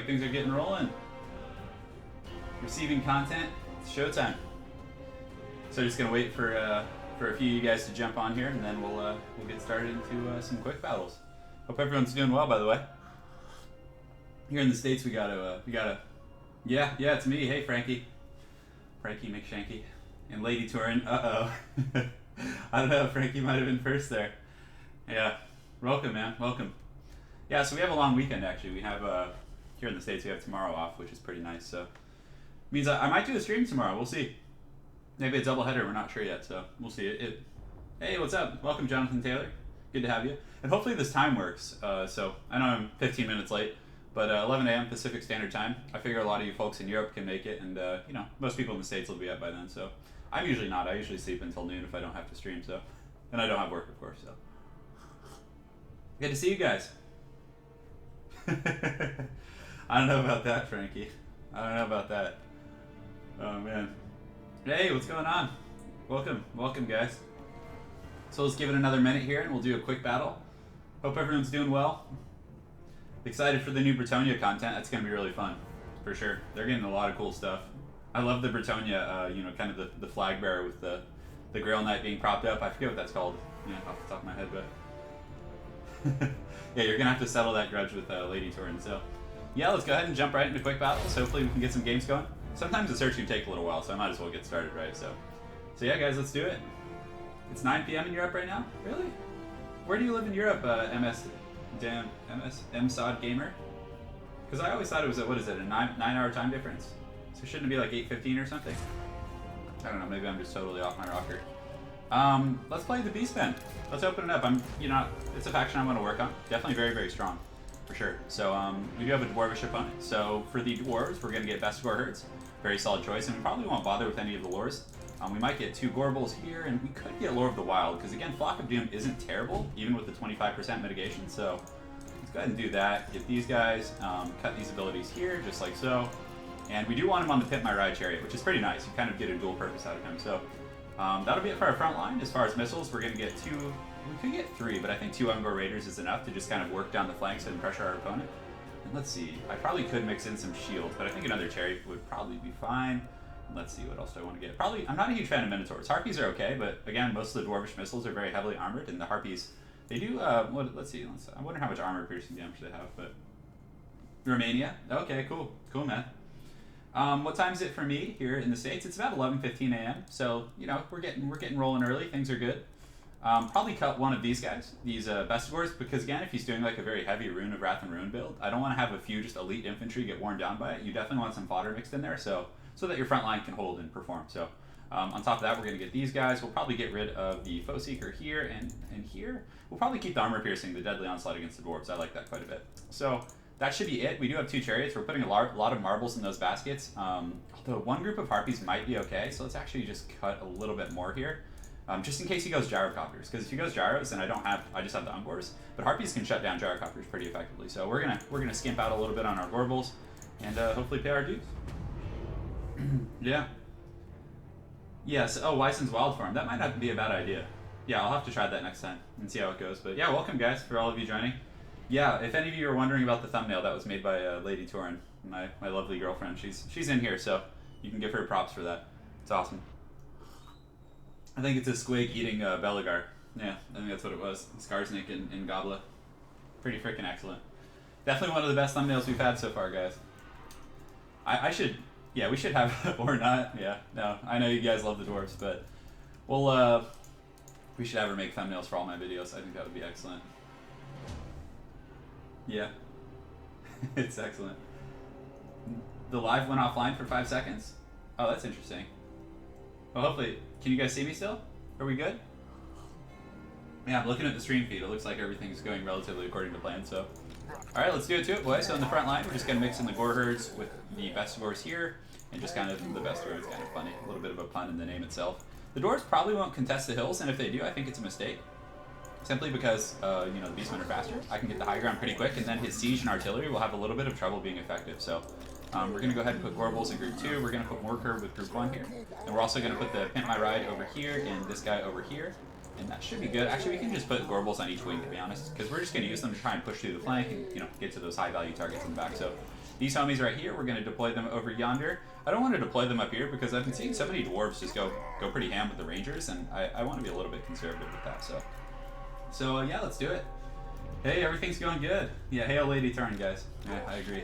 things are getting rolling. Receiving content. It's showtime. So just gonna wait for a few of you guys to jump on here, and then we'll get started into some quick battles. Hope everyone's doing well, by the way. Here in the States, we gotta yeah, it's me. Hey, Frankie McShanky, and Lady Turin. I don't know. Frankie might have been first there. Yeah, welcome, man. Welcome. Yeah, so we have a long weekend actually. We have here in the States we have tomorrow off, which is pretty nice. So it means I might do a stream tomorrow. We'll see. Maybe a doubleheader. We're not sure yet, so we'll see. Hey, what's up? Welcome, Jonathan Taylor. Good to have you. And hopefully this time works. So I know I'm 15 minutes late, but 11 a.m. Pacific Standard Time. I figure a lot of you folks in Europe can make it, and you know, most people in the States will be up by then. So I'm usually not. I usually sleep until noon if I don't have to stream. So, and I don't have work, of course. So good to see you guys. I don't know about that, Frankie. I don't know about that. Oh man. Hey, what's going on? Welcome, guys. So let's give it another minute here, and we'll do a quick battle. Hope everyone's doing well. Excited for the new Bretonnia content. That's gonna be really fun, for sure. They're getting a lot of cool stuff. I love the Bretonnia, you know, kind of the flag bearer with the Grail Knight being propped up. I forget what that's called, off the top of my head, but yeah, you're gonna have to settle that grudge with Lady Turin. So yeah, let's go ahead and jump right into quick battles. Hopefully we can get some games going. Sometimes the search can take a little while, so I might as well get started, right? So yeah, guys, let's do it. It's 9 p.m. in Europe right now? Really? Where do you live in Europe, MSOD Gamer? Because I always thought it was, a 9-hour time difference? So shouldn't it be like 8:15 or something? I don't know, maybe I'm just totally off my rocker. Let's play the Beastmen. Let's open it up. It's a faction I want to work on. Definitely very, very strong, for sure. So we do have a Dwarvish opponent. So for the Dwarves, we're going to get Vestigor Herds. Very solid choice, and we probably won't bother with any of the lores. We might get 2 Gorbals here, and we could get Lore of the Wild, because again, Flock of Doom isn't terrible, even with the 25% mitigation, so let's go ahead and do that. Get these guys, cut these abilities here, just like so. And we do want him on the Pimp My Ride Chariot, which is pretty nice. You kind of get a dual purpose out of him, so that'll be it for our front line. As far as missiles, we're going to get 2, we could get 3, but I think 2 Ungor Raiders is enough to just kind of work down the flanks and pressure our opponent. And let's see, I probably could mix in some shields, but I think another Chariot would probably be fine. Let's see, what else do I want to get? Probably, I'm not a huge fan of Minotaurs. Harpies are okay, but again, most of the Dwarvish missiles are very heavily armored, and the Harpies, they do, let's see, I wonder how much armor piercing damage they have, but... Romania? Okay, cool, man. What time is it for me here in the States? It's about 11:15 a.m., so, you know, we're getting rolling early, things are good. Probably cut one of these guys, these Vestigors, because again, if he's doing like a very heavy Rune of Wrath and Ruin build, I don't want to have a few just elite infantry get worn down by it. You definitely want some fodder mixed in there, so that your front line can hold and perform. So on top of that, we're going to get these guys. We'll probably get rid of the Foe Seeker here and here. We'll probably keep the Armor Piercing, the Deadly Onslaught against the Dwarves. I like that quite a bit. So that should be it. We do have 2 Chariots. We're putting a lot of marbles in those baskets. Although one group of Harpies might be okay, so let's actually just cut a little bit more here. Just in case he goes Gyrocopters, because if he goes Gyros, then I just have the Ungors. But Harpies can shut down Gyrocopters pretty effectively. So we're gonna skimp out a little bit on our Gorbals and hopefully pay our dues. Yeah. Yes. Oh, Wyson's Wild Form. That might not be a bad idea. Yeah, I'll have to try that next time and see how it goes. But yeah, welcome guys, for all of you joining. Yeah, if any of you are wondering about the thumbnail, that was made by Lady Turin, my lovely girlfriend. She's in here, so you can give her props for that. It's awesome. I think it's a squig eating Belagar. Yeah, I think that's what it was. Skarsnik and Goblet. Pretty freaking excellent. Definitely one of the best thumbnails we've had so far, guys. Yeah, we should have, or not, yeah, no, I know you guys love the Dwarfs, but we should have her make thumbnails for all my videos. I think that would be excellent. Yeah, it's excellent. The live went offline for 5 seconds? Oh, that's interesting. Well, hopefully, can you guys see me still? Are we good? Yeah, I'm looking at the stream feed. It looks like everything's going relatively according to plan, so. All right, let's do it to it, boys. So in the front line, we're just going to mix in the Gore Herds with the Vestigors here, and just kind of, the Vestigor is kind of funny, a little bit of a pun in the name itself. The Dwarves probably won't contest the hills, and if they do, I think it's a mistake. Simply because, you know, the Beastmen are faster. I can get the high ground pretty quick, and then his siege and artillery will have a little bit of trouble being effective. So we're going to go ahead and put Gorbals in group 2. We're going to put Morker with group 1 here. And we're also going to put the Pimp My Ride over here, and this guy over here. And that should be good. Actually, we can just put Gorbals on each wing, to be honest, because we're just going to use them to try and push through the flank and, you know, get to those high-value targets in the back. So These homies right here, we're going to deploy them over yonder. I don't want to deploy them up here because I've been seeing so many dwarves just go pretty ham with the rangers, and I want to be a little bit conservative with that. So yeah, let's do it. Hey, everything's going good. Yeah, hail Lady Turin, guys. Yeah, I agree.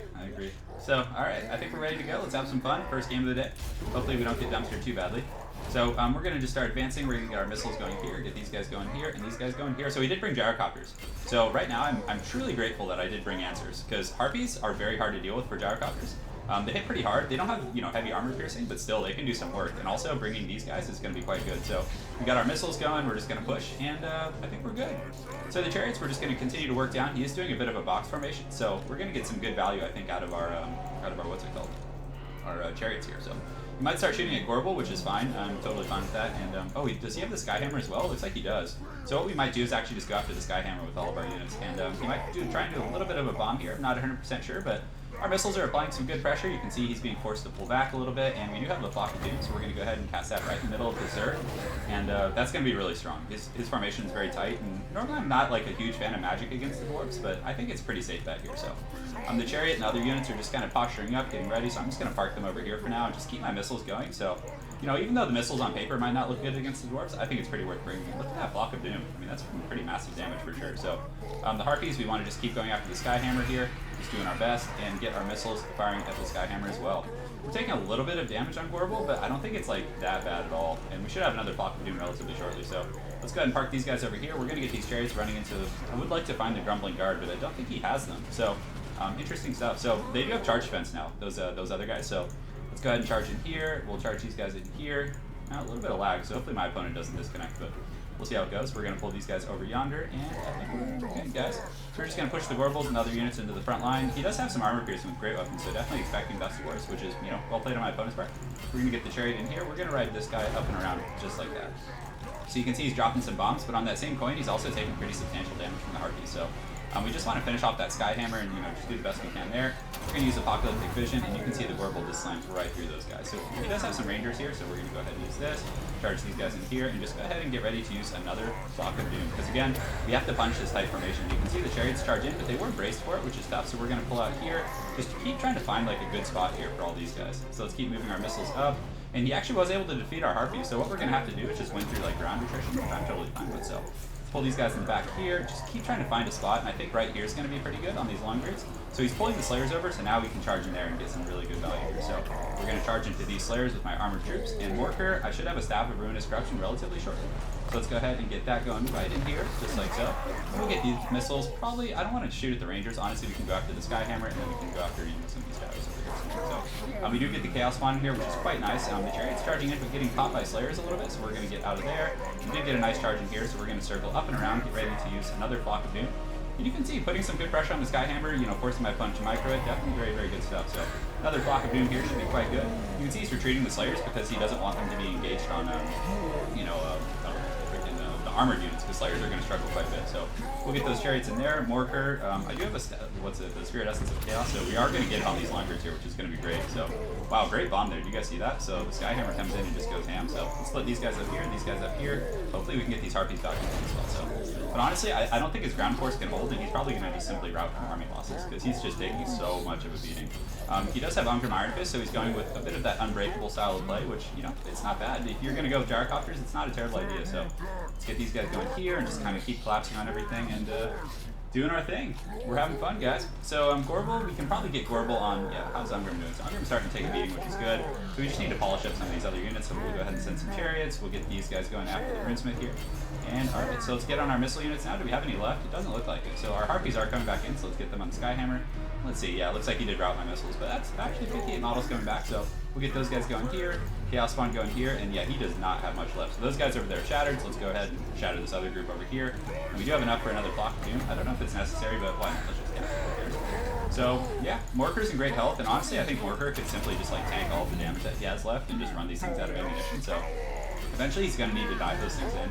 So, alright, I think we're ready to go. Let's have some fun. First game of the day. Hopefully we don't get dumpstered too badly. So, we're going to just start advancing. We're going to get our missiles going here, get these guys going here, and these guys going here. So we did bring gyrocopters. So right now, I'm truly grateful that I did bring answers, because harpies are very hard to deal with for gyrocopters. They hit pretty hard. They don't have, heavy armor piercing, but still, they can do some work. And also, bringing these guys is going to be quite good. So, we got our missiles going. We're just going to push, and I think we're good. So the chariots, we're just going to continue to work down. He is doing a bit of a box formation, so we're going to get some good value, I think, out of our what's it called? Our chariots here. So, you might start shooting at Gorbel, which is fine. I'm totally fine with that. And, does he have the Skyhammer as well? Looks like he does. So what we might do is actually just go after the Skyhammer with all of our units. And he might try and do a little bit of a bomb here. I'm not 100% sure, but our missiles are applying some good pressure. You can see he's being forced to pull back a little bit, and we do have the Flock of Doom, so we're going to go ahead and cast that right in the middle of the Zerg, and that's going to be really strong. His formation is very tight, and normally I'm not like a huge fan of magic against the dwarves, but I think it's a pretty safe bet here. So the chariot and other units are just kind of posturing up, getting ready, so I'm just going to park them over here for now and just keep my missiles going. So, even though the missiles on paper might not look good against the dwarves, I think it's pretty worth bringing. Look at that Flock of Doom. I mean, that's pretty massive damage for sure. So the Harpies, we want to just keep going after the Skyhammer here, just doing our best, and get our missiles firing at the Skyhammer as well. We're taking a little bit of damage on Gorbel, but I don't think it's like that bad at all. And we should have another Flock of Doom relatively shortly. So let's go ahead and park these guys over here. We're going to get these chariots running into. I would like to find the Grumbling Guard, but I don't think he has them. So interesting stuff. So they do have charge defense now. Those other guys. So let's go ahead and charge in here. We'll charge these guys in here. A little bit of lag, so hopefully my opponent doesn't disconnect, but we'll see how it goes. We're going to pull these guys over yonder, and I think we're good, guys. So we're just going to push the Gorbals and other units into the front line. He does have some armor piercing with great weapons, so definitely expecting Dust of Wars, which is, well played on my opponent's part. We're going to get the chariot in here. We're going to ride this guy up and around just like that. So you can see he's dropping some bombs, but on that same coin, he's also taking pretty substantial damage from the Harpies. So we just want to finish off that Skyhammer and just do the best we can there. We're going to use Apocalyptic Vision, and you can see the Gorbel just slams right through those guys. So he does have some Rangers here, so we're going to go ahead and use this, charge these guys in here, and just go ahead and get ready to use another Flock of Doom. Because again, we have to punch this tight formation. You can see the chariots charge in, but they weren't braced for it, which is tough. So we're going to pull out here, just keep trying to find like a good spot here for all these guys. So let's keep moving our missiles up. And he actually was able to defeat our Harpies, so what we're going to have to do is just win through like ground attrition, which I'm totally fine with. So pull these guys in the back here, just keep trying to find a spot, and I think right here is going to be pretty good on these long grades. So he's pulling the Slayers over, so now we can charge in there and get some really good value here. So we're going to charge into these Slayers with my armored troops, and Morker, I should have a Staff of Ruinous Corruption relatively shortly. So let's go ahead and get that going right in here, just like so. We'll get these missiles, probably, I don't want to shoot at the Rangers, honestly we can go after the Skyhammer, and then we can go after some of these guys over here. So we do get the Chaos Spawn here, which is quite nice. The Chariot's charging in, but getting caught by Slayers a little bit, so we're going to get out of there. We did get a nice charge in here, so we're going to circle up and around, get ready to use another Flock of Doom. And you can see, putting some good pressure on the Skyhammer, forcing my opponent to micro it, definitely very, very good stuff. So another Flock of Doom here should be quite good. You can see he's retreating the Slayers because he doesn't want them to be engaged on, the armored units, because Slayers are going to struggle quite a bit. So we'll get those Chariots in there. Morker, I do have the Spirit Essence of Chaos, so we are going to get it on these Longers here, which is going to be great. So, wow, great bomb there. Do you guys see that? So the Skyhammer comes in and just goes ham. So let's split these guys up here and these guys up here. Hopefully we can get these Harpies back in as well. So, but honestly, I don't think his ground force can hold, and he's probably going to just simply route from army losses, because he's just taking so much of a beating. He does have Ungrim Iron Fist, so he's going with a bit of that unbreakable style of play, which, it's not bad. If you're going to go with Gyrocopters, it's not a terrible idea. So let's get these guys going here and just kind of keep collapsing on everything and doing our thing. We're having fun, guys. So Gorbel, we can probably get Gorbel on, how's Ungrim doing? So Ungrim's starting to take a beating, which is good. So we just need to polish up some of these other units, so we'll go ahead and send some Chariots. We'll get these guys going after the Runesmith here. And alright, so let's get on our missile units now. Do we have any left? It doesn't look like it. So our Harpies are coming back in, so let's get them on the Skyhammer. Let's see, it looks like he did route my missiles, but that's actually 58 models coming back, so we'll get those guys going here, Chaos Spawn going here, and he does not have much left. So those guys over there are shattered, so let's go ahead and shatter this other group over here. And we do have enough for another Flock of Doom. I don't know if it's necessary, but why not? Let's just get it. So, Morker's in great health, and honestly, I think Morker could simply just tank all of the damage that he has left and just run these things out of ammunition. So eventually he's going to need to dive those things in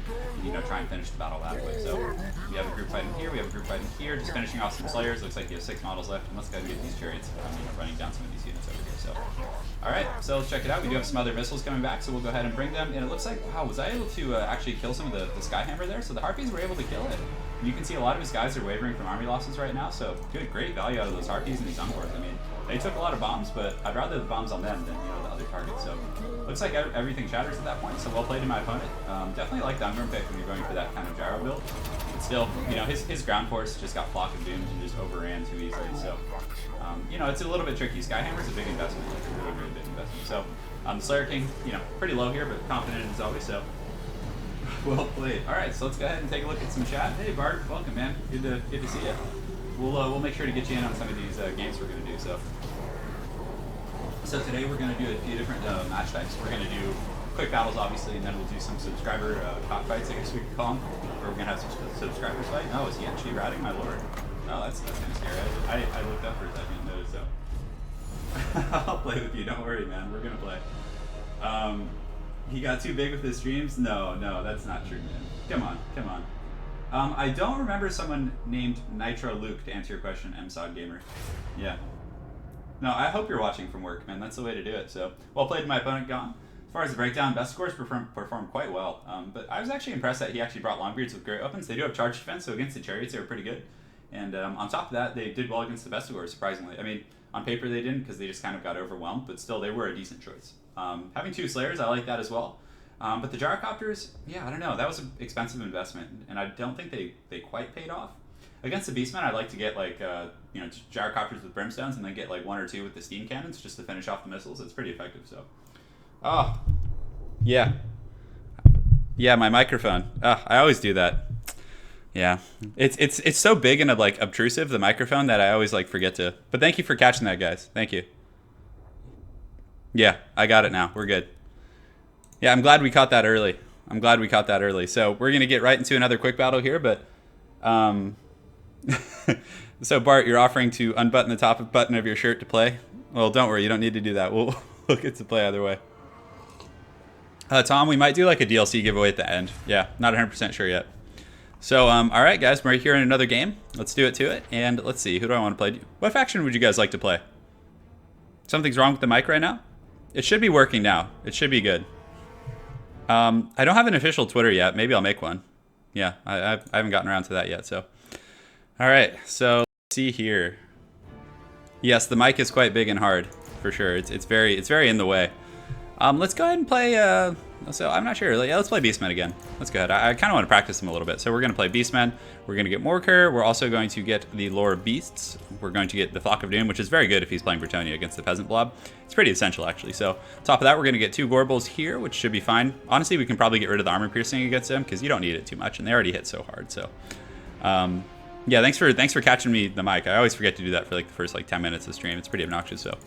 and, try and finish the battle that way. So we have a group fighting here, we have a group fighting here, just finishing off some Slayers. Looks like he has 6 models left, and let's go ahead and get these Chariots running down some of these units over here. So, alright, so let's check it out. We do have some other missiles coming back, so we'll go ahead and bring them. And it looks like, wow, was I able to actually kill some of the Skyhammer there? So the Harpies were able to kill it. And you can see a lot of his guys are wavering from army losses right now, so good, great value out of those Harpies and these Uncors. I mean, They took a lot of bombs, but I'd rather the bombs on them than the other targets. So looks like everything shatters at that point. So well played to my opponent. Definitely like the Unburn pick when you're going for that kind of gyro build. But still, his ground force just got flock and doomed and just overran too easily. So it's a little bit tricky. Skyhammer's a big investment, like a really, really big investment. So the Slayer King, pretty low here, but confident as always. So well played. All right, so let's go ahead and take a look at some chat. Hey Bart, welcome man. Good to see you. We'll make sure to get you in on some of these games we're going to do. So today we're going to do a few different match types. We're going to do quick battles, obviously, and then we'll do some subscriber cockfights, I guess we could call them. Or we're going to have some subscribers fight. Oh, is he actually ratting, my lord? Oh, that's kind of scary. I looked up for a second and noticed, so. I'll play with you, don't worry, man. We're going to play. He got too big with his streams? No, that's not true, man. Come on. I don't remember someone named Nitro Luke to answer your question, MSOD Gamer. Yeah. No, I hope you're watching from work, man. That's the way to do it. So, well played to my opponent, Gone. As far as the breakdown, best scores performed quite well. But I was actually impressed that he actually brought Longbeards with great weapons. They do have charge defense, so against the chariots, they were pretty good. And on top of that, they did well against the best scores, surprisingly. I mean, on paper they didn't because they just kind of got overwhelmed, but still, they were a decent choice. Having 2 Slayers, I like that as well. But the Gyrocopters, yeah, I don't know. That was an expensive investment, and I don't think they quite paid off. Against the Beastmen, I'd like to get like Gyrocopters with Brimstones, and then get like 1 or 2 with the Steam Cannons just to finish off the missiles. It's pretty effective. So, yeah, my microphone. I always do that. Yeah, it's so big and like obtrusive, the microphone, that I always like forget to. But thank you for catching that, guys. Thank you. Yeah, I got it now. We're good. Yeah, I'm glad we caught that early. So we're gonna get right into another quick battle here, but so Bart, you're offering to unbutton the top button of your shirt to play? Well, don't worry, you don't need to do that. We'll get to play either way. Tom, we might do like a DLC giveaway at the end. Yeah, not 100% sure yet. So, all right, guys, we're here in another game. Let's do it to it, and let's see. Who do I want to play? What faction would you guys like to play? Something's wrong with the mic right now? It should be working now. It should be good. I don't have an official Twitter yet. Maybe I'll make one. Yeah, I haven't gotten around to that yet. So, all right. So let's see here. Yes, the mic is quite big and hard for sure. It's very in the way. Let's go ahead and play. So I'm not sure. Let's play Beastmen again. Let's go ahead. I kind of want to practice them a little bit. So we're going to play Beastmen. We're going to get Morker. We're also going to get the Lore of Beasts. We're going to get the Flock of Doom, which is very good if he's playing Bretonnia against the Peasant Blob. It's pretty essential, actually. So top of that, we're going to get 2 Gorbals here, which should be fine. Honestly, we can probably get rid of the armor piercing against him because you don't need it too much, and they already hit so hard. So, yeah, thanks for catching me the mic. I always forget to do that for like the first 10 minutes of stream. It's pretty obnoxious. So,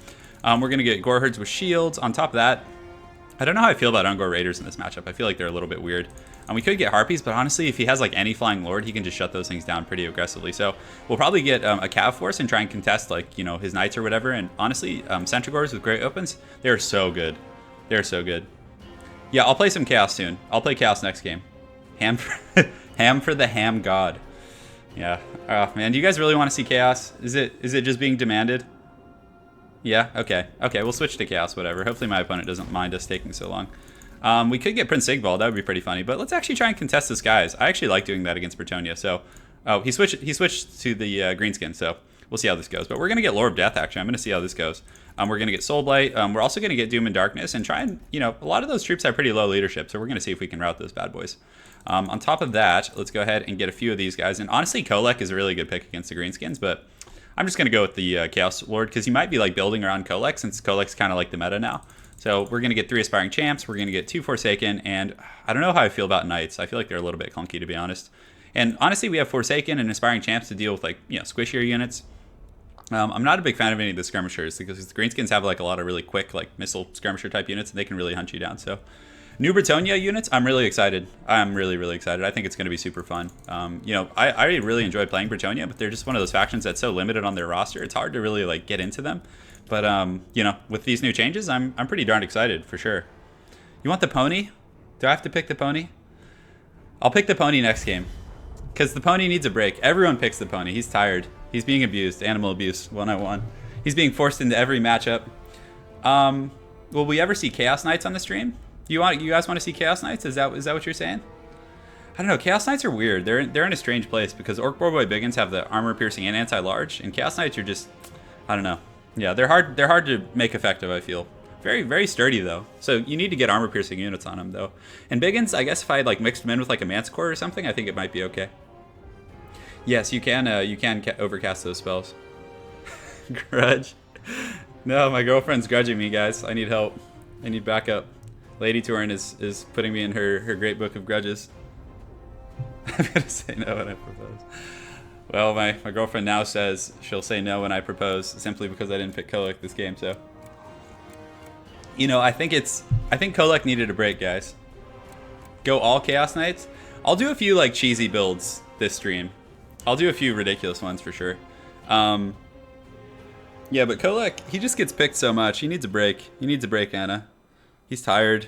we're going to get Goreherds with shields. On top of that, I don't know how I feel about Ungor Raiders in this matchup. I feel like they're a little bit weird. We could get Harpies, but honestly, if he has any Flying Lord, he can just shut those things down pretty aggressively. So we'll probably get a Cav Force and try and contest his Knights or whatever. And honestly, Centrigors with great opens, they're so good. They're so good. Yeah, I'll play some Chaos soon. I'll play Chaos next game. Ham for the Ham God. Yeah. Oh man, do you guys really want to see Chaos? Is it just being demanded? Yeah, okay. Okay, we'll switch to Chaos, whatever. Hopefully my opponent doesn't mind us taking so long. We could get Prince Sigvald. That would be pretty funny. But let's actually try and contest the skies. I actually like doing that against Bretonnia. So, he switched to the Greenskin. So we'll see how this goes. But we're gonna get Lore of Death. Actually, I'm gonna see how this goes. We're gonna get Soulblight. We're also gonna get Doom and Darkness and try and a lot of those troops have pretty low leadership. So we're gonna see if we can rout those bad boys. On top of that, let's go ahead and get a few of these guys. And honestly, Kolek is a really good pick against the Greenskins, but I'm just going to go with the Chaos Lord because he might be building around Kolek since Kolek's kind of the meta now. So we're going to get 3 Aspiring Champs. We're going to get 2 Forsaken. And I don't know how I feel about Knights. I feel like they're a little bit clunky, to be honest. And honestly, we have Forsaken and Aspiring Champs to deal with squishier units. I'm not a big fan of any of the skirmishers because the Greenskins have a lot of really quick missile skirmisher type units and they can really hunt you down. So new Bretonnia units, I'm really excited. I'm really, really excited. I think it's going to be super fun. I really enjoy playing Bretonnia, but they're just one of those factions that's so limited on their roster. It's hard to really get into them. But with these new changes, I'm pretty darn excited for sure. You want the pony? Do I have to pick the pony? I'll pick the pony next game because the pony needs a break. Everyone picks the pony. He's tired. He's being abused. Animal abuse 101. He's being forced into every matchup. Will we ever see Chaos Knights on the stream? You guys want to see Chaos Knights? Is that what you're saying? I don't know. Chaos Knights are weird. They're in a strange place because Orc Boy Biggins have the armor piercing and anti-large, and Chaos Knights are just, I don't know. Yeah, they're hard to make effective, I feel. Very, very sturdy, though. So you need to get armor-piercing units on them, though. And Biggins, I guess if I, like, mixed them in with, like, a Manticore or something, I think it might be okay. Yes, you can overcast those spells. Grudge. No, my girlfriend's grudging me, guys. I need help. I need backup. Lady Turin is putting me in her great book of grudges. I'm gonna say no when I propose. Well, my girlfriend now says she'll say no when I propose, simply because I didn't pick Kolek this game, so. You know, I think Kolek needed a break, guys. Go all Chaos Knights. I'll do a few, like, cheesy builds this stream. I'll do a few ridiculous ones for sure. Yeah, but Kolek, he just gets picked so much. He needs a break. He needs a break, Anna. He's tired.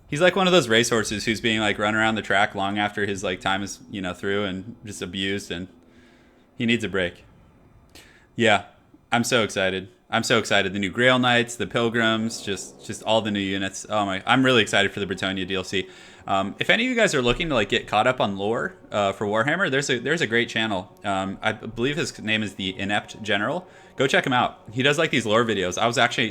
He's like one of those racehorses who's being, like, run around the track long after his, like, time is, you know, through and just abused, and he needs a break. Yeah, I'm so excited. I'm so excited. The new Grail Knights, the Pilgrims, just all the new units. Oh my! I'm really excited for the Bretonnia DLC. If any of you guys are looking to, like, get caught up on lore for Warhammer, there's a great channel. I believe his name is the Inept General. Go check him out. He does, like, these lore videos.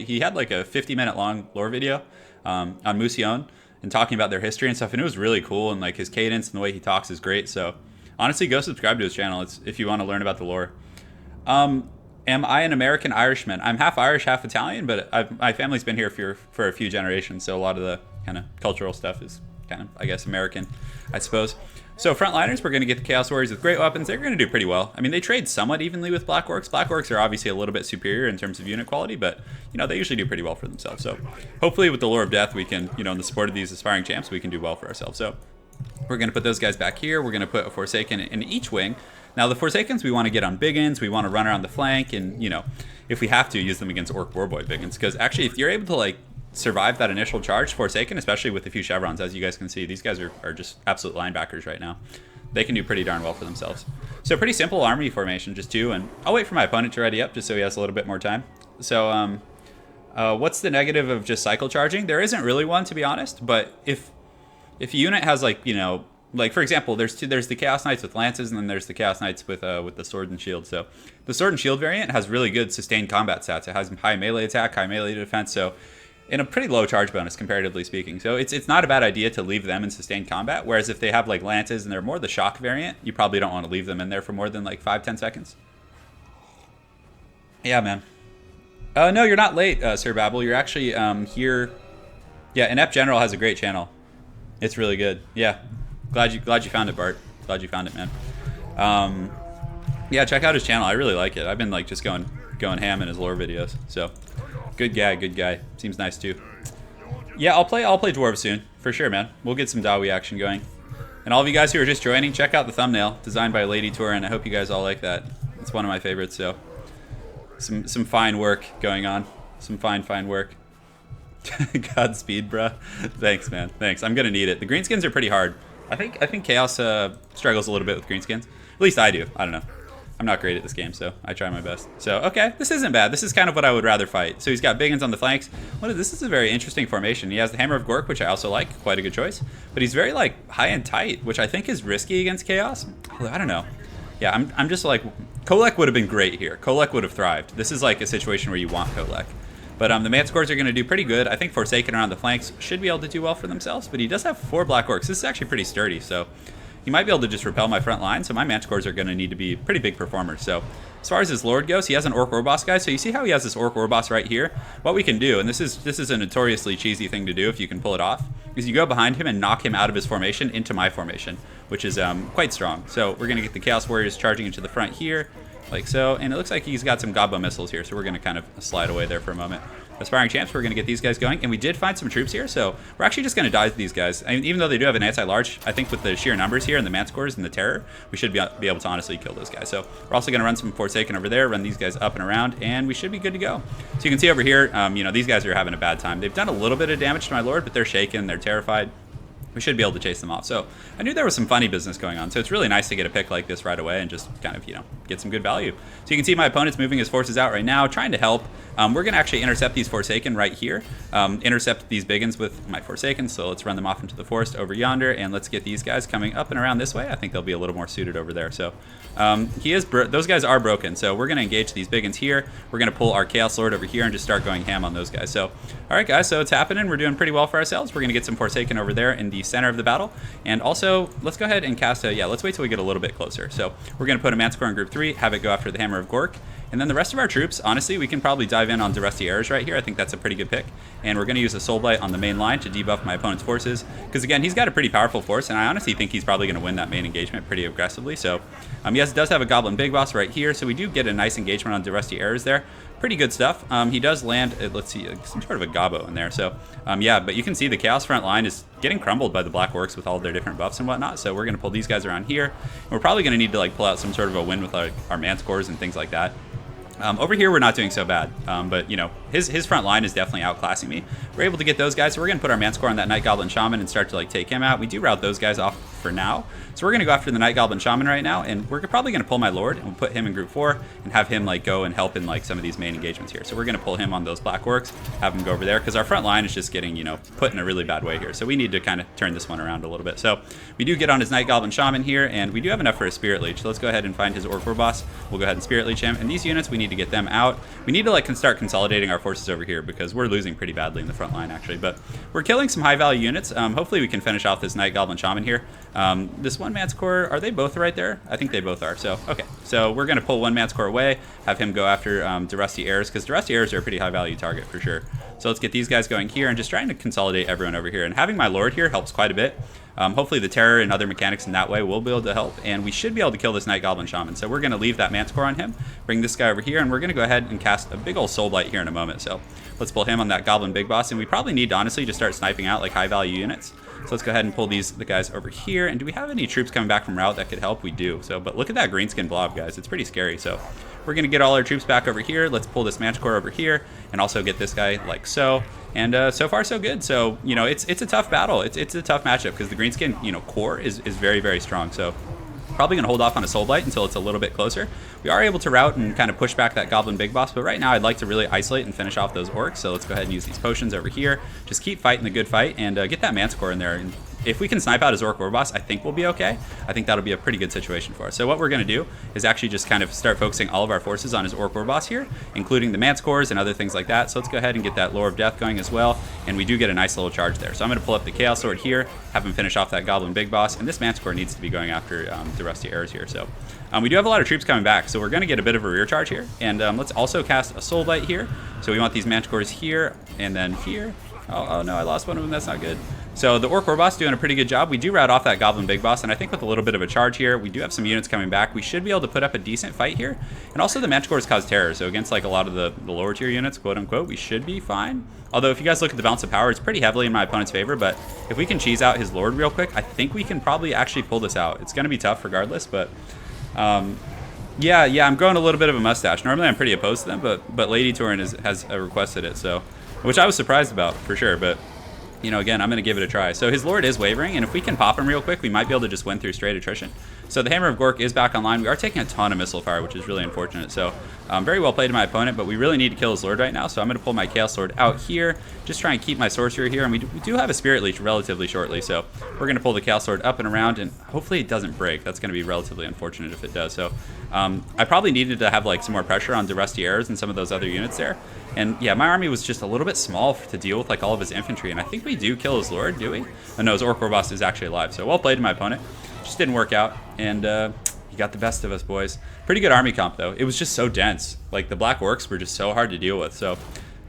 He had like a 50-minute long lore video on Musion and talking about their history and stuff, and it was really cool. And, like, his cadence and the way he talks is great. So honestly, go subscribe to his channel. It's if you want to learn about the lore. Am I an American Irishman? I'm half Irish, half Italian, but my family's been here for a few generations, so a lot of the kind of cultural stuff is kind of, I guess, American, I suppose. So frontliners, we're going to get the Chaos Warriors with great weapons. They're going to do pretty well. I mean, they trade somewhat evenly with Black Orcs. Black Orcs are obviously a little bit superior in terms of unit quality, but, you know, they usually do pretty well for themselves. So hopefully with the Lore of Death, we can, you know, in the support of these aspiring champs, we can do well for ourselves. So we're going to put those guys back here. We're going to put a Forsaken in each wing. Now, the Forsakens we want to get on Biggins. We want to run around the flank and, you know, if we have to, use them against Orc Warboy Biggins. Because actually, if you're able to, like, survive that initial charge, Forsaken, especially with a few chevrons, as you guys can see, these guys are just absolute linebackers right now. They can do pretty darn well for themselves. So pretty simple army formation, just two. And I'll wait for my opponent to ready up just so he has a little bit more time. So what's the negative of just cycle charging? There isn't really one, to be honest. But if a unit has, like, you know, like, for example, there's the Chaos Knights with lances, and then there's the Chaos Knights with the sword and shield. So the sword and shield variant has really good sustained combat stats. It has high melee attack, high melee defense, so in a pretty low charge bonus, comparatively speaking. So it's not a bad idea to leave them in sustained combat, whereas if they have, like, lances and they're more the shock variant, you probably don't want to leave them in there for more than, like, 5-10 seconds. Yeah, man. No, you're not late, Sir Babel. You're actually here. Yeah, Inept General has a great channel. It's really good. Yeah. Glad you found it, Bart. Glad you found it, man. Yeah, check out his channel. I really like it. I've been, like, just going ham in his lore videos. So, good guy, good guy. Seems nice too. Yeah, I'll play Dwarves soon for sure, man. We'll get some Dawi action going. And all of you guys who are just joining, check out the thumbnail designed by Lady Turin. I hope you guys all like that. It's one of my favorites. So, some fine work going on. Some fine work. Godspeed, bruh. Thanks, man. Thanks. I'm gonna need it. The greenskins are pretty hard. I think Chaos struggles a little bit with greenskins. At least I do. I don't know. I'm not great at this game, so I try my best. So, okay, this isn't bad. This is kind of what I would rather fight. So he's got Biggins on the flanks. This is a very interesting formation. He has the Hammer of Gork, which I also like. Quite a good choice. But he's very, like, high and tight, which I think is risky against Chaos. I don't know. Yeah, I'm just like... Kolek would have been great here. Kolek would have thrived. This is, like, a situation where you want Kolek. But the Manticores are going to do pretty good. I think Forsaken around the flanks should be able to do well for themselves. But he does have 4 Black Orcs. This is actually pretty sturdy. So he might be able to just repel my front line. So my Manticores are going to need to be pretty big performers. So as far as his Lord goes, he has an Orc Warboss guy. So you see how he has this Orc Warboss right here? What we can do, and this is a notoriously cheesy thing to do if you can pull it off, is you go behind him and knock him out of his formation into my formation, which is quite strong. So we're going to get the Chaos Warriors charging into the front here. Like so, and it looks like he's got some Gobbo missiles here, so we're going to kind of slide away there for a moment. Aspiring champs, we're going to get these guys going, and we did find some troops here, so we're actually just going to dive these guys. I mean, even though they do have an anti-large, I think with the sheer numbers here and the Manticores and the Terror, we should be able to honestly kill those guys. So we're also going to run some Forsaken over there, run these guys up and around, and we should be good to go. So you can see over here, you know, these guys are having a bad time. They've done a little bit of damage to my Lord, but they're shaken, they're terrified. we should be able to chase them off. So I knew there was some funny business going on. So it's really nice to get a pick like this right away and just kind of, get some good value. So you can see my opponent's moving his forces out right now, trying to help. We're going to actually intercept these Forsaken right here. Intercept these biggins with my Forsaken. So let's run them off into the forest over yonder. And let's get these guys coming up and around this way. I think they'll be a little more suited over there. So those guys are broken. So we're going to engage these biggins here. We're going to pull our Chaos Lord over here and just start going ham on those guys. So, all right, guys. So it's happening. We're doing pretty well for ourselves. We're going to get some Forsaken over there in the center of the battle. And also, let's go ahead and cast let's wait till we get a little bit closer. So we're going to put a Manticore in group 3, have it go after the Hammer of Gork. And then the rest of our troops, honestly, we can probably dive in on Durusty Airs right here. I think that's a pretty good pick. And we're going to use a Soul Blight on the main line to debuff my opponent's forces. Because, again, he's got a pretty powerful force, and I honestly think he's probably going to win that main engagement pretty aggressively. So, yes, does have a Goblin Big Boss right here, so we do get a nice engagement on Durusty Airs there. Pretty good stuff. He does land, let's see, some sort of a Gobbo in there. So, but you can see the Chaos front line is getting crumbled by the Black Orcs with all their different buffs and whatnot. So we're going to pull these guys around here. And we're probably going to need to pull out some sort of a win with our Manticores and things like that. Over here, we're not doing so bad, but, his front line is definitely outclassing me. We're able to get those guys, so we're going to put our Manticore on that Night Goblin Shaman and start to, take him out. We do route those guys off for now. So we're going to go after the Night Goblin Shaman right now, and we're probably going to pull my Lord, and we'll put him in group 4 and have him, go and help in, some of these main engagements here. So we're going to pull him on those Black Orcs, have him go over there, because our front line is just getting, put in a really bad way here. So we need to kind of turn this one around a little bit. So we do get on his Night Goblin Shaman here, and we do have enough for a Spirit Leech. So let's go ahead and find his Orc War Boss. We'll go ahead and Spirit Leech him. And these units, we need to get them out. We need to start consolidating our forces over here because we're losing pretty badly in the front line actually, but we're killing some high value units. Hopefully we can finish off this Night Goblin Shaman here. This one Manticore, are they both right there? I think they both are. So okay, so we're gonna pull one Manticore away, have him go after Durusty Airs, because Durusty Airs are a pretty high value target for sure. So let's get these guys going here and just trying to consolidate everyone over here. And having my Lord here helps quite a bit. Hopefully the Terror and other mechanics in that way will be able to help, and we should be able to kill this Night Goblin Shaman. So we're going to leave that Manticore on him, bring this guy over here, and we're going to go ahead and cast a big old Soul Blight here in a moment. So let's pull him on that Goblin Big Boss, and we probably need to honestly just start sniping out high value units. So let's go ahead and pull the guys over here. And do we have any troops coming back from route that could help? We do. So, but look at that Greenskin blob, guys. It's pretty scary. So we're going to get all our troops back over here. Let's pull this Manticore over here and also get this guy like so. And so far so good. So, it's a tough battle. It's a tough matchup because the Greenskin, core is very, very strong. So probably going to hold off on a Soul Blight until it's a little bit closer. We are able to route and kind of push back that Goblin Big Boss, but right now I'd like to really isolate and finish off those Orcs. So let's go ahead and use these potions over here. Just keep fighting the good fight and get that Manticore in there. And if we can snipe out his Orc War Boss, I think we'll be okay. I think that'll be a pretty good situation for us. So what we're going to do is actually just kind of start focusing all of our forces on his Orc War Boss here, including the Manticores and other things like that. So let's go ahead and get that Lore of Death going as well. And we do get a nice little charge there. So I'm going to pull up the Chaos Sword here, have him finish off that Goblin Big Boss. And this Manticore needs to be going after the Rusty Airs here. So we do have a lot of troops coming back. So we're going to get a bit of a rear charge here. And let's also cast a Soul Blight here. So we want these Manticores here and then here. Oh no, I lost one of them. That's not good. So the Orc War Boss doing a pretty good job. We do route off that Goblin Big Boss, and I think with a little bit of a charge here, we do have some units coming back. We should be able to put up a decent fight here. And also the Manticores cause terror, so against a lot of the lower tier units, quote unquote, we should be fine. Although if you guys look at the balance of power, it's pretty heavily in my opponent's favor, but if we can cheese out his Lord real quick, I think we can probably actually pull this out. It's going to be tough regardless, but yeah, I'm growing a little bit of a mustache. Normally I'm pretty opposed to them, but Lady Turin has requested it, so which I was surprised about for sure, but again, I'm going to give it a try. So his Lord is wavering, and if we can pop him real quick, we might be able to just win through straight attrition. So the Hammer of Gork is back online. We are taking a ton of missile fire, which is really unfortunate. So very well played to my opponent, but we really need to kill his Lord right now. So I'm going to pull my Chaos Sword out here, just try and keep my Sorcerer here. And we do have a Spirit Leech relatively shortly. So we're going to pull the Chaos Sword up and around, and hopefully it doesn't break. That's going to be relatively unfortunate if it does. So I probably needed to have some more pressure on the Rusty Airs and some of those other units there. And yeah, my army was just a little bit small to deal with all of his infantry. And I think we do kill his Lord, do we? Oh no, his Orc War Boss is actually alive. So well played to my opponent. Just didn't work out. And he got the best of us, boys. Pretty good army comp, though. It was just so dense. The Black Orcs were just so hard to deal with. So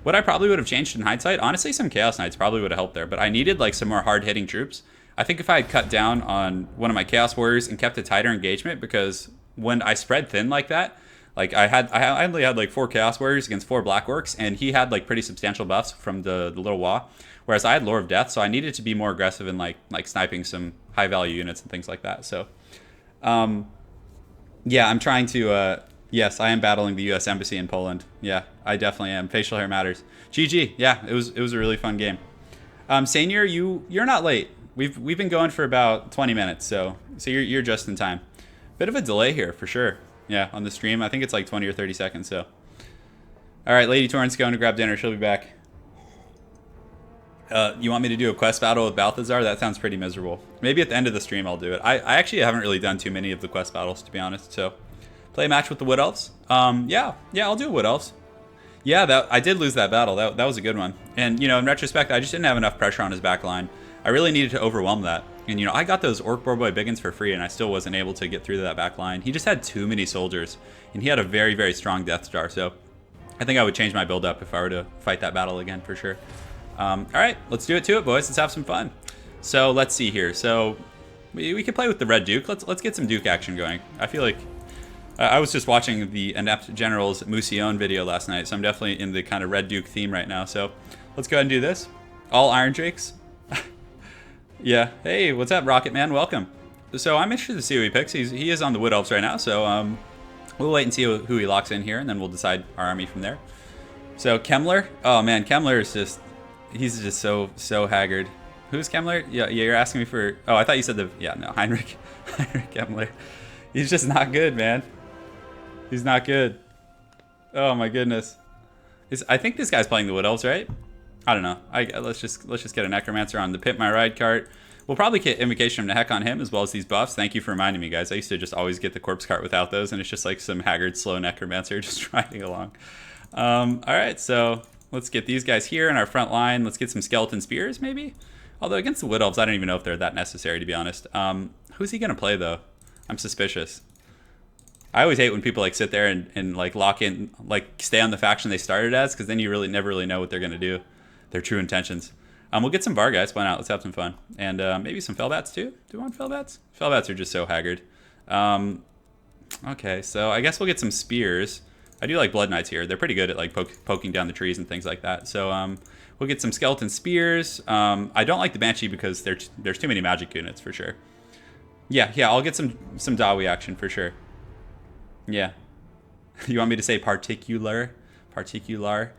what I probably would have changed in hindsight, honestly, some Chaos Knights probably would have helped there. But I needed some more hard-hitting troops. I think if I had cut down on one of my Chaos Warriors and kept a tighter engagement, because when I spread thin like that, I only had 4 Chaos Warriors against 4 Black Orcs, and he had pretty substantial buffs from the little Wa, whereas I had Lore of Death, so I needed to be more aggressive in like sniping some high value units and things like that. So yeah, I'm trying to yes, I am battling the US Embassy in Poland. Yeah, I definitely am. Facial hair matters. GG. Yeah, it was a really fun game. Sainier, you're not late. We've been going for about 20 minutes, so you're just in time. Bit of a delay here for sure. Yeah, on the stream. I think it's like 20 or 30 seconds, so. All right, Lady Torrent's going to grab dinner. She'll be back. You want me to do a quest battle with Balthazar? That sounds pretty miserable. Maybe at the end of the stream I'll do it. I actually haven't really done too many of the quest battles, to be honest, so. Play a match with the Wood Elves? Yeah, I'll do Wood Elves. Yeah, I did lose that battle. That was a good one. And, you know, in retrospect, I just didn't have enough pressure on his back line. I really needed to overwhelm that. And, you know, I got those Orc Boar Boy Biggins for free, and I still wasn't able to get through to that back line. He just had too many soldiers, and he had a very, very strong Death Star, so I think I would change my build up if I were to fight that battle again, for sure. All right, let's do it to it, boys. Let's have some fun. So, let's see here. So, we could play with the Red Duke. Let's get some Duke action going. I feel like I was just watching the Inept General's Musion video last night, so I'm definitely in the kind of Red Duke theme right now. So let's go ahead and do this. All Iron Drakes. Yeah. Hey, what's up, Rocket Man? Welcome. So I'm interested to see who he picks. He is on the Wood Elves right now, so we'll wait and see who he locks in here, and then we'll decide our army from there. So Kemmler. Oh man, Kemmler is he's just so haggard. Who's Kemmler? Yeah, you're asking me for. Oh, I thought you said Heinrich Kemmler. He's just not good, man. He's not good. Oh my goodness. I think this guy's playing the Wood Elves, right? I don't know. Let's just get a Necromancer on the Pimp My Ride cart. We'll probably get Invocation of Nehek on him as well as these buffs. Thank you for reminding me, guys. I used to just always get the Corpse Cart without those, and it's just like some haggard, slow Necromancer just riding along. All right, so let's get these guys here in our front line. Let's get some Skeleton Spears, maybe? Although against the Wood Elves, I don't even know if they're that necessary, to be honest. Who's he going to play, though? I'm suspicious. I always hate when people like sit there and like lock in, like stay on the faction they started as, because then you never really know what they're going to do, their true intentions. We'll get some Vargheists. Why not? Let's have some fun. And maybe some Fellbats too. Do we want Fellbats? Fellbats are just so haggard. Okay, so I guess we'll get some Spears. I do like Blood Knights here. They're pretty good at like poking down the trees and things like that. So we'll get some Skeleton Spears. I don't like the Banshee because there's too many magic units for sure. Yeah, I'll get some Dawi action for sure. Yeah. You want me to say particular? Particular?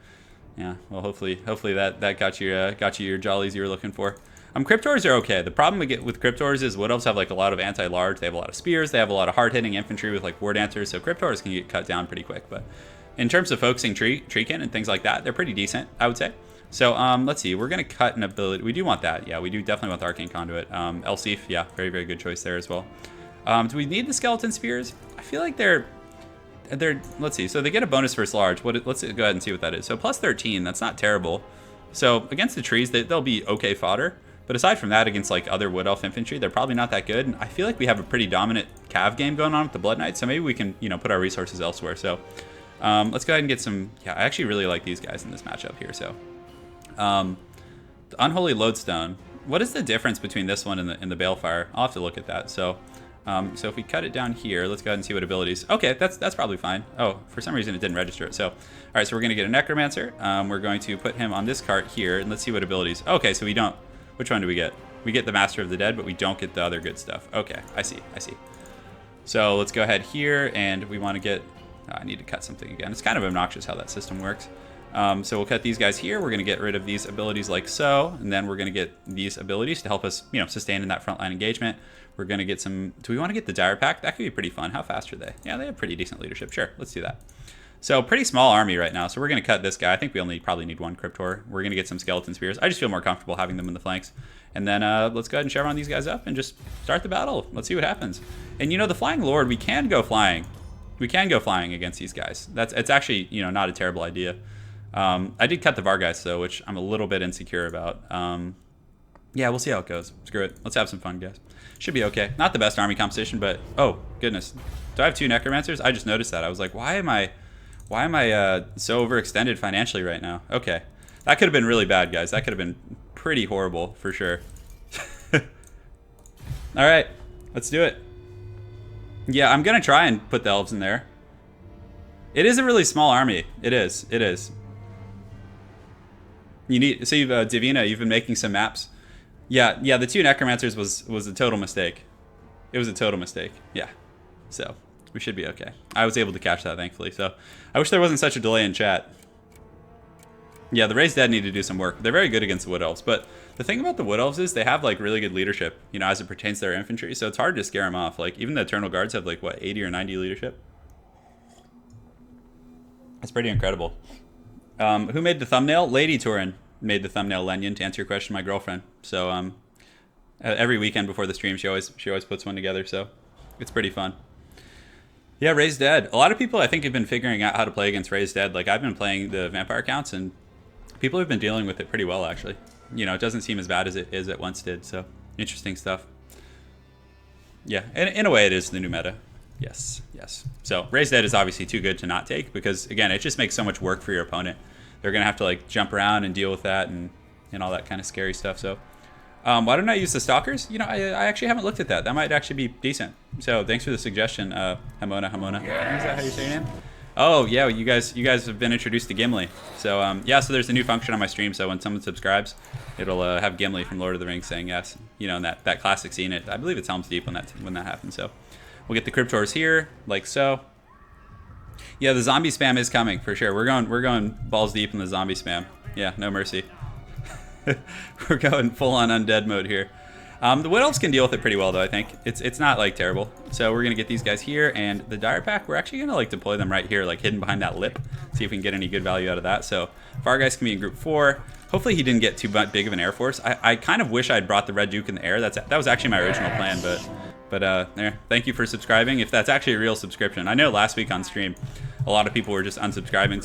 Yeah, well, hopefully that got you your jollies you were looking for. Cryptors are okay. The problem we get with Cryptors is Wood Elves have like a lot of anti-large. They have a lot of spears. They have a lot of hard-hitting infantry with like war dancers. So Cryptors can get cut down pretty quick. But in terms of focusing treekin and things like that, they're pretty decent, I would say. So let's see. We're gonna cut an ability. We do want that. Yeah, we do definitely want the Arcane Conduit. Elsif, yeah, very, very good choice there as well. Do we need the Skeleton Spears? I feel like they're let's see. So they get a bonus versus large. Let's go ahead and see what that is. So plus 13. That's not terrible. So against the trees, they'll be okay fodder. But aside from that, against like other Wood Elf infantry, they're probably not that good. And I feel like we have a pretty dominant Cav game going on with the Blood Knights. So maybe we can put our resources elsewhere. So let's go ahead and get some. Yeah, I actually really like these guys in this matchup here. So the Unholy Lodestone. What is the difference between this one and the Balefire? I'll have to look at that. So if we cut it down here, let's go ahead and see what abilities. Okay, that's probably fine. Oh, for some reason it didn't register it. So, all right, so we're gonna get a Necromancer. We're going to put him on this cart here, and let's see what abilities. Okay, so we don't. Which one do we get? We get the Master of the Dead, but we don't get the other good stuff. Okay, I see. So let's go ahead here, and we want to get. I need to cut something again. It's kind of obnoxious how that system works. So we'll cut these guys here. We're gonna get rid of these abilities like so, and then we're gonna get these abilities to help us, sustain in that frontline engagement. We're going to get some... Do we want to get the Dire Pack? That could be pretty fun. How fast are they? Yeah, they have pretty decent leadership. Sure, let's do that. So, pretty small army right now. So, we're going to cut this guy. I think we probably need one Cryptor. We're going to get some Skeleton Spears. I just feel more comfortable having them in the flanks. And then let's go ahead and chevron these guys up and just start the battle. Let's see what happens. And, the Flying Lord, we can go flying. We can go flying against these guys. It's actually, not a terrible idea. I did cut the Vargheists, though, which I'm a little bit insecure about. Yeah, we'll see how it goes. Screw it. Let's have some fun, guys. Should be okay. Not the best army composition, but oh goodness, do I have 2 Necromancers? I just noticed that. I was like, why am I so overextended financially right now? Okay, that could have been really bad, guys. That could have been pretty horrible for sure. All right, let's do it. Yeah, I'm gonna try and put the Elves in there. It is a really small army. It is. You need. So Divina, you've been making some maps. Yeah, the 2 Necromancers was a total mistake. It was a total mistake. Yeah. So, we should be okay. I was able to catch that, thankfully. So, I wish there wasn't such a delay in chat. Yeah, the Raised Dead need to do some work. They're very good against the Wood Elves, but the thing about the Wood Elves is they have like really good leadership, you know, as it pertains to their infantry. So it's hard to scare them off. Like even the Eternal Guards have like what 80 or 90 leadership. That's pretty incredible. Who made the thumbnail? Lady Turin made the thumbnail. Lenyon, to answer your question, my girlfriend. So every weekend before the stream, she always puts one together. So it's pretty fun. Yeah, Raised Dead. A lot of people I think have been figuring out how to play against Raised Dead. Like I've been playing the vampire accounts and people have been dealing with it pretty well, actually. You know, it doesn't seem as bad as it once did. So interesting stuff. Yeah, in a way, it is the new meta. Yes, yes. So Raised Dead is obviously too good to not take because again, it just makes so much work for your opponent. They're gonna have to like jump around and deal with that and all that kind of scary stuff. So why don't I use the Stalkers? You know, I actually haven't looked at that. That might actually be decent. So thanks for the suggestion, Hamona. Yes. Is that how you say your name? Oh yeah, you guys have been introduced to Gimli. So yeah, so there's a new function on my stream. So when someone subscribes, it'll have Gimli from Lord of the Rings saying yes. You know, in that classic scene. I believe it's Helm's Deep when that happens. So we'll get the Cryptors here, like so. Yeah, the zombie spam is coming for sure. We're going balls deep in the zombie spam. Yeah, no mercy. We're going full on undead mode here. The Wood Elves can deal with it pretty well though, I think. It's not like terrible. So we're gonna get these guys here and the Dire Pack, we're actually gonna like deploy them right here, like hidden behind that lip. See if we can get any good value out of that. So Far Guys can be in group 4. Hopefully he didn't get too big of an air force. I kind of wish I'd brought the Red Duke in the air. That was actually my original plan, but there. Thank you for subscribing. If that's actually a real subscription. I know last week on stream, a lot of people were just subscribing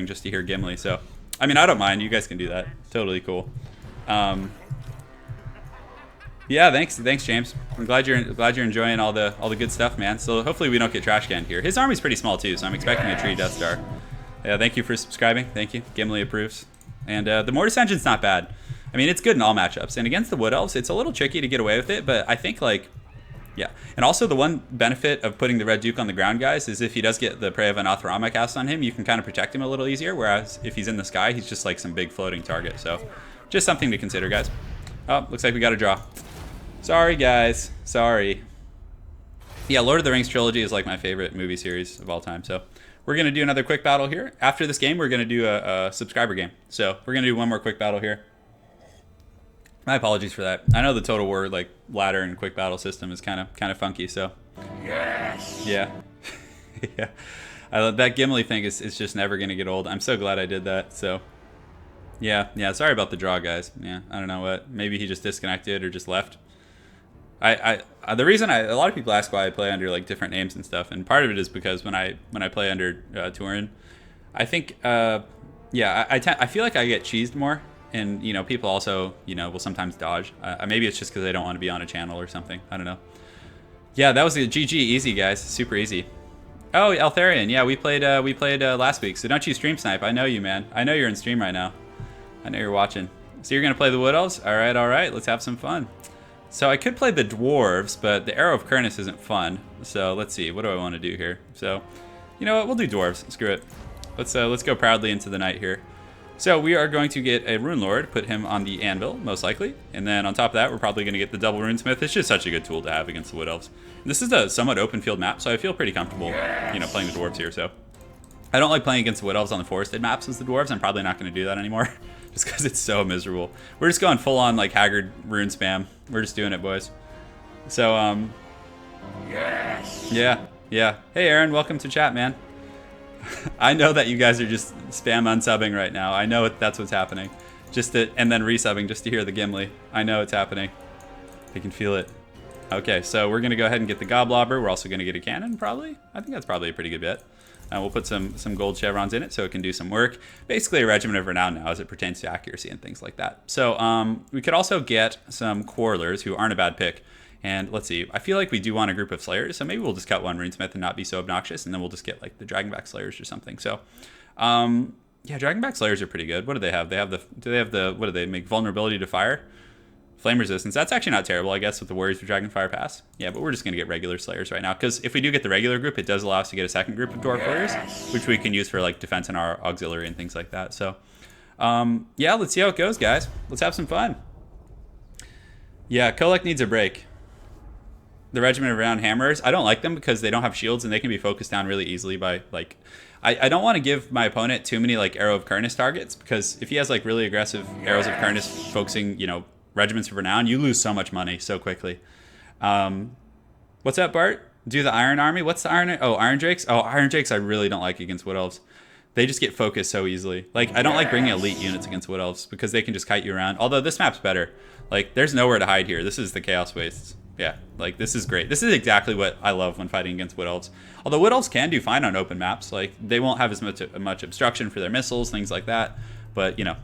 just to hear Gimli. So, I mean, I don't mind. You guys can do that. Totally cool. Yeah, thanks, James. I'm glad you're enjoying all the good stuff, man. So hopefully we don't get trash canned here. His army's pretty small too, so I'm expecting a tree Death Star. Yeah, thank you for subscribing. Thank you. Gimli approves. And the Mortis Engine's not bad. I mean, it's good in all matchups. And against the Wood Elves, it's a little tricky to get away with it, but I think like, yeah. And also the one benefit of putting the Red Duke on the ground, guys, is if he does get the Prey of Anathrama cast on him, you can kind of protect him a little easier, whereas if he's in the sky, he's just like some big floating target. So just something to consider, guys. Oh, looks like we got a draw. Sorry, guys. Sorry. Yeah, Lord of the Rings trilogy is like my favorite movie series of all time. So we're going to do another quick battle here. After this game, we're going to do a subscriber game. So we're going to do one more quick battle here. My apologies for that. I know the Total War like ladder and quick battle system is kind of funky. So yes. Yeah. Yeah. That Gimli thing is just never going to get old. I'm so glad I did that. So yeah. Sorry about the draw, guys. Yeah, I don't know what. Maybe he just disconnected or just left. The reason a lot of people ask why I play under like different names and stuff, and part of it is because when I play under Turin, I think I feel like I get cheesed more, and you know people also will sometimes dodge. Maybe it's just because I don't want to be on a channel or something. I don't know. Yeah, that was a GG, easy guys, super easy. Oh, Altharian, yeah, we played last week. So don't you stream snipe? I know you, man. I know you're in stream right now. I know you're watching. So you're gonna play the Wood Elves? All right. Let's have some fun. So I could play the Dwarves, but the Arrow of Kurnus isn't fun. So let's see, what do I want to do here? So, you know what, we'll do Dwarves, screw it. Let's go proudly into the night here. So we are going to get a Rune Lord, put him on the Anvil, most likely. And then on top of that, we're probably going to get the double Runesmith. It's just such a good tool to have against the Wood Elves. This is a somewhat open field map, so I feel pretty comfortable, playing the Dwarves here. So I don't like playing against the Wood Elves on the forested maps as the Dwarves. I'm probably not going to do that anymore. Just because it's so miserable. We're just going full on like Haggard rune spam. We're just doing it, boys. So yes. Yeah. Hey Aaron, welcome to chat, man. I know that you guys are just spam unsubbing right now. I know that's what's happening. And then resubbing just to hear the Gimli. I know it's happening. I can feel it. Okay, so we're gonna go ahead and get the Goblobber. We're also gonna get a cannon, probably. I think that's probably a pretty good bet. We'll put some gold chevrons in it so it can do some work. Basically a regiment of renown now as it pertains to accuracy and things like that. So we could also get some Quarrelers who aren't a bad pick. And let's see, I feel like we do want a group of Slayers, so maybe we'll just cut one Runesmith and not be so obnoxious, and then we'll just get like the Dragonback Slayers or something. So yeah, Dragonback Slayers are pretty good. What do they have? Do they make vulnerability to fire? Flame resistance, that's actually not terrible, I guess, with the Warriors of Dragonfire Pass. Yeah, but we're just going to get regular Slayers right now, because if we do get the regular group, it does allow us to get a second group of Dwarf Warriors, which we can use for like defense and our auxiliary and things like that. So, yeah, let's see how it goes, guys. Let's have some fun. Yeah, Kolek needs a break. the Regiment of Renowned Hammerers. I don't like them because they don't have shields and they can be focused down really easily by like. I don't want to give my opponent too many like Arrow of Kurnus targets, because if he has like really aggressive Arrows of Kurnus focusing, you know, Regiments of Renown, you lose so much money so quickly. What's up, Bart? Do the Iron Army? What's the Iron? Oh, Iron Drakes. Oh, Iron Drakes I really don't like against Wood Elves. They just get focused so easily. Like, I don't like bringing elite units against Wood Elves because they can just kite you around. Although this map's better. Like, there's nowhere to hide here. This is the Chaos Wastes. Yeah, like, this is great. This is exactly what I love when fighting against Wood Elves. Although Wood Elves can do fine on open maps. Like, they won't have as much obstruction for their missiles, things like that. But, you know.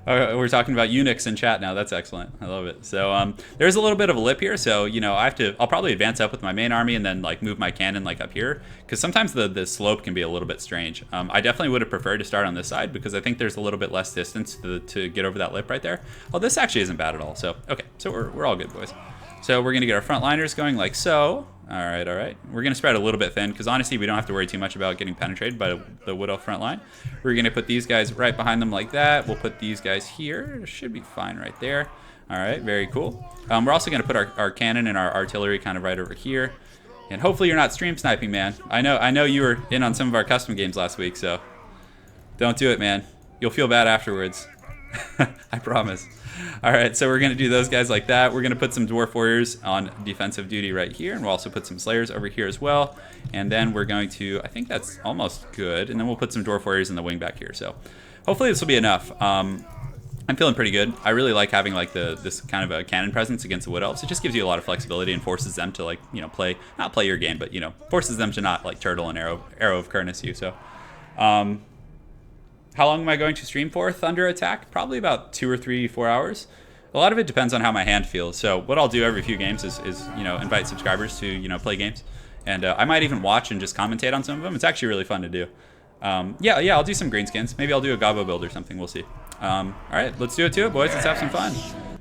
We're talking about Unix in chat now. That's excellent. I love it. So there's a little bit of a lip here. So, you know, I'll probably advance up with my main army and then like move my cannon like up here, because sometimes the slope can be a little bit strange. I definitely would have preferred to start on this side because I think there's a little bit less distance to get over that lip right there. Oh, this actually isn't bad at all. So, okay. So we're all good, boys. So we're going to get our frontliners going like so. All right. We're going to spread a little bit thin because honestly, we don't have to worry too much about getting penetrated by the Wood Elf front line. We're going to put these guys right behind them like that. We'll put these guys here. Should be fine right there. All right, very cool. We're also going to put our cannon and our artillery kind of right over here. And hopefully you're not stream sniping, man. I know you were in on some of our custom games last week, so don't do it, man. You'll feel bad afterwards. I promise. All right, so we're going to do those guys like that. We're going to put some Dwarf Warriors on defensive duty right here, and we'll also put some Slayers over here as well. And then we're going to, I think that's almost good, and then we'll put some Dwarf Warriors in the wing back here. So hopefully this will be enough. I'm feeling pretty good. I really like having like this kind of a cannon presence against the Wood Elves. It just gives you a lot of flexibility and forces them to, like, you know, not play your game, but, you know, forces them to not like turtle and arrow of Kurnus you. So how long am I going to stream for Thunder Attack? Probably about 2 or 3, 4 hours. A lot of it depends on how my hand feels. So what I'll do every few games is you know, invite subscribers to, you know, play games. And I might even watch and just commentate on some of them. It's actually really fun to do. Yeah, I'll do some Greenskins. Maybe I'll do a Gobbo build or something. We'll see. All right, let's do it to it, boys. Let's have some fun.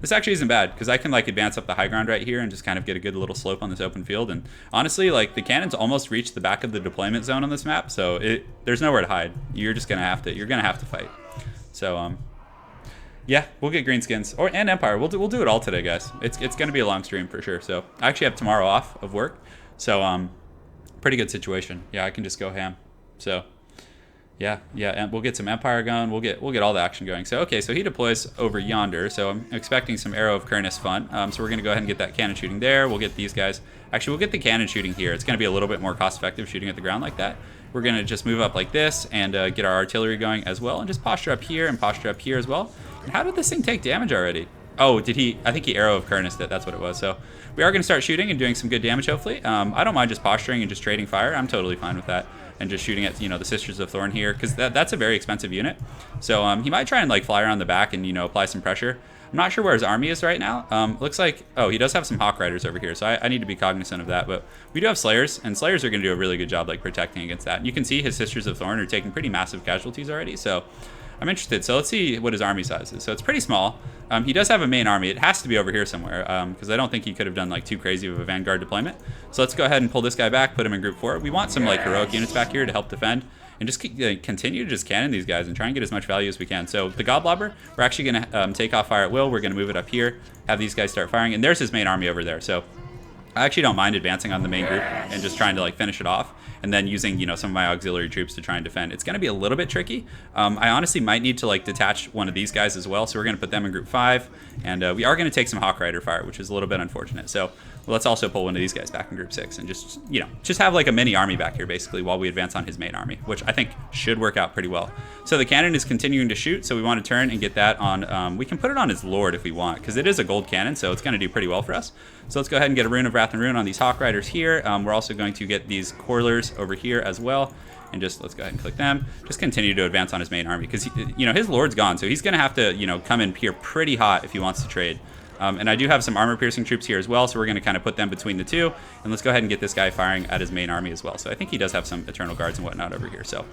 This actually isn't bad because I can like advance up the high ground right here and just kind of get a good little slope on this open field. And honestly, like the cannons almost reach the back of the deployment zone on this map, so there's nowhere to hide. You're gonna have to fight. So yeah, we'll get Greenskins and Empire. We'll do it all today, guys. It's gonna be a long stream for sure. So I actually have tomorrow off of work, so pretty good situation. Yeah, I can just go ham. So. Yeah, and we'll get some Empire going. We'll get all the action going. So okay, so he deploys over yonder. So I'm expecting some Arrow of Kurnus fun. So we're gonna go ahead and get that cannon shooting there. We'll get these guys. Actually, we'll get the cannon shooting here. It's gonna be a little bit more cost-effective shooting at the ground like that. We're gonna just move up like this and get our artillery going as well, and just posture up here and posture up here as well. And how did this thing take damage already? Oh, did he? I think he Arrow of Kurnus it. That's what it was. So we are gonna start shooting and doing some good damage hopefully. I don't mind just posturing and just trading fire. I'm totally fine with that. And just shooting at, you know, the Sisters of Thorn here, because that's a very expensive unit. So he might try and like fly around the back and, you know, apply some pressure. I'm not sure where his army is right now. Looks like, oh, he does have some Hawk Riders over here, so I need to be cognizant of that. But we do have Slayers, and Slayers are going to do a really good job like protecting against that. And you can see his Sisters of Thorn are taking pretty massive casualties already, so I'm interested. So let's see what his army size is. So it's pretty small. He does have a main army. It has to be over here somewhere because I don't think he could have done like too crazy of a Vanguard deployment. So let's go ahead and pull this guy back, put him in group 4. We want some like heroic units back here to help defend and just continue to just cannon these guys and try and get as much value as we can. So the Goblobber, we're actually going to take off fire at will. We're going to move it up here, have these guys start firing, and there's his main army over there. So I actually don't mind advancing on the main group and just trying to like finish it off, and then using, you know, some of my auxiliary troops to try and defend. It's going to be a little bit tricky. I honestly might need to like detach one of these guys as well, so we're going to put them in group 5, and we are going to take some Hawk Rider fire, which is a little bit unfortunate. So let's also pull one of these guys back in group 6 and just, you know, just have like a mini army back here basically while we advance on his main army, which I think should work out pretty well. So the cannon is continuing to shoot, so we want to turn and get that on, we can put it on his Lord if we want, because it is a gold cannon, so it's going to do pretty well for us. So let's go ahead and get a Rune of Wrath and Ruin on these Hawk Riders here. We're also going to get these Coilers over here as well. And just, let's go ahead and click them. Just continue to advance on his main army, because, you know, his Lord's gone, so he's going to have to, you know, come in here pretty hot if he wants to trade. And I do have some armor-piercing troops here as well, so we're going to kind of put them between the two. And let's go ahead and get this guy firing at his main army as well. So I think he does have some Eternal Guards and whatnot over here. So,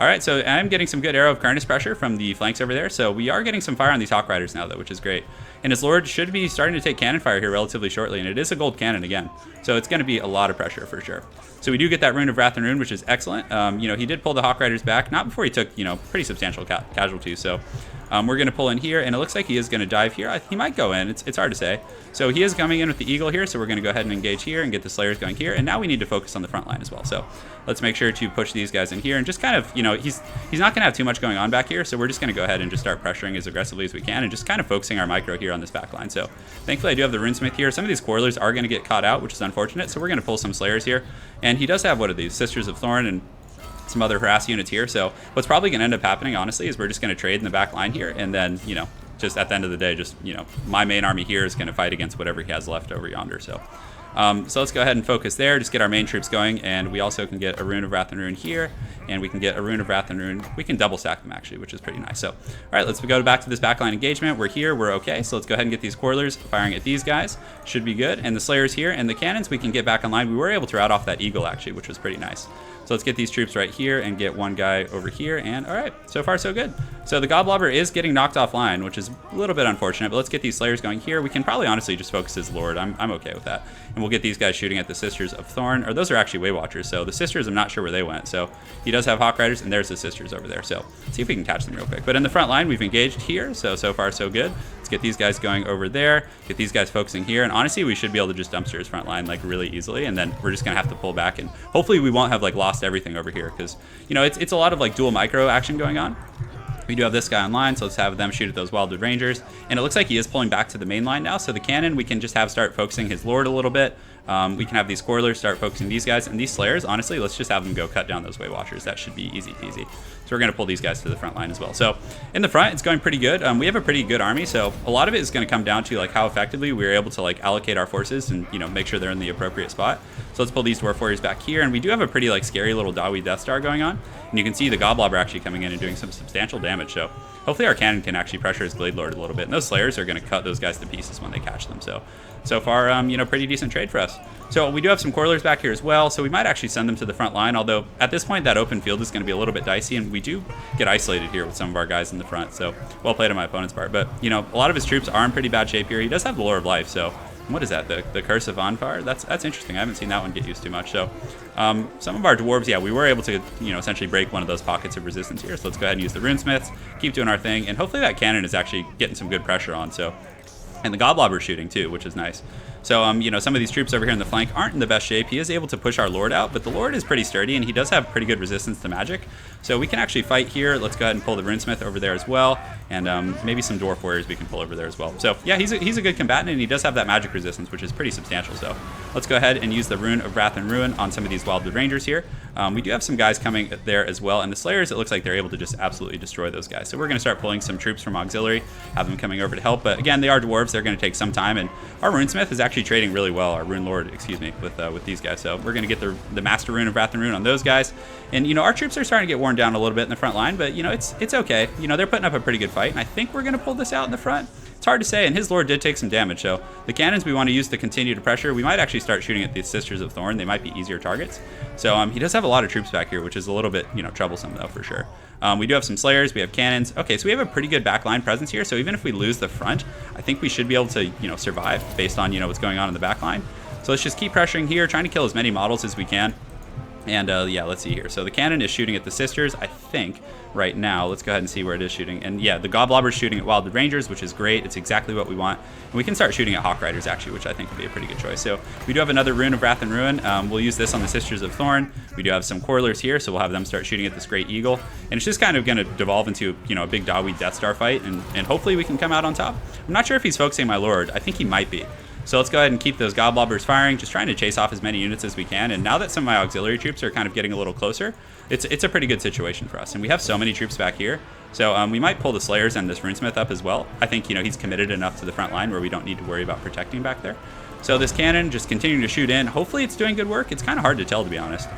All right, so I'm getting some good Arrow of Carnage pressure from the flanks over there. So we are getting some fire on these Hawk Riders now, though, which is great. And his Lord should be starting to take cannon fire here relatively shortly, and it is a gold cannon again. So it's going to be a lot of pressure for sure. So we do get that Rune of Wrath and Ruin, which is excellent. You know, he did pull the Hawk Riders back, not before he took, you know, pretty substantial casualties. So we're going to pull in here, and it looks like he is going to dive here. He might go in. It's hard to say. So he is coming in with the Eagle here, so we're going to go ahead and engage here and get the Slayers going here. And now we need to focus on the front line as well. So let's make sure to push these guys in here and just kind of, you know, he's not going to have too much going on back here, so we're just going to go ahead and just start pressuring as aggressively as we can and just kind of focusing our micro here on this back line. So thankfully I do have the Runesmith here. Some of these Quarrelers are going to get caught out, which is unfortunate, so we're going to pull some Slayers here. And he does have, what are these, Sisters of Thorn and some other harass units here. So what's probably going to end up happening, honestly, is we're just going to trade in the back line here, and then, you know, just at the end of the day, just, you know, my main army here is going to fight against whatever he has left over yonder. So so let's go ahead and focus there, just get our main troops going, and we also can get a Rune of Wrath and Ruin here, and we can get a Rune of Wrath and Ruin. We can double stack them, actually, which is pretty nice. So, all right, let's go back to this backline engagement. We're here, we're okay, so let's go ahead and get these Quarrelers firing at these guys. Should be good, and the Slayers here, and the Cannons we can get back online. We were able to rout off that Eagle, actually, which was pretty nice. So let's get these troops right here and get one guy over here, and all right, so far so good. So the Goblobber is getting knocked offline, which is a little bit unfortunate, but let's get these Slayers going here. We can probably honestly just focus his Lord. I'm okay with that. And we'll get these guys shooting at the Sisters of Thorn, or those are actually Way Watchers. So the Sisters, I'm not sure where they went. So he does have Hawk Riders, and there's the Sisters over there. So let's see if we can catch them real quick. But in the front line, we've engaged here, so far so good. Let's get these guys going over there, get these guys focusing here, and honestly, we should be able to just dumpster his front line like really easily, and then we're just gonna have to pull back, and hopefully we won't have like lost everything over here, because you know it's a lot of like dual micro action going on. We do have this guy online, so let's have them shoot at those Wildwood Rangers. And it looks like he is pulling back to the main line now, so the cannon we can just have start focusing his Lord a little bit. We can have these Quarrelers start focusing these guys, and these Slayers, honestly, let's just have them go cut down those Way Watchers. That should be easy peasy. So we're going to pull these guys to the front line as well. So in the front, it's going pretty good. We have a pretty good army, so a lot of it is going to come down to like how effectively we were able to like allocate our forces and, you know, make sure they're in the appropriate spot. So let's pull these Dwarf Warriors back here, and we do have a pretty like scary little Dawi Death Star going on. And you can see the Goblobber actually coming in and doing some substantial damage. So hopefully our cannon can actually pressure his Glade Lord a little bit. And those Slayers are going to cut those guys to pieces when they catch them. So far, you know, pretty decent trade for us. So we do have some Quarrelers back here as well, so we might actually send them to the front line, although at this point that open field is going to be a little bit dicey, and we do get isolated here with some of our guys in the front, so well played on my opponent's part. But, you know, a lot of his troops are in pretty bad shape here. He does have the Lore of Life, so what is that, the Curse of Onfar? That's interesting. I haven't seen that one get used too much. So some of our Dwarves, yeah, we were able to, you know, essentially break one of those pockets of resistance here, so let's go ahead and use the Runesmiths, keep doing our thing, and hopefully that cannon is actually getting some good pressure on, so, and the Goblobber shooting too, which is nice. So, you know, some of these troops over here in the flank aren't in the best shape. He is able to push our Lord out, but the Lord is pretty sturdy, and he does have pretty good resistance to magic. So we can actually fight here. Let's go ahead and pull the Runesmith over there as well, and maybe some Dwarf Warriors we can pull over there as well. So, yeah, he's a good combatant, and he does have that magic resistance, which is pretty substantial. So let's go ahead and use the Rune of Wrath and Ruin on some of these Wildwood Rangers here. We do have some guys coming there as well, and the Slayers, it looks like they're able to just absolutely destroy those guys. So we're going to start pulling some troops from auxiliary, have them coming over to help. But again, they are Dwarves. They're going to take some time, and our Runesmith is actually trading really well, our Rune Lord, excuse me, with these guys. So we're going to get the Master Rune of Wrath and Ruin on those guys. And, you know, our troops are starting to get worn down a little bit in the front line, but, you know, it's okay. You know, they're putting up a pretty good fight, and I think we're going to pull this out in the front. It's hard to say, and his Lord did take some damage, so the cannons we want to use to continue to pressure. We might actually start shooting at the Sisters of Thorn. They might be easier targets. So he does have a lot of troops back here, which is a little bit, you know, troublesome, though, for sure. We do have some Slayers. We have cannons. Okay, so we have a pretty good backline presence here, so even if we lose the front, I think we should be able to, you know, survive based on, you know, what's going on in the backline. So let's just keep pressuring here, trying to kill as many models as we can. And yeah, let's see here. So the cannon is shooting at the Sisters, I think, right now. Let's go ahead and see where it is shooting. And yeah, the Goblobber is shooting at Wildwood Rangers, which is great. It's exactly what we want. And we can start shooting at Hawk Riders, actually, which I think would be a pretty good choice. So we do have another Rune of Wrath and Ruin. We'll use this on the Sisters of Thorn. We do have some Quarrelers here, so we'll have them start shooting at this Great Eagle. And it's just kind of going to devolve into, you know, a big Dawi Death Star fight, and hopefully we can come out on top. I'm not sure if he's focusing my Lord. I think he might be. So let's go ahead and keep those Goblobbers firing, just trying to chase off as many units as we can. And now that some of my auxiliary troops are kind of getting a little closer, it's a pretty good situation for us. And we have so many troops back here. So we might pull the Slayers and this Runesmith up as well. I think, you know, he's committed enough to the front line where we don't need to worry about protecting back there. So this cannon just continuing to shoot in. Hopefully it's doing good work. It's kind of hard to tell, to be honest.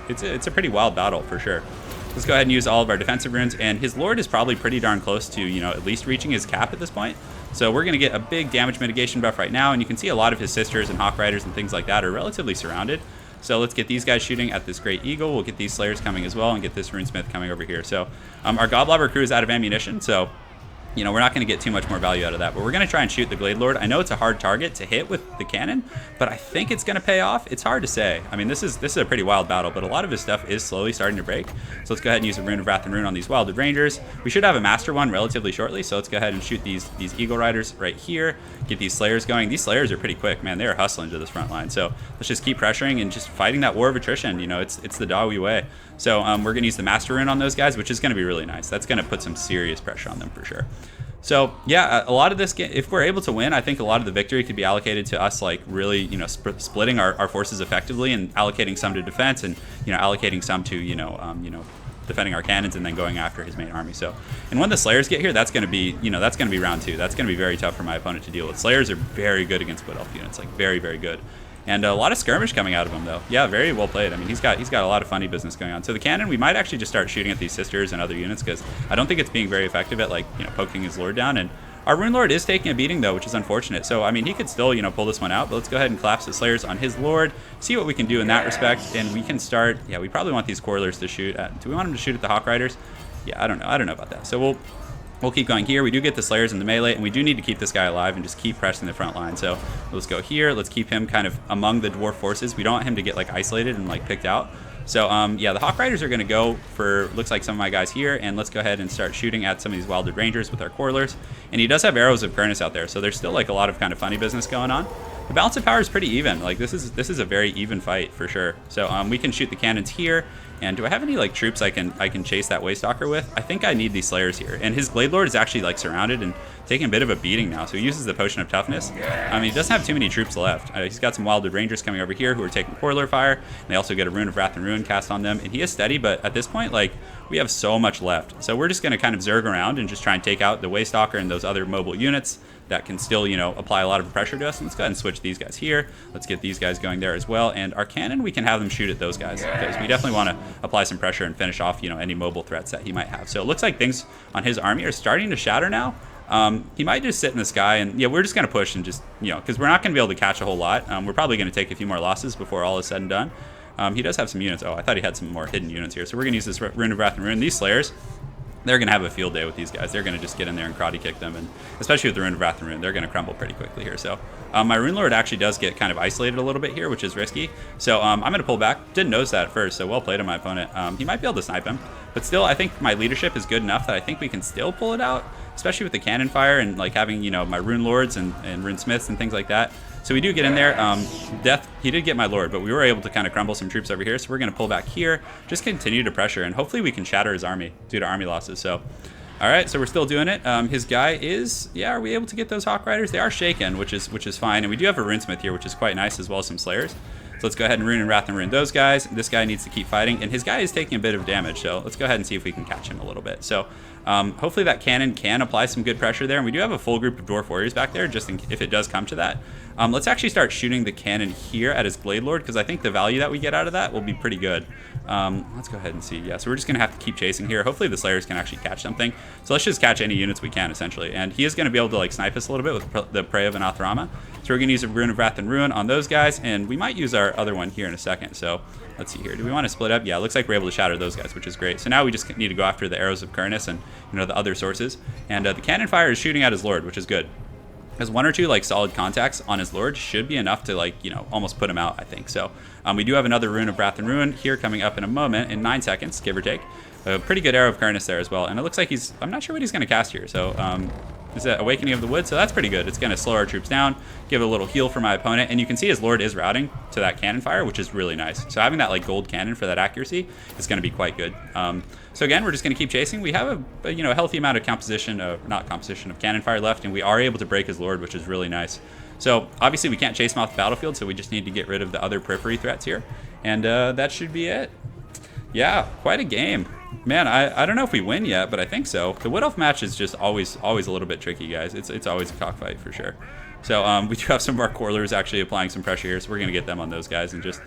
It's a pretty wild battle for sure. Let's go ahead and use all of our defensive runes. And his Lord is probably pretty darn close to, you know, at least reaching his cap at this point. So we're going to get a big damage mitigation buff right now, and you can see a lot of his Sisters and Hawk Riders and things like that are relatively surrounded. So let's get these guys shooting at this Great Eagle. We'll get these Slayers coming as well and get this Runesmith coming over here. So our Godlobber crew is out of ammunition, so you know, we're not going to get too much more value out of that, but we're going to try and shoot the Glade Lord. I know it's a hard target to hit with the cannon, but I think it's going to pay off. It's hard to say. I mean, this is a pretty wild battle, but a lot of his stuff is slowly starting to break. So let's go ahead and use a Rune of Wrath and Rune on these Wilded Rangers. We should have a Master one relatively shortly, so let's go ahead and shoot these Eagle Riders right here. Get these Slayers going. These Slayers are pretty quick, man. They are hustling to this front line. So let's just keep pressuring and just fighting that war of attrition. You know, it's the Dawi way. So we're going to use the Master Rune on those guys, which is going to be really nice. That's going to put some serious pressure on them for sure. So yeah, a lot of this game, if we're able to win, I think a lot of the victory could be allocated to us, like really, you know, splitting our forces effectively and allocating some to defense and, you know, allocating some to, defending our cannons and then going after his main army. So, and when the Slayers get here, that's going to be, you know, that's going to be round 2. That's going to be very tough for my opponent to deal with. Slayers are very good against Wood Elf units, like very, very good. And a lot of skirmish coming out of him, though. Yeah, very well played. I mean, he's got a lot of funny business going on. So the cannon, we might actually just start shooting at these sisters and other units because I don't think it's being very effective at, like, you know, poking his lord down. And our Rune Lord is taking a beating, though, which is unfortunate. So, I mean, he could still, you know, pull this one out. But let's go ahead and collapse the Slayers on his lord, see what we can do in that respect. And we can start, yeah, we probably want these Quarrelers to shoot at, do we want them to shoot at the Hawk Riders? Yeah, I don't know about that. So we'll keep going here. We do get the Slayers in the melee, and we do need to keep this guy alive and just keep pressing the front line. So let's go here. Let's keep him kind of among the Dwarf forces. We don't want him to get, like, isolated and, like, picked out. So, yeah, the Hawk Riders are going to go for, looks like, some of my guys here, and let's go ahead and start shooting at some of these Wilded Rangers with our Quarrelers. And he does have Arrows of Kurnus out there, so there's still, like, a lot of kind of funny business going on. The balance of power is pretty even. Like, this is a very even fight for sure. So, we can shoot the cannons here. And do I have any, like, troops I can chase that Waystalker with? I think I need these Slayers here. And his Glade Lord is actually, like, surrounded and taking a bit of a beating now. So he uses the Potion of Toughness. I mean, he doesn't have too many troops left. He's got some Wilded Rangers coming over here who are taking Quarreler fire. And they also get a Rune of Wrath and Ruin cast on them. And he is steady, but at this point, like, we have so much left. So we're just going to kind of zerg around and just try and take out the Waystalker and those other mobile units that can still, you know, apply a lot of pressure to us. And let's go ahead and switch these guys here. Let's get these guys going there as well. And our cannon, we can have them shoot at those guys because we definitely want to apply some pressure and finish off, you know, any mobile threats that he might have. So it looks like things on his army are starting to shatter now. He might just sit in the sky, and yeah, we're just going to push and just, you know, because we're not going to be able to catch a whole lot. We're probably going to take a few more losses before all is said and done. He does have some units. Oh, I thought he had some more hidden units here. So we're going to use this Rune of Wrath and Ruin. These Slayers, they're going to have a field day with these guys. They're going to just get in there and karate kick them, and especially with the Rune of Wrath and Ruin, they're going to crumble pretty quickly here. So my Rune Lord actually does get kind of isolated a little bit here, which is risky. So I'm going to pull back. Didn't notice that at first, so well played on my opponent. He might be able to snipe him, but still, I think my leadership is good enough that I think we can still pull it out, especially with the cannon fire and like having, you know, my Rune Lords and Rune Smiths and things like that. So we do get in there. Death, he did get my Lord, but we were able to kind of crumble some troops over here. So we're going to pull back here, just continue to pressure, and hopefully we can shatter his army due to army losses. So, all right, so we're still doing it. His guy is, yeah, are we able to get those Hawk Riders? They are shaken, which is fine. And we do have a Runesmith here, which is quite nice, as well as some Slayers. So let's go ahead and Rune and Wrath and Ruin those guys. This guy needs to keep fighting, and his guy is taking a bit of damage. So let's go ahead and see if we can catch him a little bit. So hopefully that cannon can apply some good pressure there. And we do have a full group of Dwarf Warriors back there, just if it does come to that. Let's actually start shooting the cannon here at his Glade Lord, because I think the value that we get out of that will be pretty good. Let's go ahead and see. Yeah, so we're just going to have to keep chasing here. Hopefully the Slayers can actually catch something. So let's just catch any units we can, essentially. And he is going to be able to like snipe us a little bit with the Prey of Anathrama. So we're going to use a Rune of Wrath and Ruin on those guys, and we might use our other one here in a second. So let's see here. Do we want to split up? Yeah, it looks like we're able to shatter those guys, which is great. So now we just need to go after the Arrows of Kurnus and, you know, the other sources. And the cannon fire is shooting at his Lord, which is good. Because 1 or 2 like solid contacts on his Lord should be enough to, like, you know, almost put him out, I think. So we do have another Rune of Wrath and Ruin here coming up in a moment, in 9 seconds, give or take. A pretty good Arrow of Kurnus there as well. And it looks like I'm not sure what he's going to cast here. So is that Awakening of the Wood? So that's pretty good. It's going to slow our troops down, give a little heal for my opponent. And you can see his Lord is routing to that cannon fire, which is really nice. So having that like gold cannon for that accuracy is going to be quite good. So again, we're just going to keep chasing. We have a you know, a healthy amount of composition of cannon fire left, and we are able to break his Lord, which is really nice. So obviously we can't chase him off the battlefield, so we just need to get rid of the other periphery threats here. And that should be it. Yeah, quite a game. Man, I don't know if we win yet, but I think so. The Wood Elf match is just always a little bit tricky, guys. It's always a cockfight for sure. So we do have some of our Quarrelers actually applying some pressure here, so we're going to get them on those guys and just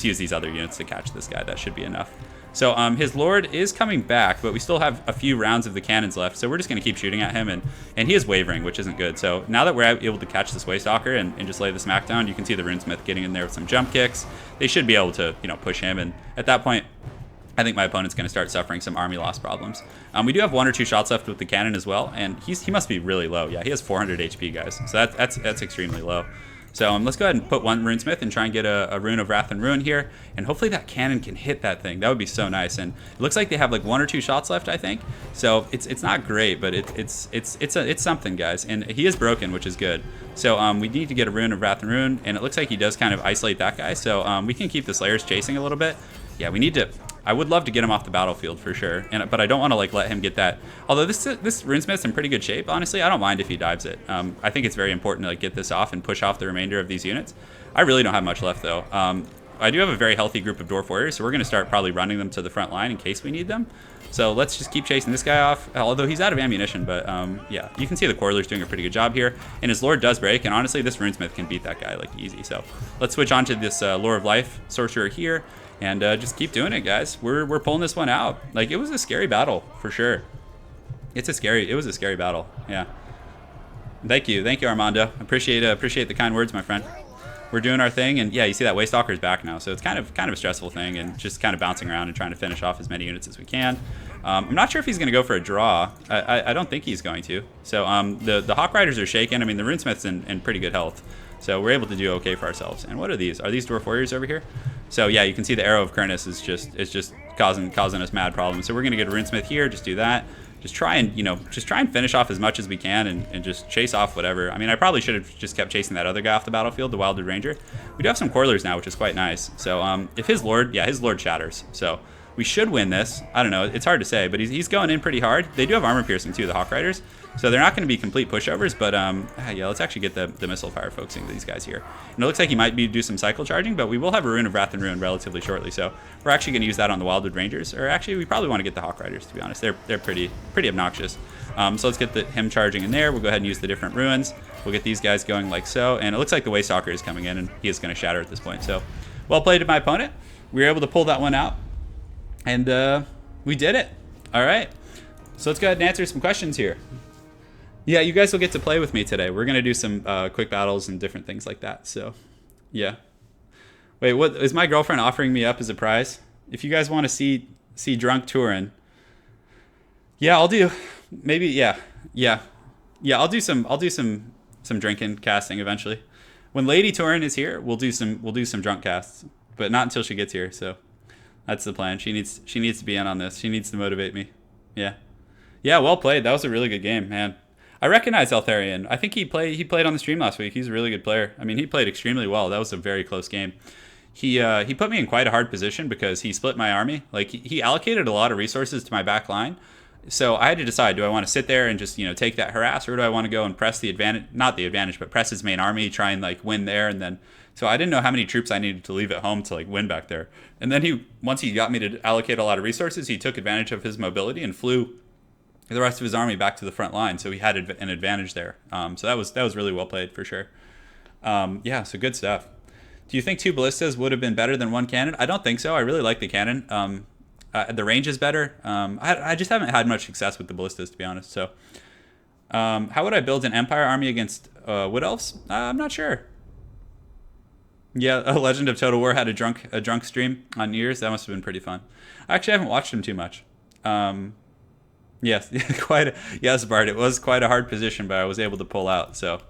use these other units to catch this guy. That should be enough. So his Lord is coming back, but we still have a few rounds of the cannons left. So we're just going to keep shooting at him, and he is wavering, which isn't good. So now that we're able to catch this Waystalker and just lay the smackdown, you can see the Runesmith getting in there with some jump kicks. They should be able to, push him. And at that point, I think my opponent's going to start suffering some army loss problems. We do have 1 or 2 shots left with the cannon as well, and he must be really low. Yeah, he has 400 HP, guys. So that's extremely low. So let's go ahead and put 1 Runesmith and try and get a Rune of Wrath and Ruin here. And hopefully that cannon can hit that thing. That would be so nice. And it looks like they have like 1 or 2 shots left, I think. So it's not great, but it's something, guys. And he is broken, which is good. So we need to get a Rune of Wrath and Ruin. And it looks like he does kind of isolate that guy. So we can keep the Slayers chasing a little bit. Yeah, we need to... I would love to get him off the battlefield for sure, but I don't want to like let him get that. Although this Runesmith's in pretty good shape, honestly, I don't mind if he dives it. I think it's very important to like get this off and push off the remainder of these units. I really don't have much left though. I do have a very healthy group of Dwarf Warriors, so we're going to start probably running them to the front line in case we need them. So let's just keep chasing this guy off, although he's out of ammunition, but yeah, you can see the Quarreler's doing a pretty good job here, and his Lord does break, and honestly, this Runesmith can beat that guy like easy. So let's switch on to this Lore of Life Sorcerer here. And just keep doing it, guys. We're pulling this one out. Like, it was a scary battle, for sure. It was a scary battle, yeah. Thank you, Armando. Appreciate the kind words, my friend. We're doing our thing, and yeah, you see that Waystalker's back now, so it's kind of a stressful thing, and just kind of bouncing around and trying to finish off as many units as we can. I'm not sure if he's going to go for a draw. I don't think he's going to. So the Hawk Riders are shaken. I mean, the Runesmith's in pretty good health, so we're able to do okay for ourselves. And what are these? Are these Dwarf Warriors over here? So yeah, you can see the Arrow of Kurnus is just causing us mad problems. So we're gonna get a Runesmith here, just do that. Just try and finish off as much as we can and just chase off whatever. I mean, I probably should have just kept chasing that other guy off the battlefield, the Wildwood Ranger. We do have some Quarrelers now, which is quite nice. So if his Lord shatters. So we should win this. I don't know, it's hard to say, but he's going in pretty hard. They do have armor piercing too, the Hawk Riders. So they're not going to be complete pushovers, but yeah, let's actually get the missile fire focusing these guys here. And it looks like he might do some cycle charging, but we will have a Rune of Wrath and Ruin relatively shortly. So we're actually going to use that on the Wildwood Rangers, or actually we probably want to get the Hawk Riders, to be honest. They're pretty obnoxious. So let's get him charging in there. We'll go ahead and use the different ruins. We'll get these guys going like so, and it looks like the Waystalker is coming in, and he is going to shatter at this point. So well played to my opponent. We were able to pull that one out, and we did it. All right. So let's go ahead and answer some questions here. Yeah, you guys will get to play with me today. We're going to do some quick battles and different things like that. So, yeah. Wait, what is my girlfriend offering me up as a prize? If you guys want to see drunk Turin, yeah, I'll do. Maybe, yeah. I'll do some drinking casting eventually. When Lady Turin is here, we'll do some drunk casts, but not until she gets here. So that's the plan. She needs to be in on this. She needs to motivate me. Yeah. Well played. That was a really good game, man. I recognize Eltharion. I think he played on the stream last week. He's a really good player. I mean, he played extremely well. That was a very close game. He put me in quite a hard position because he split my army. Like, he allocated a lot of resources to my back line. So I had to decide, do I want to sit there and just, take that harass, or do I want to go and press the advantage, not the advantage, but press his main army, try and like win there, and then, so I didn't know how many troops I needed to leave at home to like win back there. And then once he got me to allocate a lot of resources, he took advantage of his mobility and flew the rest of his army back to the front line, so he had an advantage there. So that was really well played for sure. Yeah, so good stuff. Do you think 2 ballistas would have been better than 1 cannon? I don't think so. I really like the cannon. The range is better. I just haven't had much success with the ballistas, to be honest. So how would I build an Empire army against Wood Elves? I'm not sure. Yeah, a Legend of Total War had a drunk stream on New Year's. That must have been pretty fun. I actually haven't watched him too much. Yes, yes, Bart. It was quite a hard position, but I was able to pull out. So,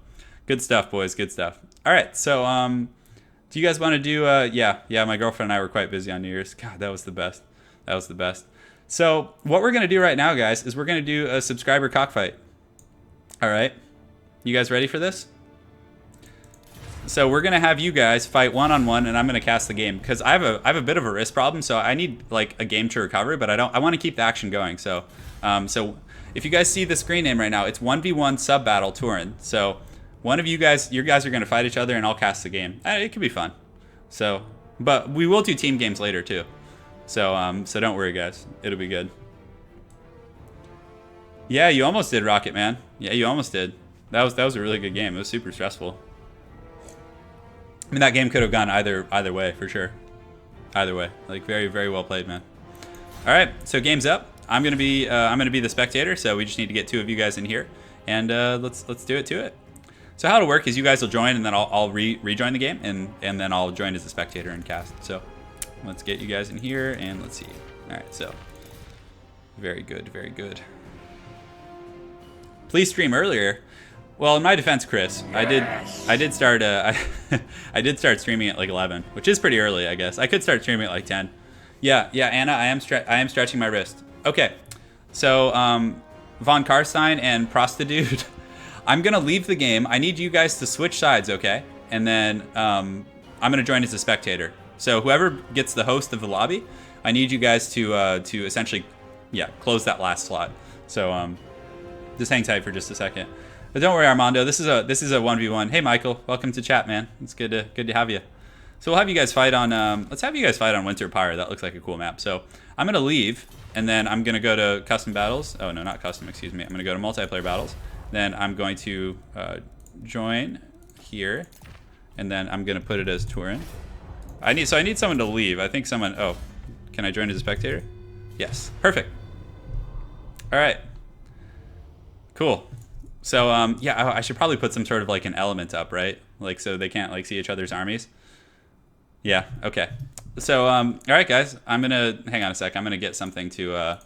good stuff, boys. Good stuff. All right. So, do you guys want to do? Yeah. My girlfriend and I were quite busy on New Year's. God, that was the best. So, what we're gonna do right now, guys, is we're gonna do a subscriber cockfight. All right. You guys ready for this? So we're gonna have you guys fight 1-on-1, and I'm gonna cast the game because I have a bit of a wrist problem, so I need like a game to recover, but I want to keep the action going. So, so if you guys see the screen name right now, it's 1v1 sub battle Turin. So one of you guys are gonna fight each other, and I'll cast the game. It could be fun. So, but we will do team games later too. So so don't worry, guys. It'll be good. Yeah, you almost did, Rocket Man. Yeah, you almost did. That was a really good game. It was super stressful. I mean, that game could have gone either way, for sure. Either way. Like, very, very well played, man. All right, so game's up. I'm gonna be the spectator, so we just need to get 2 of you guys in here, and let's do it to it. So how it'll work is you guys will join, and then I'll rejoin the game, and then I'll join as a spectator and cast. So let's get you guys in here, and let's see. All right, so very good, very good. Please stream earlier. Well, in my defense, Chris, yes. I did start I did start streaming at like 11, which is pretty early, I guess. I could start streaming at like 10. Yeah, Anna, I am stretching my wrist. Okay, so Von Karstein and Prostitute, I'm gonna leave the game. I need you guys to switch sides, okay? And then I'm gonna join as a spectator. So whoever gets the host of the lobby, I need you guys to essentially, yeah, close that last slot. So just hang tight for just a second. But don't worry, Armando. This is a 1v1. Hey, Michael, welcome to chat, man. It's good to have you. So we'll have you guys fight on. Let's have you guys fight on Winter Pyre. That looks like a cool map. So I'm gonna leave, and then I'm gonna go to custom battles. Oh no, not custom. Excuse me. I'm gonna go to multiplayer battles. Then I'm going to join here, and then I'm gonna put it as Turin. I need someone to leave. I think someone. Oh, can I join as a spectator? Yes. Perfect. All right. Cool. So yeah, I should probably put some sort of like an element up, right? Like so they can't like see each other's armies. Yeah. Okay. So all right, guys. I'm gonna hang on a sec. I'm gonna get something to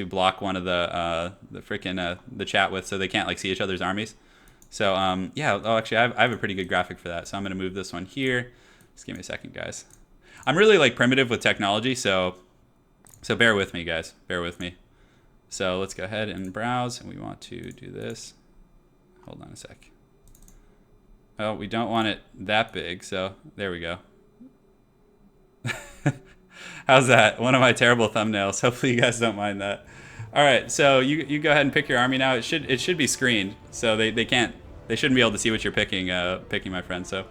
block one of the freaking the chat with, so they can't like see each other's armies. So yeah. Oh, actually, I have a pretty good graphic for that. So I'm gonna move this one here. Just give me a second, guys. I'm really like primitive with technology, so bear with me, guys. Bear with me. So let's go ahead and browse, and we want to do this. Hold on a sec. Oh, we don't want it that big, so there we go. How's that? One of my terrible thumbnails. Hopefully you guys don't mind that. All right, so you go ahead and pick your army now. It should be screened, so they shouldn't be able to see what you're picking, my friend. So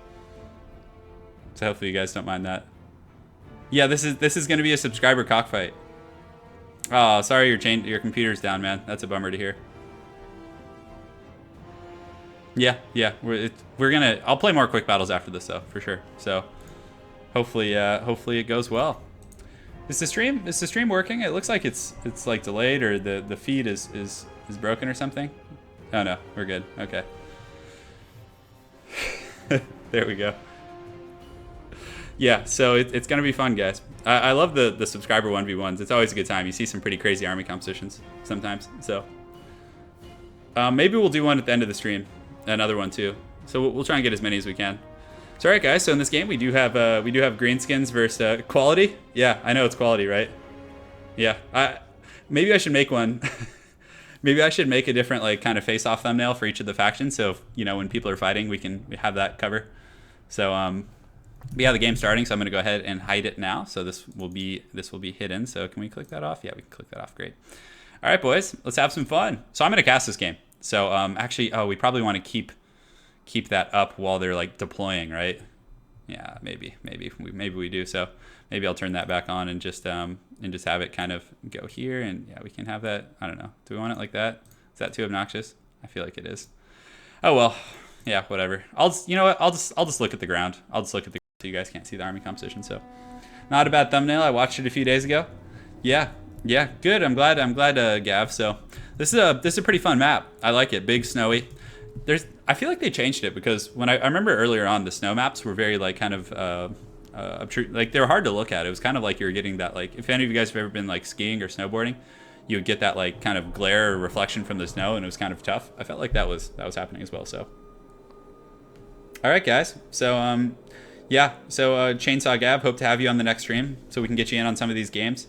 hopefully you guys don't mind that. Yeah, this is going to be a subscriber cockfight. Oh, sorry your computer's down, man. That's a bummer to hear. Yeah, we're gonna. I'll play more quick battles after this though, for sure. So hopefully it goes well. Is the stream working? It looks like it's like delayed, or the feed is broken or something. Oh no, we're good. Okay. There we go. Yeah, so it's gonna be fun, guys. I love the subscriber 1v1s. It's always a good time. You see some pretty crazy army compositions sometimes. So maybe we'll do one at the end of the stream, another one too. So we'll try and get as many as we can. So all right, guys. So in this game we do have Greenskins versus quality. Yeah, I know it's quality, right? Yeah. Maybe I should make one. Maybe I should make a different like kind of face-off thumbnail for each of the factions. So you know when people are fighting, we have that cover. So but yeah, the game's starting, so I'm gonna go ahead and hide it now. So this will be hidden. So can we click that off? Yeah, we can click that off. Great. All right, boys, let's have some fun. So I'm gonna cast this game. So actually, we probably want to keep that up while they're like deploying, right? Yeah, maybe we do. So maybe I'll turn that back on and just have it kind of go here, and yeah, we can have that. I don't know. Do we want it like that? Is that too obnoxious? I feel like it is. Oh well. Yeah, whatever. You know what? I'll just look at the ground. I'll just look at the so you guys can't see the army composition. So not a bad thumbnail. I watched it a few days ago. Yeah, good. I'm glad, Gav. So this is a pretty fun map. I like it. Big, snowy. I feel like they changed it because when I remember earlier on, the snow maps were very like kind of like they were hard to look at. It was kind of like you were getting that like, if any of you guys have ever been like skiing or snowboarding, you would get that like kind of glare or reflection from the snow, and it was kind of tough. I felt like that was happening as well. So all right, guys. So yeah, so Chainsaw Gab, hope to have you on the next stream so we can get you in on some of these games.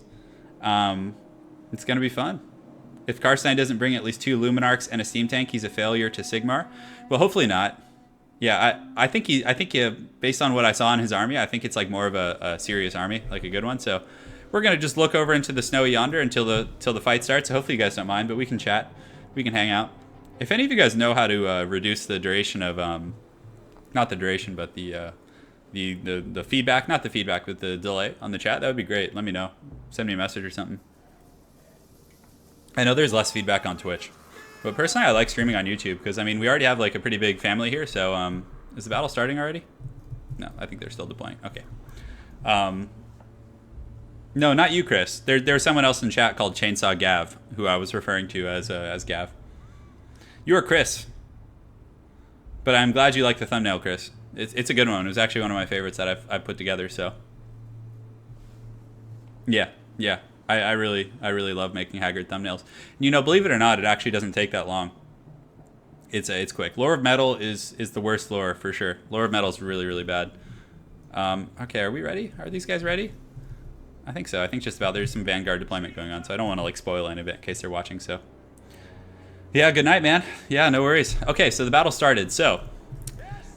It's gonna be fun. If Karstein doesn't bring at least 2 Luminarchs and a steam tank, he's a failure to Sigmar. Well, hopefully not. Yeah, I think based on what I saw in his army, I think it's like more of a serious army, like a good one. So we're gonna just look over into the snow yonder until the fight starts. So hopefully you guys don't mind, but we can chat, we can hang out. If any of you guys know how to reduce the duration of not the duration, but the feedback, not the feedback, but the delay on the chat, that would be great. Let me know. Send me a message or something. I know there's less feedback on Twitch, but personally I like streaming on YouTube because, I mean, we already have like a pretty big family here. So is the battle starting already? No, I think they're still deploying. Okay. No, not you, Chris. There's someone else in chat called Chainsaw Gav, who I was referring to as Gav. You are Chris. But I'm glad you like the thumbnail, Chris. It's a good one. It was actually one of my favorites that I've put together, so. Yeah. I really love making Haggard thumbnails. You know, believe it or not, it actually doesn't take that long. It's quick. Lore of Metal is the worst lore for sure. Lore of Metal is really bad. Okay, are we ready? Are these guys ready? I think so. I think just about. There's some Vanguard deployment going on, so I don't want to like spoil any of it in case they're watching. So yeah, good night, man. Yeah, no worries. Okay, so the battle started. So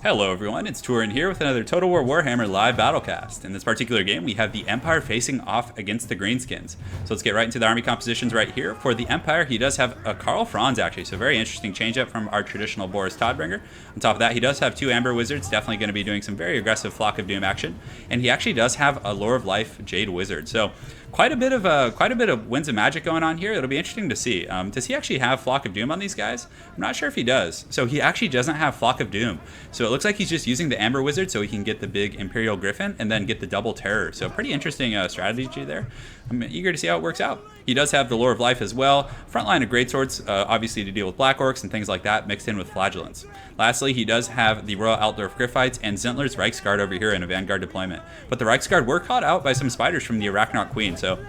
hello everyone, it's Turin here with another Total War Warhammer live battlecast. In this particular game, we have the Empire facing off against the Greenskins. So let's get right into the army compositions right here. For the Empire, he does have a Karl Franz actually, so very interesting change up from our traditional Boris Todbringer. On top of that, he does have 2 Amber Wizards, definitely going to be doing some very aggressive Flock of Doom action. And he actually does have a Lore of Life Jade Wizard. So quite a bit of Winds of Magic going on here. It'll be interesting to see. Does he actually have Flock of Doom on these guys? I'm not sure if he does. So he actually doesn't have Flock of Doom. So it looks like he's just using the Amber Wizard so he can get the big Imperial Griffin and then get the double Terror. So pretty interesting strategy there. I'm eager to see how it works out. He does have the Lore of Life as well. Front line of Greatswords, obviously to deal with Black Orcs and things like that, mixed in with Flagellants. Lastly, he does have the Royal Altdorf Griffites and Zintler's Reichsguard over here in a Vanguard deployment. But the Reichsguard were caught out by some spiders from the Arachnarch Queen, so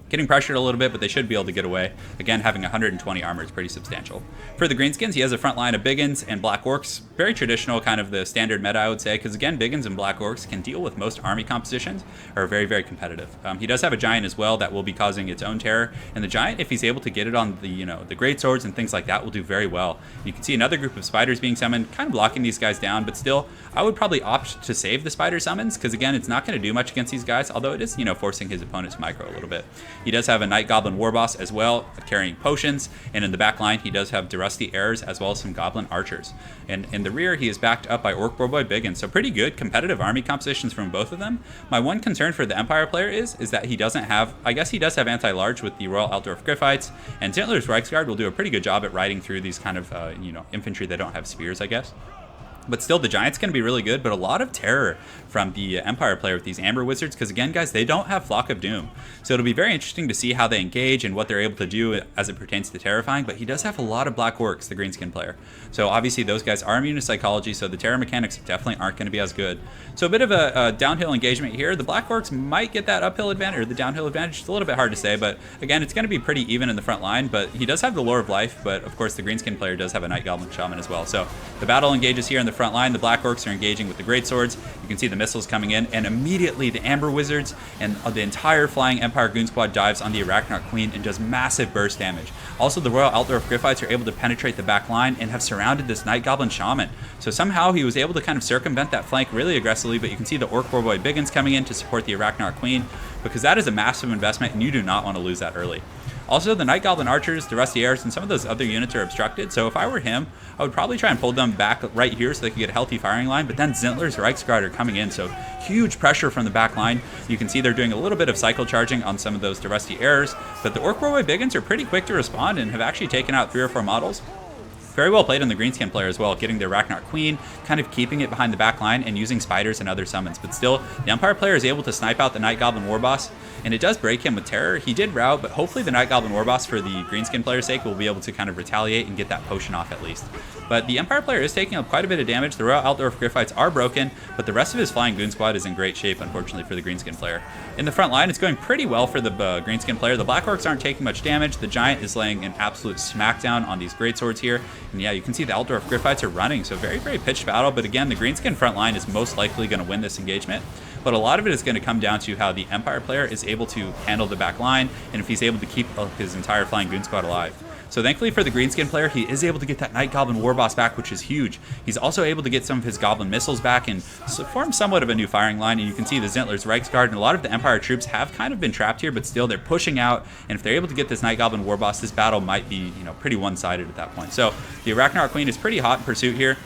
getting pressured a little bit, but they should be able to get away. Again, having 120 armor is pretty substantial. For the Greenskins, he has a front line of Biggins and Black Orcs. Very traditional, kind of the standard meta, I would say, because again, Biggins and Black Orcs can deal with most army compositions, are very competitive. He does have a Giant as well that will be causing its own terror, and the Giant, if he's able to get it on the, the great swords and things like that, will do very well. You can see another group of spiders being summoned, kind of blocking these guys down, but still, I would probably opt to save the spider summons, because again, it's not going to do much against these guys, although it is, forcing his opponent to micro a little bit. He does have a Night Goblin Warboss as well, carrying potions, and in the back line, he does have Durusty Heirs as well as some Goblin Archers. And in the rear, he is backed up by Orc Boy Biggins, so pretty good competitive army compositions from both of them. My one concern for the Empire player is that he doesn't have, I guess he does have anti-large with the Royal Altdorf Griffites, and Zintler's Reichsguard will do a pretty good job at riding through these kind of, infantry that don't have spears, I guess. But still, the Giant's going to be really good, but a lot of terror from the Empire player with these Amber Wizards, because again, guys, they don't have Flock of Doom. So it'll be very interesting to see how they engage and what they're able to do as it pertains to terrifying, but he does have a lot of Black Orcs, the Greenskin player. So obviously those guys are immune to Psychology, so the terror mechanics definitely aren't going to be as good. So a bit of a downhill engagement here. The Black Orcs might get that uphill advantage, or the downhill advantage. It's a little bit hard to say, but again, it's going to be pretty even in the front line, but he does have the Lore of Life, but of course the Greenskin player does have a Night Goblin Shaman as well. So the battle engages here in the front line. The Black Orcs are engaging with the Great Swords. You can see the missiles coming in, and immediately the Amber Wizards and the entire Flying Empire Goon Squad dives on the Arachnarch Queen and does massive burst damage. Also, the Royal Altdorf Griffites are able to penetrate the back line and have surrounded this Night Goblin Shaman. So somehow he was able to kind of circumvent that flank really aggressively, but you can see the Orc Boy Biggins coming in to support the Arachnarch Queen, because that is a massive investment and you do not want to lose that early. Also, the Night Goblin Archers, the Rusty Heirs, and some of those other units are obstructed, so if I were him, I would probably try and pull them back right here so they could get a healthy firing line, but then Zintler's Reichsguard are coming in, so huge pressure from the back line. You can see they're doing a little bit of cycle charging on some of those Rusty Heirs, but the Orc Boy Biggins are pretty quick to respond and have actually taken out 3 or 4 models. Very well played on the Greenskin player as well, getting the Arachnarch Queen, kind of keeping it behind the back line and using spiders and other summons. But still, the Empire player is able to snipe out the Night Goblin Warboss, and it does break him with terror. He did rout, but hopefully the Night Goblin Warboss, for the Greenskin player's sake, will be able to kind of retaliate and get that potion off at least. But the Empire player is taking up quite a bit of damage. The Royal Altdorf Griffites are broken, but the rest of his Flying Goon Squad is in great shape, unfortunately, for the Greenskin player. In the front line, it's going pretty well for the Greenskin player. The Black Orcs aren't taking much damage. The Giant is laying an absolute smackdown on these greatswords here. And yeah, you can see the Altdorf Griffites are running, so very pitched battle. But again, the Greenskin front line is most likely going to win this engagement. But a lot of it is going to come down to how the Empire player is able to handle the back line, and if he's able to keep his entire Flying Goon Squad alive. So thankfully for the Greenskin player, he is able to get that Night Goblin Warboss back, which is huge. He's also able to get some of his Goblin missiles back and form somewhat of a new firing line. And you can see the Zintler's Reichsguard and a lot of the Empire troops have kind of been trapped here, but still they're pushing out. And if they're able to get this Night Goblin Warboss, this battle might be, pretty one-sided at that point. So the Arachnarch Queen is pretty hot in pursuit here.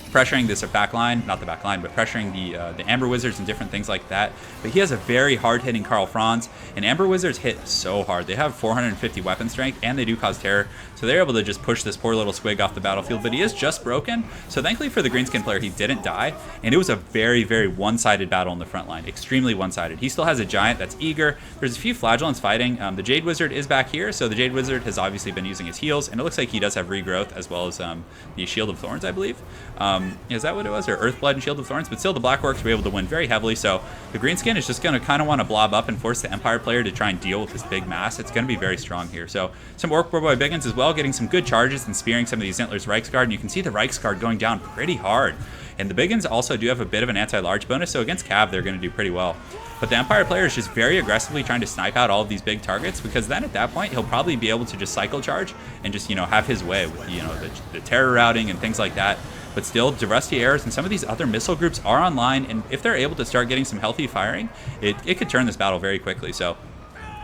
pressuring this back line, not the back line, but pressuring the Amber Wizards and different things like that. But he has a very hard-hitting Karl Franz, and Amber Wizards hit so hard. They have 450 weapon strength, and they do cause terror, so they're able to just push this poor little squig off the battlefield. But he is just broken, so thankfully for the Greenskin player, he didn't die, and it was a very, very one-sided battle in the front line, extremely one-sided. He still has a giant that's eager. There's a few flagellants fighting. The Jade Wizard is back here, so the Jade Wizard has obviously been using his heals, and it looks like he does have regrowth as well as the Shield of Thorns, I believe. Is that what it was? Or Earthblood and Shield of Thorns? But still, the Black Orcs were able to win very heavily, so the Greenskin is just going to kind of want to blob up and force the Empire player to try and deal with this big mass. It's going to be very strong here. So some Orc Boy Biggins as well, getting some good charges and spearing some of these Zentlers Reiksguard, and you can see the Reiksguard going down pretty hard. And the Biggins also do have a bit of an anti-large bonus, so against Cav, they're going to do pretty well. But the Empire player is just very aggressively trying to snipe out all of these big targets, because then at that point, he'll probably be able to just cycle charge and just, have his way with, the terror routing and things like that. But still, Rusty Airs and some of these other missile groups are online, and if they're able to start getting some healthy firing, it could turn this battle very quickly. So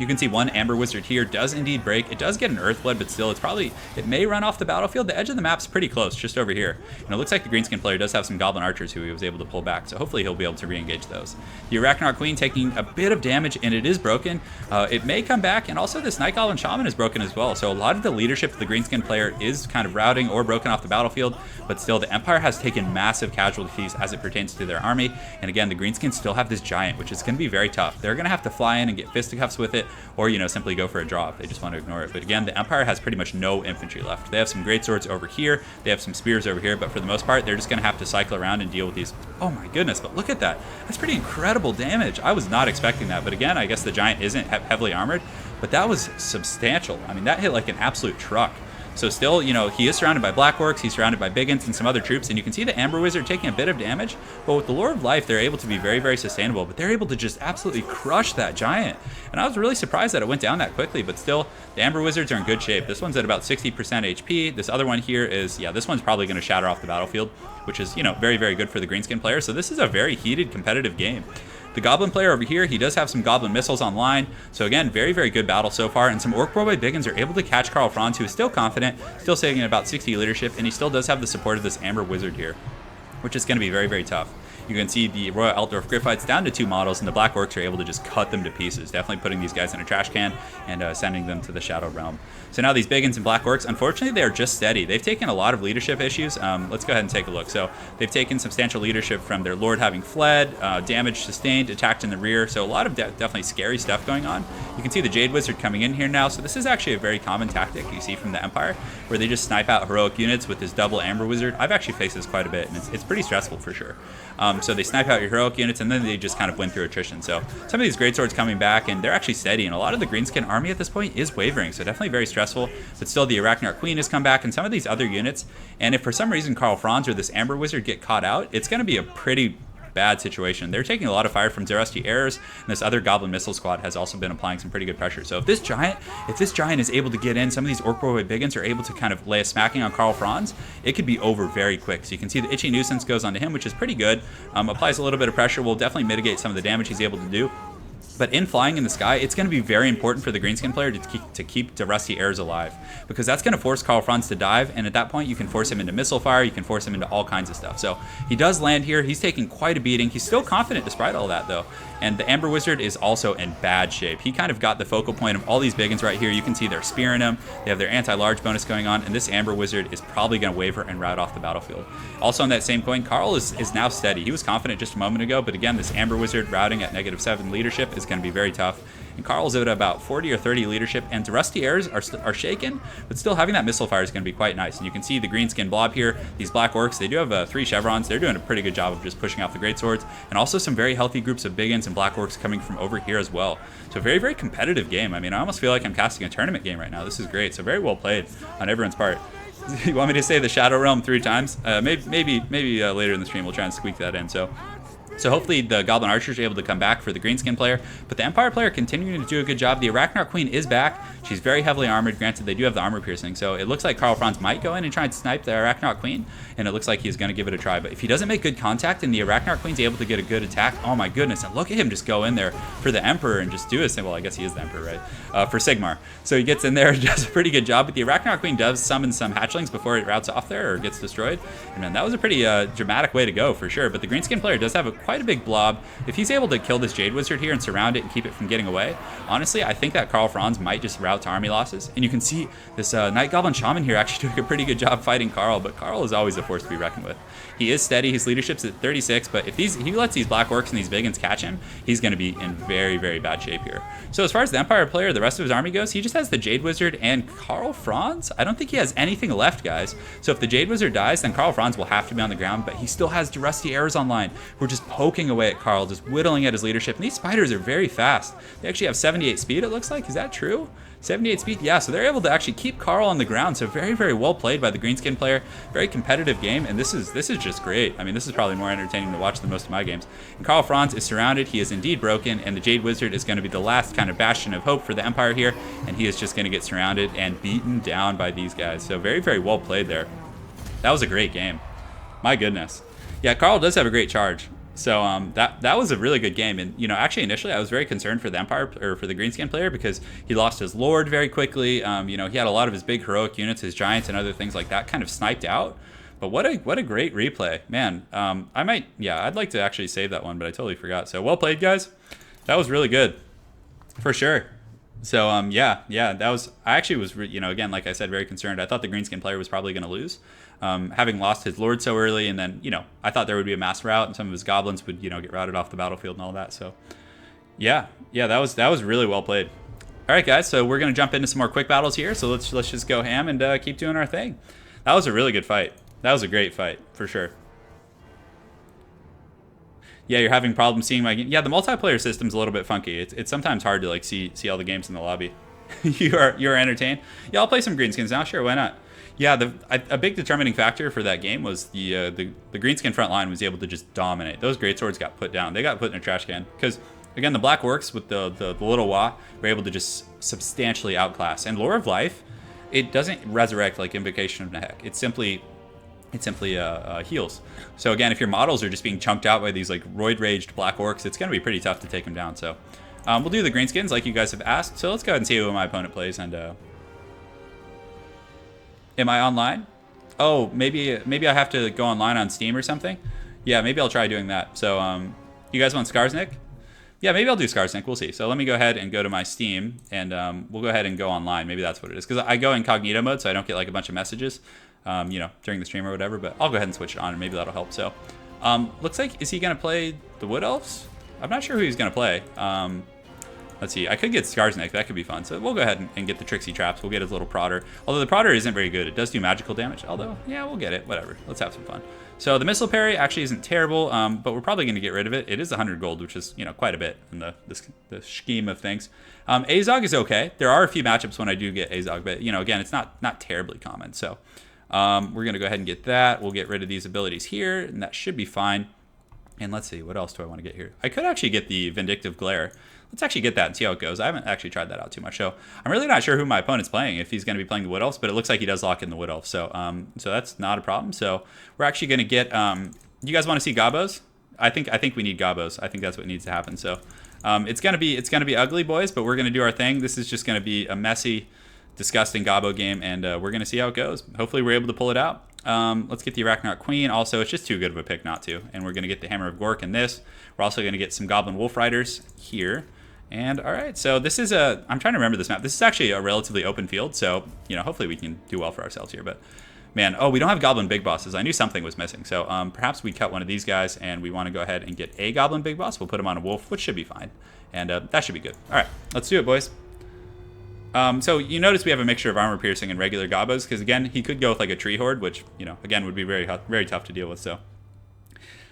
you can see one Amber Wizard here does indeed break. It does get an Earthblood, but still, it may run off the battlefield. The edge of the map's pretty close, just over here. And it looks like the Greenskin player does have some Goblin Archers who he was able to pull back, so hopefully he'll be able to re-engage those. The Arachnarch Queen taking a bit of damage, and it is broken. It may come back, and also this Night Goblin Shaman is broken as well. So a lot of the leadership of the Greenskin player is kind of routing or broken off the battlefield, but still, the Empire has taken massive casualties as it pertains to their army. And again, the Greenskins still have this giant, which is going to be very tough. They're going to have to fly in and get fisticuffs with it, or, simply go for a draw if they just want to ignore it. But again, the Empire has pretty much no infantry left. They have some great swords over here, they have some spears over here, but for the most part, they're just going to have to cycle around and deal with these. Oh my goodness, but look at that. That's pretty incredible damage. I was not expecting that, but again, I guess the giant isn't heavily armored, but that was substantial. I mean, that hit like an absolute truck. So still, he is surrounded by Black Orcs, he's surrounded by Biggins and some other troops, and you can see the Amber Wizard taking a bit of damage, but with the Lore of Life, they're able to be very, very sustainable, but they're able to just absolutely crush that giant. And I was really surprised that it went down that quickly, but still, the Amber Wizards are in good shape. This one's at about 60% HP. This other one here is, this one's probably going to shatter off the battlefield, which is, very, very good for the Greenskin player. So this is a very heated, competitive game. The Goblin player over here, he does have some Goblin missiles online. So again, very, very good battle so far. And some Orc Boy Biggins are able to catch Karl Franz, who is still confident, still sitting at about 60 leadership, and he still does have the support of this Amber Wizard here, which is going to be very, very tough. You can see the Royal Altdorf Griffites down to 2 models, and the Black Orcs are able to just cut them to pieces, definitely putting these guys in a trash can and sending them to the Shadow Realm. So now these Biggins and Black Orcs, unfortunately, they are just steady. They've taken a lot of leadership issues. Let's go ahead and take a look. So they've taken substantial leadership from their Lord having fled, damage sustained, attacked in the rear. So a lot of definitely scary stuff going on. You can see the Jade Wizard coming in here now. So this is actually a very common tactic you see from the Empire, where they just snipe out heroic units with this double Amber Wizard. I've actually faced this quite a bit, and it's pretty stressful for sure. So they snipe out your heroic units, and then they just kind of win through attrition. So some of these greatswords coming back, and they're actually steady, and a lot of the Greenskin army at this point is wavering, so definitely very stressful. But still, the Arachnarch Queen has come back, and some of these other units, and if for some reason Karl Franz or this Amber Wizard get caught out, it's going to be a pretty bad situation. They're taking a lot of fire from Zerusty Airs, and this other Goblin Missile Squad has also been applying some pretty good pressure. So if this giant is able to get in, some of these Orc Boy Biggins are able to kind of lay a smacking on Karl Franz, it could be over very quick. So you can see the Itchy Nuisance goes onto him, which is pretty good. Applies a little bit of pressure, will definitely mitigate some of the damage he's able to do. But in flying in the sky, it's going to be very important for the Greenskin player to keep the Rusty Airs alive, because that's going to force Karl Franz to dive, and at that point you can force him into missile fire, you can force him into all kinds of stuff. So he does land here, he's taking quite a beating, he's still confident despite all that though, and the Amber Wizard is also in bad shape. He kind of got the focal point of all these Biggins right here. You can see they're spearing him, they have their anti-large bonus going on, and this Amber Wizard is probably going to waver and rout off the battlefield. Also on that same coin, Karl is now steady. He was confident just a moment ago, but again, this Amber Wizard routing at -7 leadership is going to be very tough. And Karl's at about 40 or 30 leadership, and the Rusty Airs are shaken, but still having that missile fire is going to be quite nice. And you can see the Greenskin blob here, these Black Orcs, they do have 3 chevrons. They're doing a pretty good job of just pushing out the greatswords, and also some very healthy groups of Biggins and Black Orcs coming from over here as well. So very, very competitive game. I mean, I almost feel like I'm casting a tournament game right now. This is great. So very well played on everyone's part. You want me to say the Shadow Realm 3 times? Maybe later in the stream we'll try and squeak that in. So So hopefully the Goblin Archers are able to come back for the Greenskin player. But the Empire player continuing to do a good job. The Arachnarch Queen is back. She's very heavily armored. Granted, they do have the armor piercing. So it looks like Karl Franz might go in and try and snipe the Arachnarch Queen. And it looks like he's going to give it a try. But if he doesn't make good contact and the Arachnarch Queen's able to get a good attack, oh my goodness. And look at him just go in there for the Emperor and just do his thing. Well, I guess he is the Emperor, right? For Sigmar. So he gets in there and does a pretty good job. But the Arachnarch Queen does summon some hatchlings before it routes off there or gets destroyed. And man, that was a pretty dramatic way to go for sure. But the Greenskin player does have quite a big blob. If he's able to kill this Jade Wizard here and surround it and keep it from getting away, honestly, I think that Karl Franz might just route to army losses. And you can see this Night Goblin Shaman here actually doing a pretty good job fighting Karl, but Karl is always a force to be reckoned with. He is steady, his leadership's at 36, but if he lets these Black Orcs and these Vegans catch him, he's going to be in very, very bad shape here. So as far as the Empire player, the rest of his army goes, he just has the Jade Wizard and Karl Franz. I don't think he has anything left, guys. So if the Jade Wizard dies, then Karl Franz will have to be on the ground, but he still has Rusty Arrows online. We're just poking away at Karl, just whittling at his leadership. And these spiders are very fast. They actually have 78 speed, it looks like. Is that true? 78 speed? Yeah, so they're able to actually keep Karl on the ground. So very, very well played by the Greenskin player. Very competitive game, and this is just great. I mean, this is probably more entertaining to watch than most of my games. And Karl Franz is surrounded. He is indeed broken, and the Jade Wizard is going to be the last kind of bastion of hope for the Empire here, and he is just going to get surrounded and beaten down by these guys. So very, very well played there. That was a great game. My goodness. Yeah, Karl does have a great charge. So that was a really good game, and actually initially I was very concerned for the Empire or for the Greenskin player because he lost his Lord very quickly. He had a lot of his big heroic units, his giants and other things like that, kind of sniped out. But what a great replay, man. I'd like to actually save that one, but I totally forgot. So well played, guys. That was really good, for sure. So that was. I actually was again, like I said, very concerned. I thought the Greenskin player was probably going to lose. Having lost his Lord so early, and then, I thought there would be a mass rout, and some of his goblins would, get routed off the battlefield and all that. So, yeah, that was really well played. All right, guys, so we're going to jump into some more quick battles here. So let's just go ham and keep doing our thing. That was a really good fight. That was a great fight, for sure. Yeah, you're having problems seeing my game. Yeah, the multiplayer system's a little bit funky. It's sometimes hard to, see all the games in the lobby. You're entertained? Yeah, I'll play some Greenskins now. Sure, why not? Yeah, a big determining factor for that game was the Greenskin front line was able to just dominate. Those greatswords got put down. They got put in a trash can. Because, again, the Black Orcs with the little Wa were able to just substantially outclass. And Lore of Life, it doesn't resurrect like Invocation of Nehek. It simply heals. So, again, if your models are just being chunked out by these roid-raged Black Orcs, it's going to be pretty tough to take them down. So, we'll do the Greenskins like you guys have asked. So let's go ahead and see who my opponent plays and... Am I online? Oh, maybe I have to go online on Steam or something. Yeah, maybe I'll try doing that. So, you guys want Skarsnik? Yeah, maybe I'll do Skarsnik. We'll see. So let me go ahead and go to my Steam, and we'll go ahead and go online. Maybe that's what it is. Because I go incognito mode, so I don't get a bunch of messages, during the stream or whatever. But I'll go ahead and switch it on, and maybe that'll help. So, looks like, is he going to play the Wood Elves? I'm not sure who he's going to play. Let's see. I could get Skarsnik. That could be fun. So we'll go ahead and get the Tricksy Traps. We'll get his little Prodder. Although the Prodder isn't very good. It does do magical damage. Although, yeah, we'll get it. Whatever. Let's have some fun. So the Missile Parry actually isn't terrible, but we're probably going to get rid of it. It is 100 gold, which is, quite a bit in the scheme of things. Azog is okay. There are a few matchups when I do get Azog, but, again, it's not terribly common. So we're going to go ahead and get that. We'll get rid of these abilities here, and that should be fine. And let's see, what else do I want to get here? I could actually get the Vindictive Glare. Let's actually get that and see how it goes. I haven't actually tried that out too much. So I'm really not sure who my opponent's playing, if he's going to be playing the Wood Elves, but it looks like he does lock in the Wood Elves. So so that's not a problem. So we're actually going to get... you guys want to see Gobos? I think we need Gobos. I think that's what needs to happen. So it's gonna be ugly, boys, but we're going to do our thing. This is just going to be a messy, disgusting Gobbo game, and we're going to see how it goes. Hopefully we're able to pull it out. Let's get the Arachnarch Queen. Also, it's just too good of a pick not to. And we're going to get the Hammer of Gork in this. We're also going to get some Goblin Wolf Riders here. And all right, so this is I'm trying to remember this map. This is actually a relatively open field, so, hopefully we can do well for ourselves here. But, man, we don't have Goblin Big Bosses. I knew something was missing. So perhaps we cut one of these guys, and we want to go ahead and get a Goblin Big Boss. We'll put him on a Wolf, which should be fine. And that should be good. All right, let's do it, boys. So you notice we have a mixture of armor piercing and regular Gobbos, because again, he could go with a tree horde, which, again, would be very tough to deal with.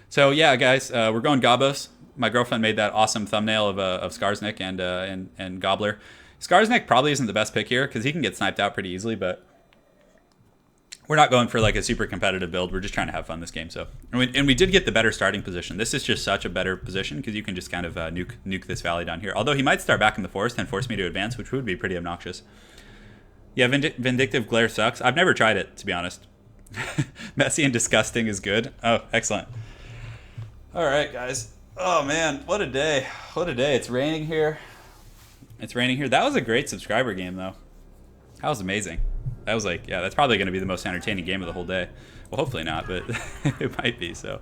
So yeah, guys, we're going Gobbos. My girlfriend made that awesome thumbnail of Skarsnik and Gobbler. Skarsnik probably isn't the best pick here, because he can get sniped out pretty easily, but we're not going for like a super competitive build. We're just trying to have fun this game. So, and we did get the better starting position. This is just such a better position because you can just kind of nuke this valley down here. Although he might start back in the forest and force me to advance, which would be pretty obnoxious. Yeah, Vindictive Glare sucks. I've never tried it, to be honest. Messy and disgusting is good. Oh, excellent. All right, guys. Oh, man. What a day. What a day. It's raining here. It's raining here. That was a great subscriber game, though. That was amazing. That was like, yeah, that's probably going to be the most entertaining game of the whole day. Well, hopefully not, but it might be. So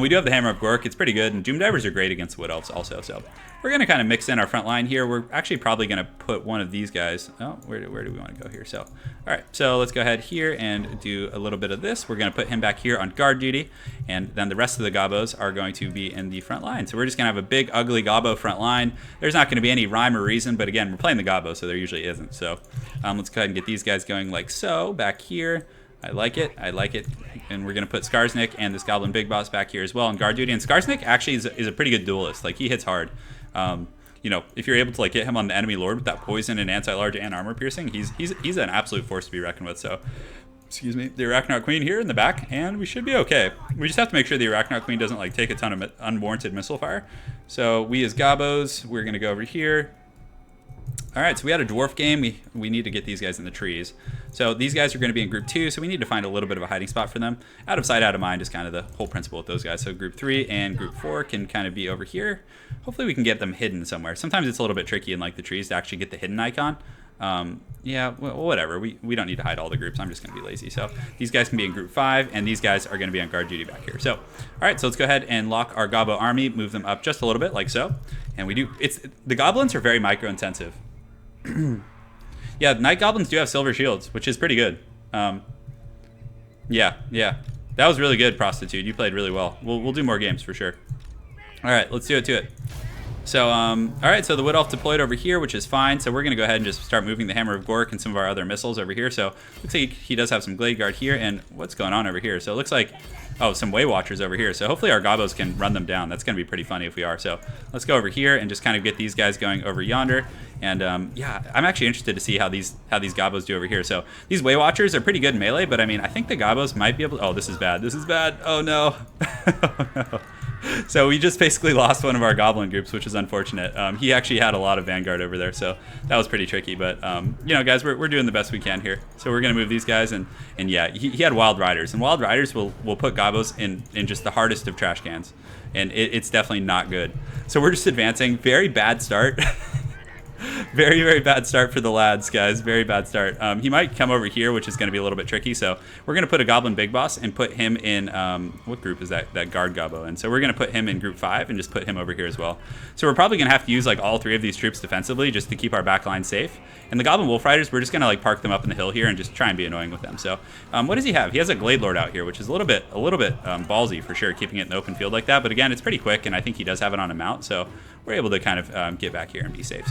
we do have the Hammer of Gork. It's pretty good, and Doom Divers are great against Wood Elves also. So we're going to kind of mix in our front line here. We're actually probably going to put one of these guys. Oh, where do we want to go here? So, all right, so let's go ahead here and do a little bit of this. We're going to put him back here on guard duty, and then the rest of the Gobos are going to be in the front line. So we're just going to have a big, ugly Gobbo front line. There's not going to be any rhyme or reason, but again, we're playing the Gobbo, so there usually isn't. So let's go ahead and get these guys going like so back here. I like it. I like it. And we're going to put Skarsnik and this Goblin Big Boss back here as well on guard duty. And Skarsnik actually is a pretty good duelist. Like, he hits hard. You know, if you're able to, like, get him on the enemy lord with that poison and anti-large and armor piercing, he's an absolute force to be reckoned with. So, excuse me, the Arachnoid Queen here in the back, and we should be okay. We just have to make sure the Arachnoid Queen doesn't, like, take a ton of unwarranted missile fire. So, we as Gobos, we're going to go over here. All right, so we had a dwarf game. We need to get these guys in the trees. So these guys are going to be in group 2, so we need to find a little bit of a hiding spot for them. Out of sight, out of mind is kind of the whole principle with those guys. So group 3 and group 4 can kind of be over here. Hopefully we can get them hidden somewhere. Sometimes it's a little bit tricky in like the trees to actually get the hidden icon. Yeah, well, whatever. We don't need to hide all the groups. I'm just going to be lazy. So these guys can be in group 5, and these guys are going to be on guard duty back here. So, all right, so let's go ahead and lock our Gobbo army, move them up just a little bit like so. And we do, the goblins are very micro-intensive. Yeah, Night Goblins do have silver shields, which is pretty good. Yeah. That was really good, Prostitute. You played really well. We'll do more games for sure. All right, let's do it. So, all right, so the Wood Elf deployed over here, which is fine. So we're going to go ahead and just start moving the Hammer of Gork and some of our other missiles over here. So looks like he does have some Glade Guard here. And what's going on over here? So it looks like, oh, some Way Watchers over here. So hopefully our Gobbos can run them down. That's going to be pretty funny if we are. So let's go over here and just kind of get these guys going over yonder. And yeah, I'm actually interested to see how these Gobbos do over here. So these Way Watchers are pretty good in melee, but I mean, I think the Gobbos might be able to... Oh, this is bad. This is bad. Oh, no. Oh, no. So we just basically lost one of our Goblin groups, which is unfortunate. He actually had a lot of Vanguard over there, so that was pretty tricky. But, you know, guys, we're doing the best we can here. So we're going to move these guys, and yeah, he had Wild Riders. And Wild Riders will put Gobbos in just the hardest of trash cans. And it's definitely not good. So we're just advancing. Very bad start. Very, very bad start for the lads, guys. Very bad start. He might come over here, which is going to be a little bit tricky. So we're going to put a Goblin Big Boss and put him in, what group is that? That Guard Gobbo. And so we're going to put him in group 5 and just put him over here as well. So we're probably going to have to use like all 3 of these troops defensively just to keep our backline safe. And the Goblin Wolf Riders, we're just going to like park them up in the hill here and just try and be annoying with them. So what does he have? He has a Glade Lord out here, which is a little bit ballsy for sure, keeping it in the open field like that. But again, it's pretty quick, and I think he does have it on a mount. So we're able to kind of get back here and be safe.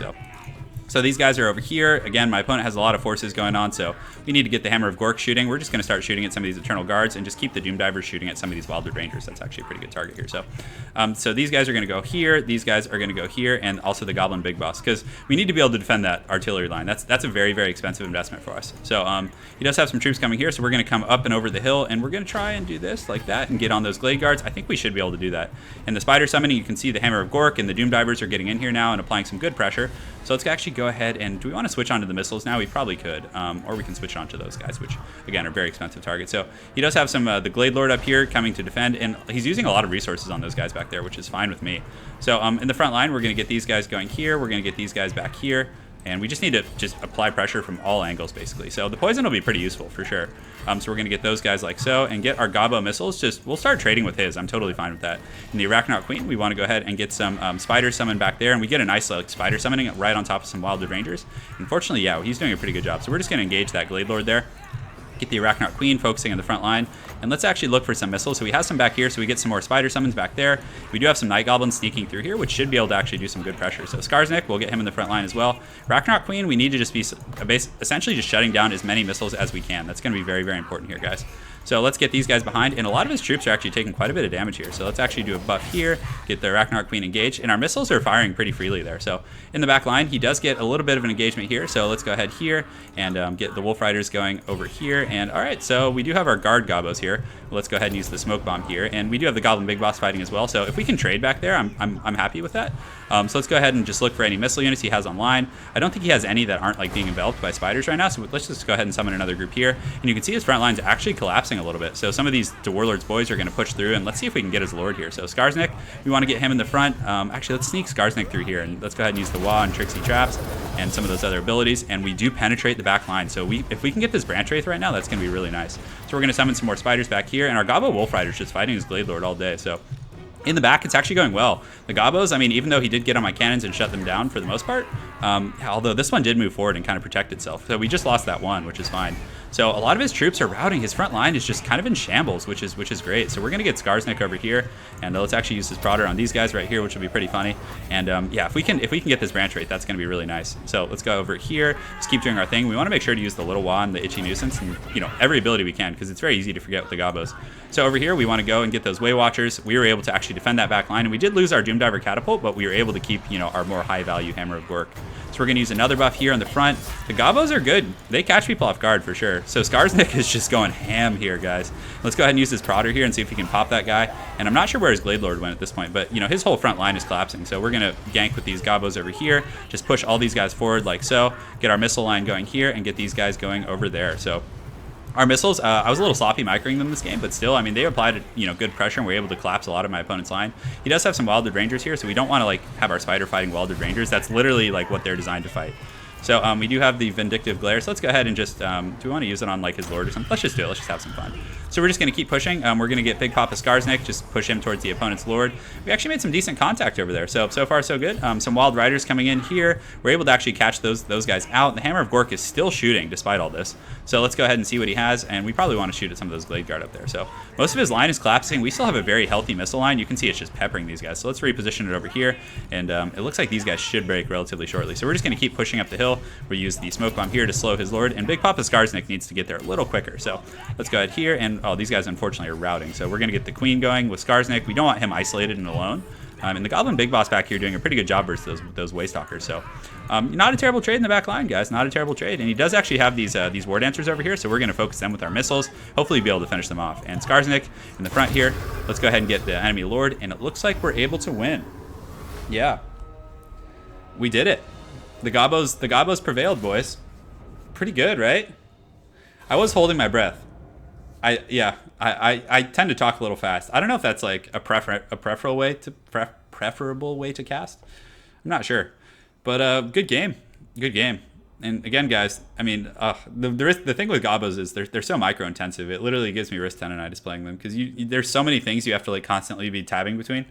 So these guys are over here. Again, my opponent has a lot of forces going on, so we need to get the Hammer of Gork shooting. We're just going to start shooting at some of these Eternal Guards and just keep the Doom Divers shooting at some of these Wildwood Rangers. That's actually a pretty good target here. So these guys are going to go here. These guys are going to go here, and also the Goblin Big Boss, because we need to be able to defend that artillery line. That's a very, very expensive investment for us. So he does have some troops coming here, so we're going to come up and over the hill, and we're going to try and do this like that and get on those Glade Guards. I think we should be able to do that. And the Spider Summoning, you can see the Hammer of Gork and the Doom Divers are getting in here now and applying some good pressure. So let's actually go ahead and, do we want to switch on to the missiles now? We probably could, or we can switch on to those guys, which again are very expensive targets. So he does have some the Glade Lord up here coming to defend, and he's using a lot of resources on those guys back there, which is fine with me. So in the front line, we're going to get these guys going here. We're going to get these guys back here. And we just need to just apply pressure from all angles, basically. So the poison will be pretty useful for sure. So we're going to get those guys like so and get our Gobbo missiles. We'll start trading with his. I'm totally fine with that. In the Arachnoid Queen, we want to go ahead and get some spiders summoned back there. And we get a nice like spider summoning right on top of some Wildwood Rangers. Unfortunately, yeah, he's doing a pretty good job. So we're just going to engage that Glade Lord there. Get the Arachnoid Queen focusing on the front line. And let's actually look for some missiles. So we have some back here, so we get some more spider summons back there. We do have some Night Goblins sneaking through here, which should be able to actually do some good pressure. So Skarsnik, we'll get him in the front line as well. Arachnoid Queen, we need to just be essentially just shutting down as many missiles as we can. That's going to be very, very important here, guys. So let's get these guys behind, and a lot of his troops are actually taking quite a bit of damage here. So let's actually do a buff here, get the Ragnarok Queen engaged, and our missiles are firing pretty freely there. So in the back line, he does get a little bit of an engagement here. So let's go ahead here and get the Wolf Riders going over here. And all right, so we do have our guard gobos here. Let's go ahead and use the smoke bomb here, and we do have the Goblin Big Boss fighting as well. So if we can trade back there, I'm happy with that. So let's go ahead and just look for any missile units he has online. I don't think he has any that aren't like being enveloped by spiders right now. So let's just go ahead and summon another group here, and you can see his front line's actually collapsing a little bit. So some of these Warlord's boys are going to push through, and let's see if we can get his Lord here. So Skarsnik, we want to get him in the front. Actually, let's sneak Skarsnik through here, and let's go ahead and use the Wah and Trixie Traps and some of those other abilities, and we do penetrate the back line. So if we can get this Branch Wraith right now, that's going to be really nice. So we're going to summon some more spiders back here, and our Gobbo Wolf Rider's just fighting his Glade Lord all day. So in the back, it's actually going well. The Gobbos, I mean, even though he did get on my cannons and shut them down for the most part, although this one did move forward and kind of protect itself. So we just lost that one, which is fine. So a lot of his troops are routing. His front line is just kind of in shambles, which is great. So we're going to get Skarsnik over here, and let's actually use his Prodder on these guys right here, which will be pretty funny. And yeah, if we can get this Branch Rate, that's going to be really nice. So let's go over here, just keep doing our thing. We want to make sure to use the Little Wand, the Itchy Nuisance, and every ability we can, because it's very easy to forget with the Gobbos. So over here, we want to go and get those Way Watchers. We were able to actually defend that back line, and we did lose our Doomdiver Catapult, but we were able to keep our more high-value Hammer of Gork. So we're going to use another buff here on the front. The Gobbos are good. They catch people off guard for sure. So Skarsnik is just going ham here, guys. Let's go ahead and use his Prodder here and see if we can pop that guy. And I'm not sure where his Glade Lord went at this point, but his whole front line is collapsing. So we're going to gank with these Gobbos over here. Just push all these guys forward like so. Get our missile line going here and get these guys going over there. So our missiles, I was a little sloppy microing them this game, but still, I mean, they applied good pressure and were able to collapse a lot of my opponent's line. He does have some Wilded Rangers here, so we don't want to have our Spider fighting Wilded Rangers. That's literally what they're designed to fight. So we do have the Vindictive Glare, so let's go ahead and just, do we want to use it on his Lord or something? Let's just do it, let's just have some fun. So we're just going to keep pushing. We're going to get Big Papa Skarsnik, just push him towards the opponent's Lord. We actually made some decent contact over there, so far so good. Some Wild Riders coming in here. We're able to actually catch those guys out. The Hammer of Gork is still shooting despite all this. So let's go ahead and see what he has, and we probably want to shoot at some of those Glade Guard up there. So most of his line is collapsing. We still have a very healthy missile line. You can see it's just peppering these guys. So let's reposition it over here, and it looks like these guys should break relatively shortly. So we're just going to keep pushing up the hill. We use the Smoke Bomb here to slow his Lord, and Big Papa Skarsnik needs to get there a little quicker. So let's go ahead here, and these guys unfortunately are routing. So we're going to get the Queen going with Skarsnik. We don't want him isolated and alone. And the Goblin Big Boss back here doing a pretty good job versus those Waystalkers. So not a terrible trade in the back line, guys. Not a terrible trade. And he does actually have these War Dancers over here, so we're going to focus them with our missiles. Hopefully be able to finish them off. And Skarsnik in the front here. Let's go ahead and get the enemy Lord, and it looks like we're able to win. Yeah. We did it. The Gobbos prevailed, boys. Pretty good, right? I was holding my breath. I tend to talk a little fast. I don't know if that's a preferable way to cast. I'm not sure, but good game. And again, guys, I mean, the thing with Gobbos is they're so micro intensive. It literally gives me wrist tendonitis playing them because there's so many things you have to constantly be tabbing between.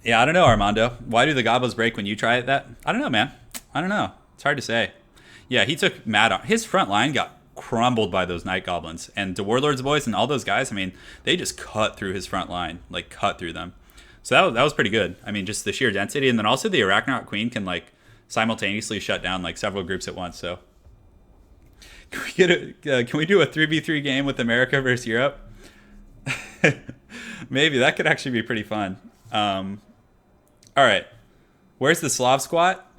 Yeah, I don't know, Armando. Why do the Gobbos break when you try it? I don't know, man. I don't know. It's hard to say. Yeah, he took mad on his front line. Got crumbled by those Night Goblins and the Warlord's boys and all those guys. I mean, they just cut through his front line, cut through them. So that was pretty good. I mean, just the sheer density, and then also the Arachnarok Queen can simultaneously shut down several groups at once. So can we do a 3v3 game with America versus Europe? Maybe that could actually be pretty fun. All right, where's the Slav squat?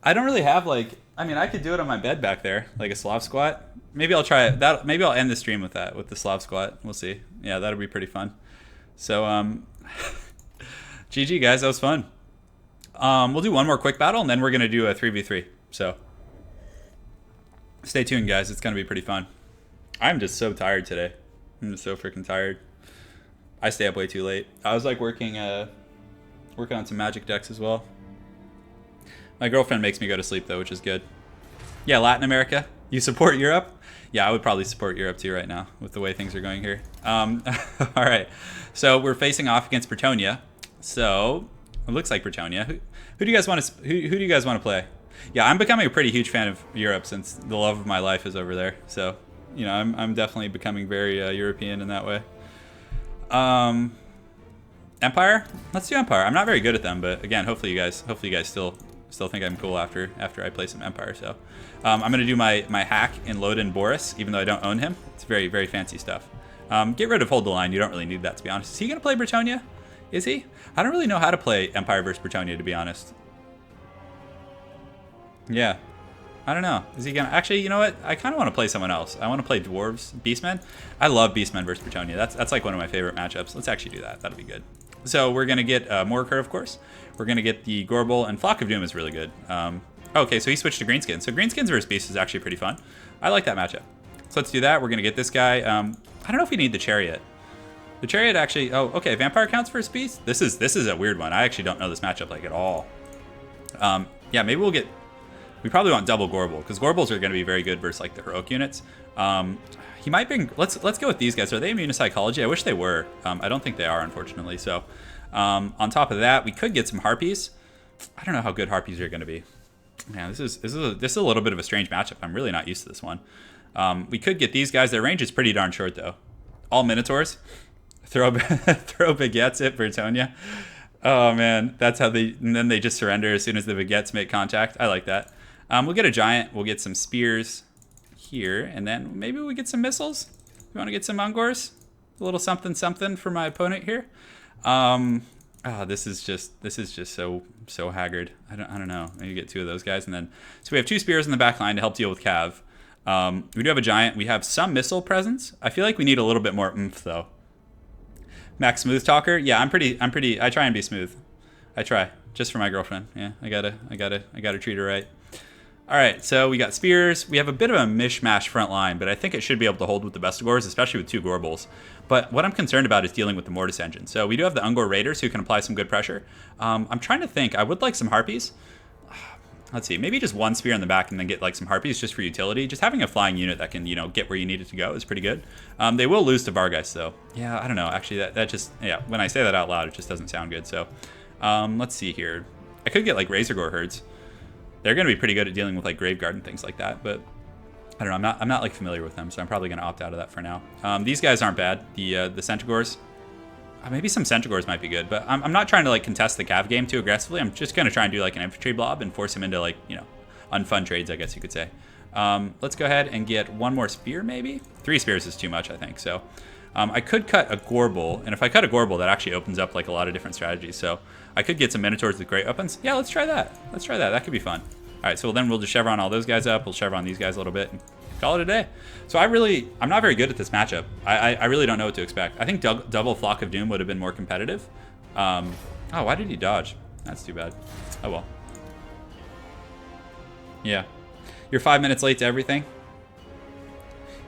I don't really have I mean, I could do it on my bed back there, a Slav squat. Maybe I'll try it. Maybe I'll end the stream with that, with the Slav squat. We'll see. Yeah, that'll be pretty fun. So, GG, guys. That was fun. We'll do one more quick battle, and then we're going to do a 3v3. So, stay tuned, guys. It's going to be pretty fun. I'm just so tired today. I'm just so freaking tired. I stay up way too late. I was, working on some Magic decks as well. My girlfriend makes me go to sleep, though, which is good. Yeah, Latin America. You support Europe? Yeah, I would probably support Europe, too, right now, with the way things are going here. All right. So we're facing off against Bretonia. So it looks like Bretonia. Who do you guys want to? Who do you guys want to play? Yeah, I'm becoming a pretty huge fan of Europe since the love of my life is over there. So I'm definitely becoming very European in that way. Empire. Let's do Empire. I'm not very good at them, but again, hopefully you guys still still think I'm cool after I play some Empire. So I'm going to do my hack and load in Boris, even though I don't own him. It's very, very fancy stuff. Get rid of Hold the Line. You don't really need that, to be honest. Is he going to play Bretonia? Is he? I don't really know how to play Empire versus Bretonia, to be honest. Yeah. I don't know. Is he going to... Actually, you know what? I kind of want to play someone else. I want to play Dwarves. Beastmen. I love Beastmen versus Bretonia. That's like one of my favorite matchups. Let's actually do that. That'll be good. So we're going to get Morker, of course. We're going to get the Gorbel, and Flock of Doom is really good. Okay, so he switched to Greenskins. So Greenskins versus Beast is actually pretty fun. I like that matchup. So let's do that. We're going to get this guy. I don't know if we need the Chariot. The Chariot actually... Oh, okay. Vampire counts versus Beast? This is a weird one. I actually don't know this matchup like at all. Yeah, maybe we'll get... We probably want double Gorbel, because Gorbels are going to be very good versus like the heroic units. He might bring... Let's go with these guys. Are they immune to psychology? I wish they were. I don't think they are, unfortunately. So on top of that, we could get some Harpies. I don't know how good Harpies are going to be. Man, this is a little bit of a strange matchup. I'm really not used to this one. We could get these guys. Their range is pretty darn short, though. All Minotaurs. Throw baguettes at Bretonia. Oh, man. That's how they... And then they just surrender as soon as the baguettes make contact. I like that. We'll get a giant. We'll get some spears here. And then maybe we get some missiles. You want to get some Ungors? A little something something for my opponent here. This is just so haggard. I don't know. Maybe get two of those guys. And then... So we have two spears in the back line to help deal with Cav. We do have a giant. We have some missile presence. I feel like we need a little bit more oomph, though. Max Smooth Talker. Yeah, I'm pretty. I try and be smooth. I try, just for my girlfriend. Yeah, I gotta treat her right. All right, so we got spears. We have a bit of a mishmash front line, but I think it should be able to hold with the best of Gors, especially with two Gorbels. But what I'm concerned about is dealing with the Mortis engine. So we do have the Ungor Raiders who can apply some good pressure. I'm trying to think. I would like some Harpies. Let's see, maybe just one spear in the back and then get like some Harpies just for utility. Just having a flying unit that can, get where you need it to go is pretty good. They will lose to Vargeist though. Yeah, I don't know. Actually, that just, yeah, when I say that out loud, it just doesn't sound good. So let's see here. I could get like Razorgore herds. They're going to be pretty good at dealing with like Graveguard and things like that, but I don't know. I'm not like familiar with them, so I'm probably going to opt out of that for now. These guys aren't bad. The Centaurs. Maybe some Centaurs might be good, but I'm not trying to like contest the Cav game too aggressively. I'm just going to try and do like an infantry blob and force him into like, unfun trades, I guess you could say. Let's go ahead and get one more spear maybe. 3 spears is too much, I think. So I could cut a Gorbel, and if I cut a Gorbel, that actually opens up like a lot of different strategies. So I could get some Minotaurs with great weapons. Yeah, let's try that. That could be fun. All right, so then we'll just Chevron all those guys up. We'll Chevron these guys a little bit. And call it a day. So I'm not very good at this matchup. I really don't know what to expect. I think double Flock of Doom would have been more competitive. Oh, why did he dodge? That's too bad. Oh well. Yeah. You're 5 minutes late to everything?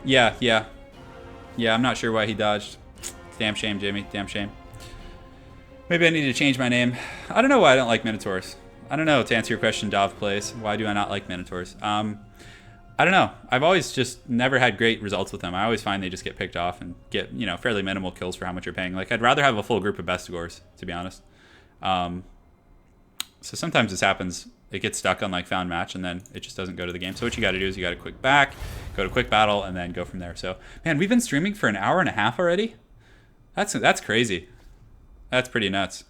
Yeah, I'm not sure why he dodged. Damn shame, Jamie. Damn shame. Maybe I need to change my name. I don't know why I don't like Minotaurs. I don't know, to answer your question, Dov Plays. Why do I not like Minotaurs? I don't know. I've always just never had great results with them. I always find they just get picked off and get, fairly minimal kills for how much you're paying. Like, I'd rather have a full group of Bestigors, to be honest. So sometimes this happens. It gets stuck on, like, found match, and then it just doesn't go to the game. So what you got to do is you got to quick back, go to quick battle, and then go from there. So, man, we've been streaming for an hour and a half already? That's crazy. That's pretty nuts.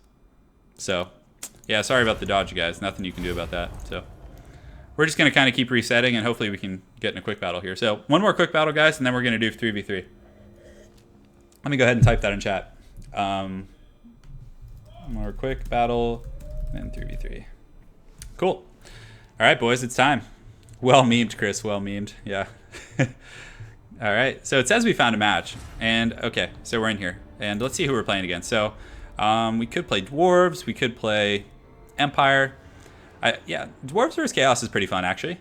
So, yeah, sorry about the dodge, guys. Nothing you can do about that. So we're just going to kind of keep resetting, and hopefully we can get in a quick battle here. So one more quick battle, guys, and then we're going to do 3v3. Let me go ahead and type that in chat. More quick battle, and 3v3. Cool. All right, boys, it's time. Well memed, Chris. Well memed. Yeah. All right. So it says we found a match. And, okay, so we're in here. And let's see who we're playing against. So we could play Dwarves. We could play Empire. Yeah, Dwarves versus Chaos is pretty fun, actually.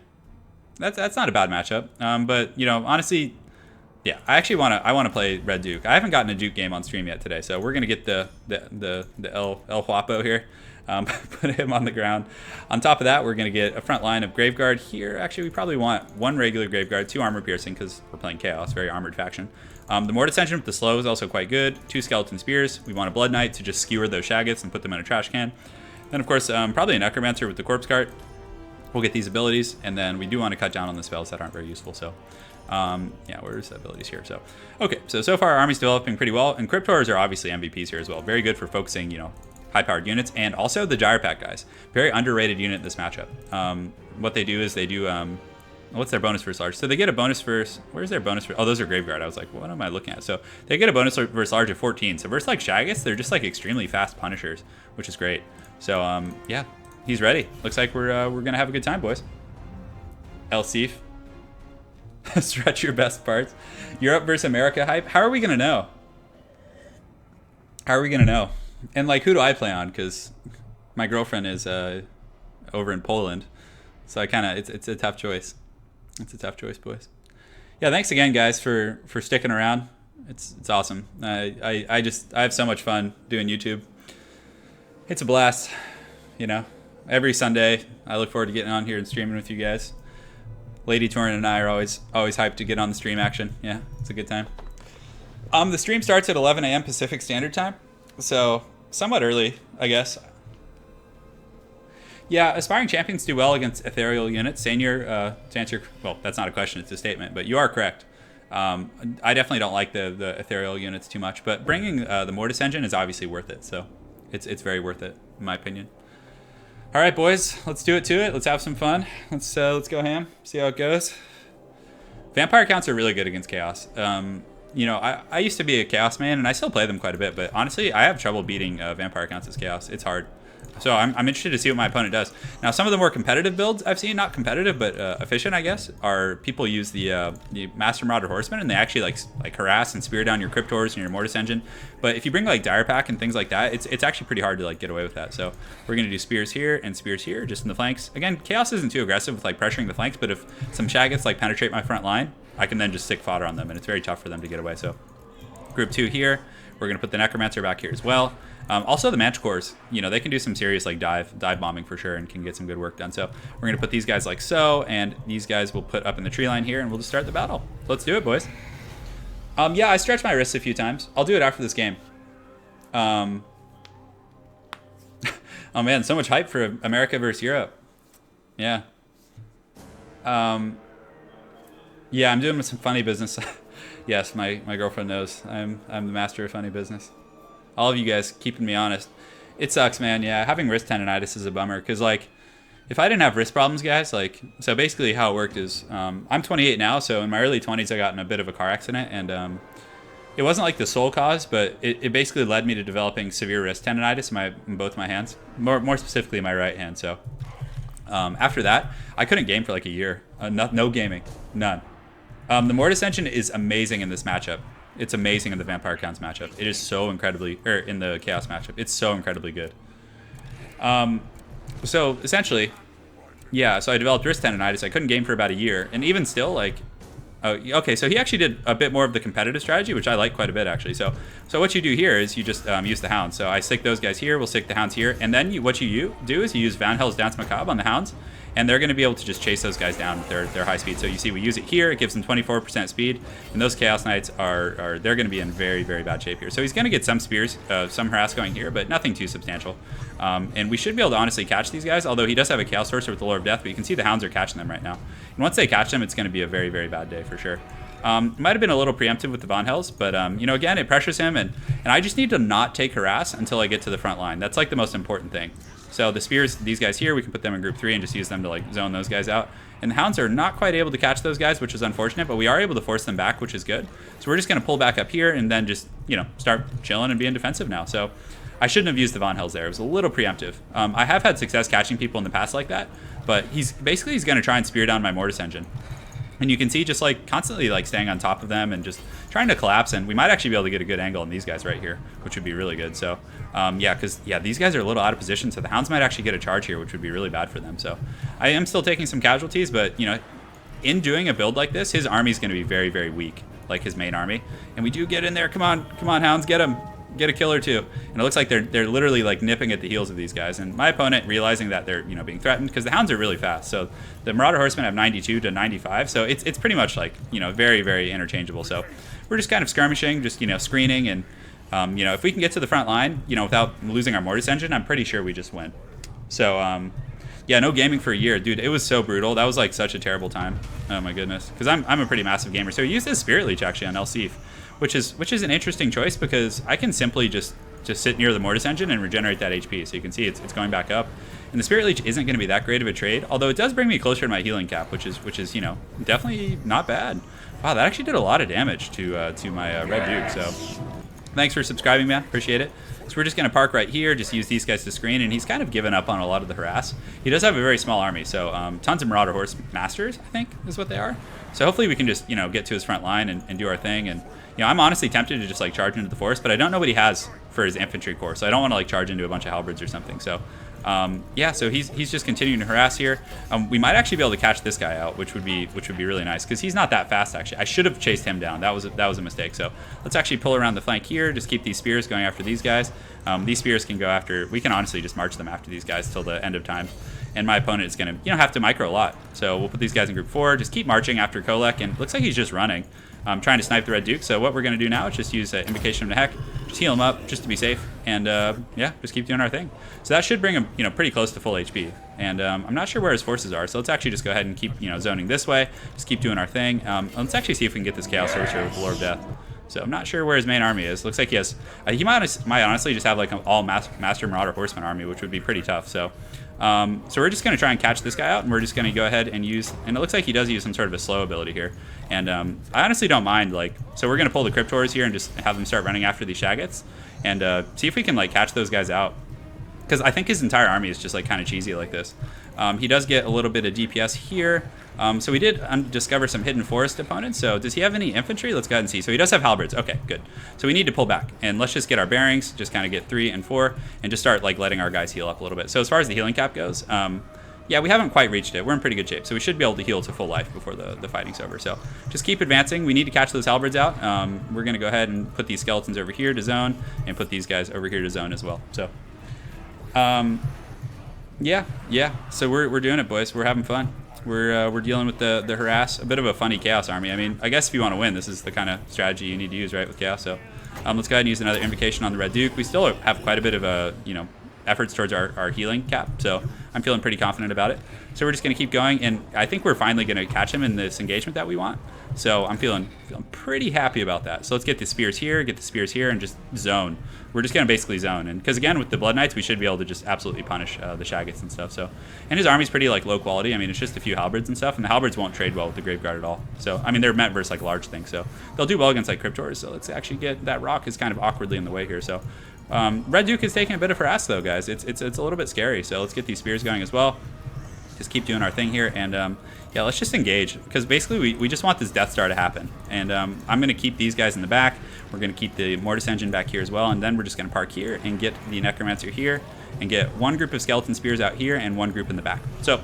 That's not a bad matchup. But, honestly, yeah, I actually want to play Red Duke. I haven't gotten a Duke game on stream yet today, so we're going to get the El Huapo here. Put him on the ground. On top of that, we're going to get a front line of Graveguard here. Actually, we probably want 1 regular Graveguard, 2 armor piercing, because we're playing Chaos, very armored faction. The Mortis engine with the slow is also quite good. 2 skeleton spears. We want a Blood Knight to just skewer those Shaggots and put them in a trash can. Then, of course, probably a Necromancer with the Corpse Cart. We'll get these abilities, and then we do want to cut down on the spells that aren't very useful. So, yeah, where's the abilities here? So, okay, so far our army's developing pretty well, and Cryptors are obviously MVPs here as well. Very good for focusing, high-powered units, and also the Gyre Pack guys. Very underrated unit in this matchup. What they do is they do... what's their bonus versus large? So they get a bonus versus... Where's their bonus? Oh, those are Graveyard. I was like, what am I looking at? So they get a bonus versus large of 14. So versus like Shaggoths, they're just like extremely fast Punishers, which is great. So yeah, he's ready. Looks like we're gonna have a good time, boys. Elsif. Stretch your best parts. Europe versus America hype. How are we gonna know? How are we gonna know? And like, who do I play on? Because my girlfriend is over in Poland, so I kind of it's a tough choice. It's a tough choice, boys. Yeah, thanks again, guys, for sticking around. It's awesome. I have so much fun doing YouTube. It's a blast, you know. Every Sunday, I look forward to getting on here and streaming with you guys. Lady Turin and I are always hyped to get on the stream action. Yeah, it's a good time. The stream starts at 11 a.m. Pacific Standard Time, so somewhat early, I guess. Yeah, aspiring champions do well against ethereal units. Senior, to answer, well, that's not a question, it's a statement, but you are correct. I definitely don't like the ethereal units too much, but bringing the Mortis engine is obviously worth it, so it's very worth it, in my opinion. All right, boys, let's do it to it. Let's have some fun. Let's go ham, see how it goes. Vampire counts are really good against Chaos. You know, I used to be a Chaos man, and I still play them quite a bit, but honestly, I have trouble beating Vampire counts as Chaos. It's hard. So I'm interested to see what my opponent does. Now, some of the more competitive builds I've seen, not competitive, but efficient, I guess, are people use the Master Marauder Horseman, and they actually like harass and spear down your Cryptors and your Mortis engine. But if you bring like Dire Pack and things like that, it's actually pretty hard to like get away with that. So we're gonna do spears here and spears here, just in the flanks. Again, Chaos isn't too aggressive with like pressuring the flanks, but if some Shaggoths like penetrate my front line, I can then just stick fodder on them, and it's very tough for them to get away. So group 2 here. We're gonna put the Necromancer back here as well. Also the Manticores, you know, they can do some serious like dive bombing for sure and can get some good work done. So we're gonna put these guys like so, and these guys we'll put up in the tree line here, and we'll just start the battle. Let's do it, boys. Yeah, I stretched my wrists a few times. I'll do it after this game. Oh man, so much hype for America versus Europe. Yeah. Yeah, I'm doing some funny business. Yes, my girlfriend knows I'm the master of funny business. All of you guys keeping me honest. It sucks, man. Yeah, having wrist tendonitis is a bummer. Because, like, if I didn't have wrist problems, guys, like, so basically how it worked is, I'm 28 now, so in my early 20s I got in a bit of a car accident, and it wasn't like the sole cause, but it basically led me to developing severe wrist tendonitis in both my hands, more specifically my right hand. So after that, I couldn't game for like a year. No gaming, none. The Mortis engine is amazing in this matchup. It's amazing in the Vampire Counts matchup. It is so incredibly, or in the Chaos matchup, it's so incredibly good. So essentially, yeah, so I developed wrist tendonitis. I couldn't game for about a year, and even still, like, okay, so he actually did a bit more of the competitive strategy, which I like quite a bit, actually. So what you do here is you just use the Hounds. So I stick those guys here, we'll stick the Hounds here, and then what you do is you use Van Hel's Dance Macabre on the Hounds, and they're going to be able to just chase those guys down with their high speed. So you see we use it here, it gives them 24% speed, and those Chaos Knights they're going to be in very, very bad shape here. So he's going to get some spears, some harass going here, but nothing too substantial. And we should be able to honestly catch these guys, although he does have a Chaos Sorcerer with the Lure of Death, but you can see the Hounds are catching them right now. And once they catch them, it's going to be a very, very bad day for sure. Might have been a little preemptive with the Von Hells, but you know, again, it pressures him, and I just need to not take harass until I get to the front line. That's like the most important thing. So the spears, these guys here, we can put them in group 3 and just use them to like zone those guys out. And the Hounds are not quite able to catch those guys, which is unfortunate, but we are able to force them back, which is good. So we're just going to pull back up here and then just, you know, start chilling and being defensive now. So I shouldn't have used the Von Hells there. It was a little preemptive. I have had success catching people in the past like that, but he's going to try and spear down my Mortis engine. And you can see just like constantly like staying on top of them and just trying to collapse, and we might actually be able to get a good angle on these guys right here, which would be really good. So yeah, because yeah, these guys are a little out of position, so the Hounds might actually get a charge here, which would be really bad for them. So I am still taking some casualties, but you know, in doing a build like this, his army is going to be very, very weak, like his main army. And we do get in there. Come on, Hounds, get him. Get a kill or two. And it looks like they're literally like nipping at the heels of these guys. And my opponent, realizing that they're, you know, being threatened, because the Hounds are really fast. So the Marauder Horsemen have 92 to 95. So it's pretty much like, you know, very, very interchangeable. So we're just kind of skirmishing, just, you know, screening. And, you know, if we can get to the front line, you know, without losing our Mortis engine, I'm pretty sure we just win. So, yeah, no gaming for a year. Dude, it was so brutal. That was like such a terrible time. Oh my goodness. Because I'm a pretty massive gamer. So I used this Spirit Leech actually on Elsif. Which is an interesting choice, because I can simply just just sit near the Mortis Engine and regenerate that HP. So you can see it's going back up. And the Spirit Leech isn't going to be that great of a trade, although it does bring me closer to my healing cap, which is you know, definitely not bad. Wow, that actually did a lot of damage to my Red Duke. So thanks for subscribing, man. Appreciate it. So we're just going to park right here, just use these guys to screen, and he's kind of given up on a lot of the harass. He does have a very small army, so tons of Marauder Horse Masters, I think, is what they are. So hopefully we can just, you know, get to his front line and do our thing. And, you know, I'm honestly tempted to just, like, charge into the forest, but I don't know what he has for his infantry corps, so I don't want to, like, charge into a bunch of halberds or something. So, yeah, so he's just continuing to harass here. We might actually be able to catch this guy out, which would be really nice, because he's not that fast, actually. I should have chased him down. That was a mistake. So let's actually pull around the flank here, just keep these spears going after these guys. These spears can go after, we can honestly just march them after these guys till the end of time. And my opponent is going to, you know, have to micro a lot. So we'll put these guys in group 4, just keep marching after Kolek, and it looks like he's just running, trying to snipe the Red Duke. So what we're going to do now is just use Invocation of the Heck, just heal him up, just to be safe, and yeah, just keep doing our thing. So that should bring him, you know, pretty close to full HP. And I'm not sure where his forces are, so let's actually just go ahead and keep, you know, zoning this way, just keep doing our thing. Let's actually see if we can get this Chaos Sorcerer with the Lord of Death. So I'm not sure where his main army is. Looks like he has, he might honestly just have like an all Master Marauder Horseman army, which would be pretty tough. So so we're just going to try and catch this guy out, and we're just going to go ahead and use, and it looks like he does use some sort of a slow ability here. And I honestly don't mind, like, so we're going to pull the Cryptors here and just have them start running after these Shaggots, and see if we can, like, catch those guys out. Because I think his entire army is just, like, kind of cheesy like this. He does get a little bit of DPS here. So we did discover some hidden forest opponents. So does he have any infantry? Let's go ahead and see. So he does have halberds. Okay, good. So we need to pull back, and let's just get our bearings, just kind of get 3 and 4, and just start like letting our guys heal up a little bit. So as far as the healing cap goes, yeah, we haven't quite reached it. We're in pretty good shape, so we should be able to heal to full life before the fighting's over. So just keep advancing. We need to catch those halberds out. We're going to go ahead and put these skeletons over here to zone, and put these guys over here to zone as well. So yeah. So we're doing it, boys. We're having fun. We're dealing with the harass. A bit of a funny Chaos army. I mean, I guess if you want to win, this is the kind of strategy you need to use, right, with Chaos. So let's go ahead and use another Invocation on the Red Duke. We still have quite a bit of you know, efforts towards our healing cap, so I'm feeling pretty confident about it. So we're just going to keep going, and I think we're finally going to catch him in this engagement that we want. So I'm feeling pretty happy about that. So let's get the spears here, and just zone. We're just going to basically zone, and because again with the Blood Knights we should be able to just absolutely punish the Shaggots and stuff. So, and his army's pretty like low quality. I mean, it's just a few halberds and stuff, and the halberds won't trade well with the Graveguard at all. So I mean, they're meant versus like large things, so they'll do well against like Cryptors. So let's actually get that rock is kind of awkwardly in the way here. So Red Duke is taking a bit of harass though, guys. It's a little bit scary. So let's get these spears going as well. Just keep doing our thing here, and yeah, let's just engage, because basically we just want this Death Star to happen. And I'm going to keep these guys in the back. We're going to keep the Mortis Engine back here as well, and then we're just going to park here and get the Necromancer here, and get one group of Skeleton Spears out here and one group in the back. So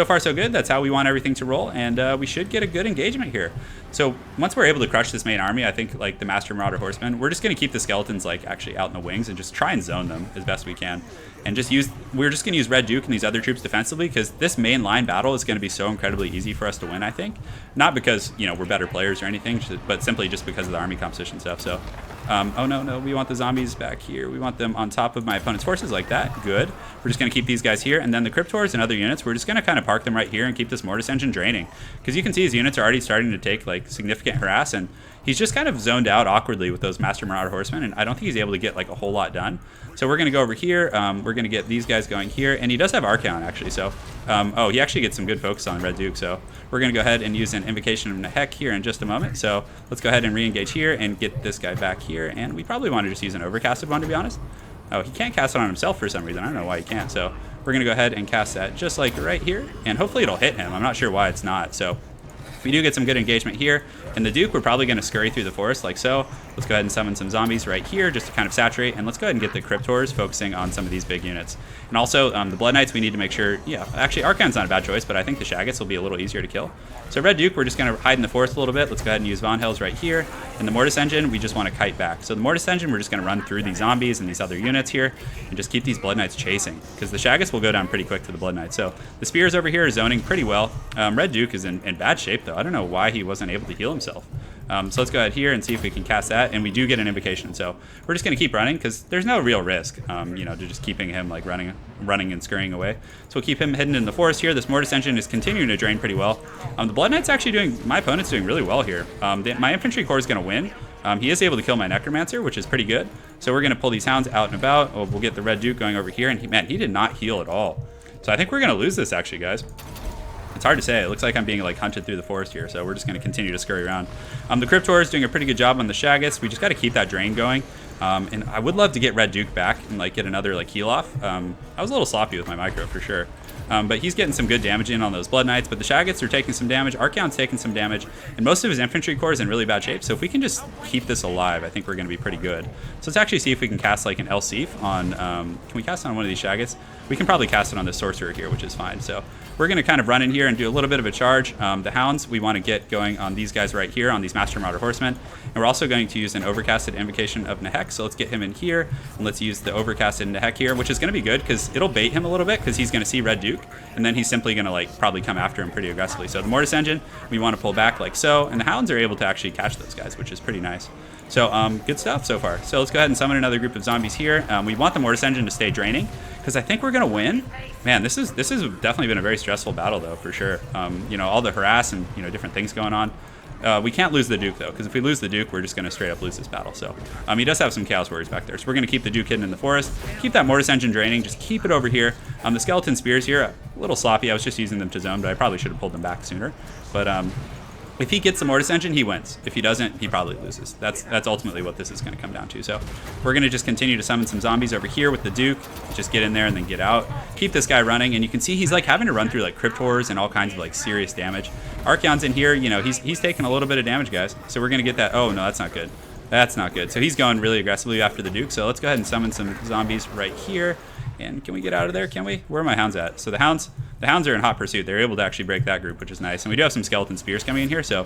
far so good. That's how we want everything to roll, and we should get a good engagement here. So once we're able to crush this main army, I think like the Master Marauder Horsemen, we're just going to keep the Skeletons like actually out in the wings and just try and zone them as best we can. And we're just going to use Red Duke and these other troops defensively, because this main line battle is going to be so incredibly easy for us to win, I think. Not because, you know, we're better players or anything, but simply just because of the army composition stuff. So, oh no, we want the zombies back here. We want them on top of my opponent's forces like that. Good. We're just going to keep these guys here, and then the Cryptors and other units, we're just going to kind of park them right here and keep this Mortis Engine draining. Because you can see his units are already starting to take like significant harass, and he's just kind of zoned out awkwardly with those Master Marauder Horsemen, and I don't think he's able to get like a whole lot done. So we're going to go over here. We're going to get these guys going here, and he does have Archaon actually. So, oh, he actually gets some good focus on Red Duke. So we're going to go ahead and use an Invocation of the Heck here in just a moment. So let's go ahead and re-engage here and get this guy back here. And we probably want to just use an overcasted one, to be honest. Oh, he can't cast it on himself for some reason. I don't know why he can't. So we're going to go ahead and cast that just like right here, and hopefully it'll hit him. I'm not sure why it's not. So we do get some good engagement here. And the Duke, we're probably going to scurry through the forest like so. Let's go ahead and summon some zombies right here just to kind of saturate. And let's go ahead and get the Cryptors focusing on some of these big units. And also, the Blood Knights, we need to make sure, yeah, actually Archaon's not a bad choice, but I think the Shaggots will be a little easier to kill. So Red Duke, we're just going to hide in the forest a little bit. Let's go ahead and use Von Hells right here. And the Mortis Engine, we just want to kite back. So the Mortis Engine, we're just going to run through these zombies and these other units here and just keep these Blood Knights chasing, because the Shaggots will go down pretty quick to the Blood Knights. So the Spears over here are zoning pretty well. Red Duke is in bad shape, though. I don't know why he wasn't able to heal himself. So let's go ahead here and see if we can cast that, and we do get an Invocation. So we're just going to keep running, because there's no real risk, you know, to just keeping him like running and scurrying away. So we'll keep him hidden in the forest here. This Mortis Engine is continuing to drain pretty well. The Blood Knight's actually my opponent's doing really well here. My infantry corps is going to win, He is able to kill my Necromancer, which is pretty good. So we're going to pull these hounds out and about. Oh, we'll get the Red Duke going over here. And man, he did not heal at all. So I think we're going to lose this actually, guys. It's hard to say. It looks like I'm being like hunted through the forest here, so we're just going to continue to scurry around. The Cryptor is doing a pretty good job on the Shaggoths. We just got to keep that drain going. And I would love to get Red Duke back and like get another like heal off. I was a little sloppy with my micro for sure. But he's getting some good damage in on those Blood Knights, but the Shaggoths are taking some damage. Archaon's taking some damage, and most of his infantry corps is in really bad shape. So if we can just keep this alive, I think we're going to be pretty good. So let's actually see if we can cast like an Elsif on, can we cast on one of these Shaggoths? We can probably cast it on the Sorcerer here, which is fine. So we're going to kind of run in here and do a little bit of a charge. The Hounds, we want to get going on these guys right here, on these Master Marauder Horsemen. And we're also going to use an Overcasted Invocation of Nehek. So let's get him in here, and let's use the Overcasted Nehek here, which is going to be good because it'll bait him a little bit because he's going to see Red Duke, and then he's simply going to like probably come after him pretty aggressively. So the Mortis Engine, we want to pull back like so, and the Hounds are able to actually catch those guys, which is pretty nice. So good stuff so far. So let's go ahead and summon another group of zombies here. We want the Mortis Engine to stay draining because I think we're going to win. Man, this has definitely been a very stressful battle though, for sure. You know, all the harass and, you know, different things going on. We can't lose the Duke though, because if we lose the Duke, we're just going to straight up lose this battle. So he does have some Chaos Warriors back there. So we're going to keep the Duke hidden in the forest, keep that Mortis Engine draining, just keep it over here. The Skeleton Spears here, a little sloppy. I was just using them to zone, but I probably should have pulled them back sooner. But if he gets the Mortis Engine, he wins. If he doesn't, he probably loses. That's ultimately what this is going to come down to. So we're going to just continue to summon some zombies over here with the Duke. Just get in there and then get out. Keep this guy running, and you can see he's like having to run through like Cryptors and all kinds of like serious damage. Archaon's in here. You know, he's taking a little bit of damage, guys. So we're going to get that. Oh, no, that's not good. That's not good. So he's going really aggressively after the Duke. So let's go ahead and summon some zombies right here. And can we get out of there? Can we? Where are my Hounds at? So the Hounds are in hot pursuit. They're able to actually break that group, which is nice. And we do have some Skeleton Spears coming in here. So,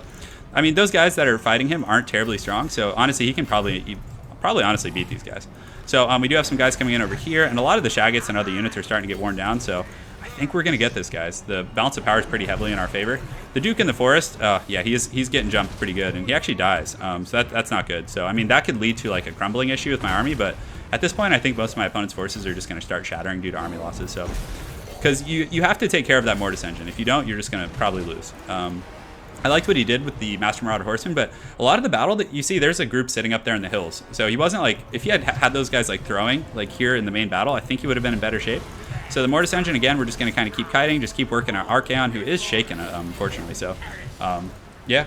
I mean, those guys that are fighting him aren't terribly strong. So honestly, he probably honestly beat these guys. So we do have some guys coming in over here, and a lot of the Shaggoths and other units are starting to get worn down. So I think we're going to get this, guys. The balance of power is pretty heavily in our favor. The Duke in the forest, yeah, he's getting jumped pretty good, and he actually dies. So that's not good. So I mean, that could lead to like a crumbling issue with my army, but at this point, I think most of my opponent's forces are just going to start shattering due to army losses. So, because you have to take care of that Mortis Engine. If you don't, you're just going to probably lose. I liked what he did with the Master Marauder Horseman, but a lot of the battle that you see, there's a group sitting up there in the hills. So he wasn't like, if he had those guys like throwing, like here in the main battle, I think he would have been in better shape. So the Mortis Engine, again, we're just going to kind of keep kiting, just keep working our Archaon, who is shaken, unfortunately. So, yeah.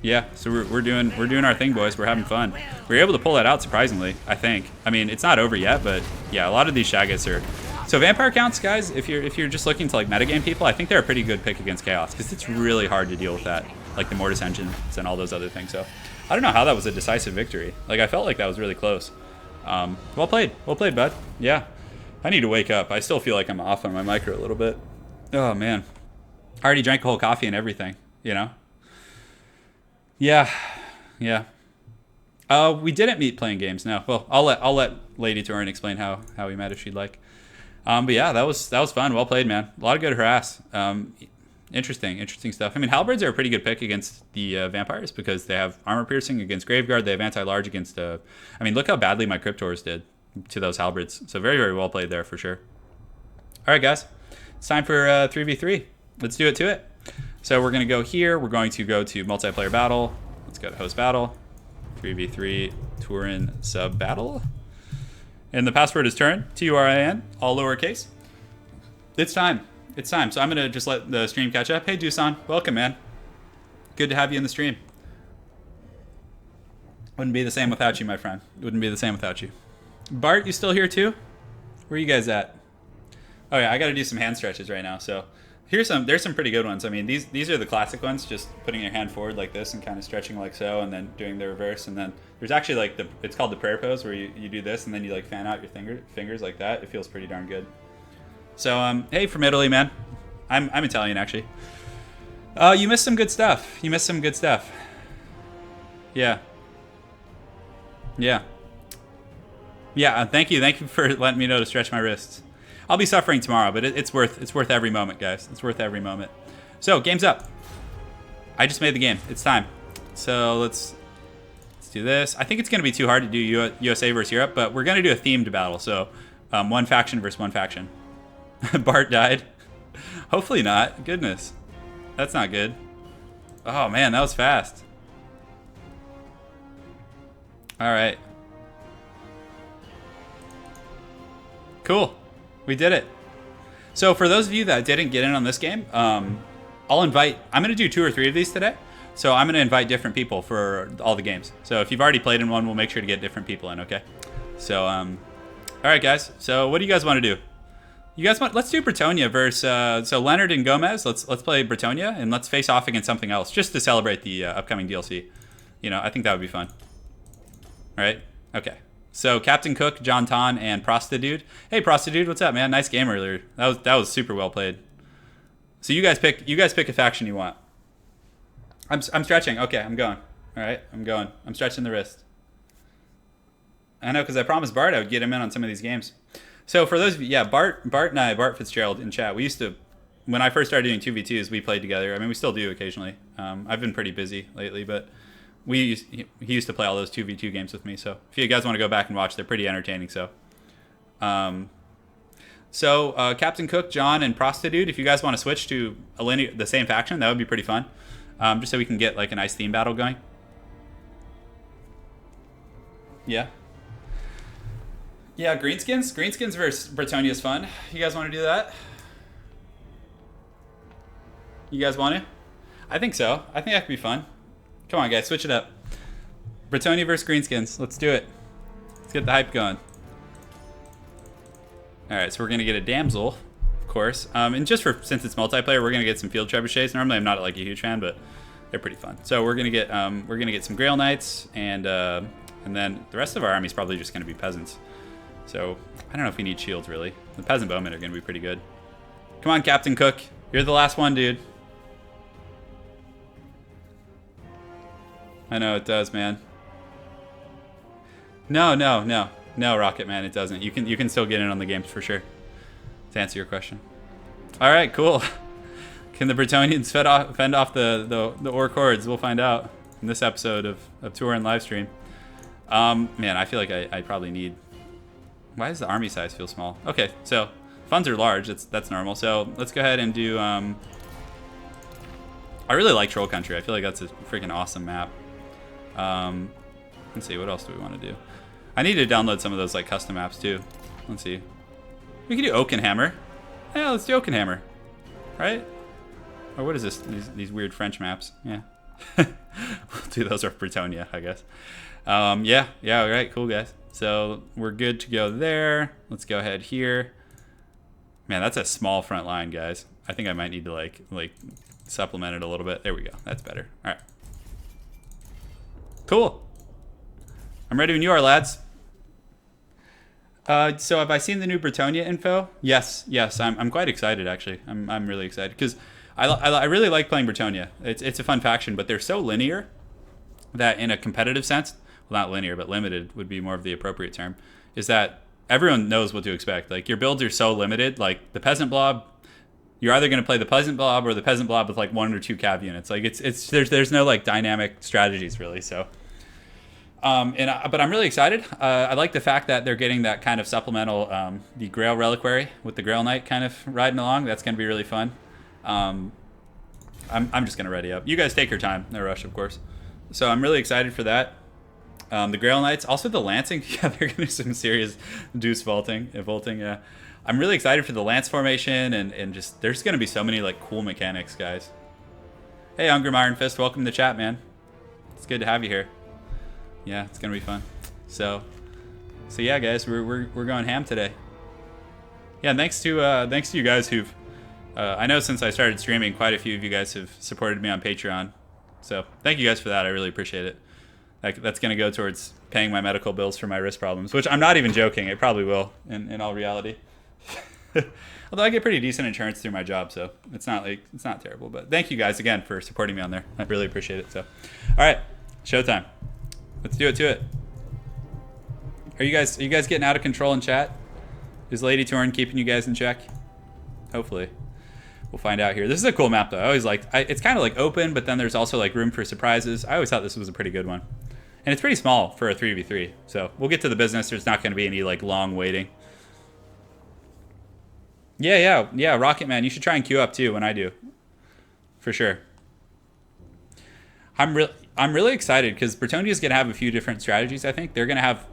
Yeah, so we're doing our thing, boys. We're having fun. We were able to pull that out, surprisingly, I think. I mean, it's not over yet, but yeah, a lot of these Shaggoths are... So Vampire counts, guys, if you're just looking to like metagame people, I think they're a pretty good pick against Chaos, because it's really hard to deal with that, like the Mortis Engines and all those other things. So I don't know how that was a decisive victory. Like, I felt like that was really close. Well played, bud. Yeah, I need to wake up. I still feel like I'm off on my micro a little bit. Oh man, I already drank a whole coffee and everything, you know. Yeah. We didn't meet playing games. No. Well, I'll let Lady Turin explain how we met if she'd like. But yeah, that was fun. Well played, man. A lot of good harass. Interesting stuff. I mean, halberds are a pretty good pick against the vampires because they have armor piercing against Graveguard. They have anti-large against. I mean, look how badly my Cryptors did to those halberds. So very, very well played there for sure. All right, guys, it's time for 3v3. Let's do it to it. So we're going to go here. We're going to go to multiplayer battle. Let's go to host battle. 3v3 Turin sub battle. And the password is Turin, Turin, all lowercase. It's time. So I'm going to just let the stream catch up. Hey, Dusan, welcome, man. Good to have you in the stream. Wouldn't be the same without you, my friend. Wouldn't be the same without you. Bart, you still here too? Where are you guys at? Oh yeah, I got to do some hand stretches right now. So there's some pretty good ones. I mean, these are the classic ones, just putting your hand forward like this and kind of stretching like so, and then doing the reverse. And then there's actually like it's called the prayer pose, where you do this and then you like fan out your fingers like that. It feels pretty darn good. So hey, from Italy, man. I'm Italian actually. You missed some good stuff. Yeah. Thank you for letting me know to stretch my wrists. I'll be suffering tomorrow, but it's worth every moment, guys. It's worth every moment. So, game's up. I just made the game. It's time. So let's do this. I think it's going to be too hard to do USA versus Europe, but we're going to do a themed battle. So one faction versus one faction. Bart died. Hopefully not. Goodness, that's not good. Oh man, that was fast. All right. Cool. We did it. So for those of you that didn't get in on this game, I'm going to do 2 or 3 of these today. So I'm going to invite different people for all the games. So if you've already played in one, we'll make sure to get different people in, okay? So, all right, guys. So what do you guys want to do? You guys want? Let's do Bretonia versus so Leonard and Gomez. Let's play Bretonia and let's face off against something else just to celebrate the upcoming DLC. You know, I think that would be fun. All right. Okay. So Captain Cook, John Ton, and Prostitute. Hey, Prostitute, what's up, man? Nice game earlier. That was super well played. So you guys pick a faction you want. I'm stretching. Okay, I'm going. All right, I'm going. I'm stretching the wrist. I know, because I promised Bart I would get him in on some of these games. So for those of you, yeah, Bart and I, Bart Fitzgerald in chat, we used to, when I first started doing 2v2s, we played together. I mean, we still do occasionally. I've been pretty busy lately, but he used to play all those 2v2 games with me. So if you guys want to go back and watch, they're pretty entertaining. So, Captain Cook, John, and Prostitute, if you guys want to switch to the same faction, that would be pretty fun. Just so we can get like a nice theme battle going. Yeah. Yeah, Greenskins. Greenskins versus Bretonia is fun. You guys want to do that? You guys want to? I think so. I think that could be fun. Come on, guys, switch it up. Bretonia versus Greenskins. Let's do it. Let's get the hype going. All right, so we're gonna get a damsel, of course. And just since it's multiplayer, we're gonna get some field trebuchets. Normally, I'm not like a huge fan, but they're pretty fun. So we're gonna get some Grail Knights, and then the rest of our army is probably just gonna be peasants. So I don't know if we need shields really. The peasant bowmen are gonna be pretty good. Come on, Captain Cook. You're the last one, dude. I know it does, man. No, Rocket Man, it doesn't. You can still get in on the games for sure. To answer your question. All right, cool. Can the Bretonians fend off the Orc hordes? We'll find out in this episode of Turin live stream. Man, I feel like I probably need. Why does the army size feel small? Okay, so funds are large. That's normal. So let's go ahead and do. I really like Troll Country. I feel like that's a freaking awesome map. Let's see, what else do we want to do? I need to download some of those like custom maps too. Let's see. We can do Oakenhammer. Yeah, let's do Oakenhammer. Right? Or what is this? These weird French maps. Yeah. We'll do those are Bretonia, I guess. Yeah, all right, cool guys. So we're good to go there. Let's go ahead here. Man, that's a small front line, guys. I think I might need to like supplement it a little bit. There we go. That's better. All right. Cool. I'm ready when you are, lads. So have I seen the new Bretonia info? Yes. I'm quite excited, actually. I'm really excited because I really like playing Bretonia. It's a fun faction, but they're so linear that in a competitive sense, well, not linear, but limited would be more of the appropriate term, is that everyone knows what to expect. Like, your builds are so limited. Like, the Peasant Blob, you're either going to play the Peasant Blob or the Peasant Blob with, like, 1 or 2 cav units. Like, there's no, like, dynamic strategies, really, so... but I'm really excited. I like the fact that they're getting that kind of supplemental, the Grail Reliquary with the Grail Knight kind of riding along. That's going to be really fun. I'm just going to ready up. You guys take your time. No rush, of course. So I'm really excited for that. The Grail Knights. Also the Lancing. Yeah, they're going to do some serious deuce vaulting. Yeah. I'm really excited for the Lance formation and just there's going to be so many like cool mechanics, guys. Hey, Ungram Iron Fist. Welcome to the chat, man. It's good to have you here. Yeah, it's gonna be fun. So yeah, guys, we're going ham today. Yeah, thanks to you guys who've I know since I started streaming, quite a few of you guys have supported me on Patreon. So thank you guys for that. I really appreciate it. That's gonna go towards paying my medical bills for my wrist problems, which I'm not even joking. It probably will in all reality. Although I get pretty decent insurance through my job, so it's not terrible. But thank you guys again for supporting me on there. I really appreciate it. So, all right, showtime. Let's do it to it. Are you guys getting out of control in chat? Is Lady Turin keeping you guys in check? Hopefully. We'll find out here. This is a cool map though. I always it's kind of like open, but then there's also like room for surprises. I always thought this was a pretty good one. And it's pretty small for a 3v3. So we'll get to the business. There's not going to be any like long waiting. Yeah, Rocket Man. You should try and queue up too when I do. For sure. I'm really excited because Bretonia's going to have a few different strategies. I think they're going to have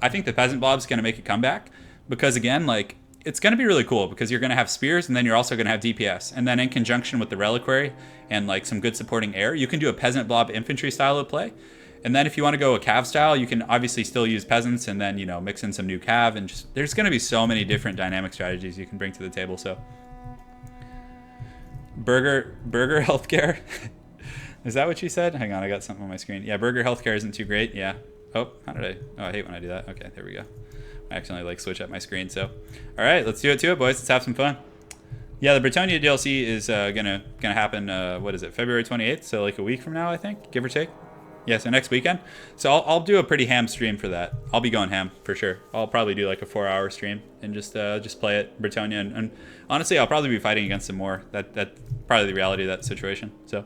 I think the peasant blob's going to make a comeback because again, like it's going to be really cool because you're going to have spears and then you're also going to have DPS, and then in conjunction with the reliquary and like some good supporting air, you can do a peasant blob infantry style of play. And then if you want to go a cav style, you can obviously still use peasants and then, you know, mix in some new cav, and just there's going to be so many different dynamic strategies you can bring to the table. So burger healthcare. Is that what you said? Hang on, I got something on my screen. Yeah, burger healthcare isn't too great. Yeah. Oh, how did I? Oh, I hate when I do that. Okay, there we go. I accidentally like switch up my screen. So, all right, let's do it to it, boys. Let's have some fun. Yeah, the Bretonia DLC is gonna happen. What is it? February 28th. So like a week from now, I think, give or take. Yeah, so next weekend. So I'll do a pretty ham stream for that. I'll be going ham for sure. I'll probably do like a 4-hour stream and just play it, Bretonia, and honestly, I'll probably be fighting against some more. That's probably the reality of that situation. So.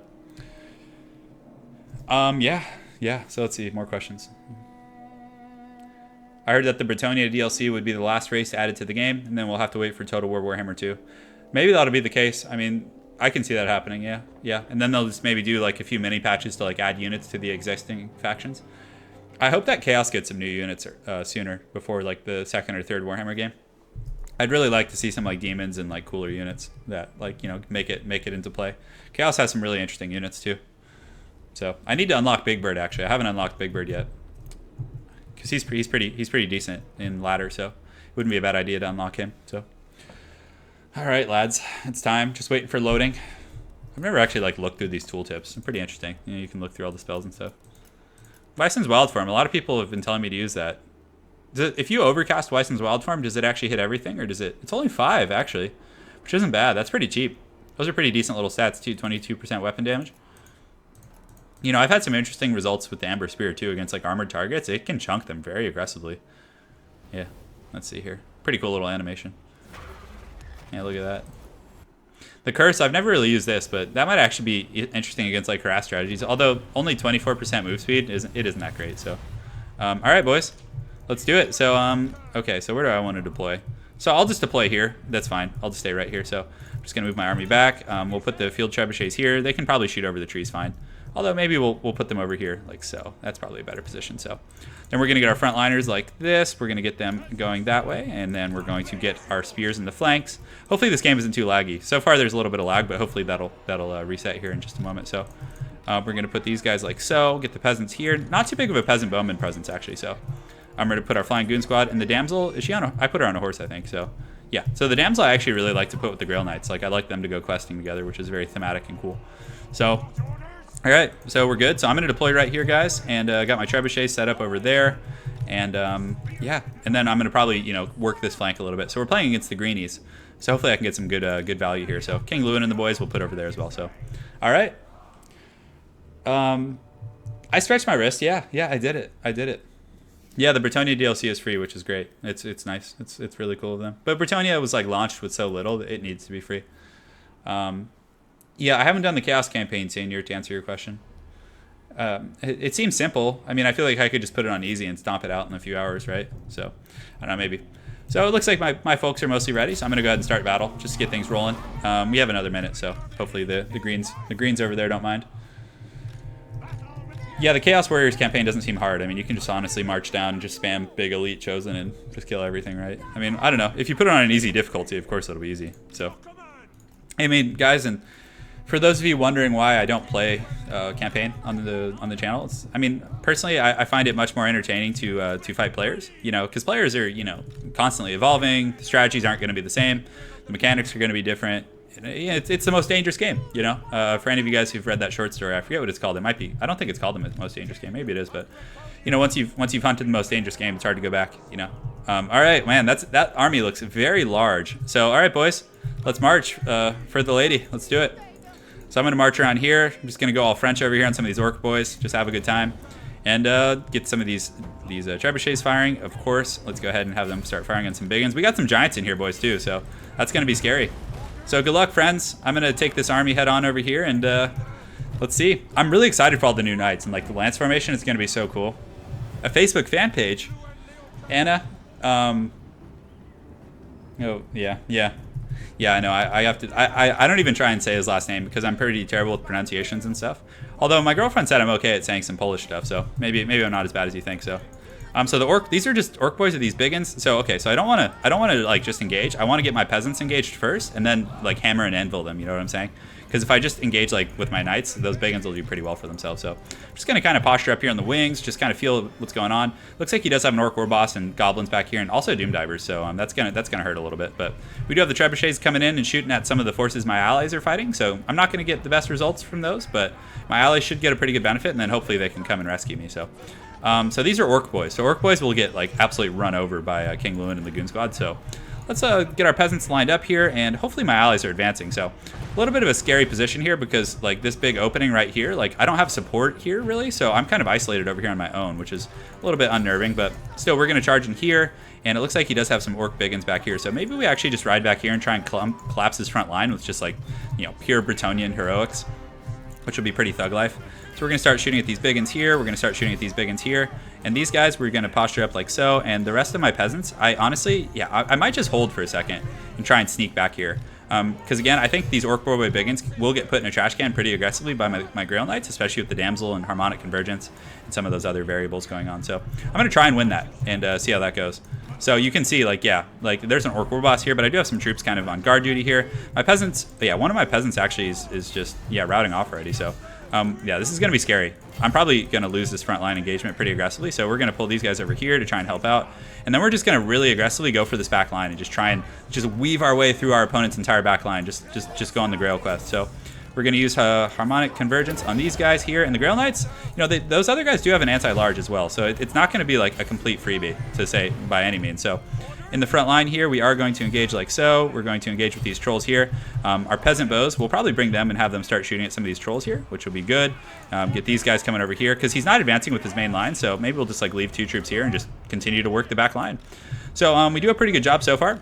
Yeah. So let's see, more questions. I heard that the Bretonia DLC would be the last race added to the game, and then we'll have to wait for Total War Warhammer 2. Maybe that'll be the case. I mean, I can see that happening. Yeah. And then they'll just maybe do like a few mini patches to like add units to the existing factions. I hope that Chaos gets some new units sooner before like the second or third Warhammer game. I'd really like to see some like demons and like cooler units that like, you know, make it into play. Chaos has some really interesting units too. So I need to unlock Big Bird. Actually, I haven't unlocked Big Bird yet because he's pretty decent in ladder. So it wouldn't be a bad idea to unlock him. So all right, lads, it's time. Just waiting for loading. I've never actually like looked through these tooltips. They're pretty interesting. You know, you can look through all the spells and stuff. Wison's Wild Form. A lot of people have been telling me to use that. If you overcast Wison's Wild Form, does it actually hit everything, or does it? It's only 5 actually, which isn't bad. That's pretty cheap. Those are pretty decent little stats too. 22% weapon damage. You know, I've had some interesting results with the Amber Spear, too, against, like, armored targets. It can chunk them very aggressively. Yeah, let's see here. Pretty cool little animation. Yeah, look at that. The Curse, I've never really used this, but that might actually be interesting against, like, harass strategies. Although, only 24% move speed, isn't that great, so. All right, boys. Let's do it. So, okay, so where do I want to deploy? So I'll just deploy here. That's fine. I'll just stay right here. So I'm just going to move my army back. We'll put the field trebuchets here. They can probably shoot over the trees fine. Although maybe we'll put them over here like so. That's probably a better position. So then we're going to get our frontliners like this. We're going to get them going that way. And then we're going to get our spears in the flanks. Hopefully this game isn't too laggy. So far there's a little bit of lag, but hopefully that'll reset here in just a moment. So we're going to put these guys like so. Get the peasants here. Not too big of a peasant bowman presence actually. So I'm going to put our flying goon squad. And the damsel, is she on I put her on a horse, I think. So yeah. So the damsel I actually really like to put with the Grail Knights. Like I like them to go questing together, which is very thematic and cool. So all right, so we're good. So I'm going to deploy right here, guys, and got my trebuchet set up over there, and yeah, and then I'm going to probably, you know, work this flank a little bit. So we're playing against the greenies, so hopefully I can get some good value here. So King Lewin and the boys we'll put over there as well. So, all right. I stretched my wrist. Yeah, I did it. Yeah, the Bretonia DLC is free, which is great. It's nice. It's really cool of them. But Bretonia was like launched with so little that it needs to be free. Yeah, I haven't done the Chaos campaign, Senior, to answer your question. It seems simple. I mean, I feel like I could just put it on easy and stomp it out in a few hours, right? So, I don't know, maybe. So it looks like my folks are mostly ready, so I'm going to go ahead and start battle, just to get things rolling. We have another minute, so hopefully the greens over there don't mind. Yeah, the Chaos Warriors campaign doesn't seem hard. I mean, you can just honestly march down and just spam big elite chosen and just kill everything, right? I mean, I don't know. If you put it on an easy difficulty, of course it'll be easy. So, I mean, guys, and for those of you wondering why I don't play campaign on the channel, I mean, personally, I find it much more entertaining to fight players. You know, because players are, you know, constantly evolving. The strategies aren't going to be the same. The mechanics are going to be different. It's the most dangerous game. You know, for any of you guys who've read that short story, I forget what it's called. It might be. I don't think it's called the most dangerous game. Maybe it is, but you know, once you've hunted the most dangerous game, it's hard to go back. You know. All right, man. That army looks very large. So, all right, boys, let's march for the lady. Let's do it. So I'm going to march around here. I'm just going to go all French over here on some of these orc boys. Just have a good time. And get some of these trebuchets firing. Of course, let's go ahead and have them start firing on some big ones. We got some giants in here, boys, too. So that's going to be scary. So good luck, friends. I'm going to take this army head on over here. And let's see. I'm really excited for all the new knights. And like the lance formation is going to be so cool. A Facebook fan page. Anna. Oh, yeah. Yeah, I know. I have to. I don't even try and say his last name because I'm pretty terrible with pronunciations and stuff. Although my girlfriend said I'm okay at saying some Polish stuff, so maybe I'm not as bad as you think. So, so these are just orc boys with these biggins. So okay, so I don't want to like just engage. I want to get my peasants engaged first, and then like hammer and anvil them. You know what I'm saying? Because if I just engage like with my knights, those biggins will do pretty well for themselves. So I'm just gonna kind of posture up here on the wings, just kind of feel what's going on. Looks like he does have an orc war boss and goblins back here, and also doom divers. So that's gonna hurt a little bit. But we do have the trebuchets coming in and shooting at some of the forces my allies are fighting. So I'm not gonna get the best results from those, but my allies should get a pretty good benefit, and then hopefully they can come and rescue me. So. So these are orc boys. So orc boys will get like absolutely run over by King Lewin and the Goon Squad. So let's get our peasants lined up here, and hopefully my allies are advancing. So a little bit of a scary position here because like this big opening right here, like I don't have support here really. So I'm kind of isolated over here on my own, which is a little bit unnerving, but still we're going to charge in here. And it looks like he does have some orc biggins back here. So maybe we actually just ride back here and try and collapse his front line with just like, you know, pure Bretonnian heroics, which will be pretty thug life. So we're going to start shooting at these biggins here. We're going to start shooting at these biggins here. And these guys, we're going to posture up like so. And the rest of my peasants, I honestly, yeah, I might just hold for a second and try and sneak back here. Because again, I think these orc boy biggins will get put in a trash can pretty aggressively by my Grail Knights, especially with the damsel and harmonic convergence and some of those other variables going on. So I'm going to try and win that and see how that goes. So you can see, like, yeah, like there's an orc war boss here, but I do have some troops kind of on guard duty here. My peasants, yeah, one of my peasants actually is just, yeah, routing off already. So yeah, this is going to be scary. I'm probably going to lose this front line engagement pretty aggressively, so we're going to pull these guys over here to try and help out. And then we're just going to really aggressively go for this back line and just try and just weave our way through our opponent's entire back line, just go on the Grail quest. So we're going to use harmonic convergence on these guys here. And the Grail Knights, you know, those other guys do have an anti-large as well, so it's not going to be like a complete freebie to say by any means. So in the front line here, we are going to engage like so. We're going to engage with these trolls here. Our peasant bows, we'll probably bring them and have them start shooting at some of these trolls here, which will be good. Get these guys coming over here because he's not advancing with his main line, so maybe we'll just like leave 2 troops here and just continue to work the back line. So we do a pretty good job so far.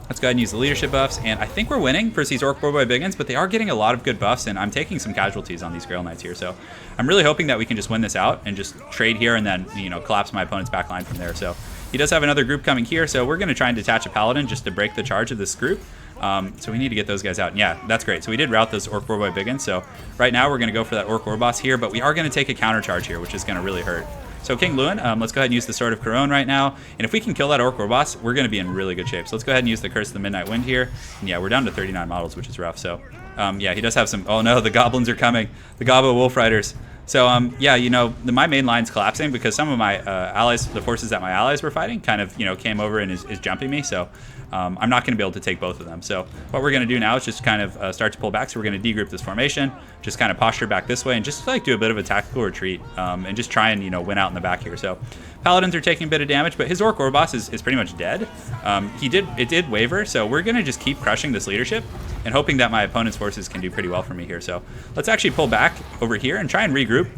Let's go ahead and use the leadership buffs, and I think we're winning versus these orc boy biggins, but they are getting a lot of good buffs, and I'm taking some casualties on these Grail Knights here. So I'm really hoping that we can just win this out and just trade here and then, you know, collapse my opponent's back line from there. So he does have another group coming here, so we're going to try and detach a paladin just to break the charge of this group. So we need to get those guys out. And yeah, that's great. So we did route those orc boy biggins. So right now we're going to go for that orc war boss here, but we are going to take a counter charge here, which is going to really hurt. So King Lewin, let's go ahead and use the Sword of Corone right now. And if we can kill that orc war boss, we're going to be in really good shape. So let's go ahead and use the Curse of the Midnight Wind here. And yeah, we're down to 39 models, which is rough. So yeah, he does have some, oh no, the goblins are coming. The Gobbo Wolf Riders. So yeah, you know, my main line's collapsing because some of my allies, the forces that my allies were fighting, kind of, you know, came over and is jumping me. So I'm not going to be able to take both of them. So what we're going to do now is just kind of start to pull back. So we're going to degroup this formation, just kind of posture back this way, and just like do a bit of a tactical retreat, and just try and, you know, win out in the back here. So paladins are taking a bit of damage, but his orc war boss is pretty much dead. It did waver, so we're going to just keep crushing this leadership and hoping that my opponent's forces can do pretty well for me here. So let's actually pull back over here and try and regroup,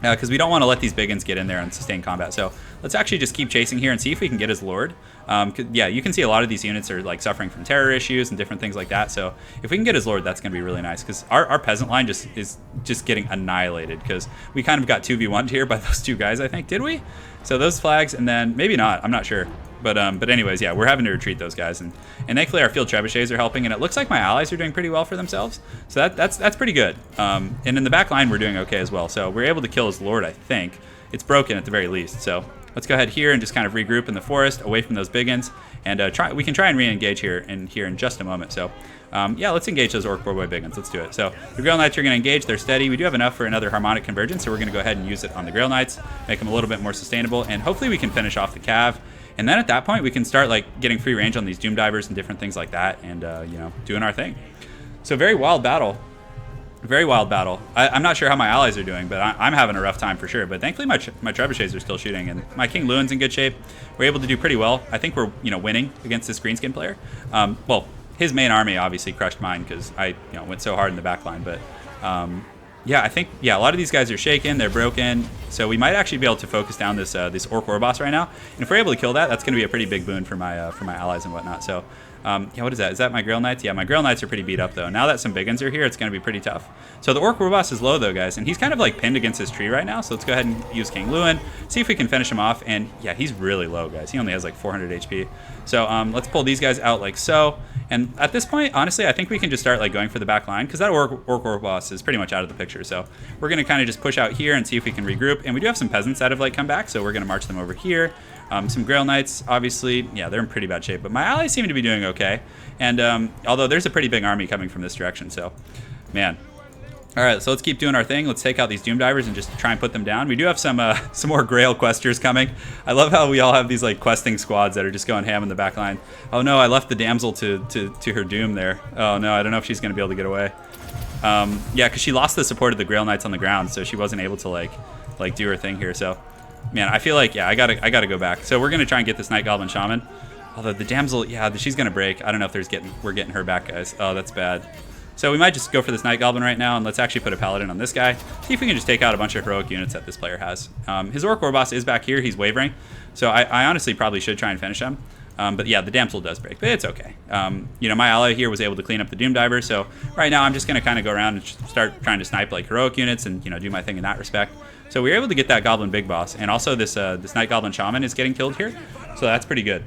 because we don't want to let these biggins get in there and sustain combat. So let's actually just keep chasing here and see if we can get his lord. Yeah, you can see a lot of these units are like suffering from terror issues and different things like that. So if we can get his lord, that's going to be really nice, because our peasant line is just getting annihilated, because we kind of got 2v1'd here by those 2 guys, I think. Did we? So those flags, and then maybe not, I'm not sure. But anyways, yeah, we're having to retreat those guys, and thankfully our field trebuchets are helping, and it looks like my allies are doing pretty well for themselves. So that's pretty good. And in the back line, we're doing okay as well. So we're able to kill his lord, I think. It's broken at the very least. So let's go ahead here and just kind of regroup in the forest away from those biggins, and we can try and re-engage here in just a moment. So yeah, let's engage those orc boy biggins. Let's do it. So the Grail Knights are going to engage. They're steady. We do have enough for another harmonic convergence, so we're going to go ahead and use it on the Grail Knights, make them a little bit more sustainable, and hopefully we can finish off the cav. And then at that point, we can start like getting free range on these Doom Divers and different things like that, and you know, doing our thing. So very wild battle. Very wild battle. I'm not sure how my allies are doing, but I'm having a rough time for sure. But thankfully, my trebuchets are still shooting, and my King Lewin's in good shape. We're able to do pretty well. I think we're, you know, winning against this Greenskin player. Well, his main army obviously crushed mine because I, you know, went so hard in the back line. But yeah, I think, yeah, a lot of these guys are shaken. They're broken. So we might actually be able to focus down this orc war boss right now. And if we're able to kill that, that's going to be a pretty big boon for my allies and whatnot. So yeah, what is that? Is that my Grail Knights? Yeah, my Grail Knights are pretty beat up though. Now that some biggins are here, it's going to be pretty tough. So the orc war boss is low though, guys, and he's kind of like pinned against his tree right now. So let's go ahead and use King Lewin, see if we can finish him off. And yeah, he's really low, guys. He only has like 400 HP. So let's pull these guys out like so. And at this point, honestly, I think we can just start like going for the back line because that orc boss is pretty much out of the picture. So we're going to kind of just push out here and see if we can regroup. And we do have some peasants that have like come back, so we're going to march them over here. Some Grail Knights, obviously, yeah, they're in pretty bad shape. But my allies seem to be doing okay. And although there's a pretty big army coming from this direction, so man. All right, so let's keep doing our thing. Let's take out these Doom Divers and just try and put them down. We do have some more Grail Questers coming. I love how we all have these like questing squads that are just going ham in the back line. Oh no, I left the damsel to her doom there. Oh no, I don't know if she's gonna be able to get away. Yeah, because she lost the support of the Grail Knights on the ground, so she wasn't able to like do her thing here. So, man, I feel like yeah, I gotta go back. So we're gonna try and get this Night Goblin Shaman. Although the damsel, yeah, she's gonna break. I don't know if we're getting her back, guys. Oh, that's bad. So we might just go for this Night Goblin right now, and let's actually put a Paladin on this guy. See if we can just take out a bunch of heroic units that this player has. His Orc Warboss is back here. He's wavering. So I honestly probably should try and finish him. But yeah, the Damsel does break, but it's okay. You know, my ally here was able to clean up the Doom Diver, so right now I'm just going to kind of go around and start trying to snipe like heroic units and, you know, do my thing in that respect. So we were able to get that Goblin Big Boss, and also this Night Goblin Shaman is getting killed here, so that's pretty good.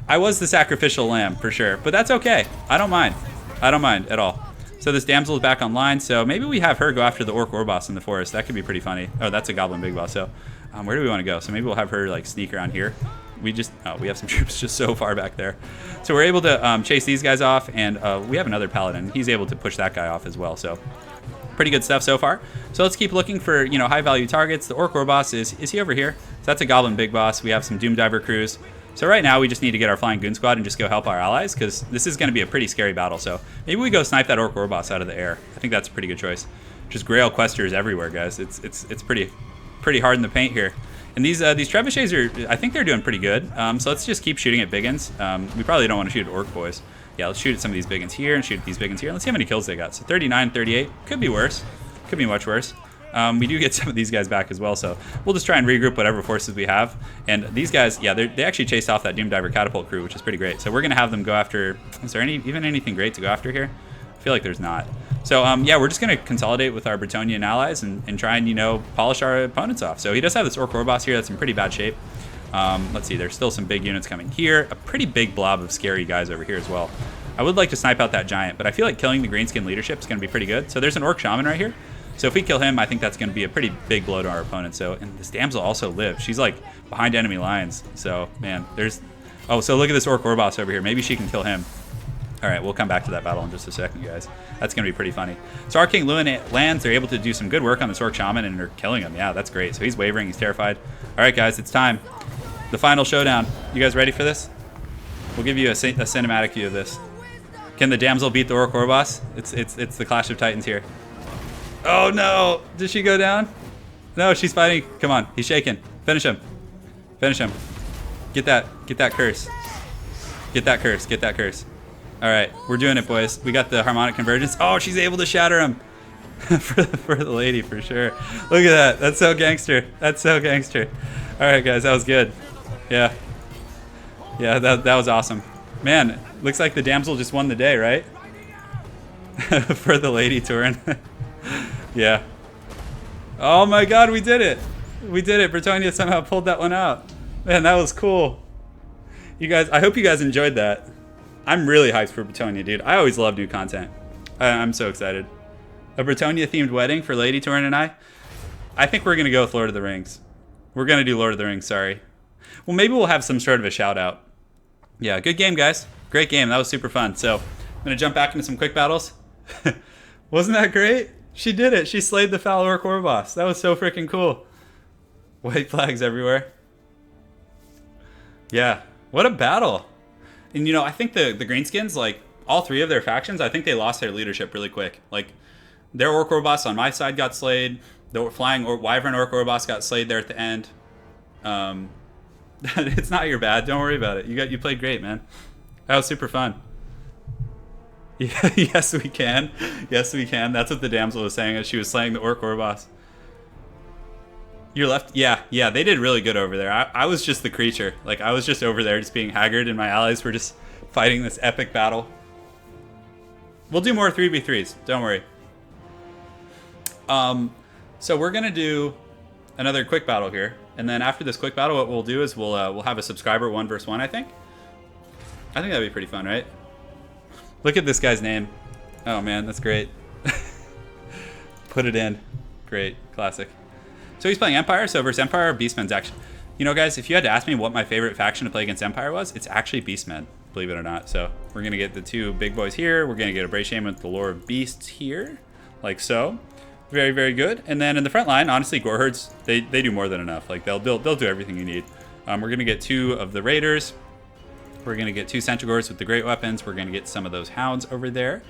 I was the sacrificial lamb, for sure, but that's okay. I don't mind. I don't mind at all. So this damsel is back online, so maybe we have her go after the Orc Warboss in the forest. That could be pretty funny. Oh, that's a Goblin Big Boss, so where do we want to go? So maybe we'll have her like sneak around here. We have some troops just so far back there. So we're able to chase these guys off, and we have another Paladin. He's able to push that guy off as well, so pretty good stuff so far. So let's keep looking for, you know, high value targets. The Orc Warboss is he over here? So that's a Goblin Big Boss. We have some Doom Diver crews. So right now we just need to get our Flying Goon Squad and just go help our allies, because this is going to be a pretty scary battle. So maybe we go snipe that Orc Warboss out of the air. I think that's a pretty good choice. Just Grail Questers everywhere, guys. It's pretty hard in the paint here. And these trebuchets are, I think they're doing pretty good. So let's just keep shooting at biggins. We probably don't want to shoot at Orc Boys. Yeah, let's shoot at some of these biggins here and shoot at these biggins here. Let's see how many kills they got. So 39, 38. Could be worse. Could be much worse. We do get some of these guys back as well, so we'll just try and regroup whatever forces we have. And these guys, yeah, they actually chased off that Doom Diver catapult crew, which is pretty great. So we're going to have them go after... Is there even anything great to go after here? I feel like there's not. So, yeah, we're just going to consolidate with our Bretonnian allies and try and, you know, polish our opponents off. So he does have this Orc Warboss here that's in pretty bad shape. Let's see, there's still some big units coming here. A pretty big blob of scary guys over here as well. I would like to snipe out that giant, but I feel like killing the Greenskin leadership is going to be pretty good. So there's an Orc Shaman right here. So if we kill him, I think that's going to be a pretty big blow to our opponent. So, and this damsel also lives. She's like behind enemy lines. So, man, there's... Oh, so look at this Orc Warboss over here. Maybe she can kill him. All right, we'll come back to that battle in just a second, guys. That's going to be pretty funny. So our King Lewin lands. They're able to do some good work on this Orc Shaman, and they're killing him. Yeah, that's great. So he's wavering. He's terrified. All right, guys, it's time. The final showdown. You guys ready for this? We'll give you a cinematic view of this. Can the damsel beat the Orc Warboss? It's the Clash of Titans here. Oh no! Did she go down? No, she's fighting. Come on, he's shaking. Finish him. Finish him. Get that curse. Get that curse. Get that curse. All right, we're doing it, boys. We got the harmonic convergence. Oh, she's able to shatter him. for the lady, for sure. Look at that. That's so gangster. That's so gangster. All right, guys, that was good. Yeah. Yeah, that was awesome. Man, looks like the damsel just won the day, right? For the lady, Turin. Yeah. Oh my god, we did it. We did it. Bretonnia somehow pulled that one out. Man, that was cool. You guys, I hope you guys enjoyed that. I'm really hyped for Bretonnia, dude. I always love new content. I'm so excited. A Bretonnia themed wedding for Lady Turin and I. I think we're going to go with Lord of the Rings. We're going to do Lord of the Rings, sorry. Well, maybe we'll have some sort of a shout out. Yeah, good game, guys. Great game. That was super fun. So I'm going to jump back into some quick battles. Wasn't that great? She did it. She slayed the foul Orc Warboss. That was so freaking cool. White flags everywhere. Yeah, what a battle. And you know, I think the Greenskins, like all three of their factions, I think they lost their leadership really quick. Like their Orc Warboss on my side got slayed. The flying Wyvern Orc Warboss got slayed there at the end. It's not your bad. Don't worry about it. You played great, man. That was super fun. Yeah, yes, we can. Yes, we can. That's what the damsel was saying as she was slaying the Orc Warboss. You're left. Yeah, they did really good over there. I was just the creature. Like, I was just over there just being haggard, and my allies were just fighting this epic battle. We'll do more 3v3s. Don't worry. So we're going to do another quick battle here. And then after this quick battle, what we'll do is we'll have a subscriber 1 versus 1, I think. I think that'd be pretty fun, right? Look at this guy's name. Oh man, that's great. Put it in. Great, classic. So he's playing Empire, so versus Empire, Beastmen's actually... You know, guys, if you had to ask me what my favorite faction to play against Empire was, it's actually Beastmen, believe it or not. So we're going to get the two big boys here. We're going to get a Bray Shaman with the Lore of Beasts here, like so. Very, very good. And then in the front line, honestly, Goreherds, they do more than enough. Like, they'll do everything you need. We're going to get 2 of the Raiders. We're going to get 2 Centaurs with the great weapons. We're going to get some of those Hounds over there.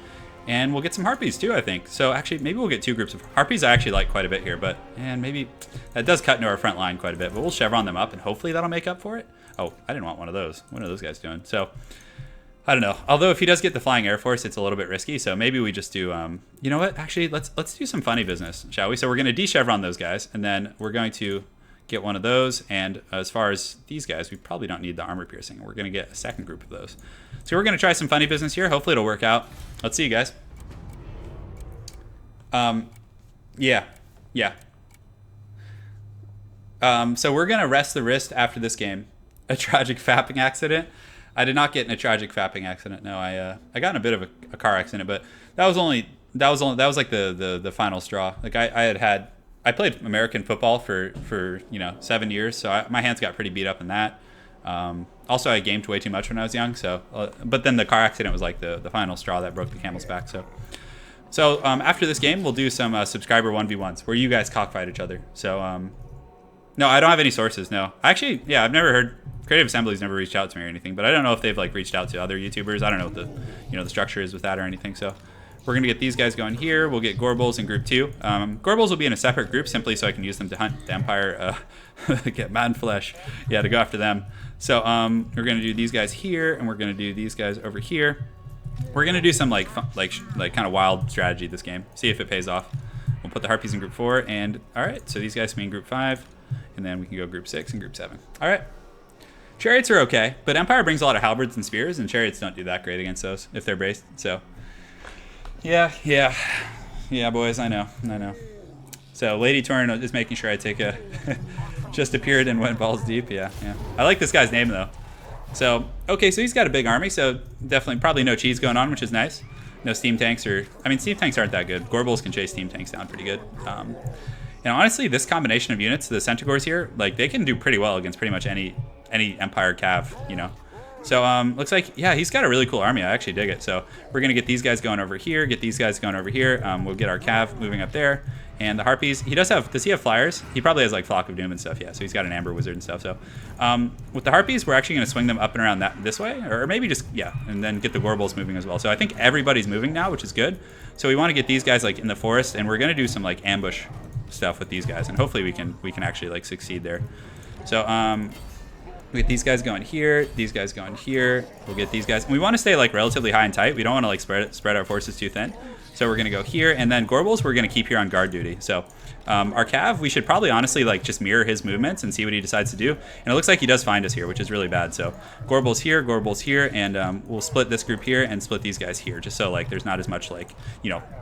And we'll get some Harpies too, I think. So actually, maybe we'll get 2 groups of Harpies. I actually like quite a bit here, but and maybe that does cut into our front line quite a bit. But we'll chevron them up, and hopefully that'll make up for it. Oh, I didn't want one of those. What are those guys doing? So I don't know. Although if he does get the Flying Air Force, it's a little bit risky. So maybe we just do. You know what? Actually, let's do some funny business, shall we? So we're going to de-chevron those guys, and then we're going to get one of those. And as far as these guys, we probably don't need the armor piercing. We're going to get a second group of those. So we're going to try some funny business here. Hopefully it'll work out. Let's see you guys. Yeah. So we're gonna rest the wrist after this game. A tragic fapping accident. I did not get in a tragic fapping accident. No, I got in a bit of a car accident, but that was like the final straw. Like I played American football for 7 years, so my hands got pretty beat up in that. Also, I gamed way too much when I was young. So, but then the car accident was like the final straw that broke the camel's back. So after this game, we'll do some subscriber 1v1s where you guys cockfight each other. So, no, I don't have any sources, no. Actually, yeah, I've never heard... Creative Assembly's never reached out to me or anything, but I don't know if they've, like, reached out to other YouTubers. I don't know what the structure is with that or anything, so... We're going to get these guys going here. We'll get Gorbals in group 2. Gorbals will be in a separate group simply so I can use them to hunt the Empire, get Man Flesh. Yeah, to go after them. So we're going to do these guys here, and we're going to do these guys over here. We're going to do some like kind of wild strategy this game. See if it pays off. We'll put the Harpies in group 4, and all right, so these guys can be in group 5, and then we can go group 6 and group 7. All right. Chariots are okay, but Empire brings a lot of halberds and spears, and chariots don't do that great against those if they're braced. So yeah, boys, I know. So Lady Turin is making sure I take a just appeared and went balls deep. Yeah. I like this guy's name though. So okay, so he's got a big army, so definitely probably no cheese going on, which is nice. No steam tanks, or I mean, steam tanks aren't that good. Gorbals can chase steam tanks down pretty good. Honestly, this combination of units, the Centaurs here, like they can do pretty well against pretty much any Empire cav, So looks like, yeah, he's got a really cool army. I actually dig it. So we're gonna get these guys going over here, get these guys going over here. We'll get our cav moving up there, and the Harpies. Does he have flyers? He probably has like Flock of Doom and stuff. Yeah, so he's got an Amber Wizard and stuff. So with the Harpies, we're actually gonna swing them up and around this way, or maybe just and then get the Gorbals moving as well. So I think everybody's moving now, which is good. So we want to get these guys like in the forest, and we're gonna do some like ambush stuff with these guys, and hopefully we can actually like succeed there. So we get these guys going here, these guys going here. We'll get these guys. And we want to stay like relatively high and tight. We don't want to like spread our forces too thin. So we're gonna go here, and then Gorbals we're gonna keep here on guard duty. So our cav, we should probably honestly like just mirror his movements and see what he decides to do. And it looks like he does find us here, which is really bad. So Gorbals here, and we'll split this group here and split these guys here, just so like there's not as much like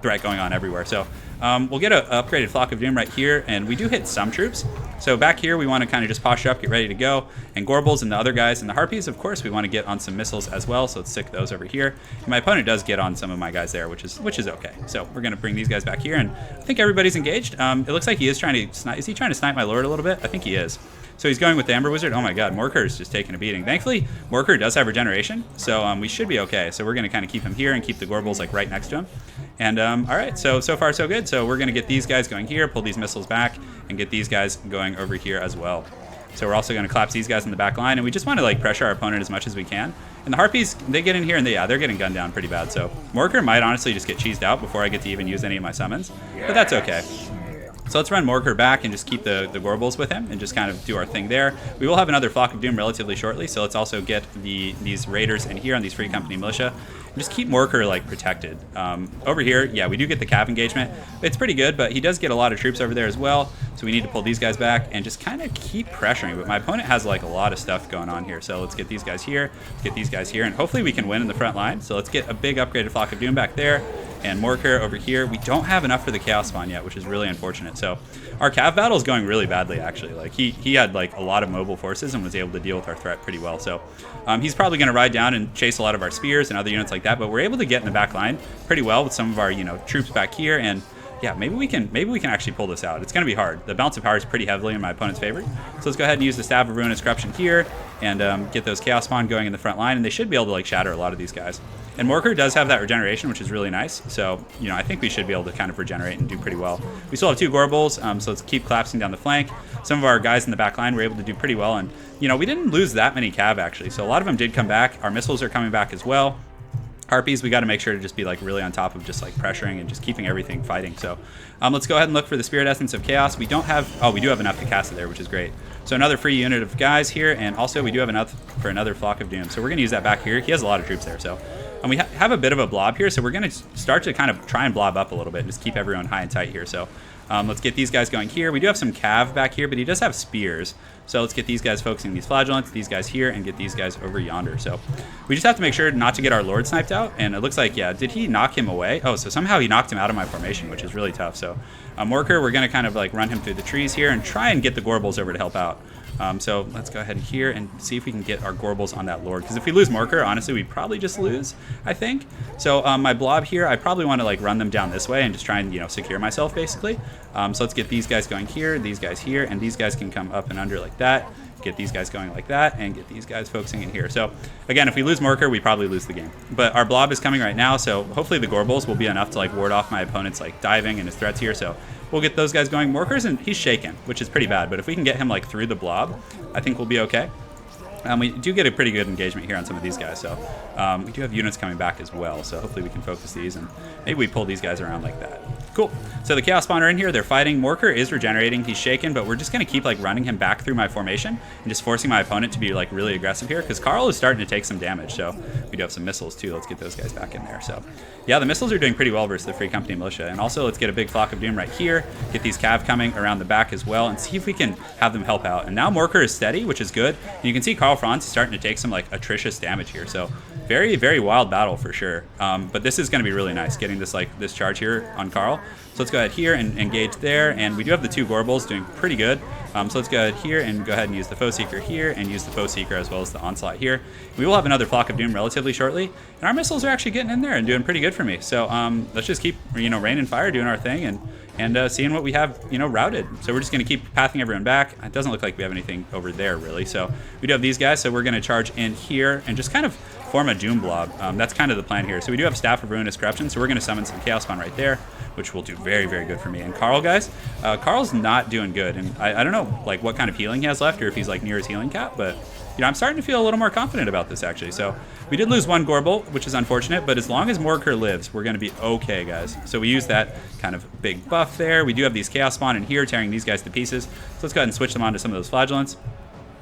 threat going on everywhere. So we'll get an upgraded Flock of Doom right here, and we do hit some troops. So back here we want to kind of just posture up, get ready to go. And Gorbals and the other guys and the Harpies, of course, we want to get on some missiles as well. So let's stick those over here. And my opponent does get on some of my guys there, which is okay. So we're gonna bring these guys back here, and I think everybody's engaged. It looks like he is trying to snipe. Is he trying to snipe my lord a little bit? I think he is. So he's going with the Amber Wizard. Oh my god, Morker is just taking a beating. Thankfully, Morker does have regeneration, so we should be okay. So we're going to kind of keep him here and keep the Gorbals like right next to him. And all right, so far so good. So we're going to get these guys going here, pull these missiles back, and get these guys going over here as well. So we're also going to collapse these guys in the back line, and we just want to like pressure our opponent as much as we can. And the Harpies, they get in here, and they're getting gunned down pretty bad. So Morker might honestly just get cheesed out before I get to even use any of my summons, but that's okay. So let's run Morker back and just keep the Gorbals with him and just kind of do our thing there. We will have another Flock of Doom relatively shortly, so let's also get these Raiders in here on these Free Company Militia. And just keep Morker like protected. Over here, yeah, we do get the cav engagement. It's pretty good, but he does get a lot of troops over there as well, so we need to pull these guys back and just kind of keep pressuring. But my opponent has like a lot of stuff going on here, so let's get these guys here, get these guys here, and hopefully we can win in the front line. So let's get a big upgraded Flock of Doom back there. And Morker over here, we don't have enough for the Chaos Spawn yet, which is really unfortunate. So our Cav battle is going really badly, actually. Like he had like a lot of mobile forces and was able to deal with our threat pretty well. So he's probably going to ride down and chase a lot of our spears and other units like that. But we're able to get in the back line pretty well with some of our, you know, troops back here. And yeah, maybe we can actually pull this out. It's going to be hard. The balance of power is pretty heavily in my opponent's favor. So let's go ahead and use the Staff of Ruinous Corruption here and get those Chaos Spawn going in the front line. And they should be able to like shatter a lot of these guys. And Morker does have that regeneration, which is really nice. So, you know, I think we should be able to kind of regenerate and do pretty well. We still have 2 Gorbals, so let's keep collapsing down the flank. Some of our guys in the back line were able to do pretty well. And, you know, we didn't lose that many Cav, actually. So a lot of them did come back. Our missiles are coming back as well. Harpies, we got to make sure to just be like really on top of just like pressuring and just keeping everything fighting. So let's go ahead and look for the Spirit Essence of Chaos. We don't have, oh, we do have enough to cast it there, which is great. So another free unit of guys here, and also we do have enough for another Flock of Doom. So we're going to use that back here. He has a lot of troops there, so. And we have a bit of a blob here, so we're going to start to kind of try and blob up a little bit and just keep everyone high and tight here. So let's get these guys going here. We do have some Cav back here, but he does have spears. So let's get these guys focusing these Flagellants, these guys here, and get these guys over yonder. So we just have to make sure not to get our Lord sniped out. And it looks like, yeah, did he knock him away? Oh, so somehow he knocked him out of my formation, which is really tough. So Morker, we're going to kind of like run him through the trees here and try and get the Gorbals over to help out. So let's go ahead here and see if we can get our Gorbals on that Lord. Because if we lose Morker, honestly, we probably just lose, I think. So my blob here, I probably want to like run them down this way and just try and, you know, secure myself basically. So let's get these guys going here, these guys here, and these guys can come up and under like that. Get these guys going like that, and get these guys focusing in here. So again, if we lose Morker, we probably lose the game. But our blob is coming right now, so hopefully the Gorbals will be enough to like ward off my opponent's like diving and his threats here. So we'll get those guys going. Morker's, and he's shaken, which is pretty bad. But if we can get him like through the blob, I think we'll be okay. We do get a pretty good engagement here on some of these guys, so we do have units coming back as well, so hopefully we can focus these, and maybe we pull these guys around like that. Cool. So the Chaos Spawn are in here, they're fighting. Morker is regenerating, he's shaken, but we're just going to keep like running him back through my formation and just forcing my opponent to be like really aggressive here, because Carl is starting to take some damage, so we do have some missiles too. Let's get those guys back in there. So yeah, the missiles are doing pretty well versus the Free Company Militia, and also let's get a big Flock of Doom right here, get these Cav coming around the back as well, and see if we can have them help out. And now Morker is steady, which is good, and you can see Karl Franz is starting to take some like atrocious damage here, so very, very wild battle for sure. But this is going to be really nice, getting this like this charge here on Carl. So let's go ahead here and engage there, and we do have the 2 Gorbals doing pretty good. So let's go ahead here and go ahead and use the Foe Seeker here, and use the Foe Seeker as well as the Onslaught here. We will have another Flock of Doom relatively shortly, and our missiles are actually getting in there and doing pretty good for me. So let's just keep, you know, rain and fire, doing our thing, and seeing what we have, you know, routed. So we're just going to keep pathing everyone back. It doesn't look like we have anything over there really. So we do have these guys, so we're going to charge in here and just kind of form a Doom blob. That's kind of the plan here. So we do have Staff of Ruinous Corruption, so we're going to summon some Chaos Spawn right there, which will do very, very good for me. And Carl, guys, Carl's not doing good, and I don't know like what kind of healing he has left, or if he's like near his healing cap, but you know, I'm starting to feel a little more confident about this actually. So we did lose 1 Gorbal, which is unfortunate, but as long as Morker lives, we're going to be okay, guys. So we use that kind of big buff there. We do have these Chaos Spawn in here, tearing these guys to pieces. So let's go ahead and switch them onto some of those Flagellants.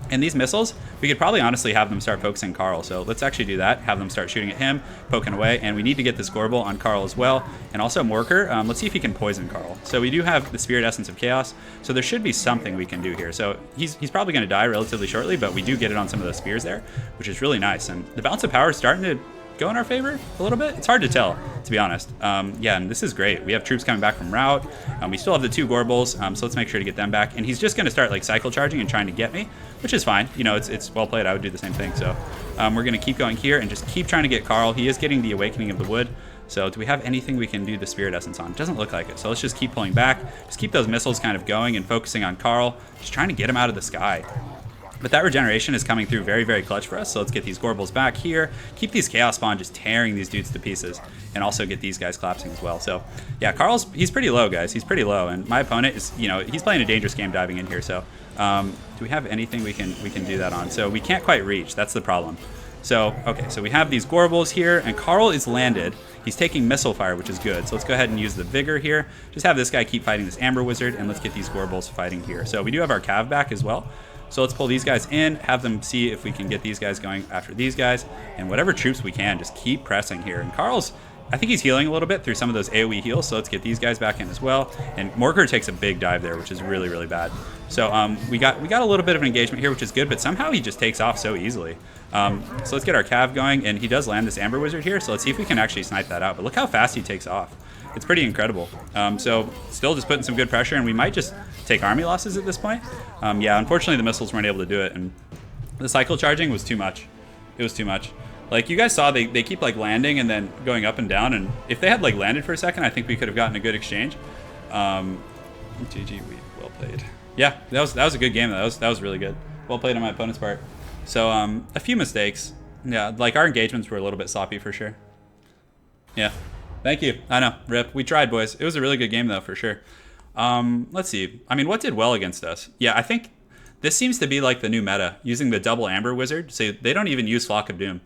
And these missiles, we could probably honestly have them start focusing Carl. So let's actually do that, have them start shooting at him, poking away. And we need to get this Gorbal on Carl as well. And also Morker, let's see if he can poison Carl. So we do have the Spirit Essence of Chaos, so there should be something we can do here. So he's probably going to die relatively shortly, but we do get it on some of those spears there, which is really nice. And the balance of power is starting to go in our favor a little bit. It's hard to tell, to be honest. Yeah, and this is great. We have troops coming back from route. We still have the 2 Gorbals, so let's make sure to get them back. And he's just going to start like cycle charging and trying to get me, which is fine. You know, it's well played. I would do the same thing. So we're going to keep going here and just keep trying to get Carl. He is getting the Awakening of the Wood. So do we have anything we can do the Spirit Essence on? Doesn't look like it. So let's just keep pulling back. Just keep those missiles kind of going and focusing on Carl. Just trying to get him out of the sky. But that regeneration is coming through very, very clutch for us. So let's get these Gorbals back here. Keep these Chaos Spawn just tearing these dudes to pieces. And also get these guys collapsing as well. So yeah, he's pretty low, guys. He's pretty low. And my opponent is, you know, he's playing a dangerous game diving in here. So do we have anything we can do that on? So we can't quite reach. That's the problem. So, okay, so we have these Gorbals here. And Carl is landed. He's taking missile fire, which is good. So let's go ahead and use the Vigor here. Just have this guy keep fighting this Amber Wizard. And let's get these Gorbals fighting here. So we do have our Cav back as well. So let's pull these guys in, have them see if we can get these guys going after these guys, and whatever troops we can, just keep pressing here. And Carl's, I think he's healing a little bit through some of those AoE heals, so let's get these guys back in as well. And Morker takes a big dive there, which is really, really bad. So we got a little bit of an engagement here, which is good, but somehow he just takes off so easily. So let's get our Cav going, and he does land this Amber Wizard here, so let's see if we can actually snipe that out. But look how fast he takes off. It's pretty incredible. So still just putting some good pressure, and we might just take army losses at this point. Yeah, unfortunately the missiles weren't able to do it, and the cycle charging was too much. It was too much. Like, you guys saw, they keep, like, landing and then going up and down, and if they had, like, landed for a second, I think we could have gotten a good exchange. GG, well played. Yeah, that was a good game, though. That was really good. Well played on my opponent's part. So, a few mistakes. Yeah, like, our engagements were a little bit sloppy, for sure. Yeah. Thank you. I know. Rip. We tried, boys. It was a really good game, though, for sure. Let's see. I mean, what did well against us? Yeah, I think this seems to be, like, the new meta, using the double Amber Wizard. So they don't even use Flock of Doom.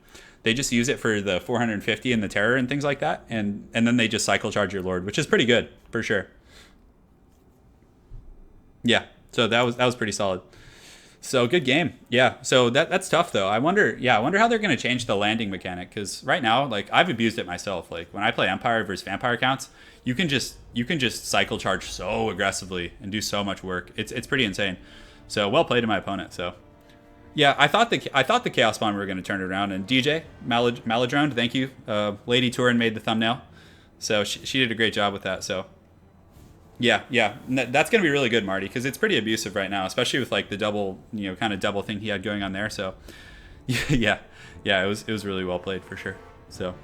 They just use it for the 450 and the Terror and things like that, and then they just cycle charge your Lord, which is pretty good, for sure. Yeah, so that was pretty solid. So good game. Yeah, so that's tough though. I wonder how they're gonna change the landing mechanic, because right now, like, I've abused it myself. Like, when I play Empire versus Vampire counts, you can just cycle charge so aggressively and do so much work. It's pretty insane. So well played to my opponent. So yeah, I thought the Chaos Bomb were gonna turn it around, and DJ Maladrone, thank you. Lady Turin made the thumbnail, so she did a great job with that. So yeah, that's gonna be really good, Marty, because it's pretty abusive right now, especially with, like, the double, kind of double thing he had going on there. So yeah, it was really well played, for sure. So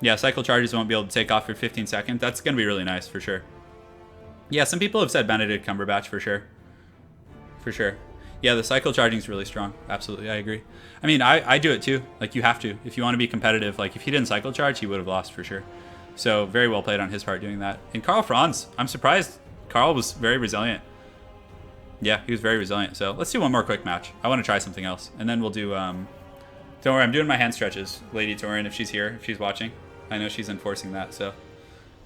yeah, cycle charges won't be able to take off for 15 seconds. That's gonna be really nice, for sure. Yeah, some people have said Benedict Cumberbatch, for sure. Yeah, the cycle charging is really strong. Absolutely, I agree. I mean, I do it too. Like, you have to. If you want to be competitive, like, if he didn't cycle charge, he would have lost, for sure. So very well played on his part doing that. And Karl Franz, I'm surprised. Karl was very resilient. Yeah, he was very resilient. So let's do one more quick match. I want to try something else. And then we'll do, don't worry, I'm doing my hand stretches. Lady Turin, if she's here, if she's watching. I know she's enforcing that, so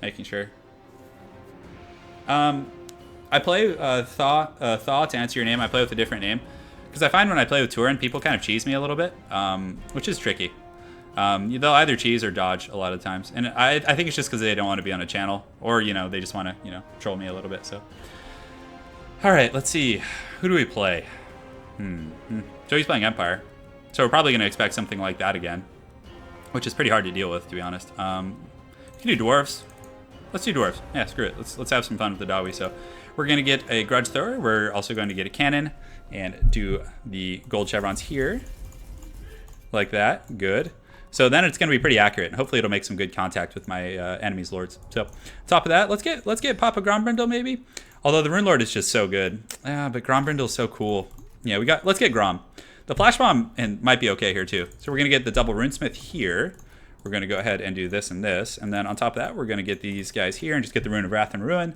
making sure. I play Thaw, to answer your name, I play with a different name. Because I find when I play with Turin, people kind of cheese me a little bit, which is tricky. They'll either cheese or dodge a lot of times. And I think it's just because they don't want to be on a channel. Or, they just want to, troll me a little bit, so. Alright, let's see. Who do we play? So he's playing Empire. So we're probably going to expect something like that again. Which is pretty hard to deal with, to be honest. We can do Dwarfs. Let's do Dwarfs. Yeah, screw it. Let's have some fun with the Dawi. So we're going to get a Grudge Thrower. We're also going to get a Cannon and do the gold chevrons here. Like that. Good. So then it's going to be pretty accurate. Hopefully it'll make some good contact with my enemy's lords. So top of that, let's get Papa Grombrindle maybe. Although the Rune Lord is just so good. Yeah, but Grombrindle's so cool. Yeah, let's get Grom. The Flash Bomb might be okay here too. So we're going to get the double Runesmith here. We're going to go ahead and do this and this. And then on top of that, we're going to get these guys here and just get the Rune of Wrath and Ruin.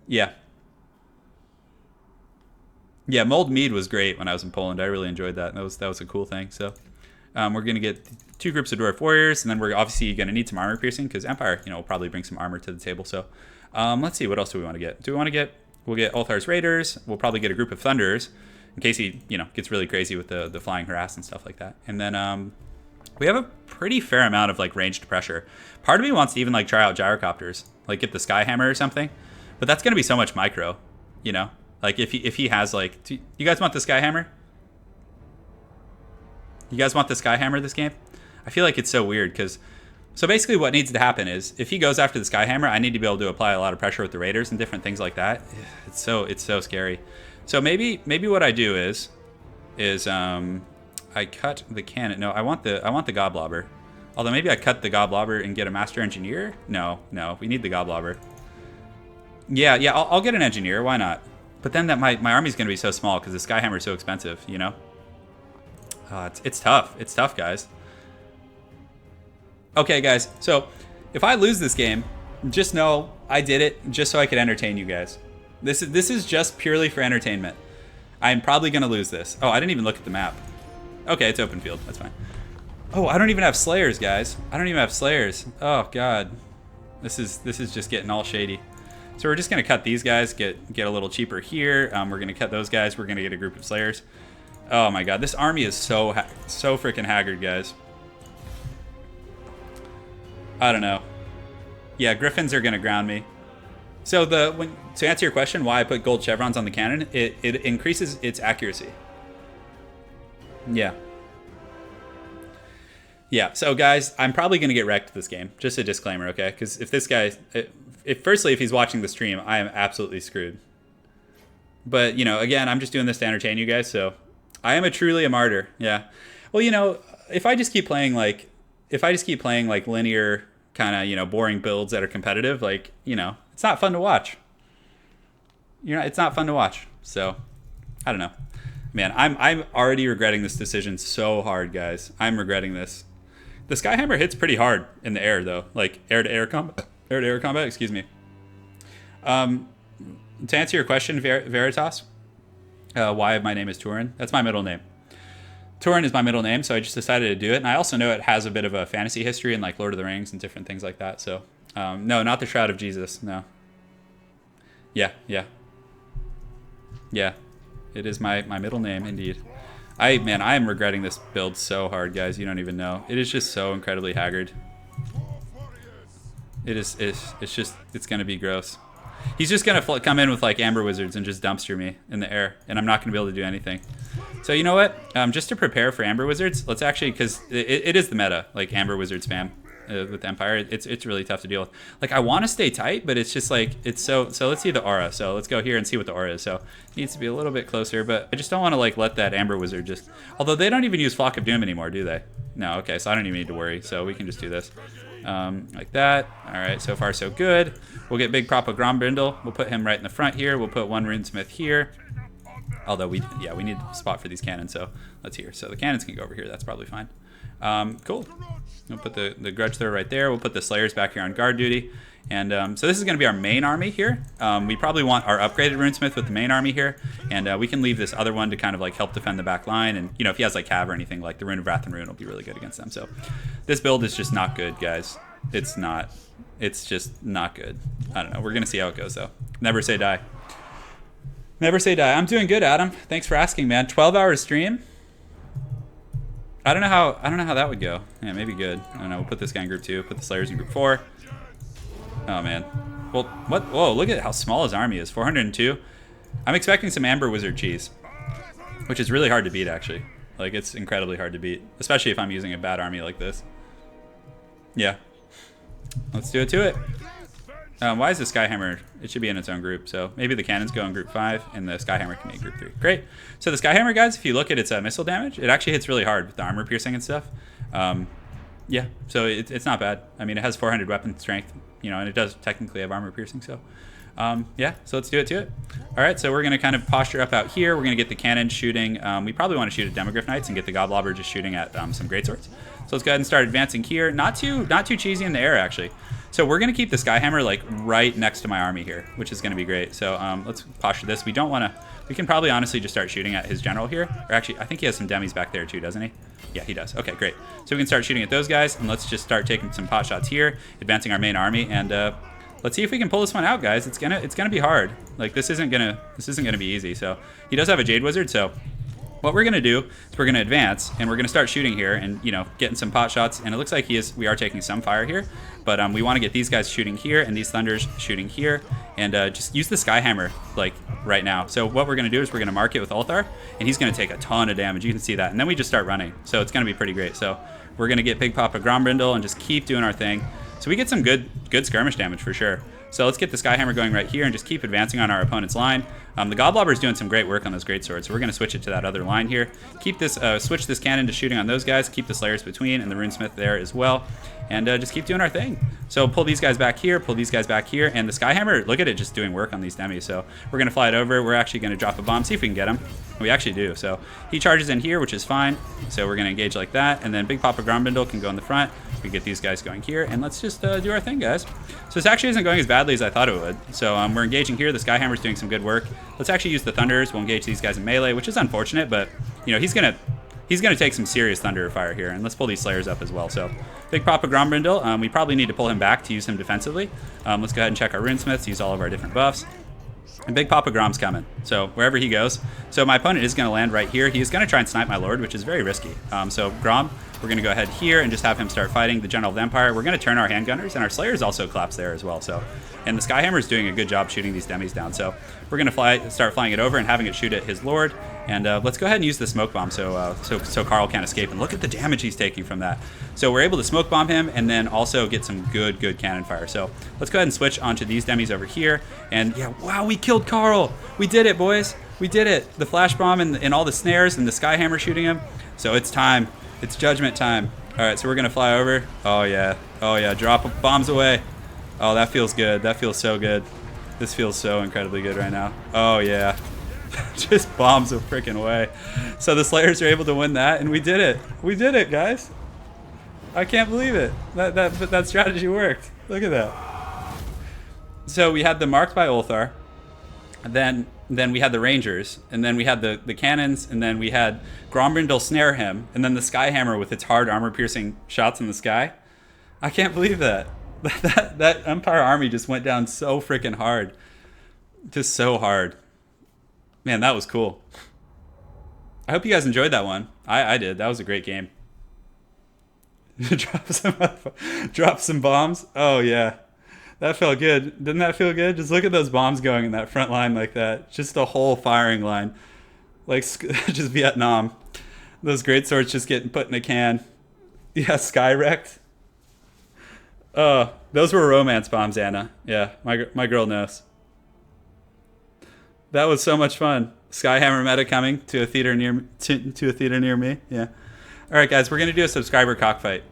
Yeah. Yeah, Mold Mead was great when I was in Poland. I really enjoyed that. That was a cool thing. So we're going to get 2 groups of Dwarf Warriors. And then we're obviously going to need some armor piercing because Empire, will probably bring some armor to the table. So let's see. What else do we want to get? We'll get Ulthar's Raiders. We'll probably get a group of Thunderers in case he, gets really crazy with the flying harass and stuff like that. And then we have a pretty fair amount of, like, ranged pressure. Part of me wants to even, like, try out gyrocopters, like get the Skyhammer or something. But that's going to be so much micro, Like, if he has, like... you guys want the Skyhammer? You guys want the Skyhammer this game? I feel like it's so weird, because... So basically what needs to happen is, if he goes after the Skyhammer, I need to be able to apply a lot of pressure with the Raiders and different things like that. It's so scary. So maybe what I do is I cut the cannon. No, I want the Goblobber. Although maybe I cut the Goblobber and get a Master Engineer? No, we need the Goblobber. Yeah, I'll get an Engineer, why not? But then my army's going to be so small because the Skyhammer is so expensive, It's tough. It's tough, guys. Okay, guys, so if I lose this game, just know I did it just so I could entertain you guys. This is just purely for entertainment. I'm probably going to lose this. Oh, I didn't even look at the map. Okay, it's open field. That's fine. Oh, I don't even have Slayers, guys. I don't even have Slayers. Oh, God. This is just getting all shady. So we're just going to cut these guys, get a little cheaper here. We're going to cut those guys. We're going to get a group of Slayers. Oh, my God. This army is so freaking haggard, guys. I don't know. Yeah, Griffins are gonna ground me. So to answer your question, why I put gold chevrons on the cannon, it increases its accuracy. Yeah. Yeah, so guys, I'm probably going to get wrecked this game. Just a disclaimer, okay? Because if this guy, firstly, if he's watching the stream, I am absolutely screwed. But, you know, again, I'm just doing this to entertain you guys, so I am truly a martyr, yeah. Well, you know, if I just keep playing like linear kind of, you know, boring builds that are competitive, like, you know, it's not fun to watch. It's not fun to watch. So, I don't know. Man, I'm already regretting this decision so hard, guys. I'm regretting this. The Skyhammer hits pretty hard in the air, though, like air-to-air combat. Excuse me. To answer your question, Veritas, why my name is Turin? That's my middle name. Turin is my middle name, so I just decided to do it, and I also know it has a bit of a fantasy history in like Lord of the Rings and different things like that. So, no, not the Shroud of Jesus. No. Yeah. It is my middle name, indeed. I am regretting this build so hard, guys. You don't even know. It is just so incredibly haggard. It's going to be gross. He's just going to come in with, like, Amber Wizards and just dumpster me in the air, and I'm not going to be able to do anything. So, you know what? Just to prepare for Amber Wizards, let's actually, because it is the meta, like, Amber Wizard spam. With Empire, it's really tough to deal with. Like, I want to stay tight, but it's just like, it's so let's see the aura. So let's go here and see what the aura is. So it needs to be a little bit closer, but I just don't want to like let that Amber Wizard just, although they don't even use Flock of Doom anymore, do they? No, okay, so I don't even need to worry. So we can just do this like that. All right, so far so good. We'll get Big Papa Grombrindle. We'll put him right in the front here. We'll put one Runesmith here. Although we need a spot for these cannons, so let's hear. So the cannons can go over here. That's probably fine. Cool. We'll put the Grudge Thrower right there. We'll put the Slayers back here on guard duty. And so this is going to be our main army here. We probably want our upgraded Runesmith with the main army here. And we can leave this other one to kind of like help defend the back line. And, you know, if he has like Cav or anything, like the Rune of Wrath and Rune will be really good against them. So this build is just not good, guys. It's not. It's just not good. I don't know. We're going to see how it goes, though. Never say die. Never say die. I'm doing good, Adam. Thanks for asking, man. 12-hour stream. I don't know how that would go. Yeah, maybe good. I don't know. We'll put this guy in group 2. Put the Slayers in group 4. Oh man. Well, what? Whoa! Look at how small his army is. 402. I'm expecting some Amber Wizard cheese, which is really hard to beat actually. Like it's incredibly hard to beat, especially if I'm using a bad army like this. Yeah. Let's do it to it. Why is the Skyhammer? It should be in its own group. So maybe the cannons go in group 5 and the Skyhammer can be in group 3. Great. So the Skyhammer, guys, if you look at its missile damage, it actually hits really hard with the armor piercing and stuff. Yeah, so it's not bad. I mean, it has 400 weapon strength, you know, and it does technically have armor piercing. So yeah, so let's do it to it. All right, so we're going to kind of posture up out here. We're going to get the cannon shooting. We probably want to shoot at Demogryph Knights and get the Godlobber just shooting at some Greatswords. So let's go ahead and start advancing here. Not too cheesy in the air, actually. So we're going to keep the Skyhammer like right next to my army here, which is going to be great. So let's posture this. We don't want to, we can probably honestly just start shooting at his general here. Or actually, I think he has some demis back there too, doesn't he? Yeah, he does. Okay, great. So we can start shooting at those guys, and let's just start taking some pot shots here, advancing our main army, and let's see if we can pull this one out, guys. It's gonna be hard. Like this isn't gonna be easy. So he does have a Jade Wizard, so what we're gonna do is we're gonna advance and we're gonna start shooting here and, you know, getting some pot shots. And it looks like we are taking some fire here, but we want to get these guys shooting here and these Thunders shooting here, and just use the Skyhammer like right now. So what we're gonna do is we're gonna mark it with Ulthar, and he's gonna take a ton of damage. You can see that, and then we just start running. So it's gonna be pretty great. So we're gonna get Big Papa Grombrindle and just keep doing our thing. So we get some good skirmish damage for sure. So let's get the Skyhammer going right here and just keep advancing on our opponent's line. The Godlobber is doing some great work on those Greatswords, so we're going to switch it to that other line here. Keep this, switch this cannon to shooting on those guys. Keep the Slayers between and the Runesmith there as well, and just keep doing our thing. So pull these guys back here, pull these guys back here, and the Skyhammer, look at it just doing work on these demis. So we're going to fly it over. We're actually going to drop a bomb, see if we can get him. We actually do. So he charges in here, which is fine. So we're going to engage like that, and then Big Papa Grombrindle can go in the front. We get these guys going here, and let's just do our thing, guys. So this actually isn't going as badly as I thought it would. So we're engaging here. The Skyhammer's doing some good work. Let's actually use the Thunders. We'll engage these guys in melee, which is unfortunate, but you know he's gonna take some serious Thunder fire here, and let's pull these Slayers up as well. So Big Papa Grombrindle, we probably need to pull him back to use him defensively. Let's go ahead and check our Runesmiths, use all of our different buffs. And Big Papa Grom's coming, so wherever he goes. So my opponent is going to land right here. He is going to try and snipe my Lord, which is very risky. So Grom, We're going to go ahead here and just have him start fighting the General of the Empire. We're going to turn our handgunners, and our Slayers also collapse there as well. So, and the Skyhammer is doing a good job shooting these demis down. So we're going to start flying it over and having it shoot at his Lord. And let's go ahead and use the smoke bomb so Carl can't escape. And look at the damage he's taking from that. So we're able to smoke bomb him and then also get some good cannon fire. So let's go ahead and switch onto these demis over here. And yeah, wow, we killed Carl. We did it, boys. We did it. The flash bomb and all the snares and the Skyhammer shooting him. So it's time. It's judgment time. All right, so we're going to fly over. Oh, yeah. Oh, yeah. Drop bombs away. Oh, that feels good. That feels so good. This feels so incredibly good right now. Oh, yeah. Just bombs a freaking way. So the Slayers are able to win that, and we did it. We did it, guys. I can't believe it. That strategy worked. Look at that. So we had the Marked by Ulthar. Then we had the Rangers, and then we had the cannons, and then we had Grombrindal snare him, and then the Skyhammer with its hard armor-piercing shots in the sky. I can't believe that. That Empire army just went down so freaking hard. Just so hard. Man, that was cool. I hope you guys enjoyed that one. I did. That was a great game. Drop some bombs. Oh, yeah. That felt good. Didn't that feel good? Just look at those bombs going in that front line like that. Just a whole firing line. Like just Vietnam. Those great swords just getting put in a can. Yeah, sky wrecked. Those were romance bombs, Anna. Yeah, my girl knows. That was so much fun. Skyhammer meta coming to a theater near me. Yeah. All right, guys, we're gonna do a subscriber cockfight.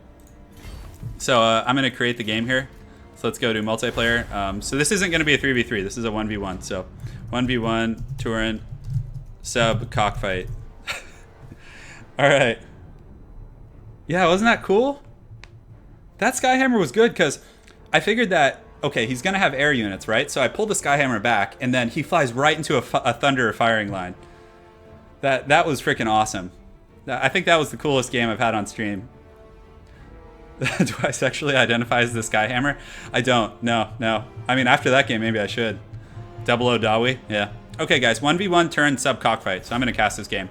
So I'm gonna create the game here. So let's go to multiplayer. So this isn't gonna be a 3v3. This is a 1v1. So 1v1 Turin sub cockfight. All right. Yeah, wasn't that cool? That Skyhammer was good because I figured that, okay, he's going to have air units, right? So I pulled the Skyhammer back, and then he flies right into a Thunder firing line. That was freaking awesome. I think that was the coolest game I've had on stream. Do I sexually identify as the Skyhammer? I don't. No. I mean, after that game, maybe I should. 00 Dawi? Yeah. Okay, guys, 1v1 turn sub cockfight. So I'm going to cast this game.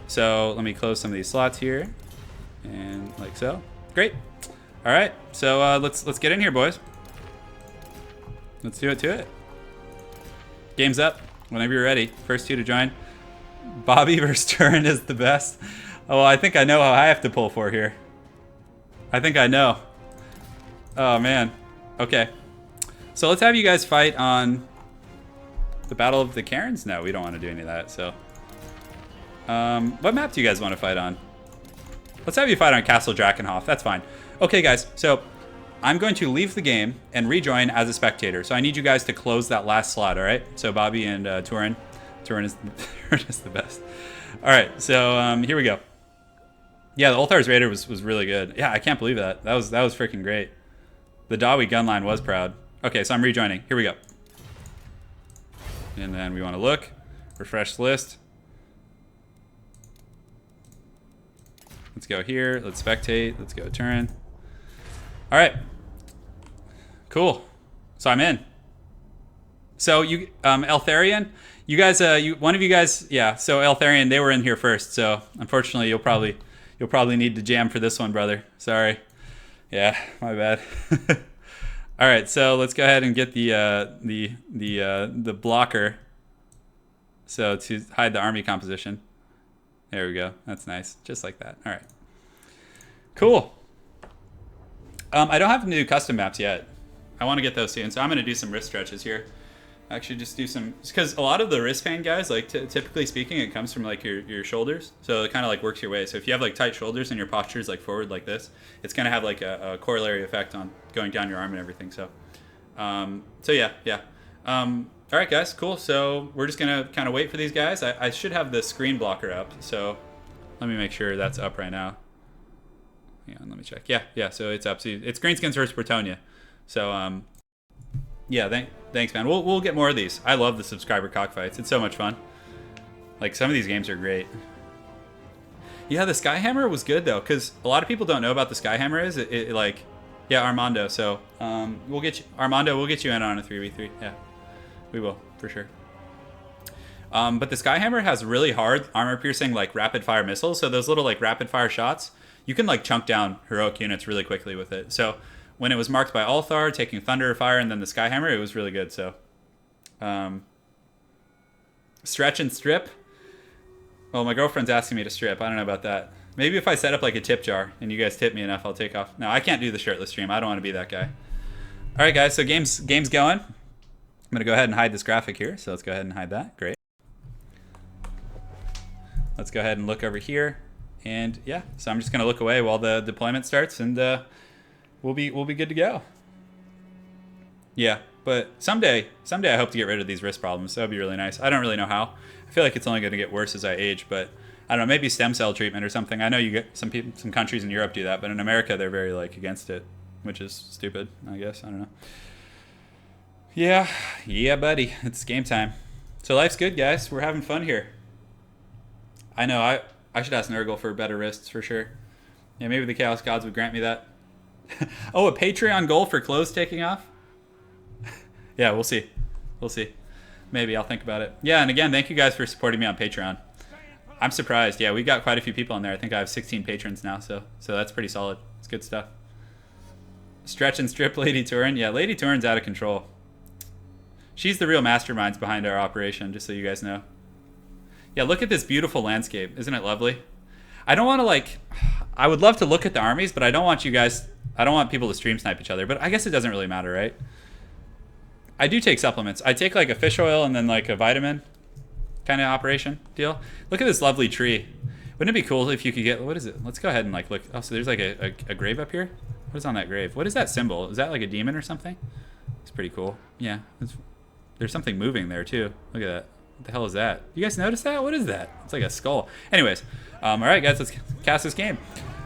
So let me close some of these slots here. And like so. Great. All right, so let's get in here, boys. Let's do it to it. Game's up. Whenever you're ready. First two to join. Bobby versus Turin is the best. Oh, well, I think I know how I have to pull for here. I think I know. Oh, man. Okay. So let's have you guys fight on the Battle of the Cairns. No, we don't want to do any of that, so. What map do you guys want to fight on? Let's have you fight on Castle Drakenhof. That's fine. Okay, guys, so I'm going to leave the game and rejoin as a spectator. So I need you guys to close that last slot, all right? So Bobby and Turin. Turin is the best. All right, so here we go. Yeah, the Ulthar's Raider was really good. Yeah, I can't believe that. That was freaking great. The Dawi gun line was proud. Okay, so I'm rejoining. Here we go. And then we want to look. Refresh list. Let's go here. Let's spectate. Let's go Turin. All right. Cool. So I'm in. So you, Eltharion, you guys, one of you guys, yeah. So Eltharion, they were in here first. So unfortunately, you'll probably need to jam for this one, brother. Sorry. Yeah, my bad. All right. So let's go ahead and get the blocker. So to hide the army composition. There we go. That's nice. Just like that. All right. Cool. I don't have to do custom maps yet. I want to get those soon. So I'm going to do some wrist stretches here. Actually, just do some, because a lot of the wrist pain, guys, like typically speaking, it comes from like your shoulders. So it kind of like works your way. So if you have like tight shoulders and your posture is like forward like this, it's going to have like a corollary effect on going down your arm and everything. So, yeah. All right, guys, cool. So we're just going to kind of wait for these guys. I should have the screen blocker up. So let me make sure that's up right now. Hang on, let me check. Yeah, so it's up. See, it's Greenskins versus Bretonia. So, yeah, thanks, man. We'll get more of these. I love the subscriber cockfights. It's so much fun. Like, some of these games are great. Yeah, the Skyhammer was good, though, because a lot of people don't know about the Skyhammer like, yeah, Armando. So, we'll get you in on a 3v3. Yeah, we will, for sure. But the Skyhammer has really hard armor-piercing, like, rapid-fire missiles. So those little, like, rapid-fire shots, you can like chunk down heroic units really quickly with it. So when it was marked by Ulthar, taking Thunder Fire and then the Skyhammer, it was really good. So stretch and strip. Well, my girlfriend's asking me to strip. I don't know about that. Maybe if I set up like a tip jar and you guys tip me enough, I'll take off. No, I can't do the shirtless stream. I don't want to be that guy. All right, guys. So game's going. I'm gonna go ahead and hide this graphic here. So let's go ahead and hide that. Great. Let's go ahead and look over here. And yeah, so I'm just gonna look away while the deployment starts, and we'll be good to go. Yeah, but someday I hope to get rid of these wrist problems. That would be really nice. I don't really know how. I feel like it's only going to get worse as I age, but I don't know, maybe stem cell treatment or something. I know you get some countries in Europe do that, but in America they're very like against it, which is stupid, I guess. I don't know. Yeah, buddy. It's game time. So life's good, guys. We're having fun here. I know. I should ask Nurgle for better wrists for sure. Yeah, maybe the Chaos Gods would grant me that. Oh, a Patreon goal for clothes taking off? Yeah, we'll see. We'll see. Maybe I'll think about it. Yeah, and again, thank you guys for supporting me on Patreon. I'm surprised. Yeah, we got quite a few people in there. I think I have 16 patrons now, so that's pretty solid. It's good stuff. Stretch and strip Lady Turin. Yeah, Lady Turin's out of control. She's the real masterminds behind our operation, just so you guys know. Yeah, look at this beautiful landscape. Isn't it lovely? I don't want to like... I would love to look at the armies, but I don't want you guys... I don't want people to stream snipe each other, but I guess it doesn't really matter, right? I do take supplements. I take like a fish oil and then like a vitamin kind of operation deal. Look at this lovely tree. Wouldn't it be cool if you could get... What is it? Let's go ahead and like look... Oh, so there's like a grave up here? What is on that grave? What is that symbol? Is that like a demon or something? It's pretty cool. Yeah. There's something moving there too. Look at that. What the hell is that? You guys notice that? What is that? It's like a skull. Anyways, all right, guys, let's cast this game.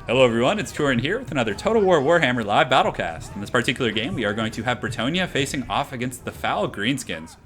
Hello, everyone. It's Turin here with another Total War Warhammer live battlecast. In this particular game, we are going to have Bretonnia facing off against the foul Greenskins.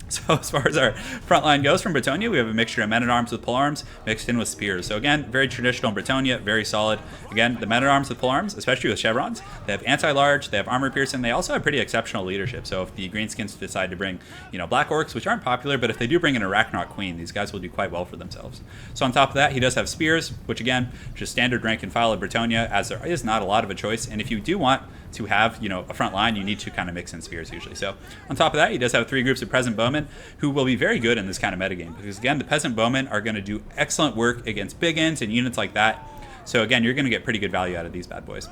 So as far as our front line goes from Bretonnia, we have a mixture of men-at-arms with polearms mixed in with spears. So again, very traditional in Bretonnia, very solid. Again, the men-at-arms with polearms, especially with chevrons, they have anti-large, they have armor piercing, they also have pretty exceptional leadership. So if the Greenskins decide to bring, black orcs, which aren't popular, but if they do bring an Arachnarok Queen, these guys will do quite well for themselves. So on top of that, he does have spears, which again, just standard rank and file of Bretonnia, as there is not a lot of a choice. And if you do want to have, a front line, you need to kind of mix in spears usually. So on top of that, he does have 3 groups of Peasant Bowmen who will be very good in this kind of metagame because again, the Peasant Bowmen are going to do excellent work against big ends and units like that. So again, you're going to get pretty good value out of these bad boys.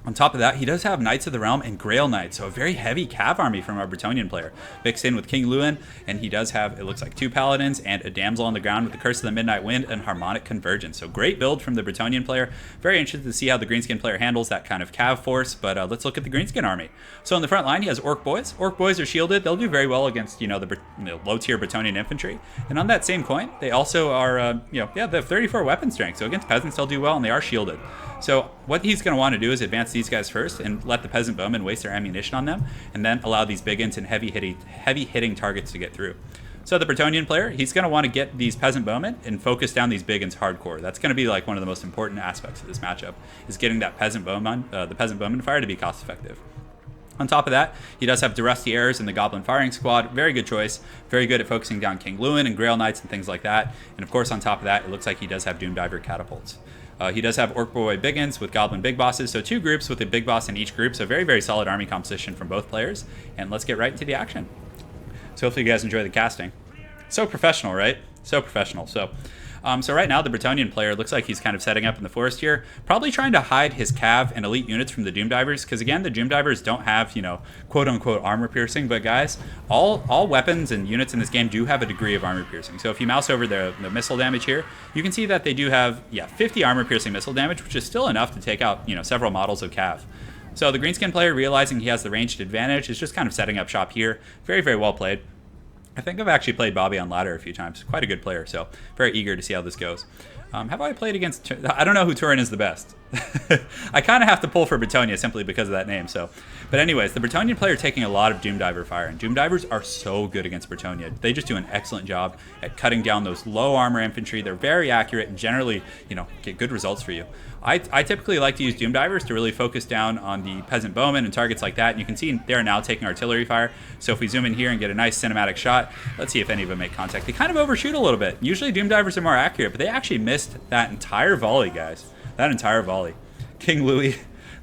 On top of that, he does have Knights of the Realm and Grail Knights, so a very heavy cav army from our Bretonnian player, mixed in with King Lewin, and he does have, it looks like 2 Paladins and a Damsel on the Ground with the Curse of the Midnight Wind and Harmonic Convergence. So great build from the Bretonnian player. Very interested to see how the Greenskin player handles that kind of cav force, but let's look at the Greenskin army. So in the front line, he has Orc Boys. Orc Boys are shielded. They'll do very well against, the low-tier Bretonnian infantry. And on that same coin, they also are, they have 34 weapon strength, so against peasants, they'll do well, and they are shielded. So what he's going to want to do is advance these guys first and let the Peasant Bowmen waste their ammunition on them, and then allow these biggins and heavy hitting targets to get through. So the Bretonnian player, he's going to want to get these Peasant Bowmen and focus down these biggins hardcore. That's going to be like one of the most important aspects of this matchup, is getting that Peasant Bowman, the Peasant Bowman fire to be cost effective. On top of that, he does have Durusty Heirs and the Goblin Firing Squad. Very good choice. Very good at focusing down King Lewin and Grail Knights and things like that. And of course, on top of that, it looks like he does have Doomdiver Catapults. He does have Orc Boy Biggins with Goblin Big Bosses, so 2 groups with a Big Boss in each group, so very, very solid army composition from both players. And let's get right into the action. So hopefully you guys enjoy the casting. So professional, right? So professional. So right now the Bretonnian player looks like he's kind of setting up in the forest here, probably trying to hide his cav and elite units from the Doomdivers, because again, the Doomdivers don't have, quote-unquote armor piercing, but guys, all weapons and units in this game do have a degree of armor piercing. So if you mouse over the missile damage here, you can see that they do have, 50 armor piercing missile damage, which is still enough to take out, several models of cav. So the Greenskin player, realizing he has the ranged advantage, is just kind of setting up shop here. Very, very well played. I think I've actually played Bobby on ladder a few times. Quite a good player, so very eager to see how this goes. Have I played against... I don't know who Turin is the best. I kind of have to pull for Bretonnia simply because of that name. So, but anyways, the Bretonnian player taking a lot of Doomdiver fire, and Doomdivers are so good against Bretonnia. They just do an excellent job at cutting down those low armor infantry. They're very accurate and generally, get good results for you. I typically like to use Doomdivers to really focus down on the Peasant Bowmen and targets like that. And you can see they're now taking artillery fire. So if we zoom in here and get a nice cinematic shot, let's see if any of them make contact. They kind of overshoot a little bit. Usually Doomdivers are more accurate, but they actually missed that entire volley, guys. That entire volley. King Louis.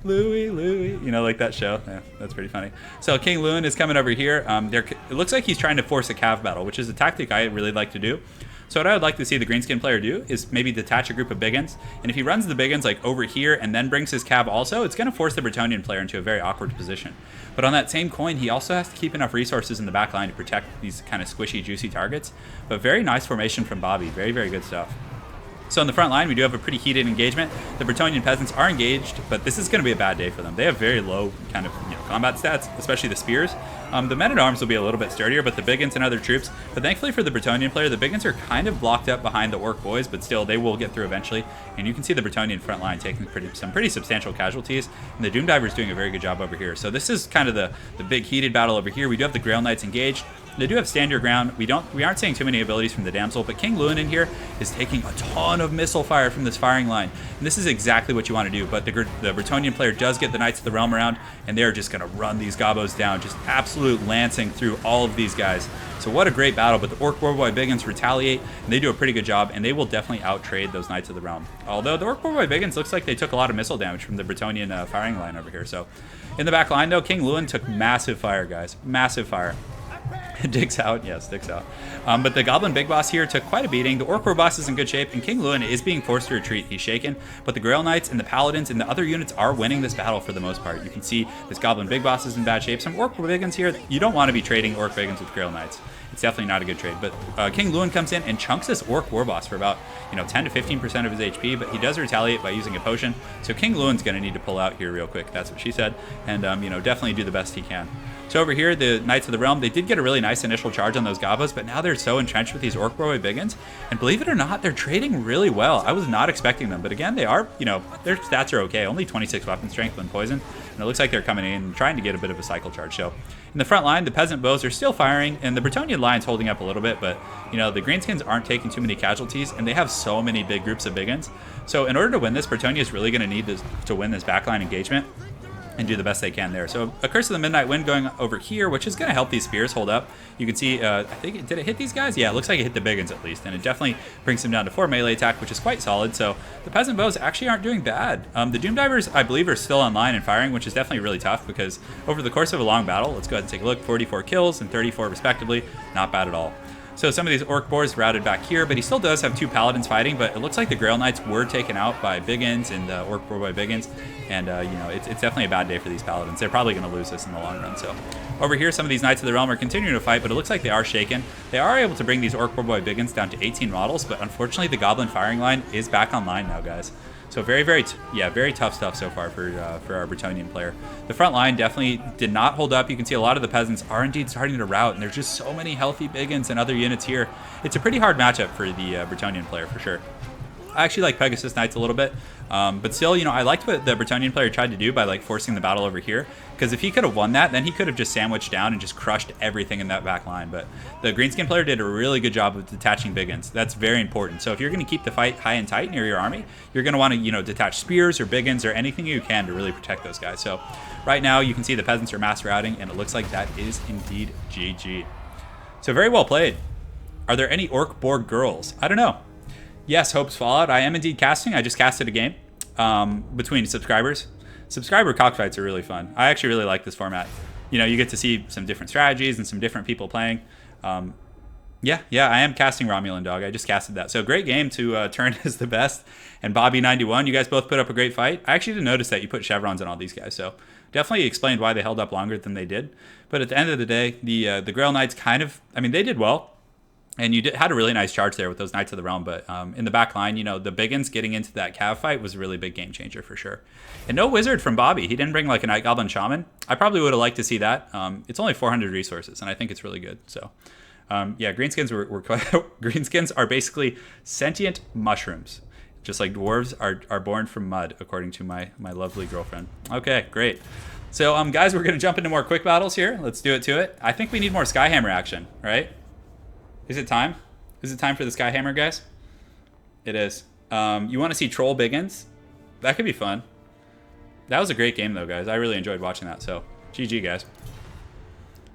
Louis, you know, like that show. Yeah, that's pretty funny. So King Lewin is coming over here. It looks like he's trying to force a cav battle, which is a tactic I really like to do. So what I would like to see the Greenskin player do is maybe detach a group of Biggins, and if he runs the Biggins like over here and then brings his cav also, it's going to force the Bretonnian player into a very awkward position. But on that same coin, he also has to keep enough resources in the back line to protect these kind of squishy, juicy targets. But very nice formation from Bobby. Very, very good stuff. So in the front line, we do have a pretty heated engagement. The Bretonnian peasants are engaged, but this is going to be a bad day for them. They have very low kind of combat stats, especially the spears. The men-at-arms will be a little bit sturdier, but the Biggins and other troops. But thankfully for the Bretonnian player, the Biggins are kind of blocked up behind the Orc boys, but still, they will get through eventually. And you can see the Bretonnian front line taking some pretty substantial casualties, and the Doom Divers doing a very good job over here. So this is kind of the big heated battle over here. We do have the Grail Knights engaged. They do have stand your ground. We aren't seeing too many abilities from the Damsel, but King Lewin in here is taking a ton of missile fire from this firing line. And this is exactly what you want to do, but the Bretonnian player does get the Knights of the Realm around, and they're just going to run these gobos down, just absolute lancing through all of these guys. So what a great battle, but the Orc Warboy Biggins retaliate, and they do a pretty good job, and they will definitely out-trade those Knights of the Realm. Although the Orc Warboy Biggins looks like they took a lot of missile damage from the Bretonnian firing line over here. So in the back line, though, King Lewin took massive fire, guys. Massive fire. Digs out, yes, digs out. But the Goblin Big Boss here took quite a beating. The Orc War Boss is in good shape, and King Lewin is being forced to retreat. He's shaken, but the Grail Knights and the Paladins and the other units are winning this battle for the most part. You can see this Goblin Big Boss is in bad shape. Some Orc Biggins here, you don't want to be trading Orc Biggins with Grail Knights. It's definitely not a good trade. But King Lewin comes in and chunks this Orc War Boss for about 10 to 15% of his HP, but he does retaliate by using a potion. So King Lewin's going to need to pull out here real quick. That's what she said. And definitely do the best he can. So over here, the Knights of the Realm, they did get a really nice initial charge on those Gabas, but now they're so entrenched with these Orc Warboy Biggins. And believe it or not, they're trading really well. I was not expecting them, but again, they are, their stats are okay. Only 26 weapon strength when poisoned. And it looks like they're coming in and trying to get a bit of a cycle charge. So in the front line, the Peasant Bows are still firing, and the Bretonnian line's holding up a little bit, but the Greenskins aren't taking too many casualties, and they have so many big groups of Biggins. So in order to win this, Bretonnia is really going to need to win this backline engagement and do the best they can there. So a Curse of the Midnight Wind going over here, which is going to help these spears hold up. You can see, I think, did it hit these guys? Yeah, it looks like it hit the Biggins at least, and it definitely brings them down to 4 melee attack, which is quite solid. So the Peasant Bows actually aren't doing bad. The Doom Divers, I believe, are still online and firing, which is definitely really tough because over the course of a long battle, let's go ahead and take a look, 44 kills and 34 respectively, not bad at all. So some of these Orc Boars routed back here, but he still does have 2 Paladins fighting, but it looks like the Grail Knights were taken out by Biggins and Orc Boar by Biggins, and it's definitely a bad day for these Paladins. They're probably going to lose this in the long run. So over here, some of these Knights of the Realm are continuing to fight, but it looks like they are shaken. They are able to bring these Orc Boar by Biggins down to 18 models, but unfortunately the Goblin firing line is back online now, guys. So very tough stuff so far for our Bretonnian player. The front line definitely did not hold up. You can see a lot of the peasants are indeed starting to rout, and there's just so many healthy Biggins and other units here. It's a pretty hard matchup for the Bretonnian player for sure. I actually like Pegasus Knights a little bit, but still, I liked what the Bretonnian player tried to do by forcing the battle over here, because if he could have won that, then he could have just sandwiched down and just crushed everything in that back line. But the Greenskin player did a really good job of detaching Biggins. That's very important. So if you're going to keep the fight high and tight near your army, you're going to want to detach spears or Biggins or anything you can to really protect those guys. So right now you can see the peasants are mass routing, and it looks like that is indeed GG. So very well played. Are there any Orc Borg girls? I don't know. Yes, Hope's Fallout. I am indeed casting. I just casted a game between subscribers. Subscriber cockfights are really fun. I actually really like this format. You get to see some different strategies and some different people playing. Yeah, I am casting Romulan Dog. I just casted that. So great game to turn as the best. And Bobby91, you guys both put up a great fight. I actually didn't notice that you put chevrons on all these guys. So definitely explained why they held up longer than they did. But at the end of the day, the Grail Knights they did well. And you had a really nice charge there with those Knights of the Realm, but in the back line, the Biggins getting into that Cav fight was a really big game changer for sure. And no Wizard from Bobby. He didn't bring a Night Goblin Shaman. I probably would have liked to see that. It's only 400 resources, and I think it's really good. So, Greenskins Greenskins are basically sentient mushrooms, just like dwarves are born from mud, according to my lovely girlfriend. Okay, great. So, guys, we're going to jump into more quick battles here. Let's do it to it. I think we need more Skyhammer action, right? Is it time? Is it time for the Skyhammer, guys? It is. You want to see Troll Biggins? That could be fun. That was a great game, though, guys. I really enjoyed watching that. So, GG, guys.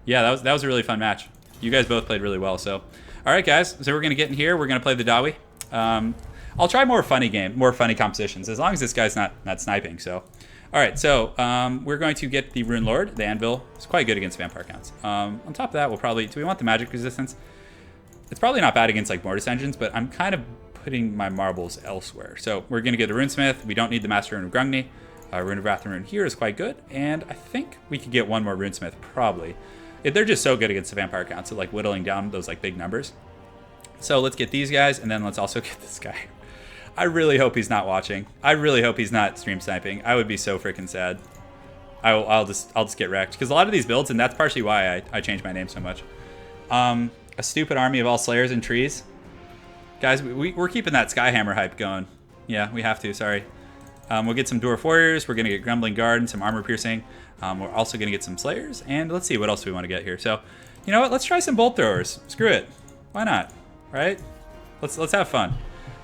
Yeah, that was a really fun match. You guys both played really well. So, all right, guys. So we're gonna get in here. We're gonna play the Dawi. I'll try more funny compositions, as long as this guy's not sniping. So, all right, so we're going to get the Rune Lord. The Anvil is quite good against Vampire Counts. On top of that, we'll probably, do we want the magic resistance? It's probably not bad against like Mortis Engines, but I'm kind of putting my marbles elsewhere. So we're going to get a Runesmith. We don't need the Master Rune of Grungni. Rune of Wrath and Rune here is quite good, and I think we could get one more Runesmith, probably. They're just so good against the Vampire Counts, so like whittling down those like big numbers. So let's get these guys, and then let's also get this guy. I really hope he's not watching. I really hope he's not stream sniping. I would be so freaking sad. I'll just get wrecked, because a lot of these builds, and that's partially why I changed my name so much. A stupid army of all slayers and trees. Guys, we're keeping that Skyhammer hype going. Yeah, we have to, sorry. We'll get some Dwarf Warriors. We're going to get Grumbling Guard and some Armor Piercing. We're also going to get some Slayers. And let's see what else we want to get here. So, you know what? Let's try some Bolt Throwers. Screw it. Why not? Right? Let's have fun.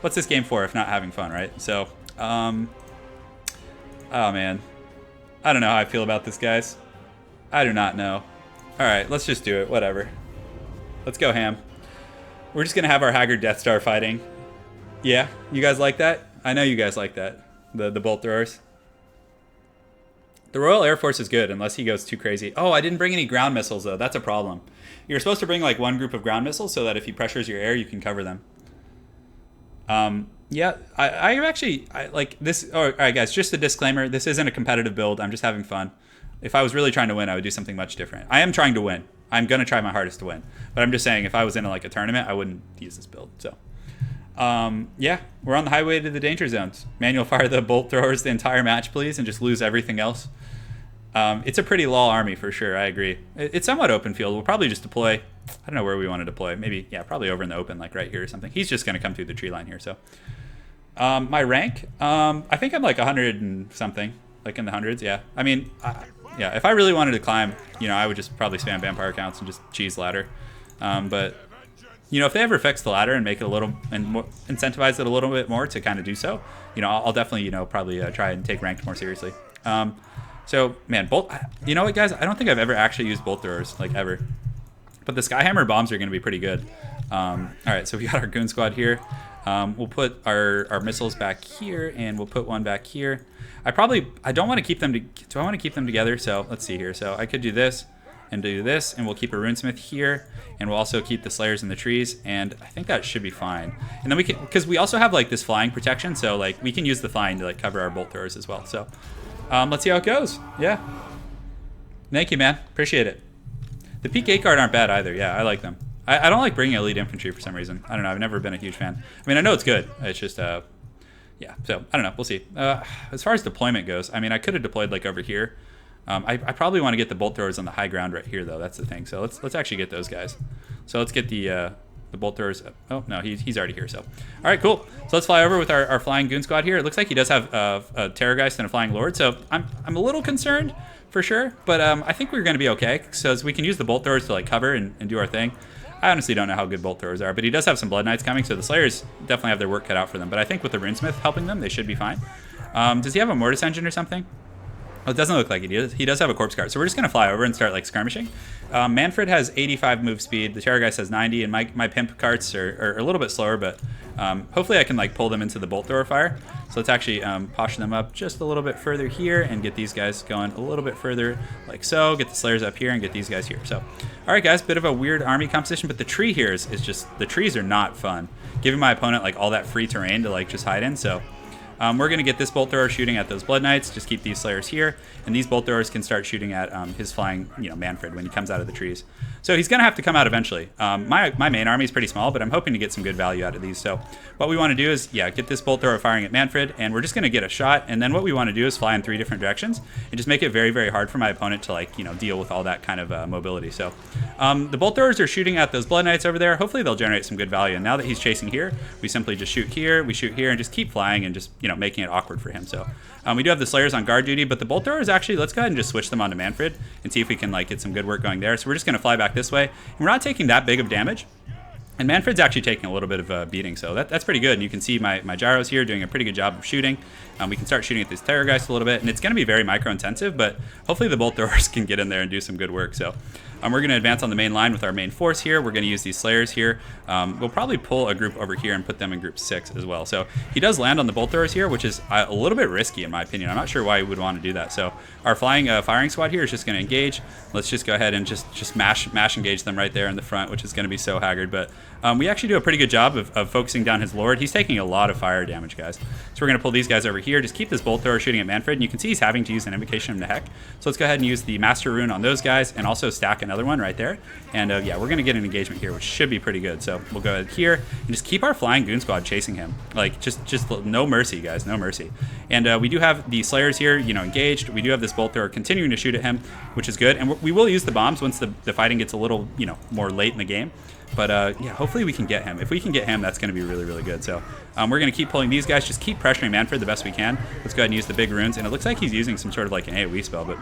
What's this game for if not having fun, right? So, oh man. I don't know how I feel about this, guys. I do not know. All right, let's just do it. Whatever. Let's go ham. We're just going to have our Haggard Death Star fighting. Yeah, you guys like that? I know you guys like that. The Bolt Throwers. The Royal Air Force is good, unless he goes too crazy. Oh, I didn't bring any ground missiles, though. That's a problem. You're supposed to bring, like, one group of ground missiles so that if he pressures your air, you can cover them. Yeah, I actually like this. Oh, all right, guys, just a disclaimer. This isn't a competitive build. I'm just having fun. If I was really trying to win, I would do something much different. I am trying to win. I'm going to try my hardest to win. But I'm just saying, if I was in like a tournament, I wouldn't use this build. So, yeah, we're on the highway to the danger zones. Manual fire the Bolt Throwers the entire match, please, and just lose everything else. It's a pretty lol army for sure. I agree. It's somewhat open field. We'll probably just deploy. I don't know where we want to deploy. Maybe, yeah, probably over in the open, like right here or something. He's just going to come through the tree line here. So, my rank, I think I'm like 100 and something, like in the hundreds. Yeah. I mean, yeah, if I really wanted to climb, you know, I would just probably spam vampire counts and just cheese ladder. But, you know, if they ever fix the ladder and make it a little, and more, incentivize it a little bit more to kind of do so, you know, I'll definitely, you know, probably try and take ranked more seriously. So, man, you know what, guys? I don't think I've ever actually used Bolt Throwers, like, ever. But the Skyhammer bombs are going to be pretty good. All right, so we got our Goon Squad here. We'll put our missiles back here, and we'll put one back here. I don't want to keep them, do I want to keep them together? So, let's see here. So, I could do this, and do this, and we'll keep a Runesmith here, and we'll also keep the Slayers in the trees, and I think that should be fine. And then we can, because we also have, like, this flying protection, so, like, we can use the flying to, like, cover our Bolt Throwers as well. So, let's see how it goes. Yeah. Thank you, man. Appreciate it. The PK card aren't bad either. Yeah, I like them. I don't like bringing elite infantry for some reason. I don't know. I've never been a huge fan. I mean, I know it's good. It's just, yeah. So, I don't know. We'll see. As far as deployment goes, I mean, I could have deployed, like, over here. I probably want to get the Bolt Throwers on the high ground right here, though. That's the thing. So, let's actually get those guys. So, let's get the Bolt Throwers. Oh, no, he's already here. So, all right, cool. So, let's fly over with our flying Goon Squad here. It looks like he does have a Terrorgeist and a Flying Lord. So, I'm a little concerned for sure. But I think we're going to be okay. So, we can use the Bolt Throwers to, like, cover and do our thing. I honestly don't know how good Bolt Throwers are, but he does have some Blood Knights coming, so the Slayers definitely have their work cut out for them. But I think with the Runesmith helping them, they should be fine. Does he have a Mortis Engine or something? Oh, it doesn't look like he does. He does have a Corpse Guard, so we're just going to fly over and start, like, skirmishing. Manfred has 85 move speed. The Terrorgeist has 90, and my Pimp carts are a little bit slower, but hopefully I can, like, pull them into the Bolt Thrower fire. So let's actually posh them up just a little bit further here and get these guys going a little bit further, like so. Get the Slayers up here and get these guys here. So, all right, guys, bit of a weird army composition, but the tree here is just, the trees are not fun. Giving my opponent, like, all that free terrain to, like, just hide in, so... we're going to get this Bolt Thrower shooting at those Blood Knights. Just keep these Slayers here. And these Bolt Throwers can start shooting at his flying, you know, Manfred when he comes out of the trees. So he's going to have to come out eventually. My main army is pretty small, but I'm hoping to get some good value out of these. So what we want to do is, yeah, get this Bolt Thrower firing at Manfred. And we're just going to get a shot. And then what we want to do is fly in 3 different directions. And just make it very, very hard for my opponent to, like, you know, deal with all that kind of mobility. So the Bolt Throwers are shooting at those Blood Knights over there. Hopefully they'll generate some good value. And now that he's chasing here, we simply just shoot here, we shoot here, and just keep flying and just, you know, making it awkward for him. So we do have the Slayers on guard duty, but the Bolt Throwers actually, let's go ahead and just switch them onto Manfred and see if we can, like, get some good work going there. So we're just going to fly back this way, and we're not taking that big of damage. And Manfred's actually taking a little bit of a beating, so that's pretty good. And you can see my gyros here doing a pretty good job of shooting. We can start shooting at this Terrorgeist a little bit, and it's going to be very micro-intensive, but hopefully the Bolt Throwers can get in there and do some good work. So We're going to advance on the main line with our main force here. We're going to use these Slayers here. We'll probably pull a group over here and put them in group 6 as well. So he does land on the bolt throwers here, which is a little bit risky in my opinion. I'm not sure why he would want to do that. So our flying firing squad here is just going to engage. Let's just go ahead and just mash engage them right there in the front, which is going to be so haggard. But we actually do a pretty good job of focusing down his lord. He's taking a lot of fire damage, guys. So we're going to pull these guys over here. Just keep this bolt thrower shooting at Manfred. And you can see he's having to use an invocation of Nehek. So let's go ahead and use the Master Rune on those guys and also stack another one right there. And yeah, we're going to get an engagement here, which should be pretty good. So we'll go ahead here and just keep our flying goon squad chasing him. Like, just no mercy, guys, no mercy. And we do have the Slayers here, you know, engaged. We do have this bolt thrower continuing to shoot at him, which is good. And we will use the bombs once the fighting gets a little, you know, more late in the game. But yeah, hopefully we can get him. If we can get him, that's going to be really, really good. So we're going to keep pulling these guys. Just keep pressuring Manfred the best we can. Let's go ahead and use the big runes. And it looks like he's using some sort of like an AoE spell. But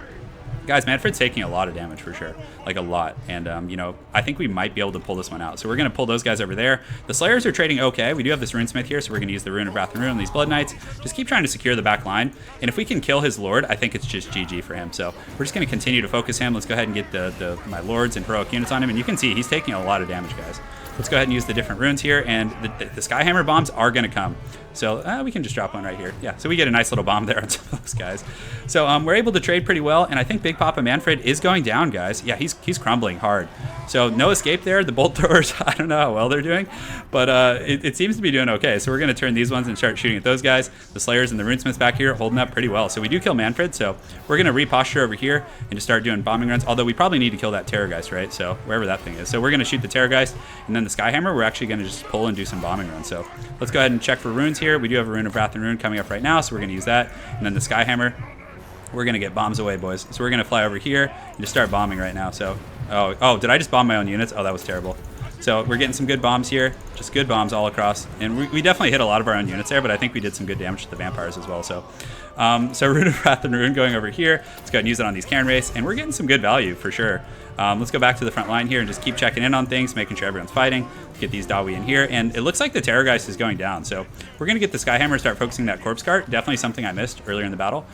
guys, Manfred's taking a lot of damage for sure. Like a lot. And, you know, I think we might be able to pull this one out. So we're going to pull those guys over there. The Slayers are trading okay. We do have this Runesmith here, so we're going to use the Rune of Wrath and Ruin on these Blood Knights. Just keep trying to secure the back line. And if we can kill his Lord, I think it's just GG for him. So we're just going to continue to focus him. Let's go ahead and get my Lords and Heroic units on him. And you can see he's taking a lot of damage, guys. Let's go ahead and use the different runes here, and the Skyhammer bombs are going to come. So we can just drop one right here. Yeah, so we get a nice little bomb there on some of those guys. So we're able to trade pretty well, and I think Big Papa Manfred is going down, guys. Yeah, he's crumbling hard. So no escape there. The bolt throwers, I don't know how well they're doing, but it seems to be doing okay. So we're going to turn these ones and start shooting at those guys. The Slayers and the Runesmiths back here holding up pretty well. So we do kill Manfred, so we're going to reposture over here and just start doing bombing runs, although we probably need to kill that Terrorgeist, right? So wherever that thing is. So we're going to shoot the Terrorgeist, and then the Skyhammer, we're actually going to just pull and do some bombing runs. So let's go ahead and check for runes here. We do have a Rune of Wrath and Ruin coming up right now, so we're going to use that. And then the Skyhammer, we're going to get bombs away, boys. So we're going to fly over here and just start bombing right now. So, oh, did I just bomb my own units? Oh, that was terrible. So we're getting some good bombs here, just good bombs all across. And we definitely hit a lot of our own units there, but I think we did some good damage to the vampires as well. So Rune of Wrath and Ruin going over here. Let's go ahead and use it on these Cairn Wraiths, and we're getting some good value for sure. Let's go back to the front line here and just keep checking in on things, making sure everyone's fighting. Get these Dawi in here, and it looks like the Terrorgeist is going down. So we're going to get the Skyhammer, start focusing that Corpse Cart. Definitely something I missed earlier in the battle.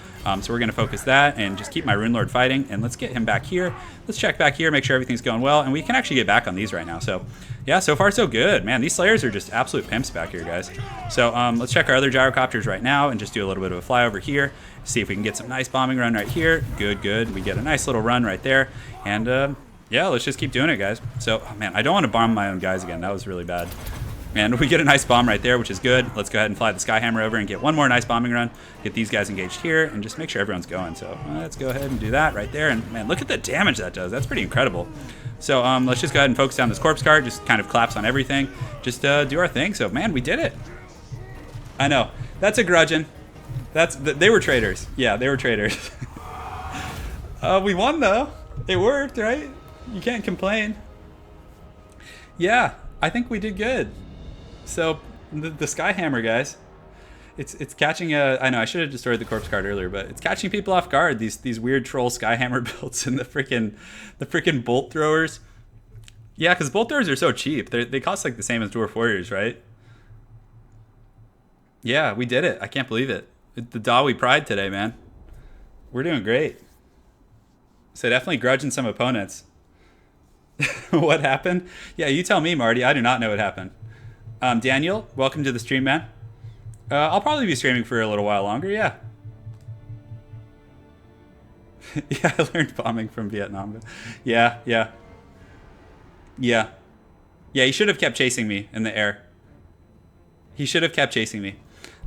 So we're going to focus that and just keep my Rune Lord fighting, and let's get him back here. Let's check back here, make sure everything's going well, and we can actually get back on these right now. So yeah, so far so good. Man, these Slayers are just absolute pimps back here, guys. So let's check our other gyrocopters right now and just do a little bit of a flyover here. See if we can get some nice bombing run right here. Good. We get a nice little run right there. And yeah, let's just keep doing it, guys. So, oh, man, I don't want to bomb my own guys again. That was really bad. And we get a nice bomb right there, which is good. Let's go ahead and fly the Skyhammer over and get one more nice bombing run. Get these guys engaged here and just make sure everyone's going. So let's go ahead and do that right there. And, man, look at the damage that does. That's pretty incredible. So let's just go ahead and focus down this Corpse Cart. Just kind of collapse on everything. Just do our thing. So, man, we did it. I know. That's a grudging. They were traitors. Yeah, they were traitors. We won, though. It worked, right? You can't complain. Yeah, I think we did good. So the Skyhammer, guys, it's catching I know I should have destroyed the Corpse Card earlier, but it's catching people off guard. These weird troll Skyhammer builds and the freaking bolt throwers. Yeah, because bolt throwers are so cheap. They cost like the same as Dwarf Warriors, right? Yeah, we did it. I can't believe it. The Dawi pride today, man. We're doing great. So definitely grudging some opponents. What happened? Yeah, you tell me, Marty. I do not know what happened. Daniel, welcome to the stream, man. I'll probably be streaming for a little while longer, yeah. Yeah, I learned bombing from Vietnam. Yeah. Yeah, he should have kept chasing me in the air. He should have kept chasing me.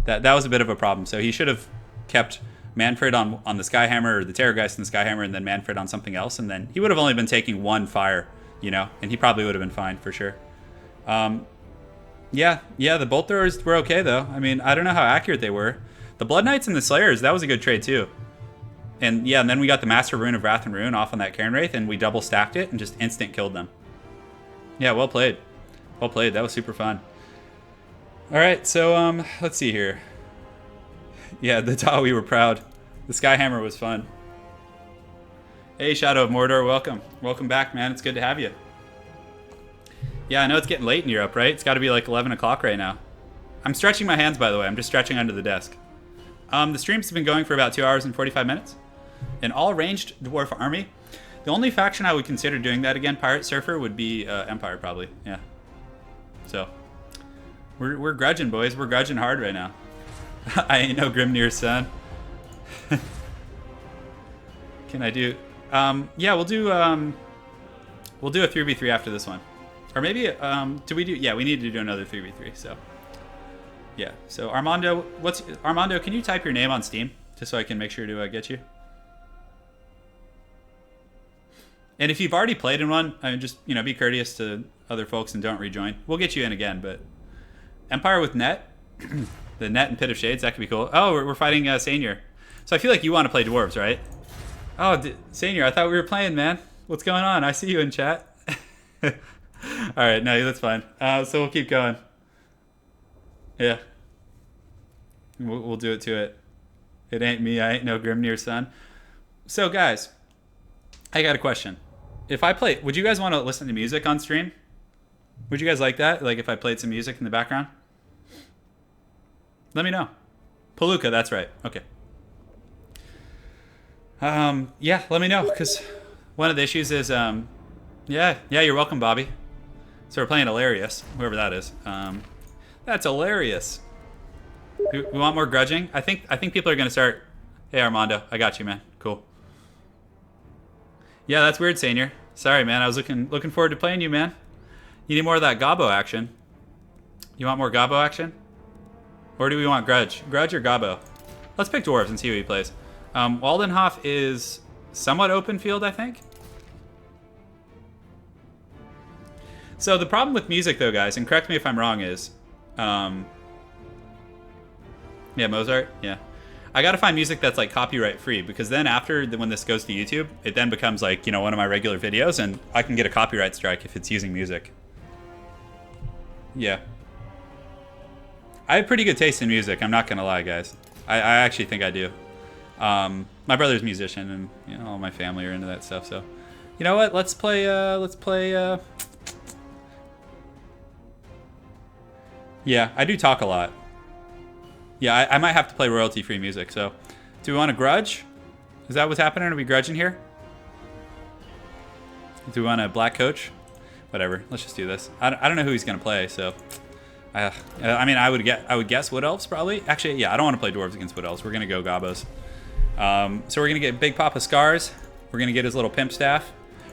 That was a bit of a problem. So he should have kept Manfred on the Skyhammer, or the Terrorgeist and the Skyhammer, and then Manfred on something else, and then he would have only been taking one fire, you know, and he probably would have been fine for sure. Yeah, the bolt throwers were okay though. I mean, I don't know how accurate they were. The Blood Knights and the Slayers, that was a good trade too. And yeah, and then we got the Master Rune of Wrath and Ruin off on that Cairn Wraith, and we double stacked it and just instant killed them. Yeah, well played. Well played. That was super fun. All right, so let's see here. Yeah, the Dawi were proud. The Skyhammer was fun. Hey, Shadow of Mordor, welcome. Welcome back, man. It's good to have you. Yeah, I know it's getting late in Europe, right? It's got to be like 11 o'clock right now. I'm stretching my hands, by the way. I'm just stretching under the desk. The stream's been going for about 2 hours and 45 minutes. An all-ranged dwarf army. The only faction I would consider doing that again, Pirate Surfer, would be Empire, probably. Yeah. So, we're grudging, boys. We're grudging hard right now. I ain't no Grimnir's son. Can I do... yeah, we'll do a 3v3 after this one. Or maybe, do we do... Yeah, we need to do another 3v3, so... Yeah, so Armando, Armando, can you type your name on Steam? Just so I can make sure to get you. And if you've already played in one, I mean, just, you know, be courteous to other folks and don't rejoin. We'll get you in again, but... Empire with Net? The Net and Pit of Shades, that could be cool. Oh, we're fighting Senior. So I feel like you want to play Dwarves, right? Oh, Senior, I thought we were playing, man. What's going on? I see you in chat. Alright, no, that's fine. So we'll keep going. Yeah. We'll do it to it. It ain't me, I ain't no Grimnir's son. So, guys, I got a question. If I play... Would you guys want to listen to music on stream? Would you guys like that? Like if I played some music in the background? Let me know. Palooka, that's right. Okay. Yeah, let me know, because one of the issues is... Yeah, you're welcome, Bobby. So we're playing Hilarious, whoever that is. That's hilarious. We want more grudging? I think people are going to start... Hey, Armando, I got you, man. Cool. Yeah, that's weird, Senior. Sorry, man. I was looking forward to playing you, man. You need more of that Gobbo action. You want more Gobbo action? Or do we want Grudge? Grudge or Gobbo? Let's pick Dwarves and see who he plays. Waldenhof is somewhat open field, I think. So the problem with music, though, guys, and correct me if I'm wrong, is... yeah, Mozart? Yeah. I gotta find music that's, like, copyright-free, because then after, when this goes to YouTube, it then becomes, like, you know, one of my regular videos, and I can get a copyright strike if it's using music. Yeah. I have pretty good taste in music, I'm not gonna lie, guys. I actually think I do. My brother's a musician, and, you know, all my family are into that stuff, so... You know what? Let's play, Yeah, I do talk a lot. Yeah, I might have to play royalty-free music, so... Do we want to grudge? Is that what's happening? Are we grudging here? Do we want a black coach? Whatever, let's just do this. I don't know who he's going to play, so... I mean, I would guess Wood Elves, probably. Actually, yeah, I don't want to play Dwarves against Wood Elves. We're going to go Gobbos. So we're going to get Big Papa Scars. We're going to get his little pimp staff.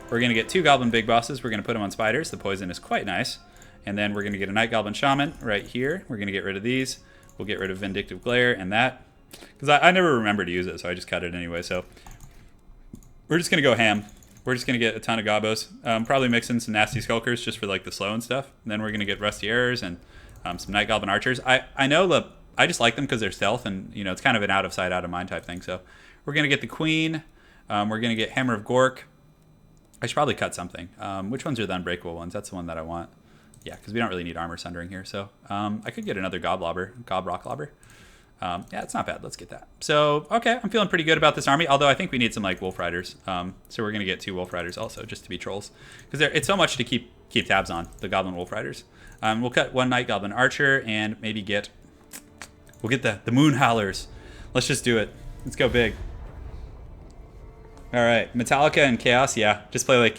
We're going to get 2 Goblin Big Bosses. We're going to put them on spiders. The poison is quite nice. And then we're going to get a Night Goblin Shaman right here. We're going to get rid of these. We'll get rid of Vindictive Glare and that. Because I never remember to use it, so I just cut it anyway. So we're just going to go ham. We're just going to get a ton of Gobbos. Probably mix in some Nasty Skulkers just for like the slow and stuff. And then we're going to get Rusty Errors and some Night Goblin Archers. I know I just like them because they're stealth and, you know, it's kind of an out of sight, out of mind type thing. So we're going to get the Queen. We're going to get Hammer of Gork. I should probably cut something. Which ones are the unbreakable ones? That's the one that I want. Yeah, because we don't really need armor sundering here. So I could get another Gob Rock Lobber. Yeah, it's not bad. Let's get that. So, okay, I'm feeling pretty good about this army. Although I think we need some like Wolf Riders. So we're going to get 2 Wolf Riders also just to be trolls. Because it's so much to keep tabs on, the Goblin Wolf Riders. We'll cut 1 Night Goblin Archer and maybe we'll get the Moon Howlers. Let's just do it. Let's go big. All right, Metallica and Chaos, yeah. Just play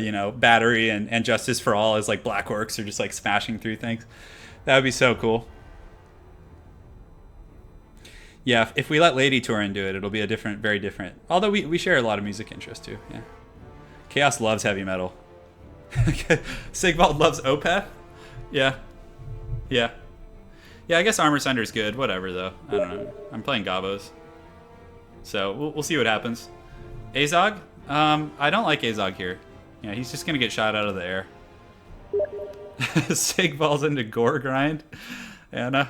you know, Battery and Justice for All as like Black Orcs or just like smashing through things. That would be so cool. Yeah, if we let Lady Turin do it, it'll be a very different. Although we share a lot of music interest too. Yeah. Chaos loves heavy metal. Sigvald loves Opeth. Yeah. Yeah. Yeah, I guess Armor Sunder is good. Whatever though. I don't know. I'm playing Gobbos. So we'll see what happens. Azog? I don't like Azog here. Yeah, he's just gonna get shot out of the air. Sigvald's into Gore Grind. Anna.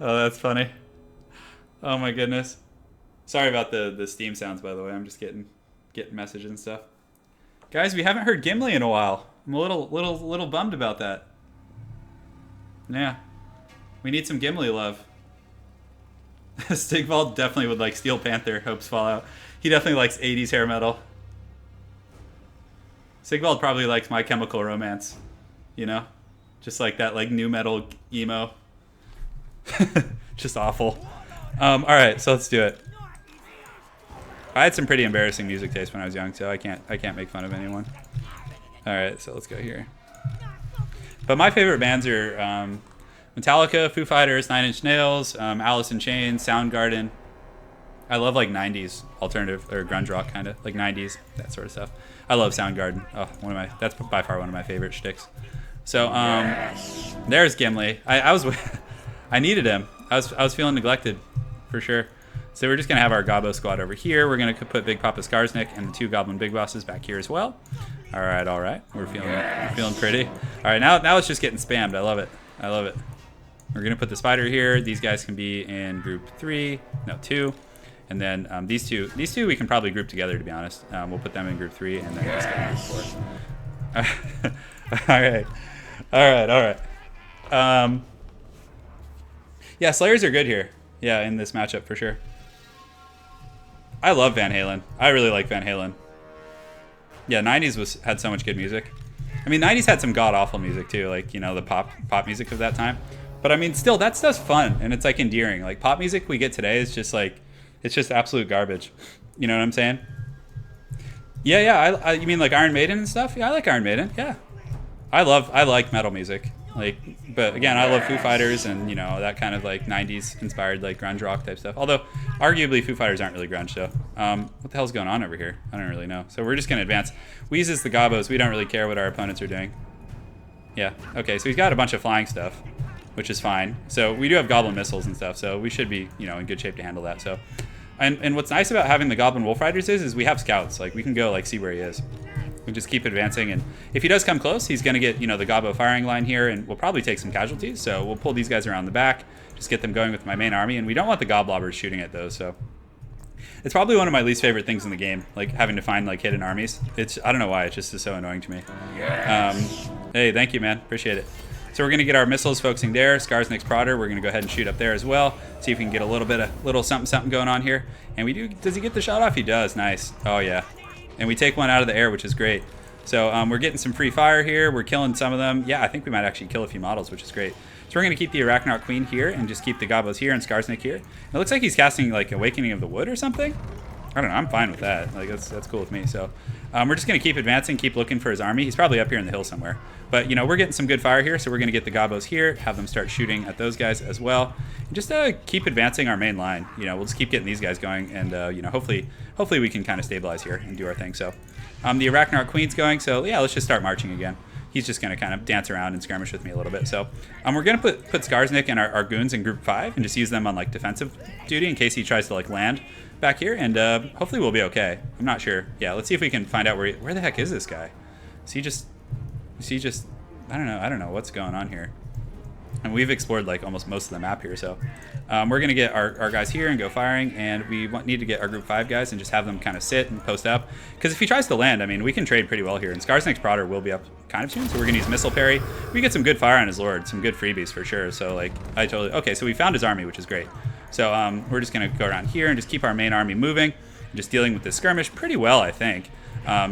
Oh, that's funny. Oh my goodness. Sorry about the Steam sounds, by the way. I'm just getting messages and stuff. Guys, we haven't heard Gimli in a while. I'm a little bummed about that. Yeah. We need some Gimli love. Sigvald definitely would like Steel Panther, Hopes Fallout. He definitely likes 80s hair metal. Sigvald probably likes My Chemical Romance. You know? Just like that like new metal emo. Just awful. Alright, so let's do it. I had some pretty embarrassing music taste when I was young, so I can't make fun of anyone. All right, so let's go here. But my favorite bands are Metallica, Foo Fighters, Nine Inch Nails, Alice in Chains, Soundgarden. I love like 90s alternative or grunge rock kind of, like 90s, that sort of stuff. I love Soundgarden. Oh, that's by far one of my favorite shticks. So there's Gimli. I needed him. I was feeling neglected for sure. So we're just gonna have our Gobbo squad over here. We're gonna put Big Papa Skarsnik and the 2 Goblin Big Bosses back here as well. All right. We're feeling pretty. All right, now it's just getting spammed. I love it. We're gonna put the spider here. These guys can be in group 2, and then these two we can probably group together, to be honest. We'll put them in group 3 and then just get in group 4. All right. Yeah, Slayers are good here. Yeah, in this matchup for sure. I love Van Halen. I really like Van Halen. Yeah, 90s had so much good music. I mean, 90s had some god-awful music too, like, you know, the pop music of that time. But I mean, still, that stuff's fun, and it's like endearing. Like, pop music we get today is just like, it's just absolute garbage. You know what I'm saying? Yeah, you mean like Iron Maiden and stuff? Yeah, I like Iron Maiden, yeah. I like metal music. Like, but again, I love Foo Fighters and, you know, that kind of like 90s inspired like grunge rock type stuff. Although, arguably, Foo Fighters aren't really grunge, so what the hell's going on over here? I don't really know. So we're just gonna advance. Wheezes the Gobbos. We don't really care what our opponents are doing. Yeah. Okay. So he's got a bunch of flying stuff, which is fine. So we do have Goblin missiles and stuff, so we should be, you know, in good shape to handle that. So, and what's nice about having the Goblin Wolf Riders is we have scouts. Like, we can go like see where he is. We just keep advancing, and if he does come close, he's going to get, you know, the Gobbo firing line here, and we'll probably take some casualties. So we'll pull these guys around the back, just get them going with my main army, and we don't want the Goblobbers shooting at those. So it's probably one of my least favorite things in the game, like having to find like hidden armies. I don't know why, it just is so annoying to me. Hey, thank you, man, appreciate it. So we're going to get our missiles focusing there. Skarsnik's Prodder, we're going to go ahead and shoot up there as well. See if we can get a little something going on here. And does he get the shot off? He does, nice. Oh yeah. And we take one out of the air, which is great. So we're getting some free fire here. We're killing some of them. Yeah, I think we might actually kill a few models, which is great. So we're going to keep the Arachnoid Queen here and just keep the Gobbos here and Skarsnik here. It looks like he's casting like Awakening of the Wood or something. I don't know. I'm fine with that. Like, that's cool with me. So we're just going to keep advancing, keep looking for his army. He's probably up here in the hill somewhere. But, you know, we're getting some good fire here, so we're going to get the Gobbos here, have them start shooting at those guys as well. And just keep advancing our main line. You know, we'll just keep getting these guys going, and, you know, hopefully we can kind of stabilize here and do our thing. So the Arachnoid Queen's going, so, yeah, let's just start marching again. He's just going to kind of dance around and skirmish with me a little bit. So we're going to put Skarsnik and our goons in group 5 and just use them on, like, defensive duty in case he tries to, like, land back here, and hopefully we'll be okay. I'm not sure. Yeah, let's see if we can find out where the heck is this guy. Is he just I don't know what's going on here. And we've explored like almost most of the map here, so we're gonna get our guys here and go firing, and we need to get our group 5 guys and just have them kind of sit and post up, because if he tries to land, I mean, we can trade pretty well here, and Skarsnik's Prodder will be up kind of soon, so we're gonna use Missile Parry. We get some good fire on his Lord, some good freebies for sure. So like, okay, so we found his army, which is great. So we're just going to go around here and just keep our main army moving, just dealing with this skirmish pretty well, I think.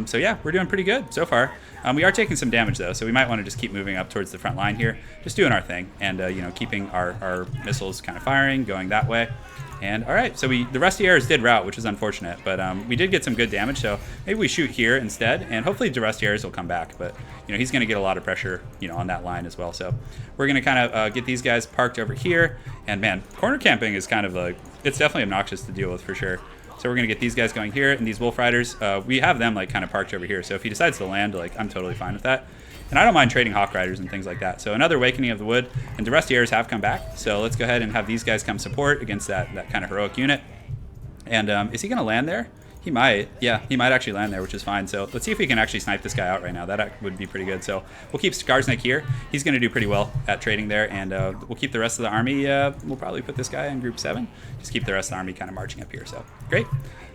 So yeah, we're doing pretty good so far. We are taking some damage though, so we might want to just keep moving up towards the front line here, just doing our thing, and you know, keeping our missiles kind of firing, going that way. And all right, so the Rusty Arrows did rout, which is unfortunate, but we did get some good damage, so maybe we shoot here instead, and hopefully the Rusty Arrows will come back. But you know, he's going to get a lot of pressure, you know, on that line as well. So we're going to kind of get these guys parked over here, and man, corner camping is kind of like, it's definitely obnoxious to deal with for sure. So we're going to get these guys going here, and these Wolf Riders, we have them like kind of parked over here, so if he decides to land, like, I'm totally fine with that. And I don't mind trading Hawk Riders and things like that. So another Awakening of the Wood, and the Rusty Arrows have come back. So let's go ahead and have these guys come support against that kind of heroic unit. And is he going to land there? He might. Yeah, he might actually land there, which is fine. So let's see if we can actually snipe this guy out right now. That would be pretty good. So we'll keep Skarsnik here. He's going to do pretty well at trading there. And we'll keep the rest of the army. We'll probably put this guy in group 7. Just keep the rest of the army kind of marching up here. So great.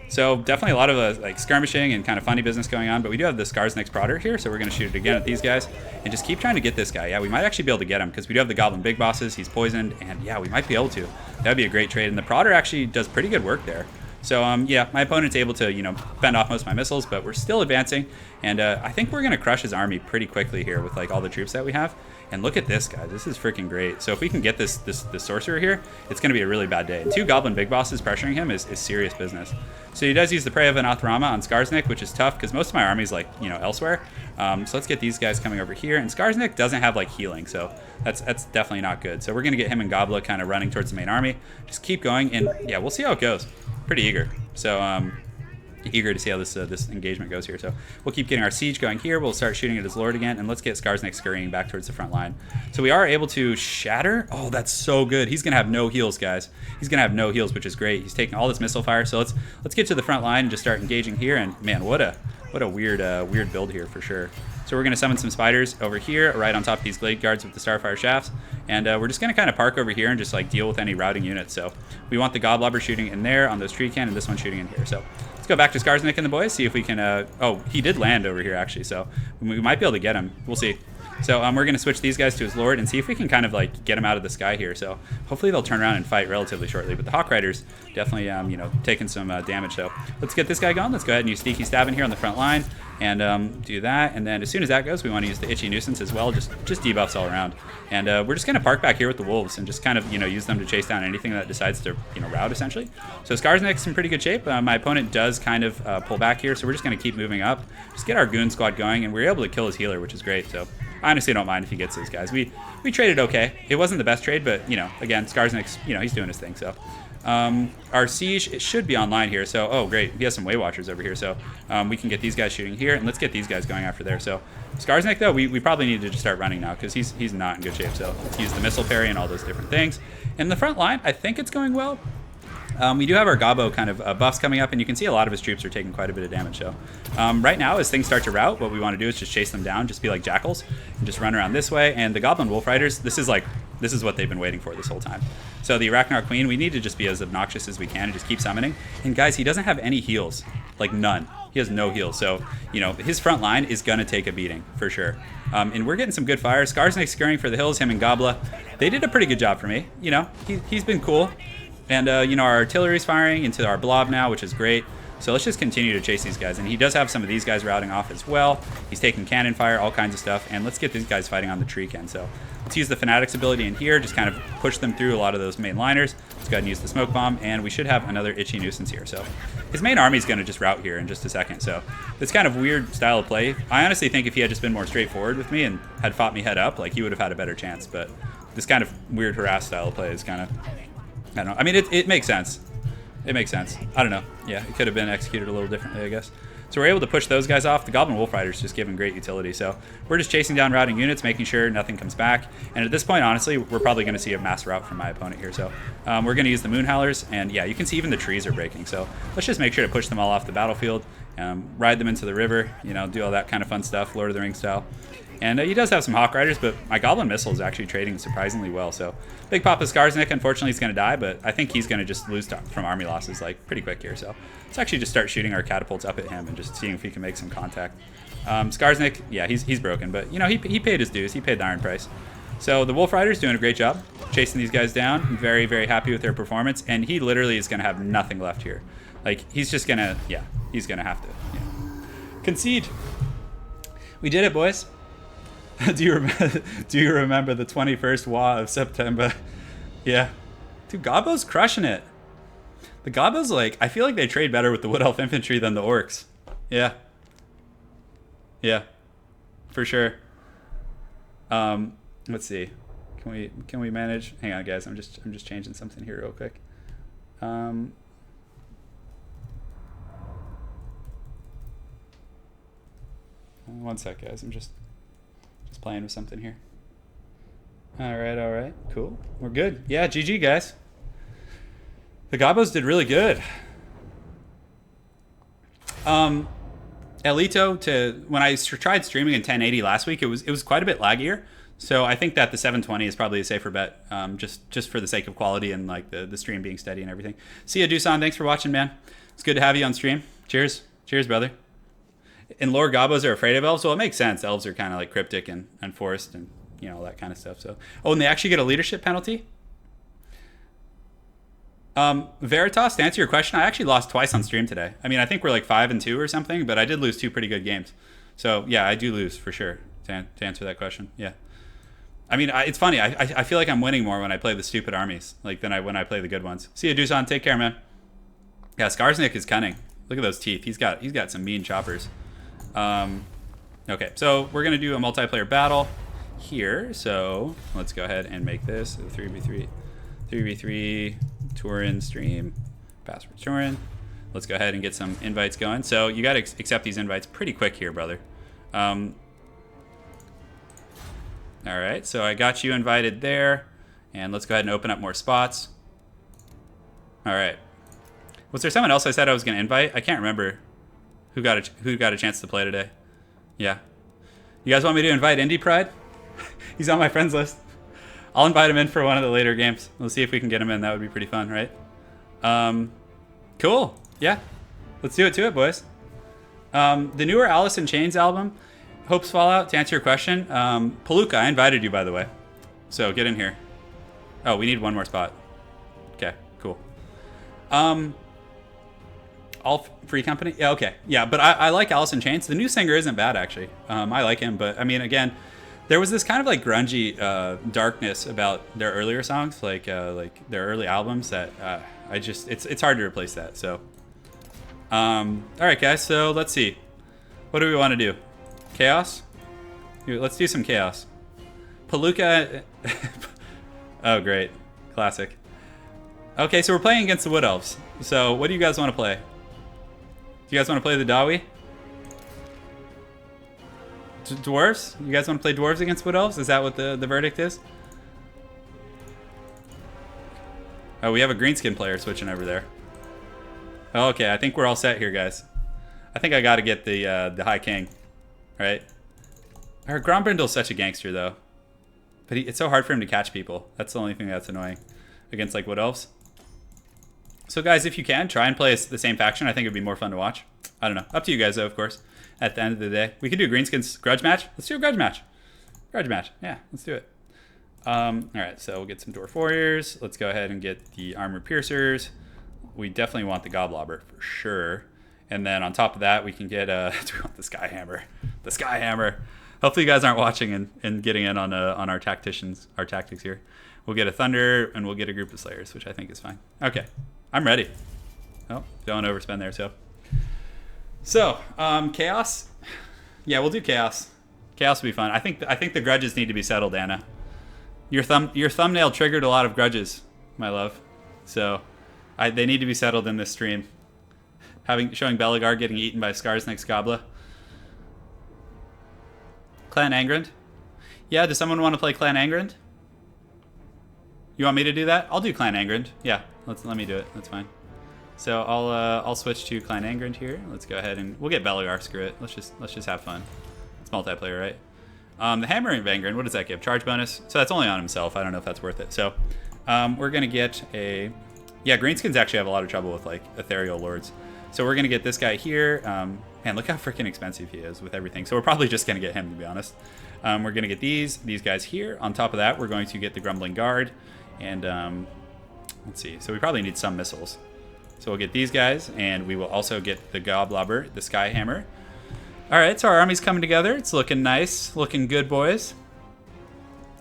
So definitely a lot of like skirmishing and kind of funny business going on, but we do have the Skarsnik's Prodder here, so we're going to shoot it again at these guys and just keep trying to get this guy. Yeah, we might actually be able to get him because we do have the Goblin Big Bosses. He's poisoned, and yeah, we might be able to. That would be a great trade, and the Prodder actually does pretty good work there. So yeah, my opponent's able to, you know, fend off most of my missiles, but we're still advancing, and I think we're going to crush his army pretty quickly here with like all the troops that we have. And look at this, guys. This is freaking great. So if we can get this sorcerer here, it's going to be a really bad day. And 2 goblin big bosses pressuring him is serious business. So he does use the Prey of Anathrama on Skarsnik, which is tough because most of my army's like, you know, elsewhere. So let's get these guys coming over here. And Skarsnik doesn't have like healing, so that's definitely not good. So we're going to get him and Gobla kind of running towards the main army. Just keep going, and yeah, we'll see how it goes. Pretty eager. So eager to see how this engagement goes here. So we'll keep getting our siege going here. We'll start shooting at his lord again, and let's get Skarsnik scurrying back towards the front line. So we are able to shatter. Oh, that's so good. He's gonna have no heals, guys. He's gonna have no heals, which is great. He's taking all this missile fire. So let's get to the front line and just start engaging here. And man, what a weird build here for sure. So we're going to summon some spiders over here, right on top of these Glade Guards with the Starfire Shafts. And we're just going to kind of park over here and just like deal with any routing units. So we want the Godlobber shooting in there on those tree can, and this one shooting in here. So let's go back to Skarsnik and the boys, see if we can... oh, he did land over here actually, so we might be able to get him. We'll see. So we're going to switch these guys to his lord and see if we can kind of like get him out of the sky here. So hopefully they'll turn around and fight relatively shortly. But the Hawk Riders definitely, you know, taking some damage. So let's get this guy going. Let's go ahead and use Sneaky Stabbing here on the front line and do that. And then as soon as that goes, we want to use the Itchy Nuisance as well. Just debuffs all around. And we're just going to park back here with the wolves and just kind of, you know, use them to chase down anything that decides to, you know, rout essentially. So Skarsnik's in pretty good shape. My opponent does kind of pull back here, so we're just going to keep moving up. Just get our goon squad going, and we're able to kill his healer, which is great. So I honestly don't mind if he gets those guys. We traded okay. It wasn't the best trade, but, you know, again, Skarsnik's, you know, he's doing his thing. So our siege, it should be online here. So, oh, great. He has some Way Watchers over here. So we can get these guys shooting here, and let's get these guys going after there. So Skarsnik, though, we probably need to just start running now because he's not in good shape. So let's use the missile parry and all those different things. In the front line, I think it's going well. We do have our Gobbo kind of buffs coming up, and you can see a lot of his troops are taking quite a bit of damage. So right now, as things start to rout, what we want to do is just chase them down, just be like jackals, and just run around this way. And the Goblin Wolf Riders, this is what they've been waiting for this whole time. So the Arachnar Queen, we need to just be as obnoxious as we can and just keep summoning. And guys, he doesn't have any heals, like none. He has no heals. So, you know, his front line is going to take a beating for sure. And we're getting some good fire. Skarsnik scurrying for the hills, him and Gobla. They did a pretty good job for me. You know, he's been cool. And, you know, our artillery's firing into our blob now, which is great. So let's just continue to chase these guys. And he does have some of these guys routing off as well. He's taking cannon fire, all kinds of stuff. And let's get these guys fighting on the tree can. So let's use the Fanatic's ability in here, just kind of push them through a lot of those main liners. Let's go ahead and use the Smoke Bomb, and we should have another Itchy Nuisance here. So his main army's going to just rout here in just a second. So this kind of weird style of play, I honestly think if he had just been more straightforward with me and had fought me head up, like, he would have had a better chance. But this kind of weird harass style of play is kind of... I don't know. I mean, it makes sense. It makes sense. I don't know. Yeah, it could have been executed a little differently, I guess. So we're able to push those guys off. The Goblin Wolf Riders just giving great utility. So we're just chasing down routing units, making sure nothing comes back. And at this point, honestly, we're probably going to see a mass rout from my opponent here. So we're going to use the Moon Howlers. And yeah, you can see even the trees are breaking. So let's just make sure to push them all off the battlefield, ride them into the river, you know, do all that kind of fun stuff, Lord of the Rings style. And he does have some Hawk Riders, but my Goblin Missile is actually trading surprisingly well. So Big Papa Skarsnik, unfortunately, is going to die, but I think he's going to just lose from army losses like pretty quick here. So let's actually just start shooting our catapults up at him and just seeing if he can make some contact. Skarsnik, yeah, he's broken, but, you know, he paid his dues. He paid the iron price. So the Wolf Riders doing a great job chasing these guys down. I'm very, very happy with their performance, and he literally is going to have nothing left here. Like, he's just going to, yeah, he's going to have to concede. We did it, boys. Do you remember the 21st Wa of September? Yeah. Dude, Gobbo's crushing it. The Gobbos, like, I feel like they trade better with the Wood Elf Infantry than the Orcs. Yeah. Yeah. For sure. Let's see. Can we manage? Hang on, guys. I'm just changing something here real quick. One sec, guys. I'm just playing with something here. All right, cool. We're good. Yeah, GG, guys. The Gobbos did really good. Elito, when I tried streaming in 1080 last week, it was quite a bit laggier. So I think that the 720 is probably a safer bet, just for the sake of quality and like the stream being steady and everything. See ya, Dusan. Thanks for watching, man. It's good to have you on stream. Cheers, brother. And lore Gobbos are afraid of elves. Well, it makes sense. Elves are kind of like cryptic and forest and, you know, all that kind of stuff. So, oh, and they actually get a leadership penalty. Veritas, to answer your question, I actually lost twice on stream today. I mean, I think we're like 5-2 or something, but I did lose 2 pretty good games. So yeah, I do lose for sure. To answer that question, yeah. I mean, it's funny. I feel like I'm winning more when I play the stupid armies, like than when I play the good ones. See you, Dusan. Take care, man. Yeah, Skarsnik is cunning. Look at those teeth. He's got some mean choppers. Okay, so we're gonna do a multiplayer battle here. So let's go ahead and make this a 3v3 Turin stream. Password Turin. Let's go ahead and get some invites going. So you got to accept these invites pretty quick here, brother. All right, so I got you invited there, and let's go ahead and open up more spots. All right. Was there someone else I said I was going to invite? I can't remember who got a chance to play today. Yeah. You guys want me to invite Indie Pride? He's on my friends list. I'll invite him in for one of the later games. We'll see if we can get him in. That would be pretty fun, right? Cool. Yeah. Let's do it to it, boys. The newer Alice in Chains album, Hope's Fallout, to answer your question. Palooka, I invited you, by the way. So get in here. Oh, we need one more spot. Okay, cool. All free company? Yeah, okay. Yeah, but I like Alice in Chains. The new singer isn't bad, actually. I like him, but I mean, again, there was this kind of like grungy darkness about their earlier songs, like their early albums that it's hard to replace that. So, all right, guys. So let's see. What do we want to do? Chaos? Let's do some chaos. Palooka. Oh, great. Classic. Okay, so we're playing against the Wood Elves. So what do you guys want to play? Do you guys want to play the Dawi? Dwarves? You guys want to play Dwarves against Wood Elves? Is that what the verdict is? Oh, we have a Greenskin player switching over there. Oh, okay, I think we're all set here, guys. I think I got to get the High King. Right? Our Grombrindle's such a gangster, though. But it's so hard for him to catch people. That's the only thing that's annoying against, like, Wood Elves. So, guys, if you can, try and play the same faction. I think it'd be more fun to watch. I don't know. Up to you guys, though, of course. At the end of the day. We could do Greenskins grudge match. Let's do a grudge match. Grudge match. Yeah, let's do it. All right, so we'll get some Dwarf Warriors. Let's go ahead and get the Armor Piercers. We definitely want the Goblobber for sure. And then on top of that, we can get we want the Skyhammer. The Skyhammer. Hopefully you guys aren't watching and getting in on our tactics here. We'll get a Thunder, and we'll get a group of Slayers, which I think is fine. Okay, I'm ready. Oh, don't overspend there, So, Chaos? Yeah, we'll do Chaos. Chaos will be fun. I think the grudges need to be settled, Anna. Your thumbnail triggered a lot of grudges, my love. So, they need to be settled in this stream. Showing Belagar getting eaten by Skarsnik's Gobla. Clan Angrand? Yeah, does someone want to play Clan Angrand? You want me to do that? I'll do Clan Angrand. Yeah, let me do it. That's fine. So I'll switch to Clan Angrand here. Let's go ahead and we'll get Belagar. Screw it. Let's just have fun. It's multiplayer, right? The Hammering of Angrand. What does that give? Charge bonus. So that's only on himself. I don't know if that's worth it. So we're gonna get a Greenskins actually have a lot of trouble with like ethereal lords. So we're gonna get this guy here. Man, look how freaking expensive he is with everything. So we're probably just gonna get him, to be honest. We're gonna get these guys here. On top of that, we're going to get the Grumbling Guard, and let's see. So we probably need some missiles. So we'll get these guys, and we will also get the Goblobber, the Skyhammer. All right, so our army's coming together. It's looking nice, looking good, boys.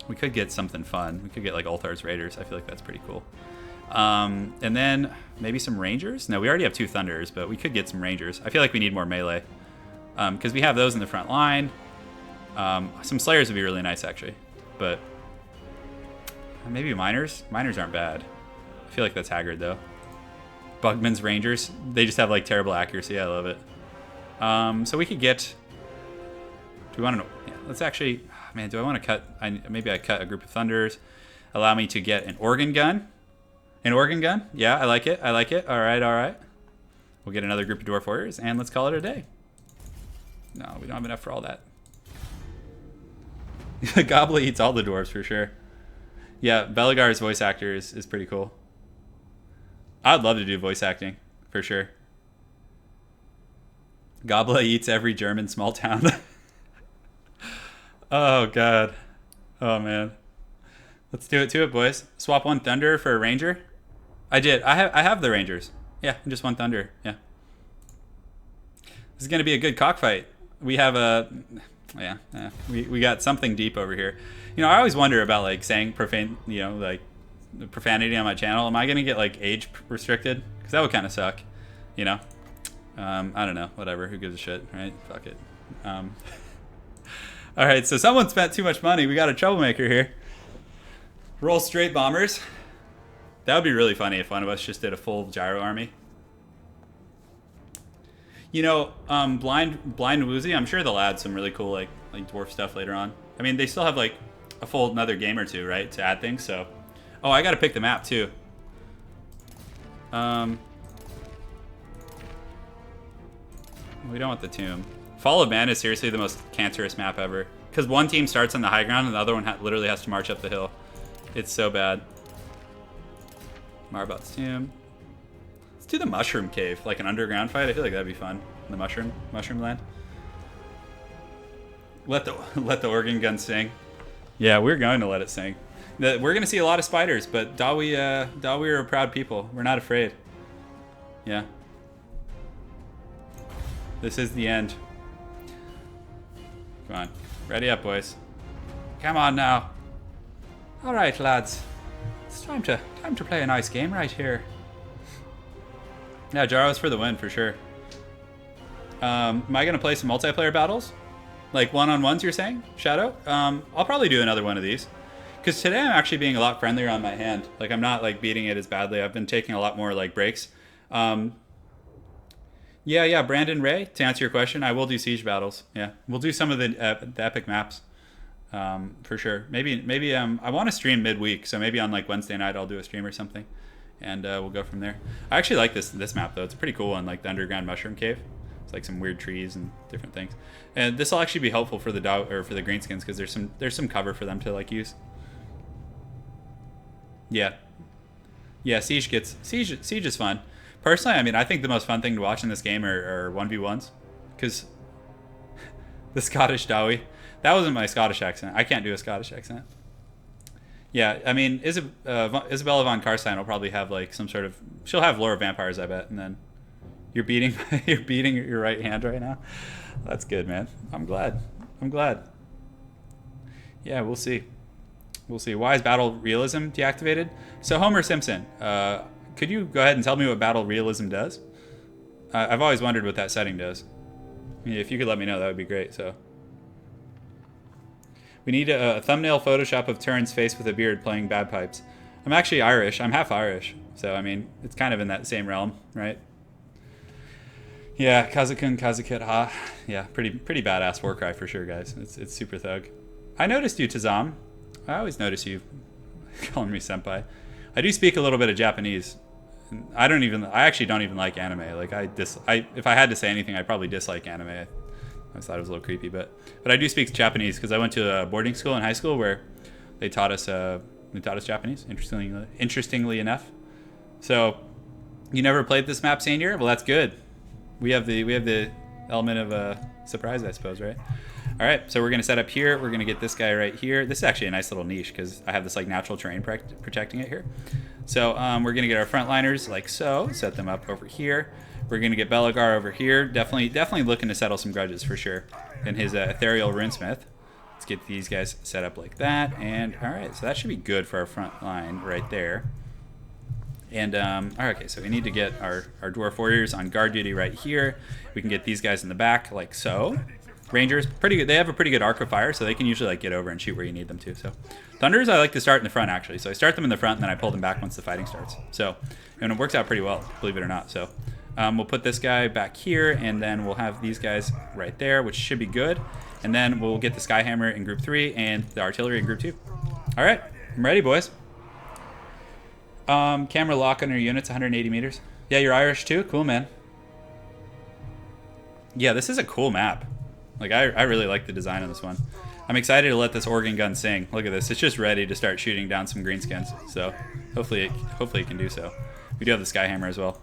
We could get something fun. We could get like Ulthar's Raiders. I feel like that's pretty cool. And then maybe some Rangers. No, we already have 2 Thunders, but we could get some Rangers. I feel like we need more melee because we have those in the front line. Some Slayers would be really nice, actually, but maybe Miners. Miners aren't bad. I feel like that's Haggard, though. Bugman's Rangers. They just have like terrible accuracy. I love it. So we could get. Do we want to? Yeah, let's actually. Man, do I want to cut? Maybe I cut a group of Thunders. Allow me to get an organ gun. An organ gun? Yeah, I like it. I like it. All right, all right. We'll get another group of Dwarf Warriors, and let's call it a day. No, we don't have enough for all that. Gobla eats all the dwarves for sure. Yeah, Belagar's voice actor is pretty cool. I'd love to do voice acting, for sure. Gobla eats every German small town. Oh, God. Oh, man. Let's do it to it, boys. Swap 1 Thunder for a Ranger. I did. I have the Rangers. Yeah, just 1 Thunder. Yeah. This is going to be a good cockfight. We have a Yeah, we got something deep over here. You know, I always wonder about like saying profane, you know, like profanity on my channel. Am I gonna get like age restricted? Because that would kind of suck, you know. I don't know. Whatever. Who gives a shit, right? Fuck it. All right. So someone spent too much money. We got a troublemaker here. Roll straight bombers. That would be really funny if one of us just did a full gyro army. You know, Blind Woozy, I'm sure they'll add some really cool like dwarf stuff later on. I mean, they still have like a full another game or two, right, to add things. So, oh, I got to pick the map too. We don't want the tomb. Fall of Man is seriously the most cancerous map ever. Because one team starts on the high ground and the other one literally has to march up the hill. It's so bad. Marbot's tomb. Let's do the mushroom cave, like an underground fight. I feel like that'd be fun. In the mushroom land. Let the organ gun sing. Yeah, we're going to let it sing. We're going to see a lot of spiders, but Dawi are a proud people. We're not afraid. Yeah. This is the end. Come on. Ready up, boys. Come on now. All right, lads. It's time to play a nice game right here. Yeah, Jaro's for the win for sure. Am I gonna play some multiplayer battles? Like one-on-ones, you're saying? Shadow? I'll probably do another one of these. Because today I'm actually being a lot friendlier on my hand. Like, I'm not, like, beating it as badly. I've been taking a lot more, like, breaks. Yeah, Brandon Ray, to answer your question, I will do siege battles. Yeah, we'll do some of the epic maps, for sure. Maybe I want to stream midweek, so maybe on like Wednesday night I'll do a stream or something, and we'll go from there. I actually like this map though. It's a pretty cool one, like the underground mushroom cave. It's like some weird trees and different things, and this will actually be helpful for the Greenskins because there's some cover for them to like use. Yeah, siege is fun. Personally, I mean, I think the most fun thing to watch in this game are 1v1s. Because the Scottish Dawi. That wasn't my Scottish accent. I can't do a Scottish accent. Yeah, I mean, Isabella von Karstein will probably have, like, some sort of... She'll have lore of vampires, I bet. And then you're beating your right hand right now. That's good, man. I'm glad. Yeah, we'll see. Why is battle realism deactivated? So, Homer Simpson... could you go ahead and tell me what battle realism does? I've always wondered what that setting does. I mean, if you could let me know, that would be great. So, we need a thumbnail Photoshop of Turin's face with a beard playing bagpipes. I'm actually Irish. I'm half Irish. So, I mean, it's kind of in that same realm, right? Yeah, Kazakun, Kazakit, ha. Yeah, pretty badass war cry for sure, guys. It's super thug. I noticed you, Tazam. I always notice you calling me senpai. I do speak a little bit of Japanese. I actually don't even like anime. Like if I had to say anything, I'd probably dislike anime. I always thought it was a little creepy, but I do speak Japanese because I went to a boarding school in high school where they taught us Japanese. Interestingly enough. So, you never played this map, senior? Well, that's good. We have the element of surprise, I suppose, right? All right, so we're gonna set up here. We're gonna get this guy right here. This is actually a nice little niche because I have this like natural terrain protecting it here. So we're gonna get our frontliners like so. Set them up over here. We're gonna get Belagar over here. Definitely looking to settle some grudges for sure. And his ethereal runesmith. Let's get these guys set up like that. And all right, so that should be good for our front line right there. And all right, okay, so we need to get our dwarf warriors on guard duty right here. We can get these guys in the back like so. Rangers, pretty good. They have a pretty good arc of fire, so they can usually like get over and shoot where you need them to. So, Thunders, I like to start in the front actually. So I start them in the front, and then I pull them back once the fighting starts. So, and it works out pretty well, believe it or not. So, we'll put this guy back here, and then we'll have these guys right there, which should be good. And then we'll get the Skyhammer in Group 3 and the Artillery in Group 2. All right, I'm ready, boys. Camera lock on your units, 180 meters. Yeah, you're Irish too? Cool, man. Yeah, this is a cool map. Like, I really like the design of this one. I'm excited to let this organ gun sing. Look at this. It's just ready to start shooting down some greenskins. So, hopefully it can do so. We do have the Skyhammer as well.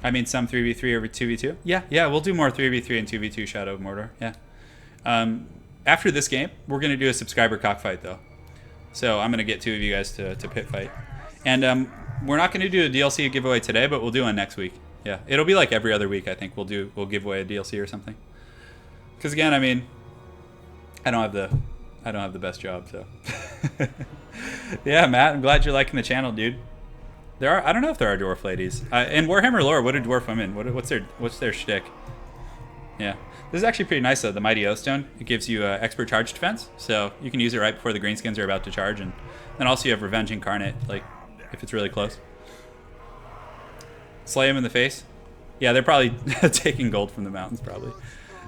I mean, some 3v3 over 2v2. Yeah, we'll do more 3v3 and 2v2 Shadow of Mordor. Yeah. After this game, we're going to do a subscriber cockfight, though. So, I'm going to get two of you guys to pit fight. And we're not going to do a DLC giveaway today, but we'll do one next week. Yeah, it'll be like every other week, I think. We'll give away a DLC or something. Because again, I mean, I don't have the best job, so. Yeah, Matt, I'm glad you're liking the channel, dude. I don't know if there are dwarf ladies. In Warhammer lore, what are dwarf women? What's their shtick? Yeah. This is actually pretty nice, though, the Mighty Oath Stone. It gives you expert charge defense, so you can use it right before the Greenskins are about to charge, and then also you have Revenge Incarnate, like, if it's really close. Slay him in the face. Yeah, they're probably taking gold from the mountains, probably.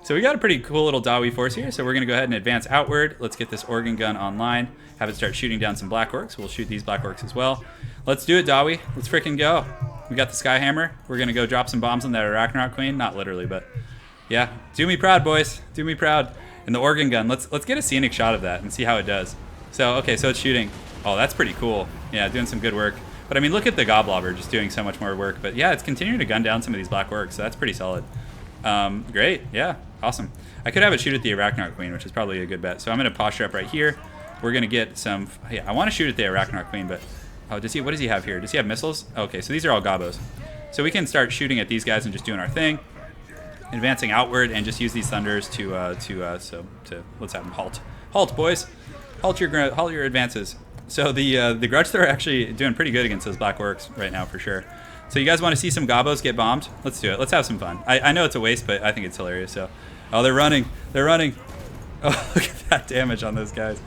So we got a pretty cool little Dawi force here, so we're going to go ahead and advance outward. Let's get this organ gun online, have it start shooting down some black orcs. We'll shoot these black orcs as well. Let's do it, Dawi. Let's freaking go. We got the Skyhammer. We're going to go drop some bombs on that Arachnarok Queen. Not literally, but yeah. Do me proud, boys. Do me proud. And the organ gun, let's get a scenic shot of that and see how it does. So, okay, so it's shooting. Oh, that's pretty cool. Yeah, doing some good work. But I mean, look at the Goblobber just doing so much more work. But yeah, it's continuing to gun down some of these black orcs, so that's pretty solid. Great, yeah, awesome. I could have it shoot at the Arachnarok Queen, which is probably a good bet. So I'm going to posture up right here. We're going to get some, yeah, I want to shoot at the Arachnarok Queen, but, oh, what does he have here? Does he have missiles? Okay, so these are all Gobos. So we can start shooting at these guys and just doing our thing. Advancing outward and just use these thunders to let's have them halt. Halt, boys. Halt your advances. So the Grudge Thrower are actually doing pretty good against those black orcs right now for sure. So you guys want to see some Gobos get bombed? Let's do it. Let's have some fun. I know it's a waste, but I think it's hilarious. So, oh, they're running. They're running. Oh, look at that damage on those guys.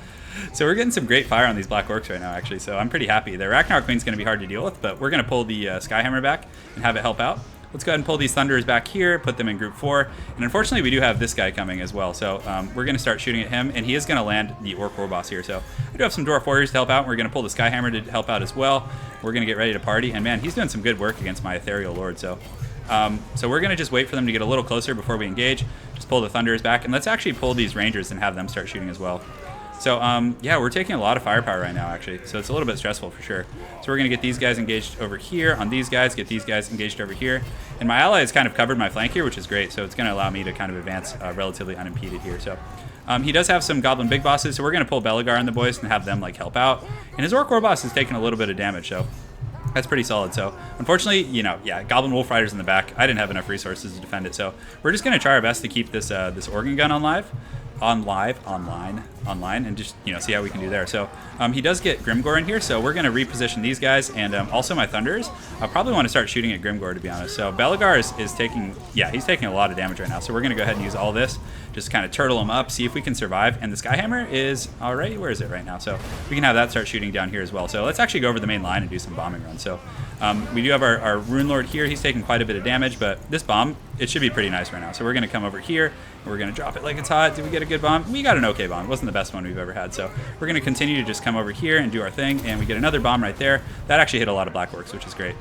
So we're getting some great fire on these black orcs right now, actually. So I'm pretty happy. The Arachnarok Queen's going to be hard to deal with, but we're going to pull the Skyhammer back and have it help out. Let's go ahead and pull these Thunderers back here, put them in group 4. And unfortunately, we do have this guy coming as well. So we're going to start shooting at him, and he is going to land the Orc War Boss here. So I do have some Dwarf Warriors to help out. We're going to pull the Skyhammer to help out as well. We're going to get ready to party. And man, he's doing some good work against my Ethereal Lord. So we're going to just wait for them to get a little closer before we engage. Just pull the Thunderers back. And let's actually pull these Rangers and have them start shooting as well. So, yeah, we're taking a lot of firepower right now, actually. So it's a little bit stressful for sure. So we're going to get these guys engaged over here on these guys, get these guys engaged over here. And my ally has kind of covered my flank here, which is great. So it's going to allow me to kind of advance relatively unimpeded here. So he does have some Goblin Big Bosses, so we're going to pull Belegar and the boys and have them, like, help out. And his Orc War Boss is taking a little bit of damage, so that's pretty solid. So unfortunately, you know, yeah, Goblin Wolf Riders in the back. I didn't have enough resources to defend it. So we're just going to try our best to keep this this organ gun online, and just, you know, see how we can do there. So he does get Grimgore in here, so we're going to reposition these guys, and also my Thunders. I probably want to start shooting at Grimgore, to be honest. So Belegar is taking, yeah, he's taking a lot of damage right now. So we're going to go ahead and use all this, just kind of turtle him up, see if we can survive. And the Skyhammer is already, where is it right now? So we can have that start shooting down here as well. So let's actually go over the main line and do some bombing runs. So we do have our Rune Lord here. He's taking quite a bit of damage, but this bomb, it should be pretty nice right now. So we're going to come over here, and we're going to drop it like it's hot. Did we get a good bomb? We got an okay bomb. It wasn't the best one we've ever had. So we're going to continue to just come over here and do our thing, and we get another bomb right there. That actually hit a lot of black orcs, which is great.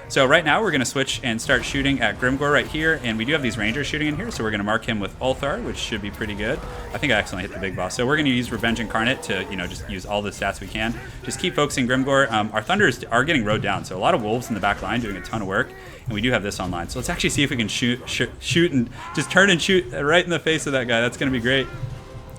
So right now we're going to switch and start shooting at Grimgore right here, and we do have these Rangers shooting in here, so we're going to mark him with Ulthar, which should be pretty good. I think I accidentally hit the big boss. So we're going to use Revenge Incarnate to, you know, just use all the stats we can. Just keep focusing Grimgore. Our Thunders are getting rode down, so a lot of Wolves in the back line doing a ton of work, and we do have this online. So let's actually see if we can shoot and just turn and shoot right in the face of that guy. That's going to be great.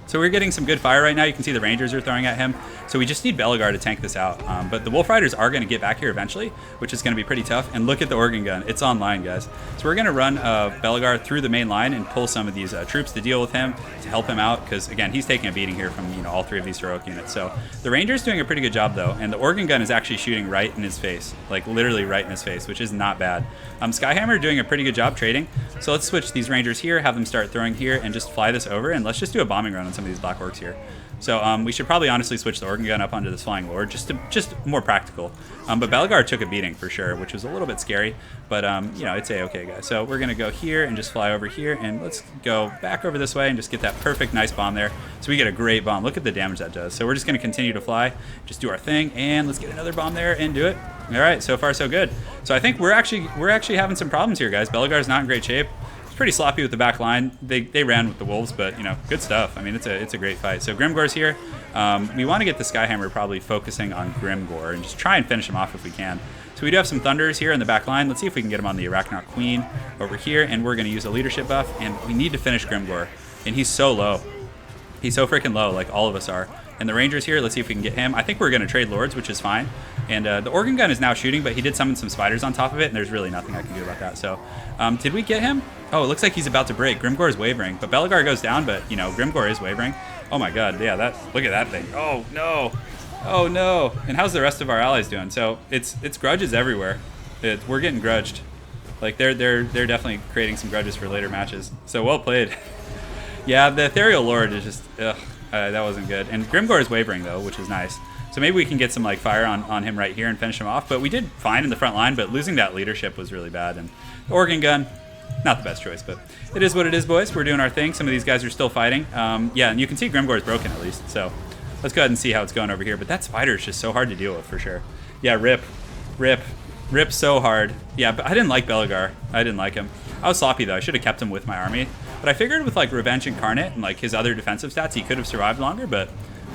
So we're getting some good fire right now. You can see the Rangers are throwing at him. So we just need Belegar to tank this out. But the Wolf Riders are going to get back here eventually, which is going to be pretty tough. And look at the organ gun. It's online, guys. So we're going to run Belegar through the main line and pull some of these troops to deal with him, to help him out. Because, again, he's taking a beating here from, you know, all 3 of these heroic units. So the Ranger's doing a pretty good job, though. And the organ gun is actually shooting right in his face. Like, literally right in his face, which is not bad. Skyhammer doing a pretty good job trading. So let's switch these Rangers here, have them start throwing here, and just fly this over. And let's just do a bombing run on some of these black orcs here. So we should probably honestly switch the organ gun up onto this Flying Lord, just more practical. But Belegar took a beating for sure, which was a little bit scary. But you know, it's a-okay, guys. So we're gonna go here and just fly over here, and let's go back over this way and just get that perfect nice bomb there. So we get a great bomb. Look at the damage that does. So we're just gonna continue to fly, just do our thing, and let's get another bomb there and do it. All right, so far so good. So I think we're actually having some problems here, guys. Belegar's not in great shape. Pretty sloppy with the back line. They ran with the Wolves, but, you know, good stuff. I mean, it's a great fight. So Grimgore's here. We want to get the Skyhammer probably focusing on Grimgore and just try and finish him off if we can. So we do have some Thunders here in the back line. Let's see if we can get him on the Arachnarok Queen over here, and we're going to use a leadership buff, and we need to finish Grimgore. And he's so low. He's so freaking low, like all of us are. And the Rangers here, let's see if we can get him. I think we're going to trade Lords, which is fine. And the organ gun is now shooting, but he did summon some spiders on top of it, and there's really nothing I can do about that. So, did we get him? Oh, it looks like he's about to break. Grimgor is wavering, but Belegar goes down, but, you know, Grimgor is wavering. Oh my god, yeah, look at that thing. Oh, no. Oh, no. And how's the rest of our allies doing? So, it's grudges everywhere. We're getting grudged. Like, they're definitely creating some grudges for later matches. So, well played. Yeah, the Ethereal Lord is just, ugh, that wasn't good. And Grimgor is wavering, though, which is nice. So maybe we can get some like fire on him right here and finish him off. But we did fine in the front line, but losing that leadership was really bad. And the organ gun, not the best choice, but it is what it is, boys. We're doing our thing. Some of these guys are still fighting. Yeah, and you can see Grimgor is broken at least. So let's go ahead and see how it's going over here. But that spider is just so hard to deal with for sure. Yeah, rip so hard. Yeah, but I didn't like Belegar. I didn't like him. I was sloppy though. I should have kept him with my army. But I figured with like Revenge Incarnate and like his other defensive stats, he could have survived longer, but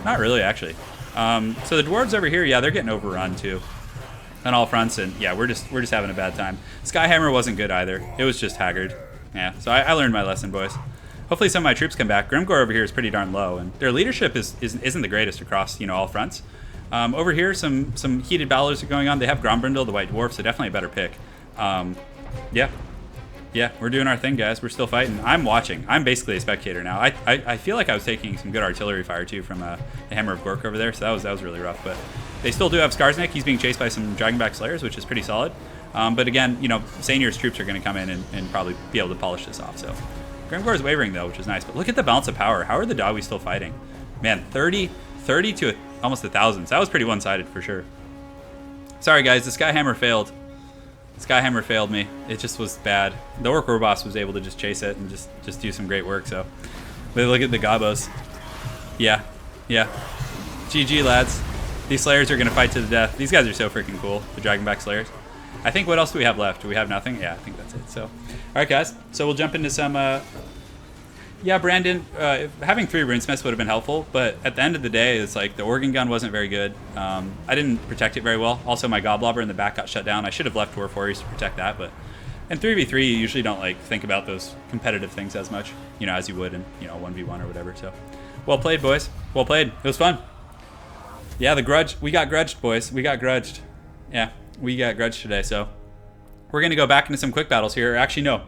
not really actually. So the dwarves over here, yeah, they're getting overrun too, on all fronts, and yeah, we're just having a bad time. Skyhammer wasn't good either. It was just haggard. Yeah, so I learned my lesson, boys. Hopefully some of my troops come back. Grimgor over here is pretty darn low, and their leadership isn't the greatest across, you know, all fronts. Over here, some heated battles are going on. They have Grombrindle, the White Dwarf, so definitely a better pick. Yeah, we're doing our thing, guys. We're still fighting. I'm watching. I'm basically a spectator now. I feel like I was taking some good artillery fire, too, from the Hammer of Gork over there, so that was really rough. But they still do have Skarsnik. He's being chased by some Dragonback Slayers, which is pretty solid. But again, you know, Sainir's troops are going to come in and probably be able to polish this off. So Grimgor is wavering, though, which is nice. But look at the balance of power. How are the Dawi still fighting? Man, 30 to almost 1,000. So that was pretty one-sided for sure. Sorry, guys. The Skyhammer failed. Skyhammer failed me. It just was bad. The Orc Warboss was able to just chase it and just do some great work, so. But look at the Gobos. Yeah. GG, lads. These Slayers are going to fight to the death. These guys are so freaking cool, the Dragonback Slayers. I think, what else do we have left? Do we have nothing? Yeah, I think that's it. So, alright, guys. So we'll jump into some, yeah, Brandon, having 3 Runesmiths would have been helpful, but at the end of the day, it's like the organ gun wasn't very good. I didn't protect it very well. Also, my Goblobber in the back got shut down. I should have left Dwarf Warriors to protect that, but in 3v3, you usually don't like think about those competitive things as much, you know, as you would in, you know, 1v1 or whatever. So, well played, boys. Well played. It was fun. Yeah, the grudge. We got grudged, boys. We got grudged. Yeah, we got grudged today. So we're gonna go back into some quick battles here. Actually, no.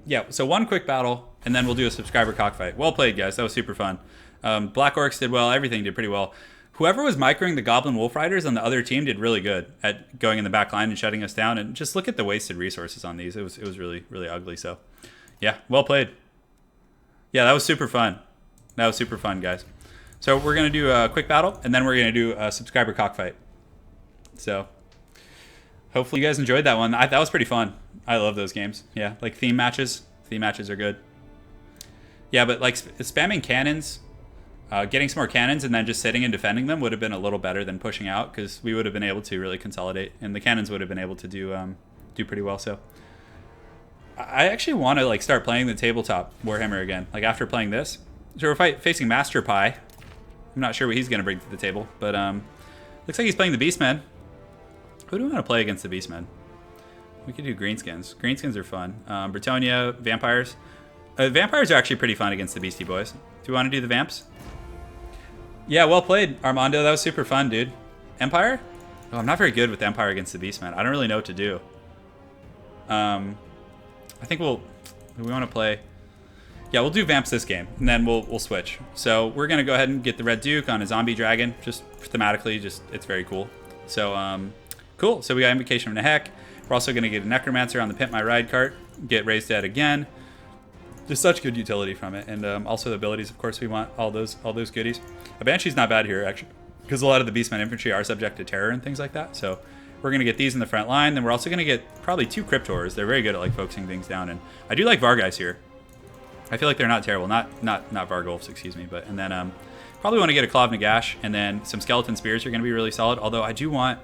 Yeah, so one quick battle, and then we'll do a subscriber cockfight. Well played, guys. That was super fun. Black Orcs did well. Everything did pretty well. Whoever was microing the Goblin Wolf Riders on the other team did really good at going in the back line and shutting us down. And just look at the wasted resources on these. It was really, really ugly. So, yeah, well played. Yeah, that was super fun. That was super fun, guys. So we're going to do a quick battle, and then we're going to do a subscriber cockfight. So hopefully you guys enjoyed that one. That was pretty fun. I love those games. Yeah, like theme matches. Theme matches are good. Yeah, but like spamming cannons, getting some more cannons and then just sitting and defending them would have been a little better than pushing out, because we would have been able to really consolidate, and the cannons would have been able to do pretty well. So I actually want to like start playing the tabletop Warhammer again. Like after playing this, so we're facing Master Pie. I'm not sure what he's going to bring to the table, but looks like he's playing the Beastmen. Who do we want to play against the Beastmen? We could do Greenskins. Greenskins are fun. Bretonia, Vampires. Vampires are actually pretty fun against the Beastie Boys. Do we want to do the Vamps? Yeah, well played, Armando. That was super fun, dude. Empire? Oh, I'm not very good with Empire against the Beastmen. I don't really know what to do. I think we want to play... Yeah, we'll do Vamps this game, and then we'll switch. So we're going to go ahead and get the Red Duke on a Zombie Dragon. Just thematically, it's very cool. So, cool. So we got Invocation of Nehek. We're also going to get a Necromancer on the Pimp My Ride cart. Get Raised Dead again. Just such good utility from it. And also the abilities, of course, we want all those goodies. A Banshee's not bad here, actually, because a lot of the Beastmen infantry are subject to terror and things like that. So we're going to get these in the front line. Then we're also going to get probably 2 Cryptors. They're very good at like focusing things down. And I do like Varguys here. I feel like they're not terrible. Not Vargolfs, excuse me. But, and then probably want to get a Claw of Nagash. And then some Skeleton Spears are going to be really solid. Although I do want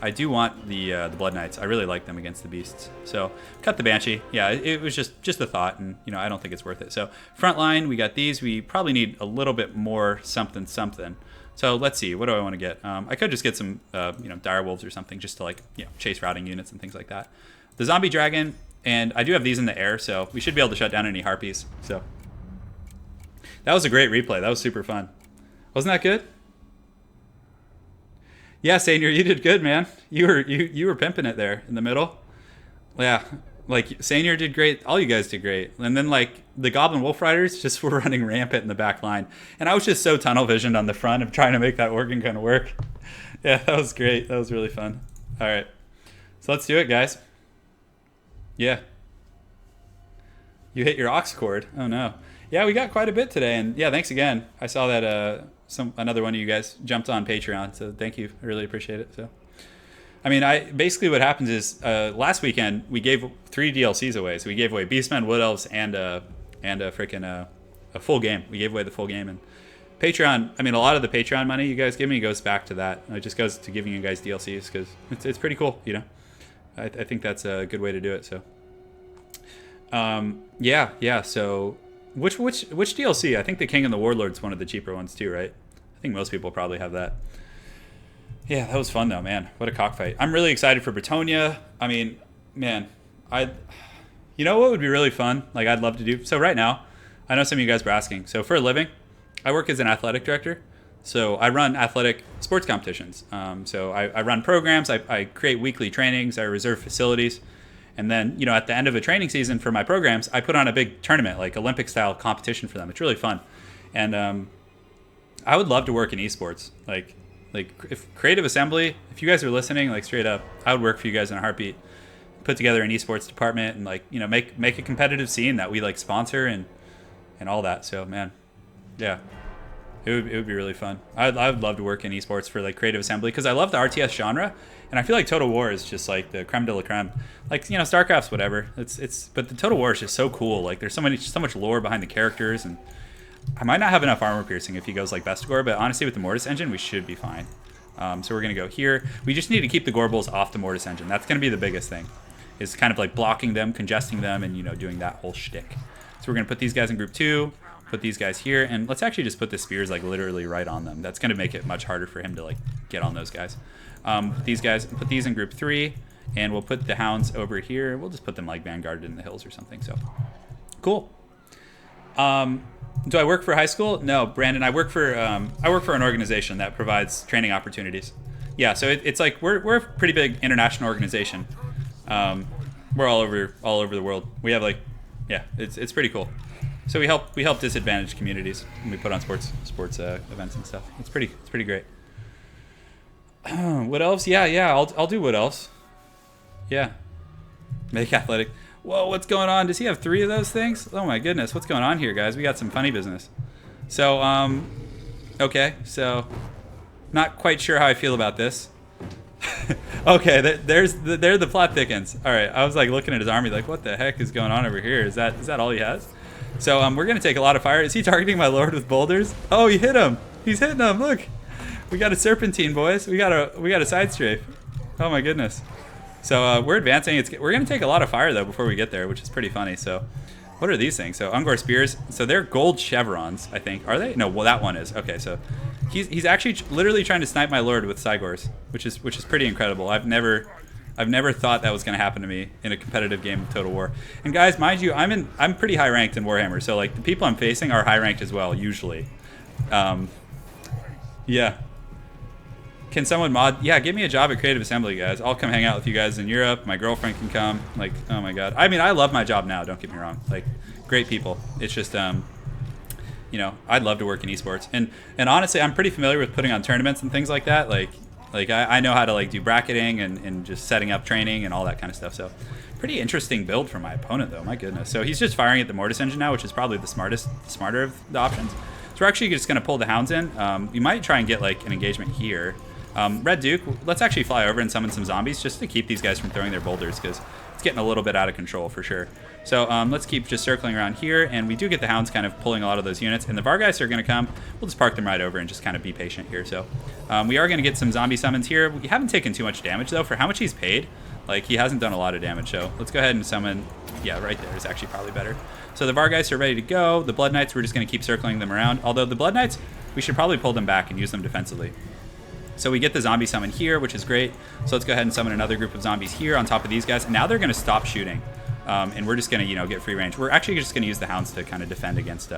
the Blood Knights. I really like them against the beasts. So cut the Banshee. Yeah, it was just a thought, and you know I don't think it's worth it. So front line, we got these. We probably need a little bit more something. So let's see. What do I want to get? I could just get some dire wolves or something, just to like chase routing units and things like that. The Zombie Dragon, and I do have these in the air, so we should be able to shut down any harpies. So that was a great replay. That was super fun. Wasn't that good? Yeah, Senior, you did good, man. You were pimping it there in the middle. Yeah, like Senior did great. All you guys did great. And then like the Goblin Wolf Riders just were running rampant in the back line, and I was just so tunnel visioned on the front of trying to make that organ kind of work. Yeah, that was great. That was really fun. All right, so let's do it, guys. Yeah. You hit your aux cord. Oh no. Yeah, we got quite a bit today, and yeah, thanks again. I saw that another one of you guys jumped on Patreon, so thank you. I really appreciate it. So, I mean, basically what happens is last weekend we gave 3 DLCs away. So we gave away Beastmen, Wood Elves, and a full game. We gave away the full game, and Patreon. I mean, a lot of the Patreon money you guys give me goes back to that. It just goes to giving you guys DLCs because it's pretty cool. You know, I think that's a good way to do it. So, yeah. So. Which DLC? I think the King and the Warlord's one of the cheaper ones too, right? I think most people probably have that. Yeah, that was fun though, man. What a cockfight. I'm really excited for Bretonia. I mean, man, you know what would be really fun? Like I'd love to do. So right now, I know some of you guys were asking. So for a living, I work as an athletic director. So I run athletic sports competitions. So I run programs. I create weekly trainings. I reserve facilities. And then, you know, at the end of a training season for my programs, I put on a big tournament, like Olympic-style competition for them. It's really fun. And I would love to work in esports. Like if Creative Assembly, if you guys are listening, like straight up, I would work for you guys in a heartbeat. Put together an esports department and like, you know, make a competitive scene that we like sponsor and all that. So, man, yeah. It would be really fun. I would love to work in esports for like Creative Assembly because I love the RTS genre, and I feel like Total War is just like the creme de la creme. Like, you know, StarCraft's whatever. But the Total War is just so cool. Like there's so much lore behind the characters, and I might not have enough armor piercing if he goes like Bestigor, but honestly with the Mortis engine we should be fine. So we're gonna go here. We just need to keep the Gorbals off the Mortis engine. That's gonna be the biggest thing. Is kind of like blocking them, congesting them, and you know doing that whole shtick. So we're gonna put these guys in group 2. Put these guys here, and let's actually just put the spears like literally right on them. That's gonna make it much harder for him to like get on those guys. These guys, put these in group 3, and we'll put the hounds over here. We'll just put them like vanguarded in the hills or something. So cool. Do I work for high school? No, Brandon. I work for an organization that provides training opportunities. Yeah, so it's like we're a pretty big international organization. We're all over the world. We have like, yeah, it's pretty cool. So we help disadvantaged communities, and we put on sports events and stuff. It's pretty great. Wood Elves? Yeah. I'll do Wood Elves. Yeah. Make athletic. Whoa, what's going on? Does he have 3 of those things? Oh my goodness, what's going on here, guys? We got some funny business. So okay. So not quite sure how I feel about this. Okay, they're the plot thickens. All right, I was like looking at his army, like, what the heck is going on over here? Is that all he has? So we're gonna take a lot of fire. Is he targeting my lord with boulders? Oh, he hit him. He's hitting him. Look, we got a serpentine, boys. We got a side strafe. Oh my goodness. So we're advancing. We're gonna take a lot of fire though before we get there, which is pretty funny. So what are these things? So Ungor spears. So they're gold chevrons, I think. Are they? No. Well, that one is. Okay. So he's actually literally trying to snipe my lord with Cygors, which is pretty incredible. I've never thought that was going to happen to me in a competitive game of Total War. And guys, mind you, I'm pretty high ranked in Warhammer, so like the people I'm facing are high ranked as well usually. Yeah. Can someone mod? Yeah, give me a job at Creative Assembly, guys. I'll come hang out with you guys in Europe. My girlfriend can come. Like, oh my god. I mean, I love my job now. Don't get me wrong. Like, great people. It's just you know, I'd love to work in esports. And honestly, I'm pretty familiar with putting on tournaments and things like that. Like I know how to like do bracketing and just setting up training and all that kind of stuff. So pretty interesting build for my opponent though, my goodness. So he's just firing at the Mortis engine now, which is probably the smarter of the options. So we're actually just gonna pull the hounds in. We might try and get like an engagement here. Red Duke, let's actually fly over and summon some zombies just to keep these guys from throwing their boulders because it's getting a little bit out of control for sure. So let's keep just circling around here, and we do get the hounds kind of pulling a lot of those units, and the Vargeist are going to come. We'll just park them right over and just kind of be patient here. So we are going to get some zombie summons here. We haven't taken too much damage, though, for how much he's paid. Like, he hasn't done a lot of damage, so let's go ahead and summon. Yeah, right there is actually probably better. So the Vargeists are ready to go. The Blood Knights, we're just going to keep circling them around, although the Blood Knights, we should probably pull them back and use them defensively. So we get the zombie summon here, which is great. So let's go ahead and summon another group of zombies here on top of these guys. And now they're going to stop shooting. And we're just going to, you know, get free range. We're actually just going to use the hounds to kind of defend against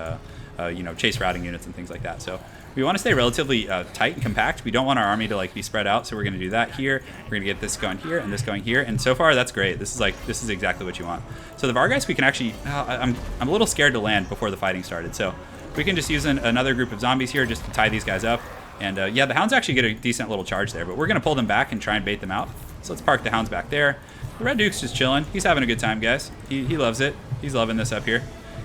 you know, chase routing units and things like that. So we want to stay relatively tight and compact. We don't want our army to like be spread out, so we're going to do that here. We're going to get this going here and this going here, and so far that's great. This is exactly what you want. So the Vargeist, we can actually, I'm a little scared to land before the fighting started, so we can just use another group of zombies here just to tie these guys up. And yeah, the Hounds actually get a decent little charge there, but we're going to pull them back and try and bait them out. So let's park the Hounds back there. The Red Duke's just chilling. He's having a good time, guys. He loves it. He's loving this up here.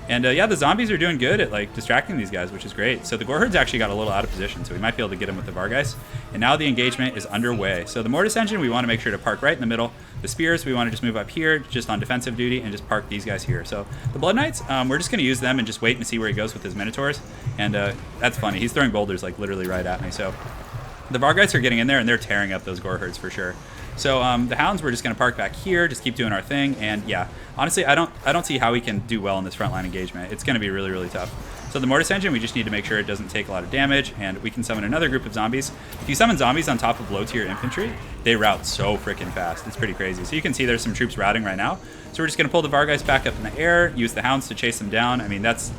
And yeah, the zombies are doing good at like distracting these guys, which is great. So the Gore Herds actually got a little out of position, so we might be able to get him with the Vargeist. And now the engagement is underway. So the Mortis Engine, we want to make sure to park right in the middle. The Spears, we want to just move up here, just on defensive duty, and just park these guys here. So the Blood Knights, we're just going to use them and just wait and see where he goes with his Minotaurs. And that's funny. He's throwing boulders like literally right at me. So the Vargeists are getting in there, and they're tearing up those Gore Herds for sure. So the Hounds, we're just going to park back here, just keep doing our thing, and yeah, honestly, I don't see how we can do well in this frontline engagement. It's going to be really, really tough. So the Mortis Engine, we just need to make sure it doesn't take a lot of damage, and we can summon another group of zombies. If you summon zombies on top of low-tier infantry, they route so freaking fast. It's pretty crazy. So you can see there's some troops routing right now. So we're just going to pull the Vargeist back up in the air, use the Hounds to chase them down. I mean, that's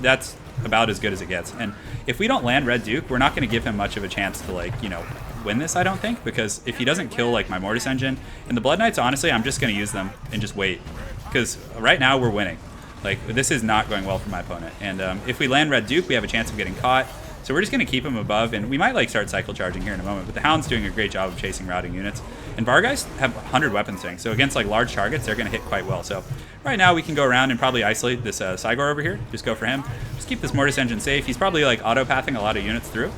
about as good as it gets. And if we don't land Red Duke, we're not going to give him much of a chance to, like, you know, win this, I don't think, because if he doesn't kill like my Mortis Engine and the Blood Knights, honestly, I'm just going to use them and just wait, because right now we're winning. Like, this is not going well for my opponent, and if we land Red Duke, we have a chance of getting caught. So we're just going to keep him above, and we might like start cycle charging here in a moment, but the Hound's doing a great job of chasing routing units. And Vargeist have 100 weapon swing, so against like large targets, they're going to hit quite well. So right now we can go around and probably isolate this Cygor over here. Just go for him. Just keep this Mortis Engine safe. He's probably like auto-pathing a lot of units through.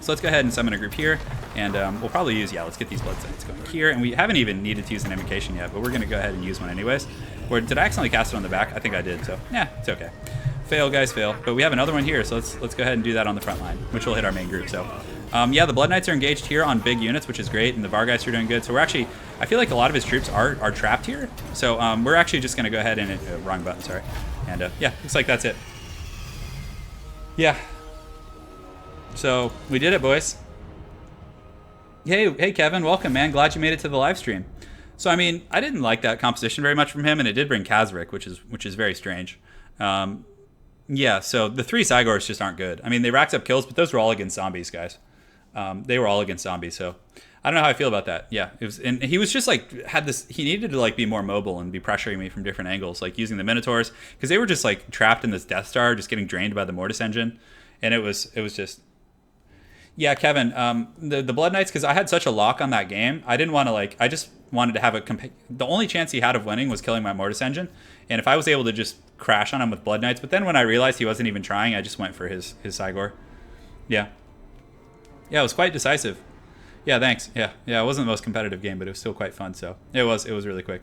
So let's go ahead and summon a group here, and we'll probably use, yeah, let's get these Blood Saints going here, and we haven't even needed to use an invocation yet, but we're going to go ahead and use one anyways. Or did I accidentally cast it on the back? I think I did, so yeah, it's okay. Fail, guys, fail. But we have another one here, so let's go ahead and do that on the front line, which will hit our main group. So yeah, the Blood Knights are engaged here on big units, which is great, and the Vargeists are doing good. So we're actually, I feel like a lot of his troops are trapped here. So we're actually just going to go ahead and, wrong button, sorry. And yeah, looks like that's it. Yeah. So we did it, boys. Hey, Kevin, welcome, man. Glad you made it to the live stream. So I mean, I didn't like that composition very much from him, and it did bring Kazric, which is very strange. Yeah, so the 3 Cygors just aren't good. I mean, they racked up kills, but those were all against zombies, guys. They were all against zombies, so I don't know how I feel about that. Yeah, it was, and he was just like he needed to like be more mobile and be pressuring me from different angles, like using the Minotaurs, because they were just like trapped in this Death Star, just getting drained by the Mortis Engine, and it was just. Yeah, Kevin, the Blood Knights, because I had such a lock on that game, I didn't want to, like, I just wanted to have the only chance he had of winning was killing my Mortis Engine, and if I was able to just crash on him with Blood Knights, but then when I realized he wasn't even trying, I just went for his Cygor. Yeah. Yeah, it was quite decisive. Yeah, thanks. Yeah, it wasn't the most competitive game, but it was still quite fun, so it was really quick.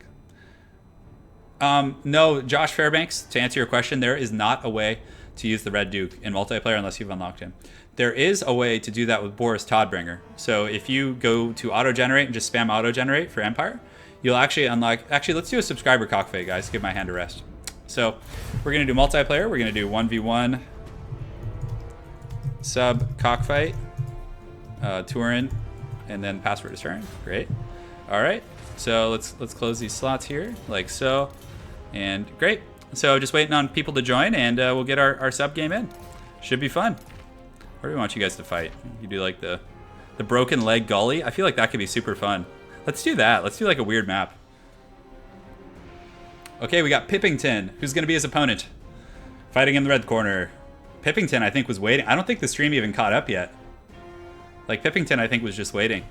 No, Josh Fairbanks, to answer your question, there is not a way to use the Red Duke in multiplayer unless you've unlocked him. There is a way to do that with Boris Todbringer. So if you go to auto-generate and just spam auto-generate for Empire, you'll actually unlock... Actually, let's do a subscriber cockfight, guys. Give my hand a rest. So we're going to do multiplayer. We're going to do 1v1 sub cockfight, Turin, and then password is turn. Great. All right. So let's close these slots here, like so. And great. So just waiting on people to join, and we'll get our sub game in. Should be fun. Where do we want you guys to fight? You do like the broken leg gully? I feel like that could be super fun. Let's do that. Let's do like a weird map. Okay, we got Pippington, who's going to be his opponent. Fighting in the red corner. Pippington, I think, was waiting. I don't think the stream even caught up yet. Like, Pippington, I think, was just waiting.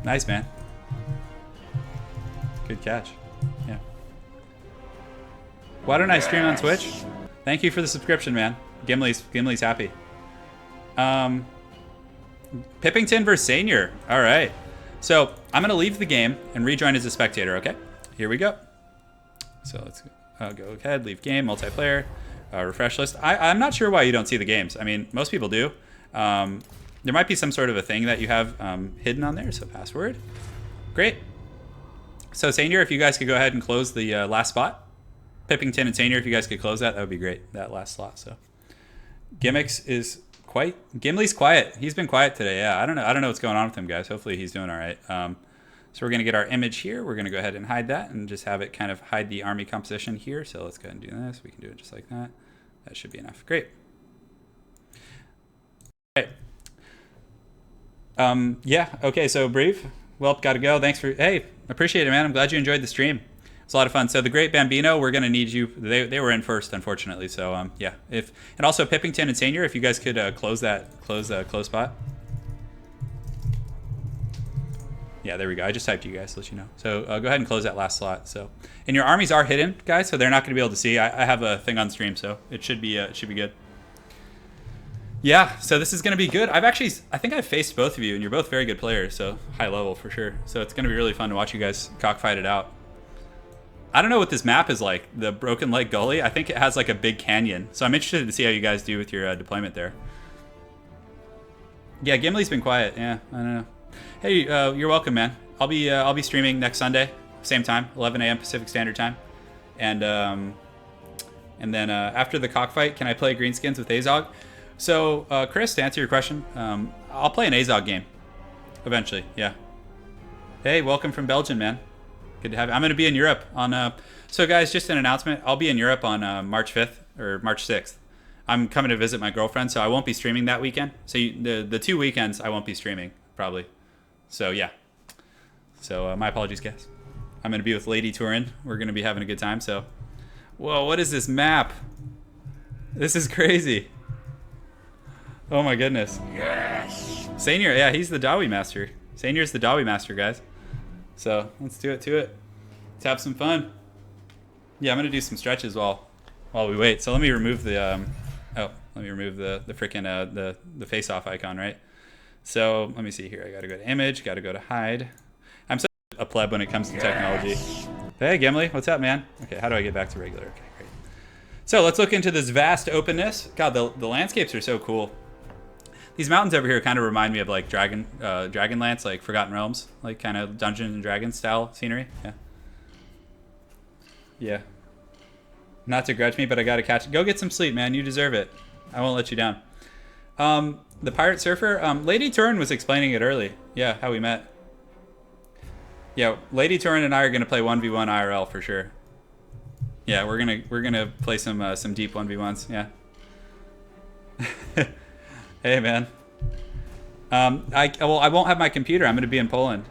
Nice, man. Good catch. Yeah. Why don't I stream on Twitch? Thank you for the subscription, man. Gimli's happy. Pippington versus Senior. All right. So I'm going to leave the game and rejoin as a spectator, okay? Here we go. So let's go ahead, leave game, multiplayer, refresh list. I'm not sure why you don't see the games. I mean, most people do. There might be some sort of a thing that you have hidden on there, so password. Great. So Senior, if you guys could go ahead and close the last spot. Pippington and Senior, if you guys could close that would be great, that last slot. So Gimmicks is Gimli's quiet. He's been quiet today. Yeah, I don't know what's going on with him, guys. Hopefully he's doing all right. So we're going to get our image here. We're going to go ahead and hide that and just have it kind of hide the army composition here. So let's go ahead and do this. We can do it just like that. That should be enough. Great. All right. Yeah. Okay. So brief. Well, got to go. Thanks for. Hey, appreciate it, man. I'm glad you enjoyed the stream. It's a lot of fun. So the Great Bambino, we're going to need you. They were in first, unfortunately. So yeah. And also Pippington and Senior, if you guys could close spot. Yeah, there we go. I just typed you guys to let you know. So go ahead and close that last slot. So, and your armies are hidden, guys, so they're not going to be able to see. I have a thing on stream, so it should be good. Yeah, so this is going to be good. I think I've faced both of you, and you're both very good players, so high level for sure. So it's going to be really fun to watch you guys cockfight it out. I don't know what this map is like, the Broken Leg Gully. I think it has like a big canyon, so I'm interested to see how you guys do with your deployment there. Yeah, Gimli's been quiet. Yeah, I don't know. Hey, you're welcome, man. I'll be streaming next Sunday, same time, 11 a.m. Pacific Standard Time, and then after the cockfight, can I play Greenskins with Azog? So, Chris, to answer your question, I'll play an Azog game eventually. Yeah. Hey, welcome from Belgium, man. Good to have you. I'm going to be in Europe on. So, guys, just an announcement. I'll be in Europe on March 5th or March 6th. I'm coming to visit my girlfriend, so I won't be streaming that weekend. So the 2 weekends I won't be streaming probably. So yeah. So my apologies, guys. I'm gonna be with Lady Turin. We're gonna be having a good time. So, whoa, what is this map? This is crazy. Oh my goodness. Yes. Senior, yeah, he's the Dawi master. Senior's the Dawi master, guys. So let's do it to it. Let's have some fun. Yeah, I'm gonna do some stretches while we wait. So let me remove the the freaking the face-off icon, right? So let me see here. I gotta go to image, gotta go to hide. I'm such a pleb when it comes to technology. Hey Gimli, what's up, man? Okay, how do I get back to regular? Okay, great. So let's look into this vast openness. God, the landscapes are so cool. These mountains over here kind of remind me of like Dragonlance, like Forgotten Realms, like kind of Dungeons and Dragons style scenery. Yeah. Yeah. Not to grudge me, but I gotta catch it. Go get some sleep, man. You deserve it. I won't let you down. The Pirate Surfer, Lady Turin was explaining it early. Yeah, how we met. Yeah, Lady Turin and I are gonna play 1v1 IRL for sure. Yeah, we're gonna play some deep 1v1s. Yeah. Hey man. I won't have my computer. I'm gonna be in Poland.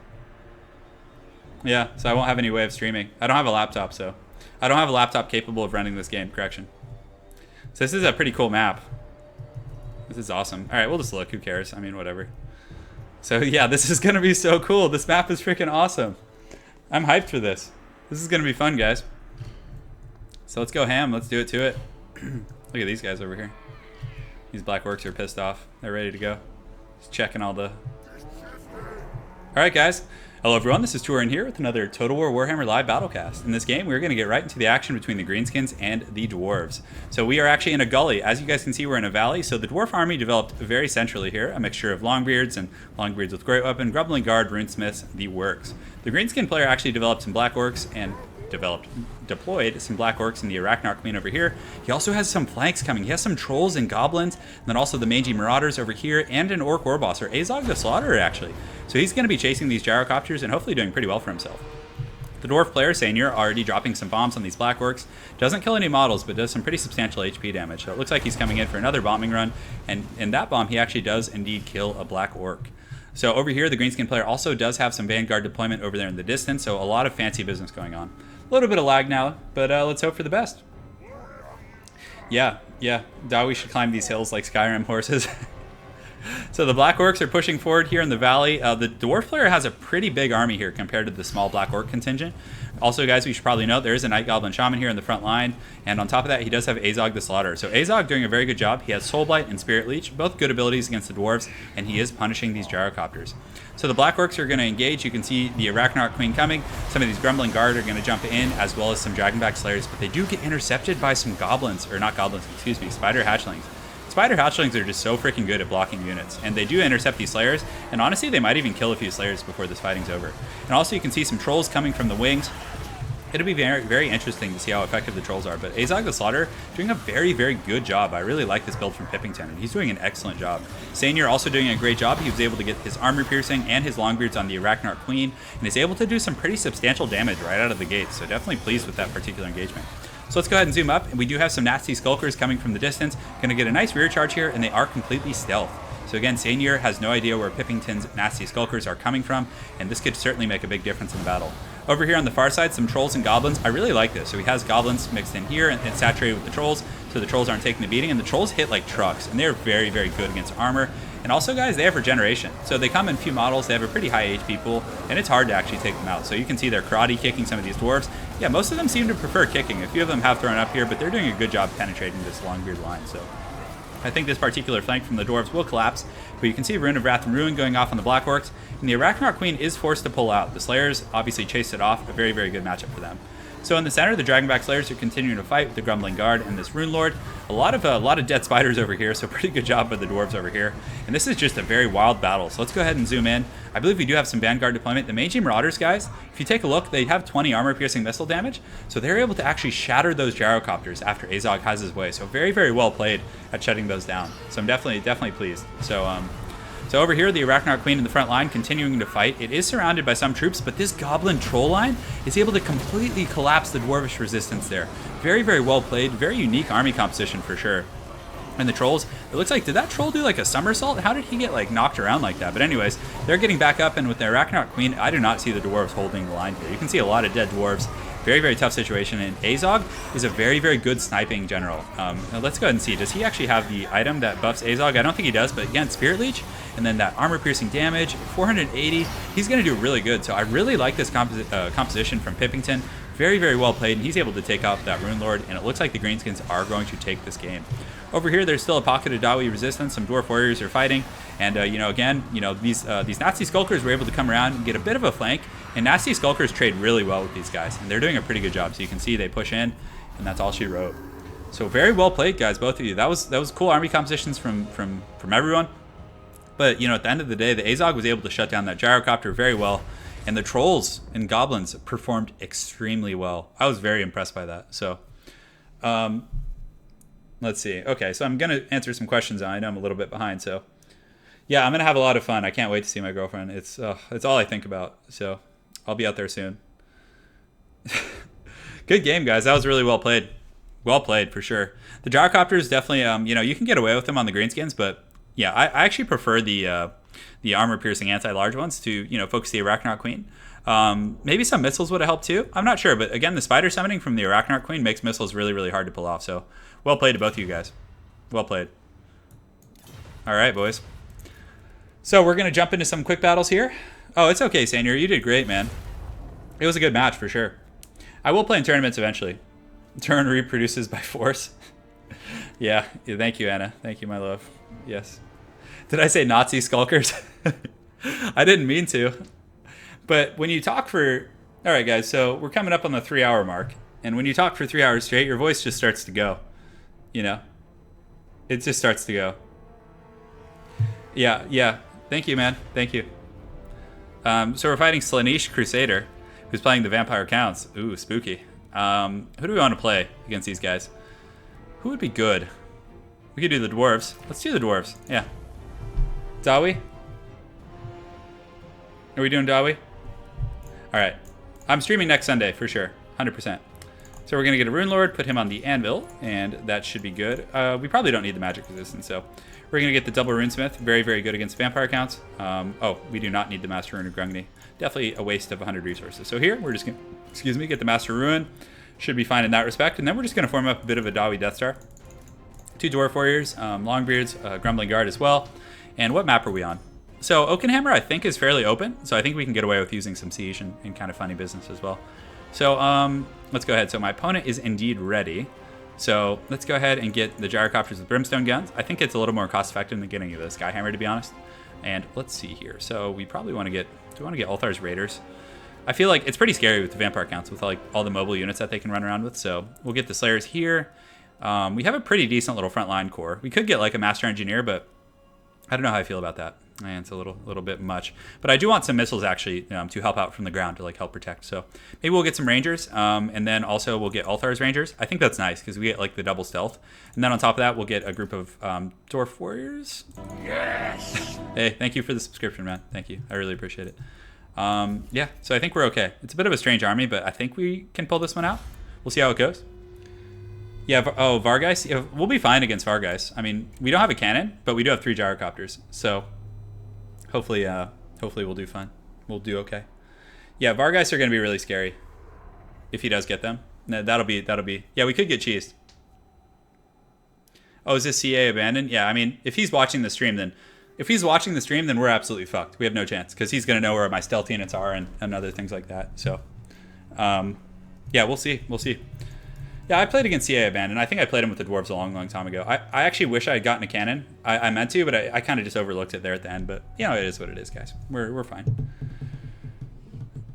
Yeah, so I won't have any way of streaming. I don't have a laptop, so I don't have a laptop capable of running this game. Correction. So this is a pretty cool map. This is awesome. All right, we'll just look. Who cares? I mean, whatever. So yeah, this is gonna be so cool. This map is freaking awesome. I'm hyped for this. This is gonna be fun, guys. So let's go ham. Let's do it to it. Look at these guys over here. These black orcs are pissed off. They're ready to go. Just checking all the... All right, guys. Hello, everyone. This is Turin here with another Total War Warhammer Live Battlecast. In this game, we're going to get right into the action between the Greenskins and the Dwarves. So we are actually in a gully. As you guys can see, we're in a valley. So the Dwarf army developed very centrally here, a mixture of Longbeards and Longbeards with Great Weapon, Grumbling Guard, Runesmiths, the works. The Greenskin player actually developed some Black Orcs and deployed some Black Orcs in the Arachnarch Queen over here. He also has some flanks coming. He has some Trolls and Goblins, and then also the Mangy Marauders over here, and an Orc Warboss, or Azog the Slaughterer, actually. So he's going to be chasing these Gyrocopters and hopefully doing pretty well for himself. The Dwarf player, Senior, already dropping some bombs on these Black Orcs. Doesn't kill any models, but does some pretty substantial HP damage. So it looks like he's coming in for another bombing run, and in that bomb, he actually does indeed kill a Black Orc. So over here, the Greenskin player also does have some Vanguard deployment over there in the distance, so a lot of fancy business going on. A little bit of lag now, but let's hope for the best. Yeah, Dawi should climb these hills like Skyrim horses. So the Black Orcs are pushing forward here in the valley. The Dwarf player has a pretty big army here compared to the small Black Orc contingent. Also, guys, we should probably note there is a Night Goblin Shaman here in the front line, and on top of that, he does have Azog the Slaughterer. So Azog doing a very good job. He has Soul Blight and Spirit Leech, both good abilities against the Dwarves, and he is punishing these Gyrocopters. So the Black Orcs are going to engage. You can see the Arachnarch Queen coming. Some of these Grumbling Guard are going to jump in, as well as some Dragonback Slayers, but they do get intercepted by some Goblins, or not Goblins, excuse me, Spider Hatchlings. Spider Hatchlings are just so freaking good at blocking units, and they do intercept these Slayers, and honestly, they might even kill a few Slayers before this fighting's over. And also, you can see some Trolls coming from the wings. It'll be very, very interesting to see how effective the trolls are, but Azog the Slaughter doing a very, very good job. I really like this build from Pippington, and he's doing an excellent job. Sainier also doing a great job. He was able to get his armor piercing and his longbeards on the Arachnarch Queen, and is able to do some pretty substantial damage right out of the gate, so definitely pleased with that particular engagement. So let's go ahead and zoom up, and we do have some nasty Skulkers coming from the distance. Gonna get a nice rear charge here, and they are completely stealth. So again, Sainier has no idea where Pippington's nasty Skulkers are coming from, and this could certainly make a big difference in the battle. Over here on the far side, some trolls and goblins. I really like this. So he has goblins mixed in here and saturated with the trolls, so the trolls aren't taking the beating, and the trolls hit like trucks, and they're very, very good against armor. And also, guys, they have regeneration. So they come in few models, they have a pretty high HP pool, and it's hard to actually take them out. So you can see they're karate kicking some of these dwarves. Yeah, most of them seem to prefer kicking. A few of them have thrown up here, but they're doing a good job penetrating this Longbeard line. So I think this particular flank from the dwarves will collapse, but you can see Rune of Wrath and Ruin going off on the Black Orcs, and the Arachnarch Queen is forced to pull out. The Slayers obviously chased it off, a very, very good matchup for them. So in the center, the Dragonback Slayers are continuing to fight with the Grumbling Guard and this Rune Lord. A lot of dead spiders over here, so pretty good job by the dwarves over here. And this is just a very wild battle, so let's go ahead and zoom in. I believe we do have some Vanguard deployment. The Mangy Marauders, guys, if you take a look, they have 20 armor-piercing missile damage, so they're able to actually shatter those gyrocopters after Azog has his way. So very, very well played at shutting those down. So I'm definitely pleased. So over here, the Arachnarch Queen in the front line continuing to fight. It is surrounded by some troops, but this Goblin Troll line is able to completely collapse the Dwarvish resistance there. Very, very well played. Very unique army composition for sure. And the trolls, it looks like, did that troll do like a somersault? How did he get like knocked around like that? But anyways, they're getting back up, and with the Arachnarch Queen, I do not see the dwarves holding the line here. You can see a lot of dead dwarves. Very, very tough situation, and Azog is a very, very good sniping general. Now let's go ahead and see. Does he actually have the item that buffs Azog? I don't think he does, but again, Spirit Leech, and then that armor-piercing damage, 480. He's going to do really good, so I really like this composition from Pippington. Very, very well played, and he's able to take out that Rune Lord, and it looks like the Greenskins are going to take this game. Over here, there's still a pocket of Dawi resistance. Some Dwarf Warriors are fighting, and these Nasty Skulkers were able to come around and get a bit of a flank, and Nasty Skulkers trade really well with these guys, and they're doing a pretty good job. So you can see they push in, and that's all she wrote. So very well played, guys, both of you. That was cool army compositions from everyone. But at the end of the day, the Azog was able to shut down that gyrocopter very well, and the trolls and goblins performed extremely well. I was very impressed by that. So let's see. Okay, so I'm gonna answer some questions. I know I'm a little bit behind, so yeah, I'm gonna have a lot of fun. I can't wait to see my girlfriend. It's all I think about. So I'll be out there soon. Good game, guys. That was really well played. Well played for sure. The gyrocopters definitely, you can get away with them on the Greenskins, but yeah, I actually prefer the armor-piercing anti-large ones to focus the Arachnarch Queen. Maybe some missiles would have helped too. I'm not sure, but again, the spider summoning from the Arachnarch Queen makes missiles really, really hard to pull off. So well played to both of you guys. Well played. All right, boys. So we're gonna jump into some quick battles here. Oh, it's okay, Sainier. You did great, man. It was a good match for sure. I will play in tournaments eventually. Turin reproduces by force. Yeah, thank you, Anna. Thank you, my love. Yes. Did I say Nazi Skulkers? I didn't mean to. But when you talk for... All right, guys, so we're coming up on the 3-hour mark. And when you talk for 3 hours straight, your voice just starts to go. It just starts to go. Yeah. Thank you, man. Thank you. So we're fighting Slaanesh Crusader, who's playing the Vampire Counts. Ooh, spooky. Who do we want to play against these guys? Who would be good? We could do the Dwarves. Let's do the Dwarves. Yeah. Dawi? Are we doing Dawi? All right. I'm streaming next Sunday for sure. 100%. So we're going to get a Rune Lord, put him on the Anvil, and that should be good. We probably don't need the magic resistance, so we're going to get the double Runesmith. Very, very good against Vampire Counts. Oh, we do not need the Master Rune of Grungni. Definitely a waste of 100 resources. So here, we're just going to, get the Master Rune. Should be fine in that respect. And then we're just going to form up a bit of a Dawi Death Star. 2 Dwarf Warriors, Longbeards, Grumbling Guard as well. And what map are we on? So Oakenhammer, I think, is fairly open. So I think we can get away with using some Siege and kind of funny business as well. So let's go ahead. So my opponent is indeed ready. So let's go ahead and get the Gyrocopters with Brimstone Guns. I think it's a little more cost effective than getting the Skyhammer, to be honest. And let's see here. So we probably want to get, do we want to get Althar's Raiders? I feel like it's pretty scary with the Vampire Counts with like all the mobile units that they can run around with. So we'll get the Slayers here. We have a pretty decent little frontline core. We could get like a Master Engineer, but I don't know how I feel about that. And it's a little bit much. But I do want some missiles, actually, to help out from the ground, to like help protect. So maybe we'll get some Rangers, and then also we'll get Althar's Rangers. I think that's nice, because we get like the double stealth. And then on top of that, we'll get a group of Dwarf Warriors. Yes! Hey, thank you for the subscription, man. Thank you. I really appreciate it. Yeah, so I think we're okay. It's a bit of a strange army, but I think we can pull this one out. We'll see how it goes. Yeah, Vargeist. Yeah, we'll be fine against Vargeist. I mean, we don't have a cannon, but we do have 3 gyrocopters. So hopefully we'll do fine. We'll do okay. Yeah, Vargeist are going to be really scary if he does get them. No, that'll be. Yeah, we could get cheesed. Oh, is this CA abandoned? Yeah, I mean, if he's watching the stream, then we're absolutely fucked. We have no chance, because he's going to know where my stealth units are and other things like that. So, yeah, we'll see. Yeah, I played against CA Abandoned. I think I played him with the Dwarves a long time ago. I actually wish I had gotten a cannon. I meant to, but I kind of just overlooked it there at the end. But, you know, it is what it is, guys. We're fine.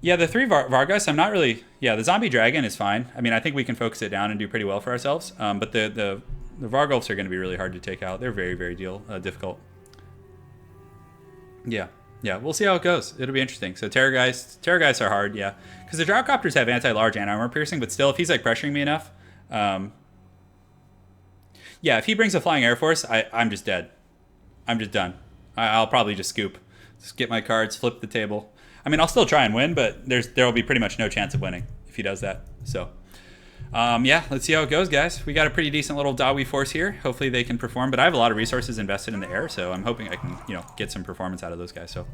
Yeah, the 3 Vargas, I'm not really... Yeah, the Zombie Dragon is fine. I mean, I think we can focus it down and do pretty well for ourselves. But the Vargulfs are going to be really hard to take out. They're very, very difficult. Yeah, we'll see how it goes. It'll be interesting. So Terrorgeists are hard, yeah. Because the Gyrocopters have anti-large and armor piercing, but still, if he's like pressuring me enough... yeah, if he brings a Flying Air Force, I'm just dead. I'm just done. I'll probably just scoop. Just get my cards, flip the table. I mean, I'll still try and win, but there will be pretty much no chance of winning if he does that. So, yeah, let's see how it goes, guys. We got a pretty decent little Dawi force here. Hopefully they can perform, but I have a lot of resources invested in the air, so I'm hoping I can, get some performance out of those guys. So,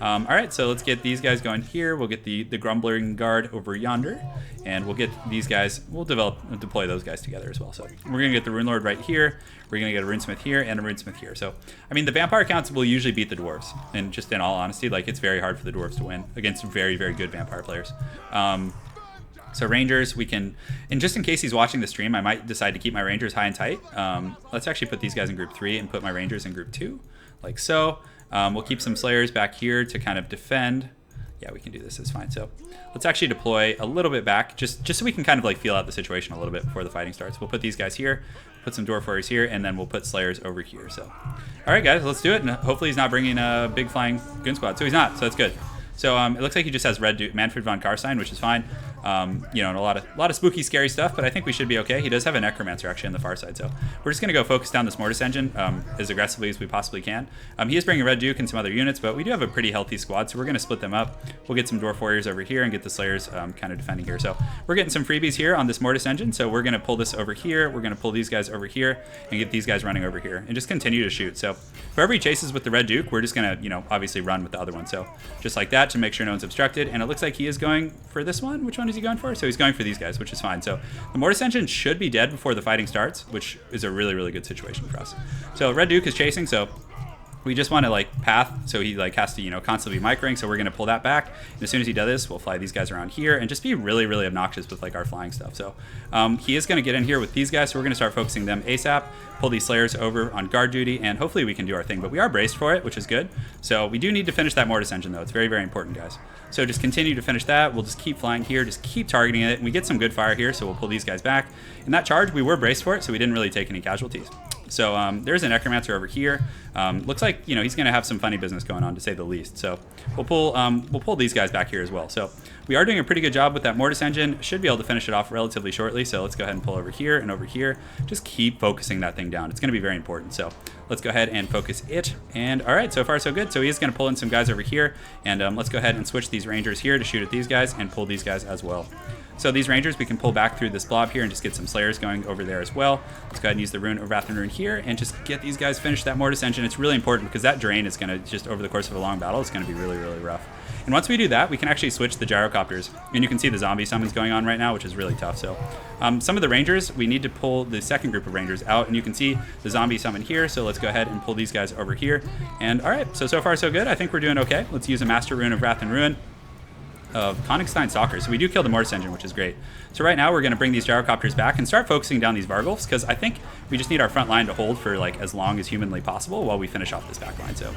all right, so let's get these guys going here. We'll get the Grumbling Guard over yonder, and we'll get these guys. We'll deploy those guys together as well. So we're gonna get the Rune Lord right here. We're gonna get a Runesmith here and a Runesmith here. So I mean, the Vampire counts will usually beat the Dwarves, and just in all honesty, like it's very hard for the Dwarves to win against very, very good Vampire players. So Rangers, we can, and just in case he's watching the stream, I might decide to keep my Rangers high and tight. Let's actually put these guys in group 3 and put my Rangers in group 2, like so. We'll keep some Slayers back here to kind of defend. Yeah, we can do this, it's fine. So let's actually deploy a little bit back, just so we can kind of like feel out the situation a little bit before the fighting starts. We'll put these guys here, put some Dwarf Warriors here, and then we'll put Slayers over here. So, all right, guys, let's do it. And hopefully he's not bringing a big flying goon squad. So he's not, so that's good. So it looks like he just has Red Duke, Manfred von Karstein, which is fine. And a lot of spooky, scary stuff, but I think we should be okay. He does have a Necromancer actually on the far side, so we're just going to go focus down this Mortis Engine as aggressively as we possibly can. He is bringing Red Duke and some other units, but we do have a pretty healthy squad, so we're going to split them up. We'll get some Dwarf Warriors over here and get the Slayers kind of defending here. So we're getting some freebies here on this Mortis Engine, so we're going to pull this over here. We're going to pull these guys over here and get these guys running over here and just continue to shoot. So whoever he chases with the Red Duke, we're just going to, obviously run with the other one. So just like that to make sure no one's obstructed. And it looks like he is going for this one. Which one is he going for? So he's going for these guys, which is fine. So the Mortis Engine should be dead before the fighting starts, which is a really, really good situation for us. So Red Duke is chasing, so we just want to like path, so he like has to constantly be microing. So we're going to pull that back, and as soon as he does this, we'll fly these guys around here and just be really, really obnoxious with like our flying stuff. So he is going to get in here with these guys, so we're going to start focusing them ASAP, pull these Slayers over on guard duty, and hopefully we can do our thing. But we are braced for it, which is good. So we do need to finish that Mortis Engine though. It's very, very important, guys. So just continue to finish that. We'll just keep flying here, just keep targeting it, and we get some good fire here, so we'll pull these guys back. In that charge, we were braced for it, so we didn't really take any casualties. So there's a Necromancer over here. Looks like he's going to have some funny business going on, to say the least. So we'll pull these guys back here as well. So we are doing a pretty good job with that Mortis Engine. Should be able to finish it off relatively shortly. So let's go ahead and pull over here and over here. Just keep focusing that thing down. It's going to be very important. So let's go ahead and focus it. And all right, so far so good. So he is going to pull in some guys over here, and let's go ahead and switch these Rangers here to shoot at these guys and pull these guys as well. So these Rangers, we can pull back through this blob here and just get some Slayers going over there as well. Let's go ahead and use the Rune of Wrath and Rune here and just get these guys finished that Mortis Engine. It's really important because that drain is going to just, over the course of a long battle, it's going to be really, really rough. And once we do that, we can actually switch the Gyrocopters. And you can see the zombie summons going on right now, which is really tough. So some of the Rangers, we need to pull the second group of Rangers out. And you can see the zombie summon here. So let's go ahead and pull these guys over here. And all right, so far so good. I think we're doing okay. Let's use a Master Rune of Wrath and Ruin. of Konigstein Stalkers. So we do kill the Mortis Engine, which is great. So right now we're going to bring these gyrocopters back and start focusing down these Vargulfs, because I think we just need our front line to hold for like as long as humanly possible while we finish off this back line. So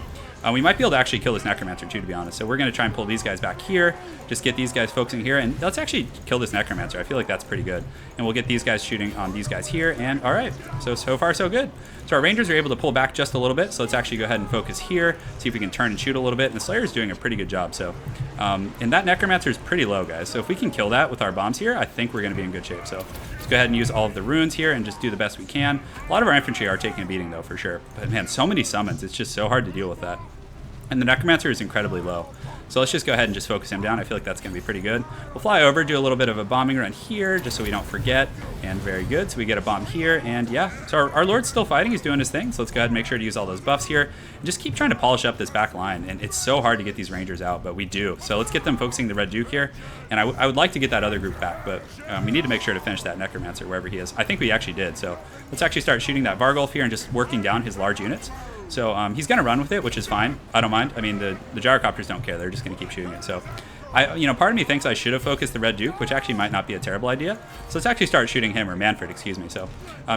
we might be able to actually kill this Necromancer too, to be honest. So we're going to try and pull these guys back here, just get these guys focusing here, and let's actually kill this Necromancer. I feel like that's pretty good. And we'll get these guys shooting on these guys here, and all right. So far so good. So our Rangers are able to pull back just a little bit, so let's actually go ahead and focus here, see if we can turn and shoot a little bit, and the Slayer is doing a pretty good job. So, and that Necromancer is pretty low, guys. So if we can kill that with our bombs here, I think we're going to be in good shape. So let's go ahead and use all of the runes here and just do the best we can. A lot of our infantry are taking a beating, though, for sure. But man, so many summons. It's just so hard to deal with that. And the Necromancer is incredibly low. So let's just go ahead and just focus him down. I feel like that's going to be pretty good. We'll fly over, do a little bit of a bombing run here, just so we don't forget. And very good. So we get a bomb here. And yeah, so our Lord's still fighting. He's doing his thing. So let's go ahead and make sure to use all those buffs here. And just keep trying to polish up this back line. And it's so hard to get these Rangers out, but we do. So let's get them focusing the Red Duke here. And I would like to get that other group back, but we need to make sure to finish that Necromancer wherever he is. I think we actually did. So let's actually start shooting that Vargulf here and just working down his large units. So he's going to run with it, which is fine. I don't mind. I mean, the gyrocopters don't care. They're just going to keep shooting it. So, part of me thinks I should have focused the Red Duke, which actually might not be a terrible idea. So let's actually start shooting him, or Manfred, excuse me. So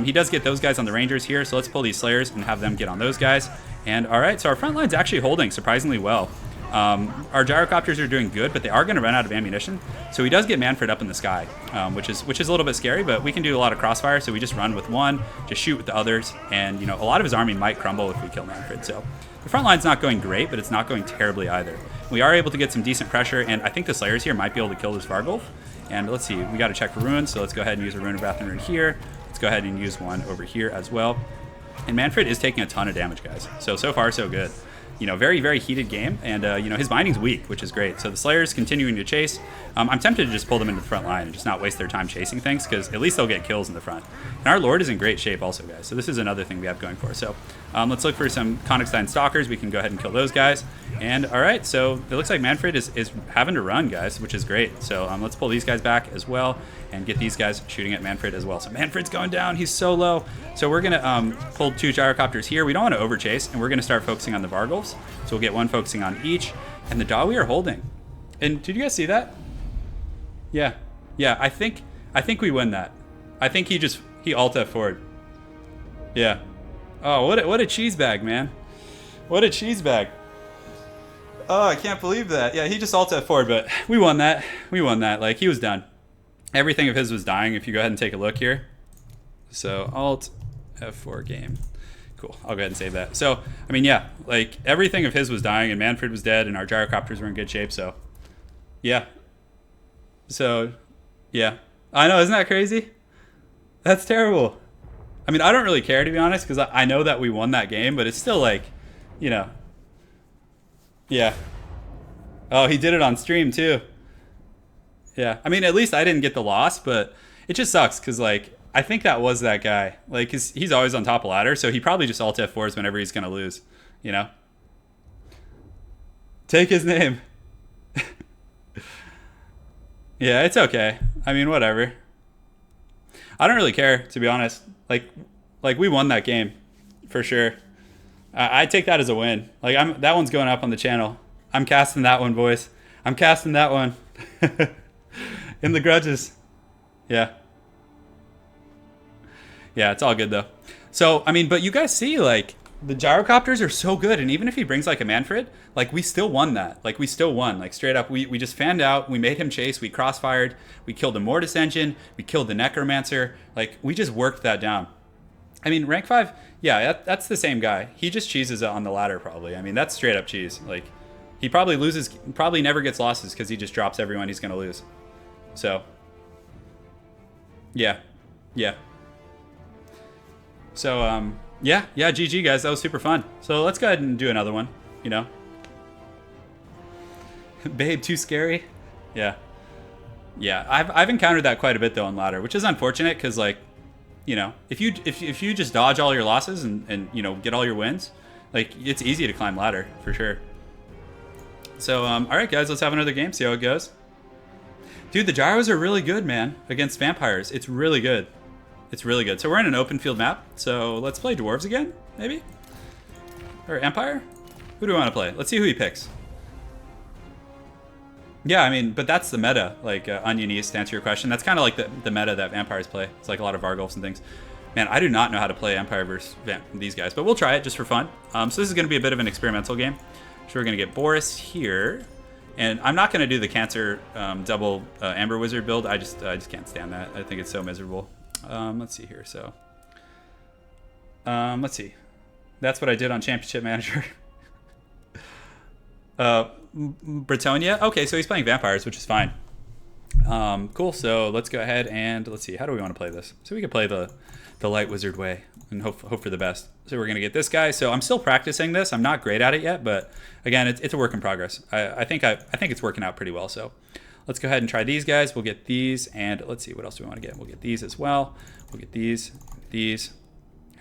he does get those guys on the Rangers here. So let's pull these Slayers and have them get on those guys. And all right, so our front line's actually holding surprisingly well. Our gyrocopters are doing good, but they are going to run out of ammunition. So he does get Manfred up in the sky, which is a little bit scary, but we can do a lot of crossfire. So we just run with one, just shoot with the others, and a lot of his army might crumble if we kill Manfred. So the front line's not going great, but it's not going terribly either. We are able to get some decent pressure, and I think the Slayers here might be able to kill this Vargulf. And let's see, we got to check for runes, so let's go ahead and use a Rune of Wrath and Rune here. Let's go ahead and use one over here as well. And Manfred is taking a ton of damage, guys. So far so good. Very, very heated game, and his binding's weak, which is great. So the Slayer's continuing to chase. I'm tempted to just pull them into the front line and just not waste their time chasing things, because at least they'll get kills in the front. And our Lord is in great shape also, guys. So this is another thing we have going for us. So let's look for some Konigstein Stalkers. We can go ahead and kill those guys. And all right, so it looks like Manfred is having to run, guys, which is great. So let's pull these guys back as well and get these guys shooting at Manfred as well. So Manfred's going down. He's so low. So we're going to pull 2 gyrocopters here. We don't want to overchase, and we're going to start focusing on the Vargulfs. So we'll get one focusing on each. And the Dawi are holding. And did you guys see that? Yeah. Yeah, I think we win that. I think he alt F forward. Yeah. Oh, what a cheese bag, man. What a cheese bag. Oh, I can't believe that. Yeah, he just alt F forward, but we won that. We won that. Like, he was done. Everything of his was dying, if you go ahead and take a look here. So alt F4 game. Cool. I'll go ahead and save that. So, I mean, yeah, like everything of his was dying, and Manfred was dead, and our gyrocopters were in good shape. So, yeah. So, yeah. I know, isn't that crazy? That's terrible. I mean, I don't really care, to be honest, because I know that we won that game, but it's still like, Yeah. Oh, he did it on stream too. Yeah. I mean, at least I didn't get the loss, but it just sucks because, like, I think that was that guy. Like, he's always on top of ladder, so he probably just alt F4s whenever he's going to lose, Take his name. Yeah, it's okay. I mean, whatever. I don't really care, to be honest. Like we won that game, for sure. I take that as a win. Like, that one's going up on the channel. I'm casting that one, boys. I'm casting that one. In the grudges. Yeah. Yeah, it's all good, though. So, I mean, but you guys see, like, the gyrocopters are so good, and even if he brings, like, a Manfred, like, we still won that. Like, we still won. Like, straight up, we just fanned out, we made him chase, we crossfired, we killed the Mortis Engine, we killed the Necromancer. Like, we just worked that down. I mean, rank 5, yeah, that's the same guy. He just cheeses it on the ladder, probably. I mean, that's straight up cheese. Like, he probably never gets losses because he just drops everyone he's going to lose. So, yeah. So, yeah, GG, guys. That was super fun. So let's go ahead and do another one, Babe, too scary? Yeah. I've encountered that quite a bit, though, on ladder, which is unfortunate because, like, if you just dodge all your losses and get all your wins, like, it's easy to climb ladder, for sure. So, all right, guys, let's have another game, see how it goes. Dude, the gyros are really good, man, against vampires. It's really good. It's really good. So we're in an open field map. So let's play Dwarves again, maybe? Or Empire? Who do we want to play? Let's see who he picks. Yeah, I mean, but that's the meta, like Onion East, to answer your question. That's kind of like the meta that vampires play. It's like a lot of Vargulfs and things. Man, I do not know how to play Empire versus these guys, but we'll try it just for fun. So this is going to be a bit of an experimental game. So we're going to get Boris here. And I'm not going to do the Cancer double Amber Wizard build. I just can't stand that. I think it's so miserable. Let's see here. So, let's see. That's what I did on Championship Manager. Bretonia. Okay, so he's playing vampires, which is fine. Cool. So let's go ahead and let's see. How do we want to play this? So we could play the light wizard way and hope for the best. So we're gonna get this guy. So I'm still practicing this. I'm not great at it yet, but again, it's a work in progress. I think it's working out pretty well. So let's go ahead and try these guys. We'll get these, and let's see what else do we want to get. We'll get these as well. We'll get these.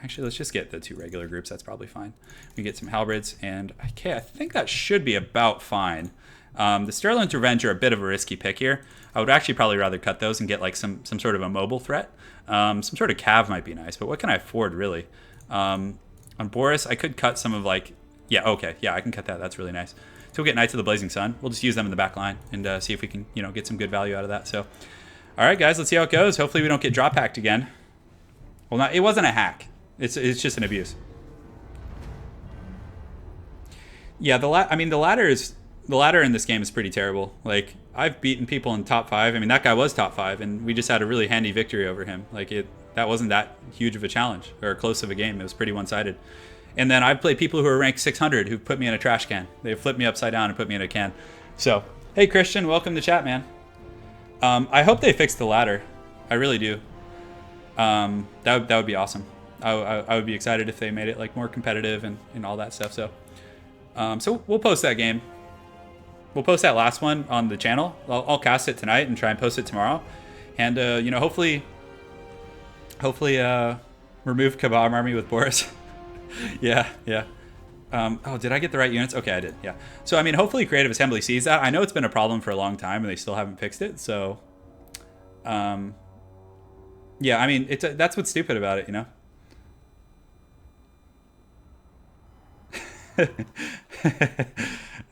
Actually, let's just get the 2 regular groups. That's probably fine. We get some halberds, and okay, I think that should be about fine. The Sterling's Revenge are a bit of a risky pick here. I would actually probably rather cut those and get like some sort of a mobile threat. Some sort of cav might be nice, but what can I afford really? On Boris, I could cut some of like, yeah, okay, yeah, I can cut that. That's really nice. So we'll get Knights of the Blazing Sun. We'll just use them in the back line and see if we can, get some good value out of that. So, all right, guys, let's see how it goes. Hopefully we don't get drop hacked again. Well, it wasn't a hack. It's just an abuse. Yeah, the ladder in this game is pretty terrible. Like, I've beaten people in top 5. I mean, that guy was top 5, and we just had a really handy victory over him. Like, that wasn't that huge of a challenge or close of a game. It was pretty one-sided. And then I've played people who are ranked 600 who put me in a trash can. They flipped me upside down and put me in a can. So, hey, Christian, welcome to chat, man. I hope they fix the ladder. I really do. That would be awesome. I would be excited if they made it like more competitive and all that stuff. So, so we'll post that game. We'll post that last one on the channel. I'll cast it tonight and try and post it tomorrow. And, hopefully remove Kebab Army with Boris. yeah. Oh, did I get the right units? Okay, I did, yeah. So, I mean, hopefully Creative Assembly sees that. I know it's been a problem for a long time and they still haven't fixed it. So, yeah, I mean, that's what's stupid about it,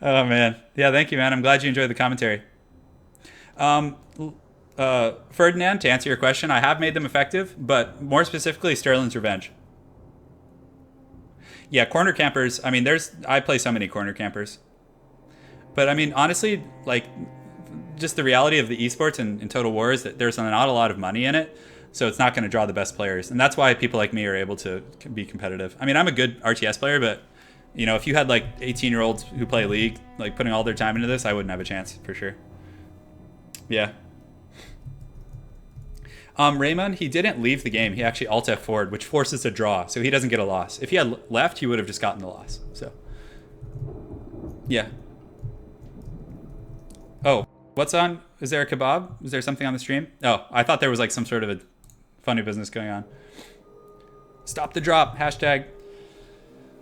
Oh man, yeah, thank you, man. I'm glad you enjoyed the commentary. Ferdinand, to answer your question, I have made them effective, but more specifically Sterling's Revenge. Yeah, corner campers. I mean, I play so many corner campers, but I mean, honestly, like, just the reality of the esports and Total War is that there's not a lot of money in it, so it's not going to draw the best players, and that's why people like me are able to be competitive. I mean, I'm a good RTS player, but if you had like 18-year-olds who play League, like putting all their time into this, I wouldn't have a chance for sure. Yeah. Raymond, he didn't leave the game. He actually Alt F4'd, which forces a draw, so he doesn't get a loss. If he had left, he would have just gotten the loss. So, yeah. Oh, what's on? Is there a kebab? Is there something on the stream? Oh, I thought there was like some sort of a funny business going on. Stop the drop. Hashtag.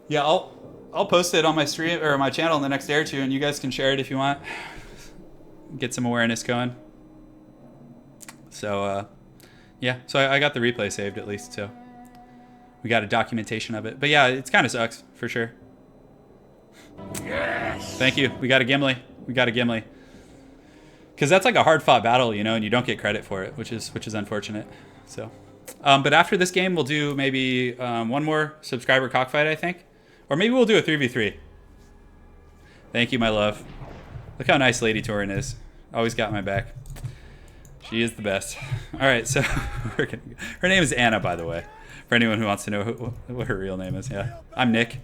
Yeah, I'll post it on my stream or my channel in the next day or two, and you guys can share it if you want. Get some awareness going. So, yeah. So I got the replay saved at least, so we got a documentation of it. But yeah, it kind of sucks for sure. Yes. Thank you. We got a Gimli. Because that's like a hard-fought battle, and you don't get credit for it, which is unfortunate. So, but after this game, we'll do maybe one more subscriber cockfight, I think. Or maybe we'll do a 3v3. Thank you, my love. Look how nice Lady Turin is. Always got my back. She is the best. All right, so her name is Anna, by the way. For anyone who wants to know what her real name is, yeah. I'm Nick.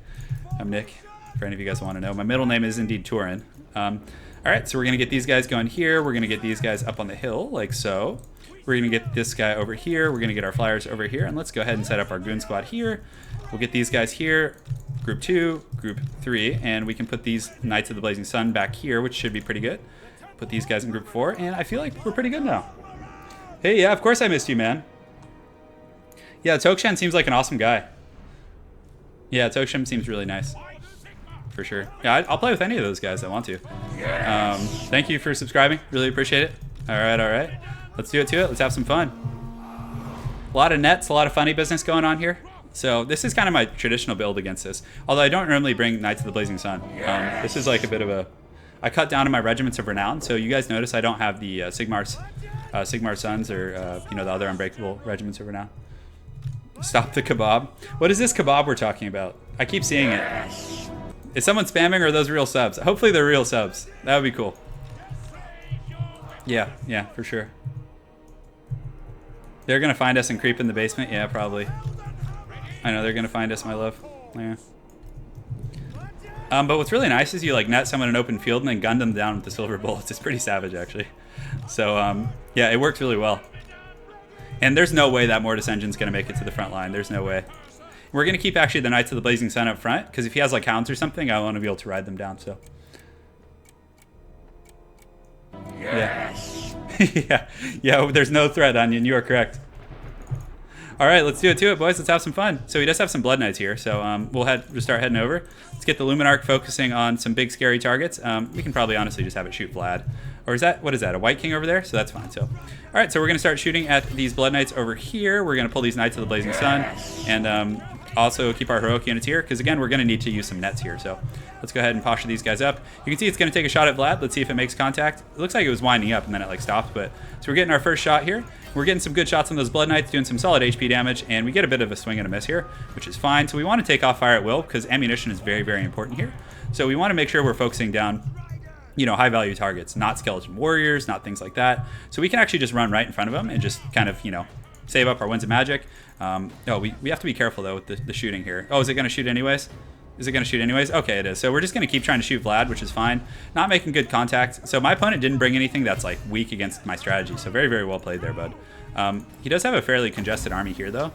For any of you guys who want to know. My middle name is indeed Turin. All right, so we're going to get these guys going here. We're going to get these guys up on the hill, like so. We're going to get this guy over here. We're going to get our flyers over here. And let's go ahead and set up our goon squad here. We'll get these guys here. Group 2, Group 3, and we can put these Knights of the Blazing Sun back here, which should be pretty good. Put these guys in Group 4, and I feel like we're pretty good now. Hey, yeah, of course I missed you, man. Yeah, Tokshan seems like an awesome guy. Yeah, Tokshan seems really nice. For sure. Yeah, I'll play with any of those guys that want to. Thank you for subscribing. Really appreciate it. All right. Let's do it to it. Let's have some fun. A lot of nets, a lot of funny business going on here. So this is kind of my traditional build against this. Although I don't normally bring Knights of the Blazing Sun. This is like a bit of I cut down on my regiments of renown. So you guys notice I don't have the Sigmar Sons or you know, the other unbreakable regiments of renown. Stop the kebab. What is this kebab we're talking about? I keep seeing it. Is someone spamming or are those real subs? Hopefully they're real subs. That would be cool. Yeah, for sure. They're gonna find us and creep in the basement? Yeah, probably. I know they're gonna find us, my love. Yeah. But what's really nice is you like net someone in an open field and then gun them down with the silver bullets. It's pretty savage, actually. So yeah, it works really well. And there's no way that Mortis Engine's gonna make it to the front line. There's no way. We're gonna keep actually the Knights of the Blazing Sun up front because if he has like hounds or something, I want to be able to ride them down. So. Yes. yeah. There's no threat, Onion. You are correct. All right, let's do it to it, boys. Let's have some fun. So he does have some Blood Knights here, so we'll start heading over. Let's get the Luminarch focusing on some big scary targets. We can probably honestly just have it shoot Vlad. Or is that, what is that, a White King over there? So that's fine. So, all right, so we're gonna start shooting at these Blood Knights over here. We're gonna pull these Knights of the Blazing Sun and also keep our heroic units here because again, we're gonna need to use some nets here. So let's go ahead and posture these guys up. You can see it's gonna take a shot at Vlad. Let's see if it makes contact. It looks like it was winding up and then it like stopped, but so we're getting our first shot here. We're getting some good shots on those Blood Knights, doing some solid HP damage, and we get a bit of a swing and a miss here, which is fine. So we want to take off fire at will because ammunition is very, very important here. So we want to make sure we're focusing down, you know, high value targets, not skeleton warriors, not things like that. So we can actually just run right in front of them and just kind of, you know, save up our winds of magic. No, we have to be careful though with the shooting here. Oh, is it going to shoot anyways? Is it going to shoot anyways? Okay, it is. So we're just going to keep trying to shoot Vlad, which is fine. Not making good contact. So my opponent didn't bring anything that's like weak against my strategy. So very, very well played there, bud. He does have a fairly congested army here though.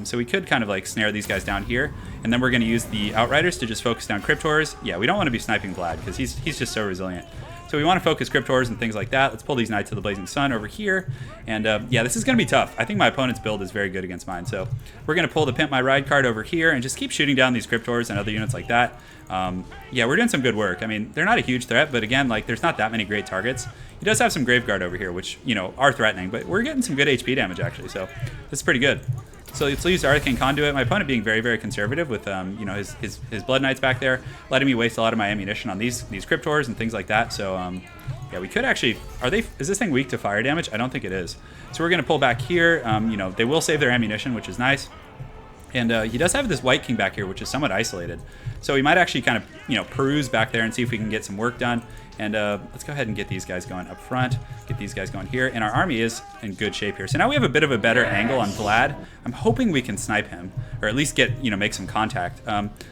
So we could kind of like snare these guys down here. And then we're going to use the Outriders to just focus down Cryptors. Yeah, we don't want to be sniping Vlad because he's just so resilient. So we want to focus Cryptors and things like that. Let's pull these Knights of the Blazing Sun over here. And yeah, this is going to be tough. I think my opponent's build is very good against mine. So we're going to pull the Pimp My Ride card over here and just keep shooting down these Cryptors and other units like that. Yeah, we're doing some good work. I mean, they're not a huge threat, but again, like there's not that many great targets. He does have some Graveguard over here, which, you know, are threatening, but we're getting some good HP damage actually. So this is pretty good. So let's use Arcane Conduit. My opponent being very, very conservative with, you know, his Blood Knights back there, letting me waste a lot of my ammunition on these Cryptors and things like that. So, yeah, we could actually... Is this thing weak to fire damage? I don't think it is. So we're going to pull back here. You know, they will save their ammunition, which is nice. And he does have this White King back here, which is somewhat isolated. So we might actually kind of, you know, peruse back there and see if we can get some work done. And let's go ahead and get these guys going up front, get these guys going here. And our army is in good shape here. So now we have a bit of a better angle on Vlad. I'm hoping we can snipe him, or at least get, you know, make some contact.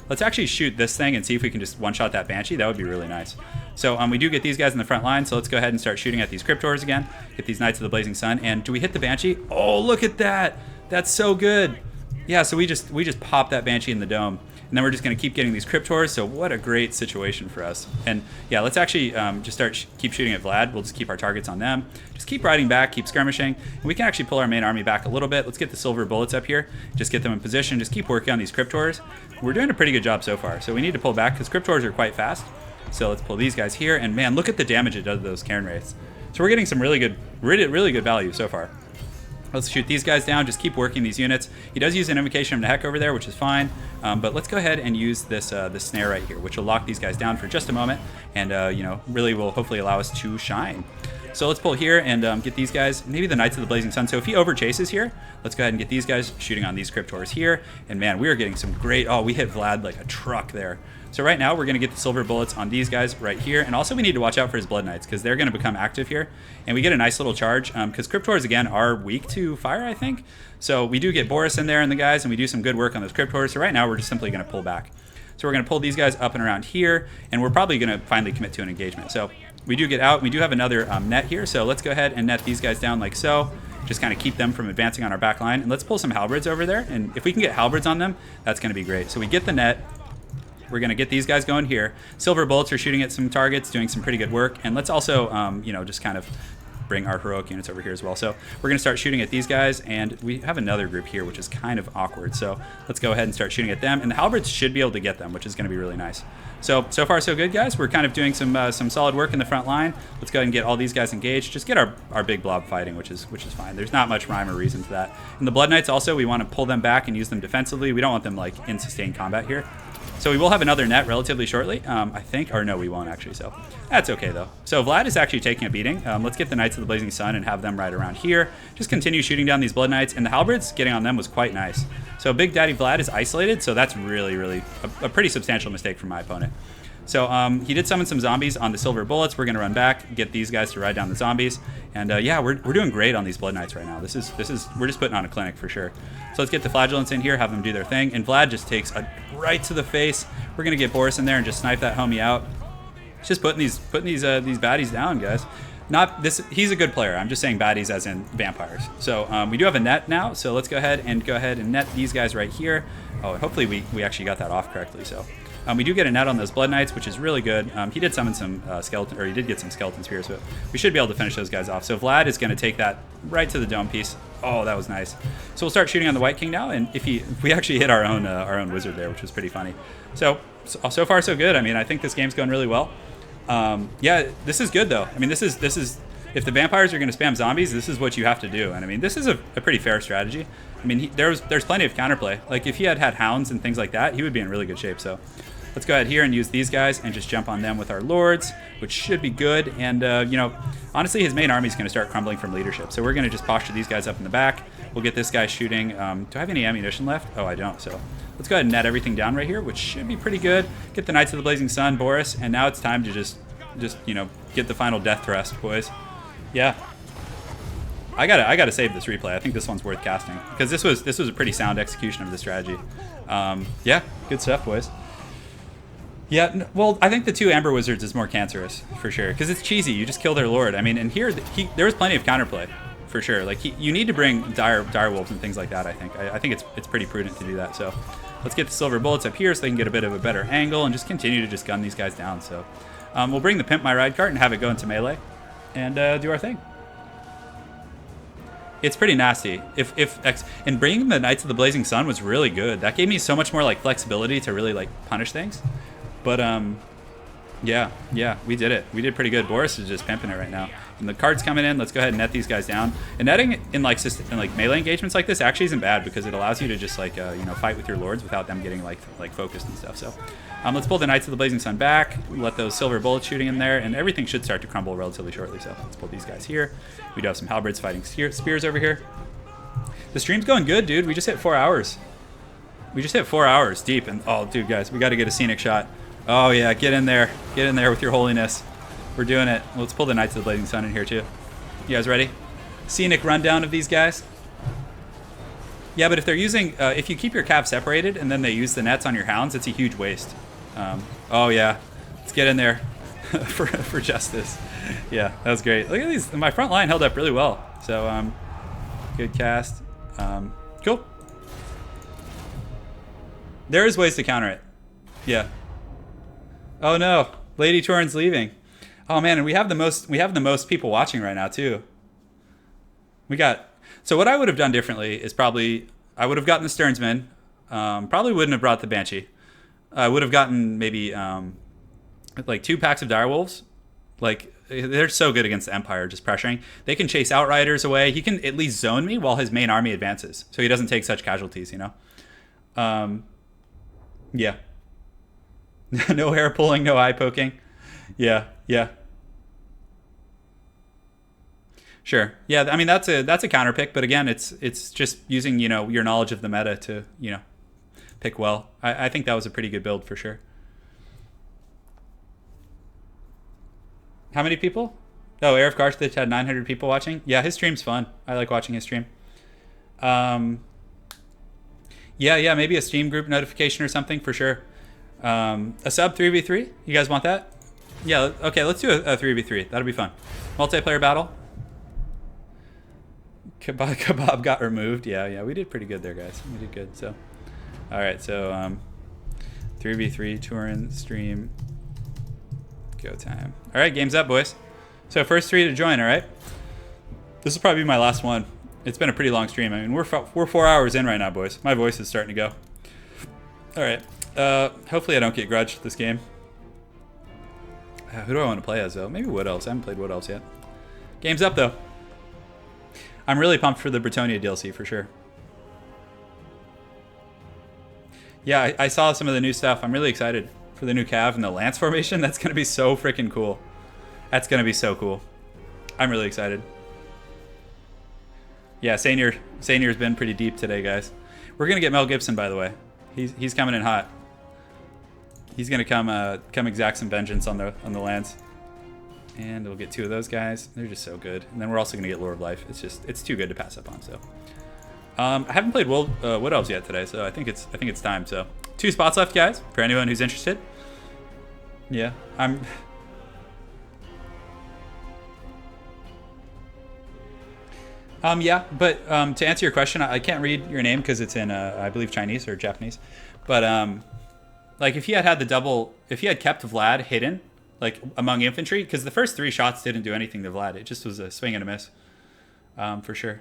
Let's actually shoot this thing and see if we can just one-shot that Banshee. That would be really nice. So we do get these guys in the front line. So let's go ahead and start shooting at these Cryptors again. Get these Knights of the Blazing Sun. And do we hit the Banshee? Oh, look at that. That's so good. Yeah, so we just pop that Banshee in the dome. And then we're just going to keep getting these Cryptors, so what a great situation for us. And yeah, let's actually just keep shooting at Vlad. We'll just keep our targets on them. Just keep riding back, keep skirmishing. And we can actually pull our main army back a little bit. Let's get the silver bullets up here. Just get them in position. Just keep working on these Cryptors. We're doing a pretty good job so far. So we need to pull back because Cryptors are quite fast. So let's pull these guys here. And man, look at the damage it does to those Cairn Wraiths. So we're getting some really good value so far. Let's shoot these guys down. Just keep working these units. He does use an Invocation of Nehek over there, which is fine. But let's go ahead and use this snare right here, which will lock these guys down for just a moment, and you know, really will hopefully allow us to shine. So let's pull here and get these guys, maybe the Knights of the Blazing Sun. So if he over chases here, let's go ahead and get these guys shooting on these Cryptors here. And man, we are getting some great. Oh, we hit Vlad like a truck there. So right now we're going to get the silver bullets on these guys right here. And also we need to watch out for his Blood Knights because they're going to become active here. And we get a nice little charge because Cryptors, again, are weak to fire, I think. So we do get Boris in there and the guys, and we do some good work on those Cryptors. So right now we're just simply going to pull back. So we're going to pull these guys up and around here, and we're probably going to finally commit to an engagement. So we do get out. We do have another net here. So let's go ahead and net these guys down like so. Just kind of keep them from advancing on our back line. And let's pull some halberds over there. And if we can get halberds on them, that's going to be great. So we get the net. We're going to get these guys going here. Silver bullets are shooting at some targets, doing some pretty good work. And let's also, you know, just kind of bring our heroic units over here as well. So we're going to start shooting at these guys. And we have another group here, which is kind of awkward. So let's go ahead and start shooting at them. And the halberds should be able to get them, which is going to be really nice. So far so good, guys. We're kind of doing some solid work in the front line. Let's go ahead and get all these guys engaged. Just get our big blob fighting, which is fine. There's not much rhyme or reason to that. And the Blood Knights also, we want to pull them back and use them defensively. We don't want them like in sustained combat here. So we will have another net relatively shortly, I think. Or no, we won't actually, so that's okay, though. So Vlad is actually taking a beating. Let's get the Knights of the Blazing Sun and have them right around here. Just continue shooting down these Blood Knights, and the Halberds getting on them was quite nice. So Big Daddy Vlad is isolated, so that's really, really a pretty substantial mistake from my opponent. So he did summon some zombies on the Silver Bullets. We're going to run back, get these guys to ride down the zombies. And yeah, we're doing great on these Blood Knights right now. We're just putting on a clinic for sure. So let's get the Flagellants in here, have them do their thing. And Vlad just takes a right to the face. We're going to get Boris in there and just snipe that homie out. Just putting these baddies down, guys. He's a good player. I'm just saying baddies as in vampires. So we do have a net now. So let's go ahead and net these guys right here. Oh, and hopefully we actually got that off correctly. So we do get a net on those Blood Knights, which is really good. He did summon some he did get some skeleton spears, but we should be able to finish those guys off. So Vlad is going to take that right to the dome piece. Oh, that was nice. So we'll start shooting on the White King now, and if we actually hit our own wizard there, which was pretty funny. So far so good. I mean, I think this game's going really well. Yeah, this is good though. I mean, this is if the vampires are going to spam zombies, this is what you have to do. And I mean, this is a pretty fair strategy. I mean, there's plenty of counterplay. Like if he had hounds and things like that, he would be in really good shape. So let's go ahead here and use these guys and just jump on them with our lords, which should be good. And you know, honestly, his main army is going to start crumbling from leadership. So we're going to just posture these guys up in the back. We'll get this guy shooting. Do I have any ammunition left? Oh, I don't. So let's go ahead and net everything down right here, which should be pretty good. Get the Knights of the Blazing Sun, Boris, and now it's time to just you know, get the final death thrust, boys. Yeah. I gotta save this replay. I think this one's worth casting because this was a pretty sound execution of the strategy. Yeah, good stuff, boys. Yeah, well, I think the two Amber Wizards is more cancerous for sure because it's cheesy. You just kill their lord. I mean, and here there was plenty of counterplay for sure. Like you need to bring dire wolves and things like that. I think it's pretty prudent to do that. So let's get the Silver Bullets up here so they can get a bit of a better angle and just continue to just gun these guys down. So we'll bring the Pimp My Ride cart and have it go into melee and do our thing. It's pretty nasty. And bringing the Knights of the Blazing Sun was really good. That gave me so much more like flexibility to really like punish things. But yeah, we did it. We did pretty good. Boris is just pimping it right now. And the card's coming in. Let's go ahead and net these guys down. And netting in like melee engagements like this actually isn't bad because it allows you to just like you know, fight with your lords without them getting like focused and stuff. So let's pull the Knights of the Blazing Sun back. Let those Silver Bullets shooting in there, and everything should start to crumble relatively shortly. So let's pull these guys here. We do have some halberds fighting spears over here. The stream's going good, dude. We just hit 4 hours. We just hit 4 hours deep, and oh, dude, guys, we got to get a scenic shot. Oh yeah, get in there with your holiness. We're doing it. Let's pull the Knights of the Blazing Sun in here too. You guys ready? Scenic rundown of these guys. Yeah, but if they're using, if you keep your cav separated and then they use the nets on your hounds, it's a huge waste. Oh yeah, let's get in there for justice. Yeah, that was great. Look at these. My front line held up really well. So good cast. Cool. There is ways to counter it. Yeah. Oh no, Lady Turin's leaving. Oh man, and we have the most people watching right now too. So what I would have done differently is probably I would have gotten the Stearnsman. Probably wouldn't have brought the Banshee. I would have gotten maybe like 2 packs of direwolves. Like they're so good against the Empire, just pressuring. They can chase Outriders away. He can at least zone me while his main army advances, so he doesn't take such casualties. You know. Yeah. No hair pulling, no eye poking. Yeah. Sure. Yeah, I mean that's a counter pick, but again, it's just using, you know, your knowledge of the meta to, you know, pick well. I think that was a pretty good build for sure. How many people? Oh, Arif Karstich had 900 people watching. Yeah, his stream's fun. I like watching his stream. Yeah, maybe a Steam group notification or something for sure. A sub 3v3? You guys want that? Yeah, okay, let's do a 3v3. That'll be fun. Multiplayer battle. Kebab got removed. Yeah, we did pretty good there, guys. We did good, so. All right, so 3v3, Turin, stream, go time. All right, game's up, boys. So first 3 to join, all right? This will probably be my last one. It's been a pretty long stream. I mean, we're 4 hours in right now, boys. My voice is starting to go. All right. Hopefully I don't get grudged this game. Who do I want to play as, though? Maybe Wood Elves. I haven't played Wood Elves yet. Game's up, though. I'm really pumped for the Bretonia DLC, for sure. Yeah, I saw some of the new stuff. I'm really excited for the new Cav and the Lance formation. That's going to be so freaking cool. That's going to be so cool. I'm really excited. Yeah, Sainier's been pretty deep today, guys. We're going to get Mel Gibson, by the way. He's coming in hot. He's going to come exact some vengeance on the lands. And we'll get 2 of those guys. They're just so good. And then we're also going to get Lure of Life. It's too good to pass up on, so. I haven't played Wood Elves yet today, so I think it's time. So 2 spots left, guys, for anyone who's interested. Yeah, yeah, but to answer your question, I can't read your name because it's in I believe Chinese or Japanese. But like if he had kept Vlad hidden like among infantry, because the first 3 shots didn't do anything to Vlad. It just was a swing and a miss, for sure.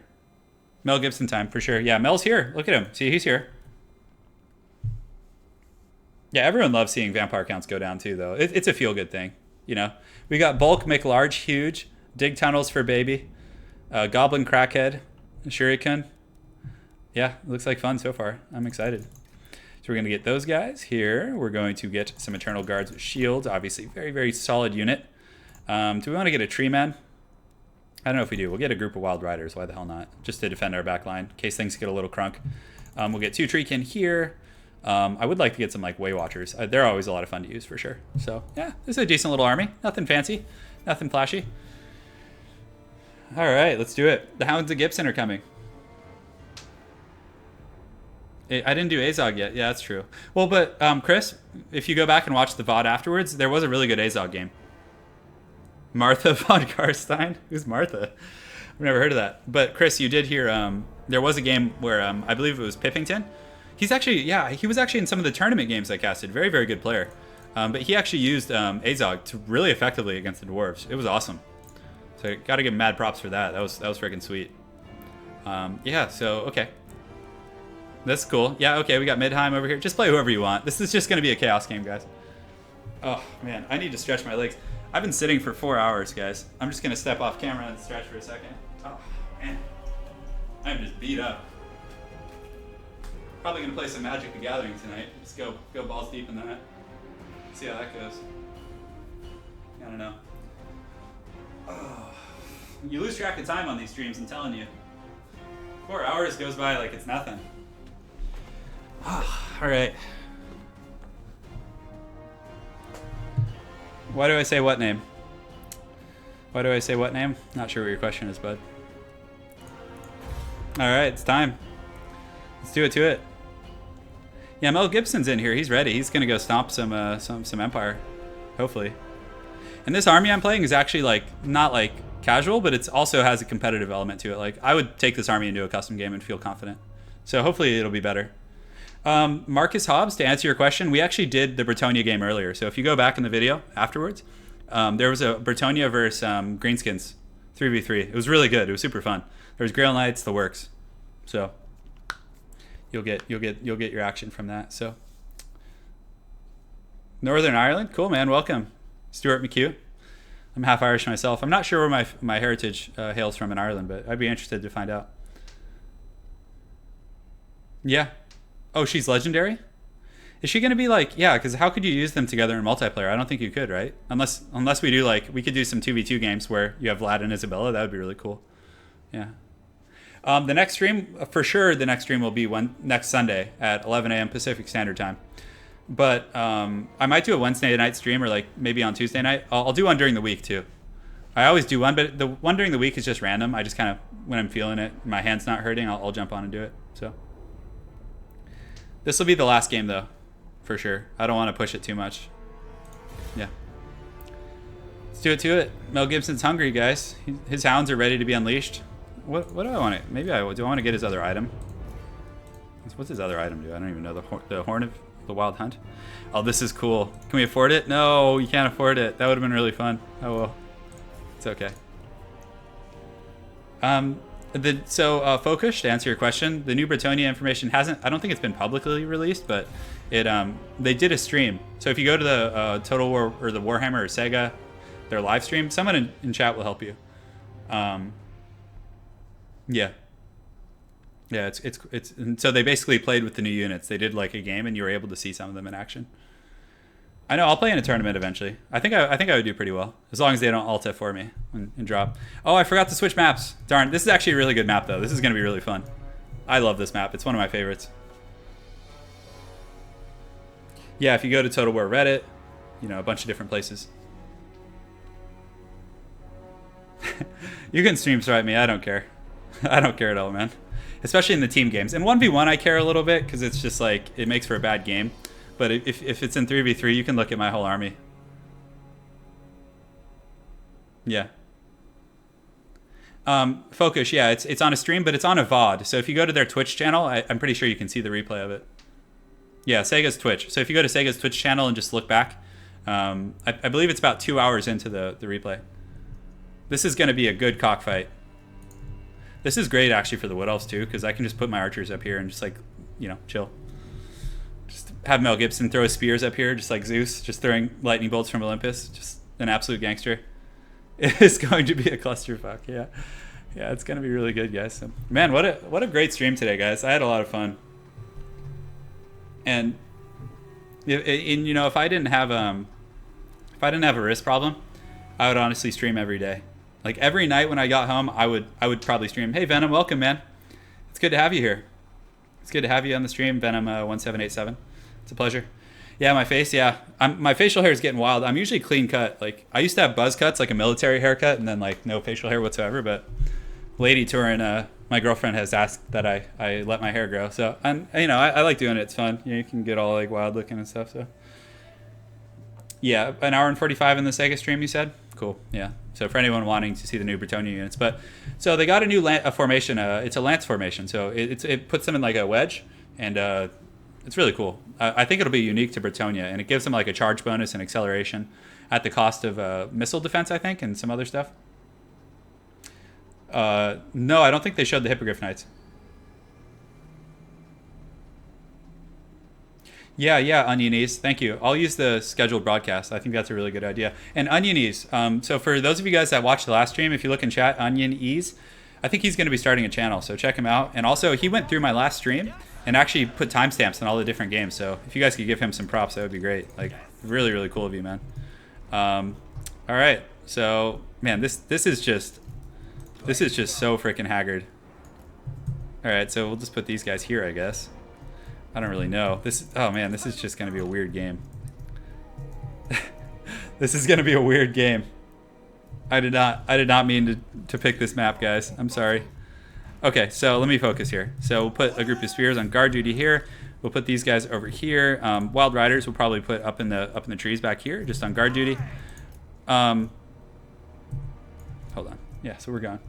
Mel Gibson time, for sure. Yeah, Mel's here. Look at him. See, he's here. Yeah, everyone loves seeing vampire counts go down, too, though. It's a feel-good thing, you know? We got Bulk, make large, huge. Dig tunnels for baby. Goblin Crackhead. Shuriken. Yeah, looks like fun so far. I'm excited. So we're going to get those guys here. We're going to get some Eternal Guards with shields. Obviously, very, very solid unit. Do we want to get a Tree Man? I don't know if we do. We'll get a group of Wild Riders. Why the hell not? Just to defend our back line in case things get a little crunk. We'll get 2 Treekin here. I would like to get some like Way Watchers. They're always a lot of fun to use for sure. So yeah, this is a decent little army. Nothing fancy. Nothing flashy. All right, let's do it. The Hounds of Gibson are coming. I didn't do Azog yet. Yeah, that's true. Well, but Chris, if you go back and watch the VOD afterwards, there was a really good Azog game. Martha von Karstein? Who's Martha? I've never heard of that. But Chris, you did hear there was a game where I believe it was Pippington. He's actually, yeah, he was actually in some of the tournament games I casted. Very, very good player. But he actually used Azog to really effectively against the Dwarves. It was awesome. So got to give him mad props for that. That was freaking sweet. Yeah, so, okay. That's cool. Yeah, okay, we got Midheim over here. Just play whoever you want. This is just going to be a chaos game, guys. Oh, man, I need to stretch my legs. I've been sitting for 4 hours, guys. I'm just going to step off camera and stretch for a second. Oh, man. I'm just beat up. Probably going to play some Magic the Gathering tonight. Just go balls deep in that. See how that goes. I don't know. Oh. You lose track of time on these streams, I'm telling you. 4 hours goes by like it's nothing. Oh, all right. Why do I say what name? Why do I say what name? Not sure what your question is, bud. All right, it's time. Let's do it to it. Yeah, Mel Gibson's in here. He's ready. He's gonna go stomp some Empire, hopefully. And this army I'm playing is actually like not like casual, but it also has a competitive element to it. Like I would take this army into a custom game and feel confident. So hopefully it'll be better. Marcus Hobbs, to answer your question, we actually did the Bretonia game earlier. So if you go back in the video afterwards, there was a Bretonia versus Greenskins 3v3. It was really good. It was super fun. There was Grail Knights, the works. So you'll get your action from that. So Northern Ireland, cool man, welcome. Stuart McHugh. I'm half Irish myself. I'm not sure where my heritage hails from in Ireland, but I'd be interested to find out. Yeah. Oh, she's legendary? Is she going to be like, yeah, because how could you use them together in multiplayer? I don't think you could, right? Unless we do like, we could do some 2v2 games where you have Vlad and Isabella. That would be really cool. Yeah. The next stream, for sure, the next stream will be next Sunday at 11 a.m. Pacific Standard Time. But I might do a Wednesday night stream or like maybe on Tuesday night. I'll do one during the week too. I always do one, but the one during the week is just random. I just kind of, when I'm feeling it, my hand's not hurting, I'll jump on and do it. So this will be the last game though, for sure. I don't want to push it too much. Yeah. Let's do it to it. Mel Gibson's hungry, guys. His hounds are ready to be unleashed. What do I want to? Maybe do I want to get his other item? What's his other item do? I don't even know. The Horn of the Wild Hunt. Oh, this is cool. Can we afford it? No, you can't afford it. That would have been really fun. Oh well, it's okay. Focus, to answer your question, the new Bretonia information hasn't. I don't think it's been publicly released, but they did a stream. So if you go to the Total War or the Warhammer or Sega, their live stream, someone in chat will help you. Yeah. Yeah, it's and so they basically played with the new units. They did like a game, and you were able to see some of them in action. I know I'll play in a tournament eventually. I think I would do pretty well as long as they don't alt it for me and drop. Oh, I forgot to switch maps. Darn, this is actually a really good map though. This is gonna be really fun. I love this map. It's one of my favorites. Yeah, if you go to Total War Reddit, you know, a bunch of different places. You can stream swipe me. I don't care. I don't care at all, man. Especially in the team games. In 1v1, I care a little bit because it's just like it makes for a bad game. But if it's in 3v3, you can look at my whole army. Yeah. Focus, yeah, it's on a stream, but it's on a VOD. So if you go to their Twitch channel, I'm pretty sure you can see the replay of it. Yeah, Sega's Twitch. So if you go to Sega's Twitch channel and just look back, I believe it's about 2 hours into the replay. This is going to be a good cockfight. This is great actually for the Wood Elves too, because I can just put my archers up here and just like, you know, chill. Just have Mel Gibson throw his spears up here, just like Zeus, just throwing lightning bolts from Olympus. Just an absolute gangster. It is going to be a clusterfuck. Yeah, yeah, it's going to be really good, guys. So, man, what a great stream today, guys. I had a lot of fun. And you know, if I didn't have a wrist problem, I would honestly stream every day. Like every night when I got home, I would probably stream. Hey Venom, welcome, man. It's good to have you here. It's good to have you on the stream, Venom 1787. It's a pleasure. Yeah, my face, yeah. My facial hair is getting wild. I'm usually clean cut. Like I used to have buzz cuts, like a military haircut, and then like no facial hair whatsoever. But Lady Turin, my girlfriend has asked that I let my hair grow. So and you know I like doing it. It's fun. You know, you can get all like wild looking and stuff. So yeah, an hour and 45 in the Sega stream. You said cool. Yeah. So for anyone wanting to see the new Bretonnia units, but so they got a new formation. It's a lance formation. So it puts them in like a wedge, and it's really cool. I think it'll be unique to Bretonnia, and it gives them like a charge bonus and acceleration at the cost of missile defense, I think, and some other stuff. No, I don't think they showed the Hippogriff Knights. Yeah, Onionies. Thank you. I'll use the scheduled broadcast. I think that's a really good idea. And Onionies, so for those of you guys that watched the last stream, if you look in chat, Onionies, I think he's going to be starting a channel, so check him out. And also, he went through my last stream and actually put timestamps on all the different games. So if you guys could give him some props, that would be great. Like, really, really cool of you, man. All right. So, man, this is just so freaking haggard. All right, so we'll just put these guys here, I guess. I don't really know. Oh man, this is just gonna be a weird game. This is gonna be a weird game. I did not mean to pick this map, guys. I'm sorry. Okay, so let me focus here. So we'll put a group of spears on guard duty here. We'll put these guys over here. Wild Riders we'll probably put up in the trees back here, just on guard duty. Hold on. Yeah, so we're gone.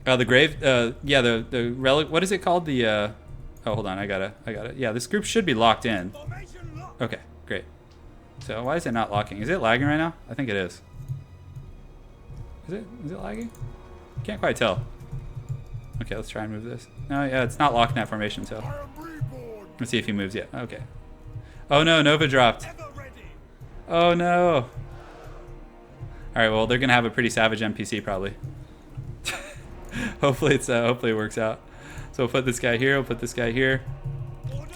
The grave. Yeah, the relic. What is it called? The. Oh, hold on. I got it. Yeah, this group should be locked in. Okay, great. So why is it not locking? Is it lagging right now? I think it is. Is it lagging? Can't quite tell. Okay, let's try and move this. No, yeah, it's not locking that formation, so. Let's see if he moves yet. Okay. Oh no, Nova dropped. Oh no. All right, well, they're gonna have a pretty savage NPC probably. Hopefully it works out. So we'll put this guy here, we'll put this guy here,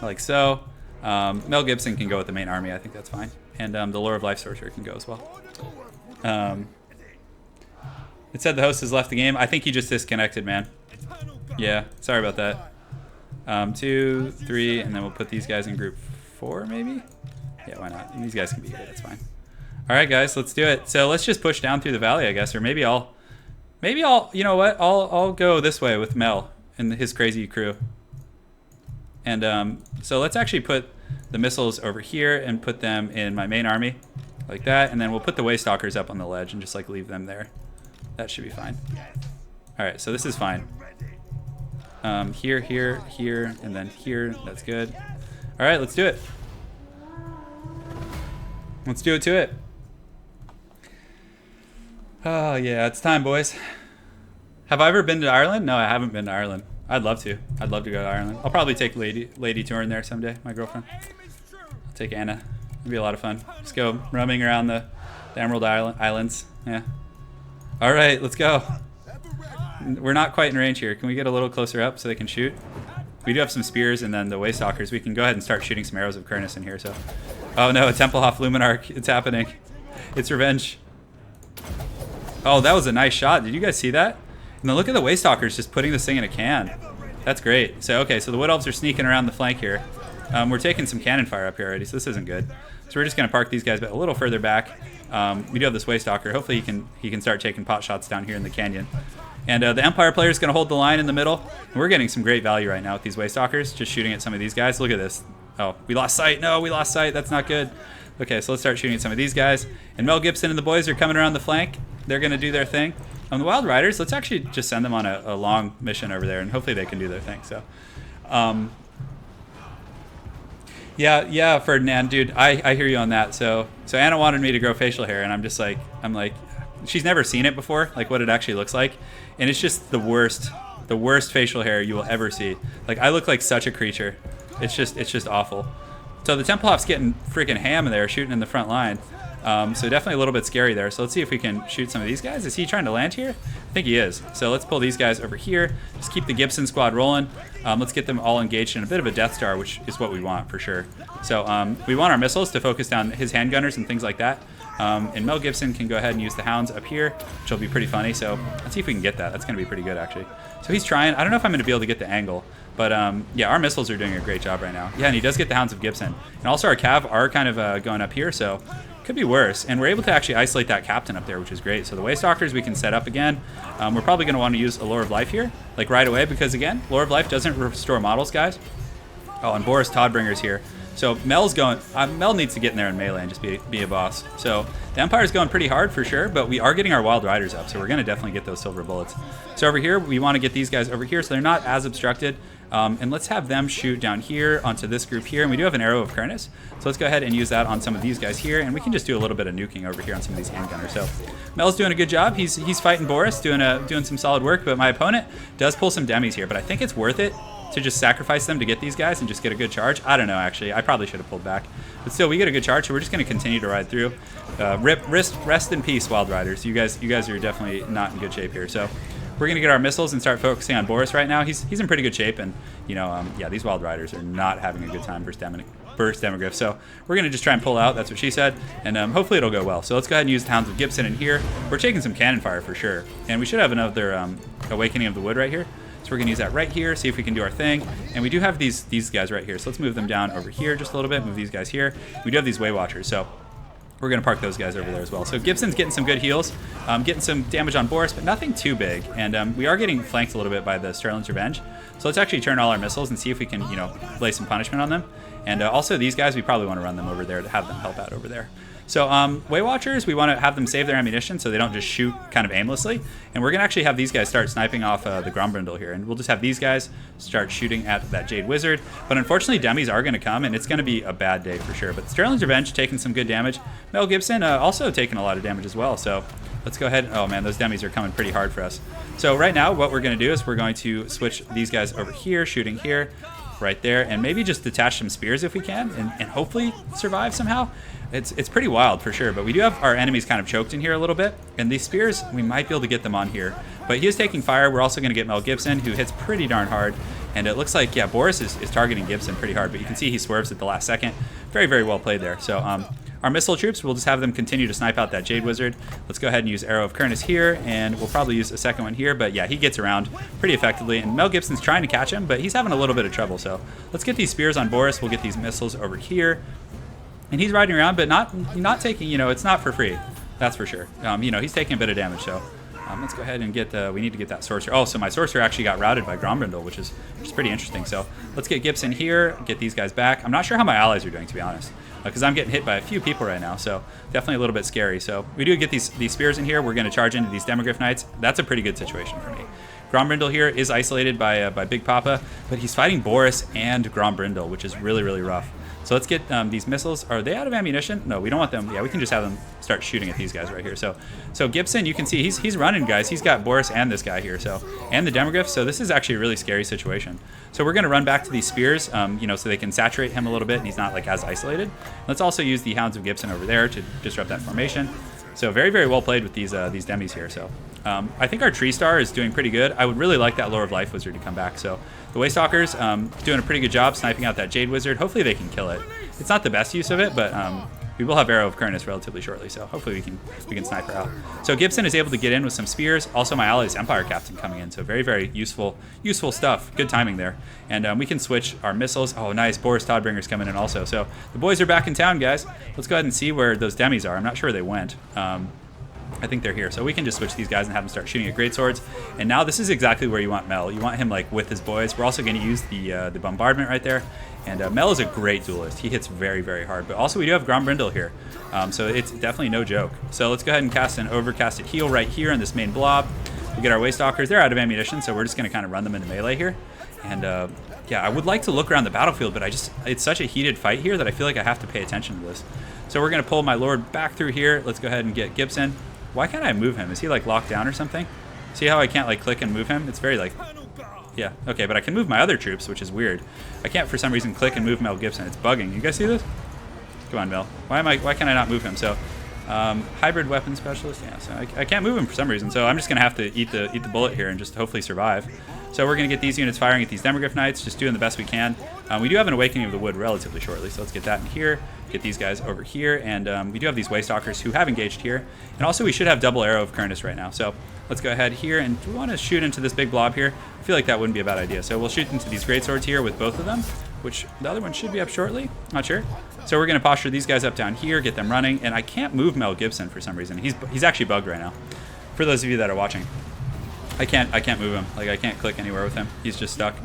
like so. Mel Gibson can go with the main army, I think that's fine. And the Lore of Life Sorcerer can go as well. It said the host has left the game. I think he just disconnected, man. Yeah, sorry about that. 2, 3, and then we'll put these guys in group 4, maybe? Yeah, why not? And these guys can be here, that's fine. All right, guys, let's do it. So let's just push down through the valley, I guess, or maybe I'll, you know what? I'll go this way with Mel and his crazy crew. And so let's actually put the missiles over here and put them in my main army, like that. And then we'll put the Waystalkers up on the ledge and just like leave them there. That should be fine. All right, so this is fine. Here, here, here, and then here. That's good. All right, let's do it. Let's do it to it. Oh yeah, it's time, boys. Have I ever been to Ireland? No, I haven't been to Ireland. I'd love to. I'd love to go to Ireland. I'll probably take Lady Turin there someday, my girlfriend. I'll take Anna. It'll be a lot of fun. Just go roaming around the Emerald Islands. Yeah. All right, let's go. we're not quite in range here. Can we get a little closer up so they can shoot? We do have some spears and then the Waystalkers. We can go ahead and start shooting some arrows of Kurnus in here. So, oh no, a Templehof Luminarch. It's happening. It's revenge. Oh, that was a nice shot. Did you guys see that? And then look at the Waystalkers just putting this thing in a can. That's great. So, okay, so the Wood Elves are sneaking around the flank here. We're taking some cannon fire up here already, so this isn't good. So we're just going to park these guys a little further back. We do have this Waystalker. Hopefully he can start taking pot shots down here in the canyon. And the Empire player is going to hold the line in the middle. And we're getting some great value right now with these Waystalkers, just shooting at some of these guys. Look at this. Oh, we lost sight. No, we lost sight. That's not good. Okay, so let's start shooting at some of these guys. And Mel Gibson and the boys are coming around the flank. They're going to do their thing. The Wild Riders, let's actually just send them on a long mission over there, and hopefully they can do their thing. So, yeah, Ferdinand, dude, I hear you on that. So Anna wanted me to grow facial hair, and I'm like, she's never seen it before, like what it actually looks like, and it's just the worst facial hair you will ever see. Like, I look like such a creature. It's just awful. So the Templehof's getting freaking ham in there, shooting in the front line. So definitely a little bit scary there. So let's see if we can shoot some of these guys. Is he trying to land here? I think he is. So let's pull these guys over here. Just keep the Gibson squad rolling. Let's get them all engaged in a bit of a Death Star, which is what we want for sure. So we want our missiles to focus down his handgunners and things like that. And Mel Gibson can go ahead and use the Hounds up here, which will be pretty funny. So let's see if we can get that. That's going to be pretty good, actually. So he's trying. I don't know if I'm going to be able to get the angle. But yeah, our missiles are doing a great job right now. Yeah, and he does get the Hounds of Gibson. And also our Cav are kind of going up here, so could be worse. And we're able to actually isolate that captain up there, which is great. So the Waystalkers we can set up again. We're probably going to want to use a Lore of Life here, like right away, because again, Lore of Life doesn't restore models, guys. Oh, and Boris Toddbringer's here. So Mel's going, Mel needs to get in there in melee and just be a boss. So the Empire's going pretty hard for sure, but we are getting our Wild Riders up, so we're going to definitely get those silver bullets. So over here, we want to get these guys over here so they're not as obstructed. And let's have them shoot down here onto this group here. And we do have an Arrow of Kurnus. So let's go ahead and use that on some of these guys here. And we can just do a little bit of nuking over here on some of these handgunners. So Mel's doing a good job. He's fighting Boris, doing some solid work. But my opponent does pull some demis here. But I think it's worth it to just sacrifice them to get these guys and just get a good charge. I don't know, actually. I probably should have pulled back. But still, we get a good charge. So we're just going to continue to ride through. Rest in peace, Wild Riders. You guys are definitely not in good shape here. So we're going to get our missiles and start focusing on Boris right now. He's in pretty good shape, and you know, yeah, these Wild Riders are not having a good time versus Demogryph. So we're going to just try and pull out. That's what she said, and hopefully it'll go well. So let's go ahead and use the Hounds of Gibson in here. We're taking some cannon fire for sure, and we should have another Awakening of the Wood right here. So we're going to use that right here, see if we can do our thing. And we do have these guys right here, so let's move them down over here just a little bit, move these guys here. We do have these Way Watchers, so we're going to park those guys over there as well. So Gibson's getting some good heals, getting some damage on Boris, but nothing too big. And we are getting flanked a little bit by the Sterling's Revenge. So let's actually turn all our missiles and see if we can, you know, lay some punishment on them. And also these guys, we probably want to run them over there to have them help out over there. So Way Watchers, we want to have them save their ammunition so they don't just shoot kind of aimlessly. And we're going to actually have these guys start sniping off the Grombrindle here. And we'll just have these guys start shooting at that Jade Wizard. But unfortunately, demis are going to come, and it's going to be a bad day for sure. But Sterling's Revenge taking some good damage. Mel Gibson also taking a lot of damage as well. So let's go ahead. Oh, man, those demis are coming pretty hard for us. So right now, what we're going to do is we're going to switch these guys over here, shooting here, right there, and maybe just detach some spears if we can, and hopefully survive somehow. It's pretty wild for sure, but we do have our enemies kind of choked in here a little bit, and these spears, we might be able to get them on here. But he is taking fire. We're also going to get Mel Gibson, who hits pretty darn hard, and it looks like, yeah, Boris is targeting Gibson pretty hard, but you can see he swerves at the last second. Very, very well played there. So our missile troops, we'll just have them continue to snipe out that Jade Wizard. Let's go ahead and use Arrow of Kurnus here, and we'll probably use a second one here, but yeah, he gets around pretty effectively, and Mel Gibson's trying to catch him, but he's having a little bit of trouble. So let's get these spears on Boris. We'll get these missiles over here. And he's riding around, but not taking, you know, it's not for free. That's for sure. You know, he's taking a bit of damage, so let's go ahead and get we need to get that Sorcerer. Oh, so my Sorcerer actually got routed by Grombrindle, which is pretty interesting. So let's get Gibson here, get these guys back. I'm not sure how my allies are doing, to be honest, because I'm getting hit by a few people right now, so definitely a little bit scary. So we do get these spears in here. We're going to charge into these Demogryph Knights. That's a pretty good situation for me. Grombrindle here is isolated by Big Papa, but he's fighting Boris and Grombrindle, which is really, really rough. So let's get these missiles. Are they out of ammunition? No, we don't want them. Yeah, we can just have them start shooting at these guys right here. So Gibson, you can see he's running, guys. He's got Boris and this guy here, and the Demogryph. So this is actually a really scary situation. So we're going to run back to these spears, you know, so they can saturate him a little bit, and he's not like as isolated. Let's also use the Hounds of Gibson over there to disrupt that formation. So very, very well played with these demis here. So I think our Tree Star is doing pretty good. I would really like that Lore of Life Wizard to come back. So the Waystalkers doing a pretty good job sniping out that Jade Wizard. Hopefully they can kill it. It's not the best use of it, but we will have Arrow of Kurnus relatively shortly, so hopefully we can snipe her out. So Gibson is able to get in with some spears. Also my ally's Empire Captain coming in, so very, very useful stuff. Good timing there. And we can switch our missiles. Oh, nice. Boris Todbringer's coming in also. So the boys are back in town, guys. Let's go ahead and see where those demis are. I'm not sure where they went. I think they're here. So we can just switch these guys and have them start shooting at greatswords. And now this is exactly where you want Mel. You want him like with his boys. We're also going to use the bombardment right there. And Mel is a great duelist. He hits very, very hard. But also we do have Grombrindle here. So it's definitely no joke. So let's go ahead and cast an overcasted heal right here on this main blob. We get our Waystalkers. They're out of ammunition, so we're just going to kind of run them into melee here. And yeah, I would like to look around the battlefield, but it's such a heated fight here that I feel like I have to pay attention to this. So we're going to pull my Lord back through here. Let's go ahead and get Gibson. Why can't I move him? Is he like locked down or something? See how I can't like click and move him? It's very like, yeah, okay, but I can move my other troops, which is weird. I can't for some reason click and move Mel Gibson. It's bugging. You guys see this? Come on, Mel. Why can I not move him? So hybrid weapon specialist. Yeah, so I can't move him for some reason. So I'm just gonna have to eat the bullet here and just hopefully survive. So we're gonna get these units firing at these Demogryph Knights, just doing the best we can. We do have an Awakening of the Wood relatively shortly, so let's get that in here. Get these guys over here, and we do have these Waystalkers who have engaged here. And also we should have double Arrow of Kurnus right now. So let's go ahead here, and do we want to shoot into this big blob here? I feel like that wouldn't be a bad idea. So we'll shoot into these greatswords here with both of them, which the other one should be up shortly. Not sure. So we're going to posture these guys up down here, get them running, and I can't move Mel Gibson for some reason. He's actually bugged right now. For those of you that are watching, I can't move him. Like I can't click anywhere with him. He's just stuck.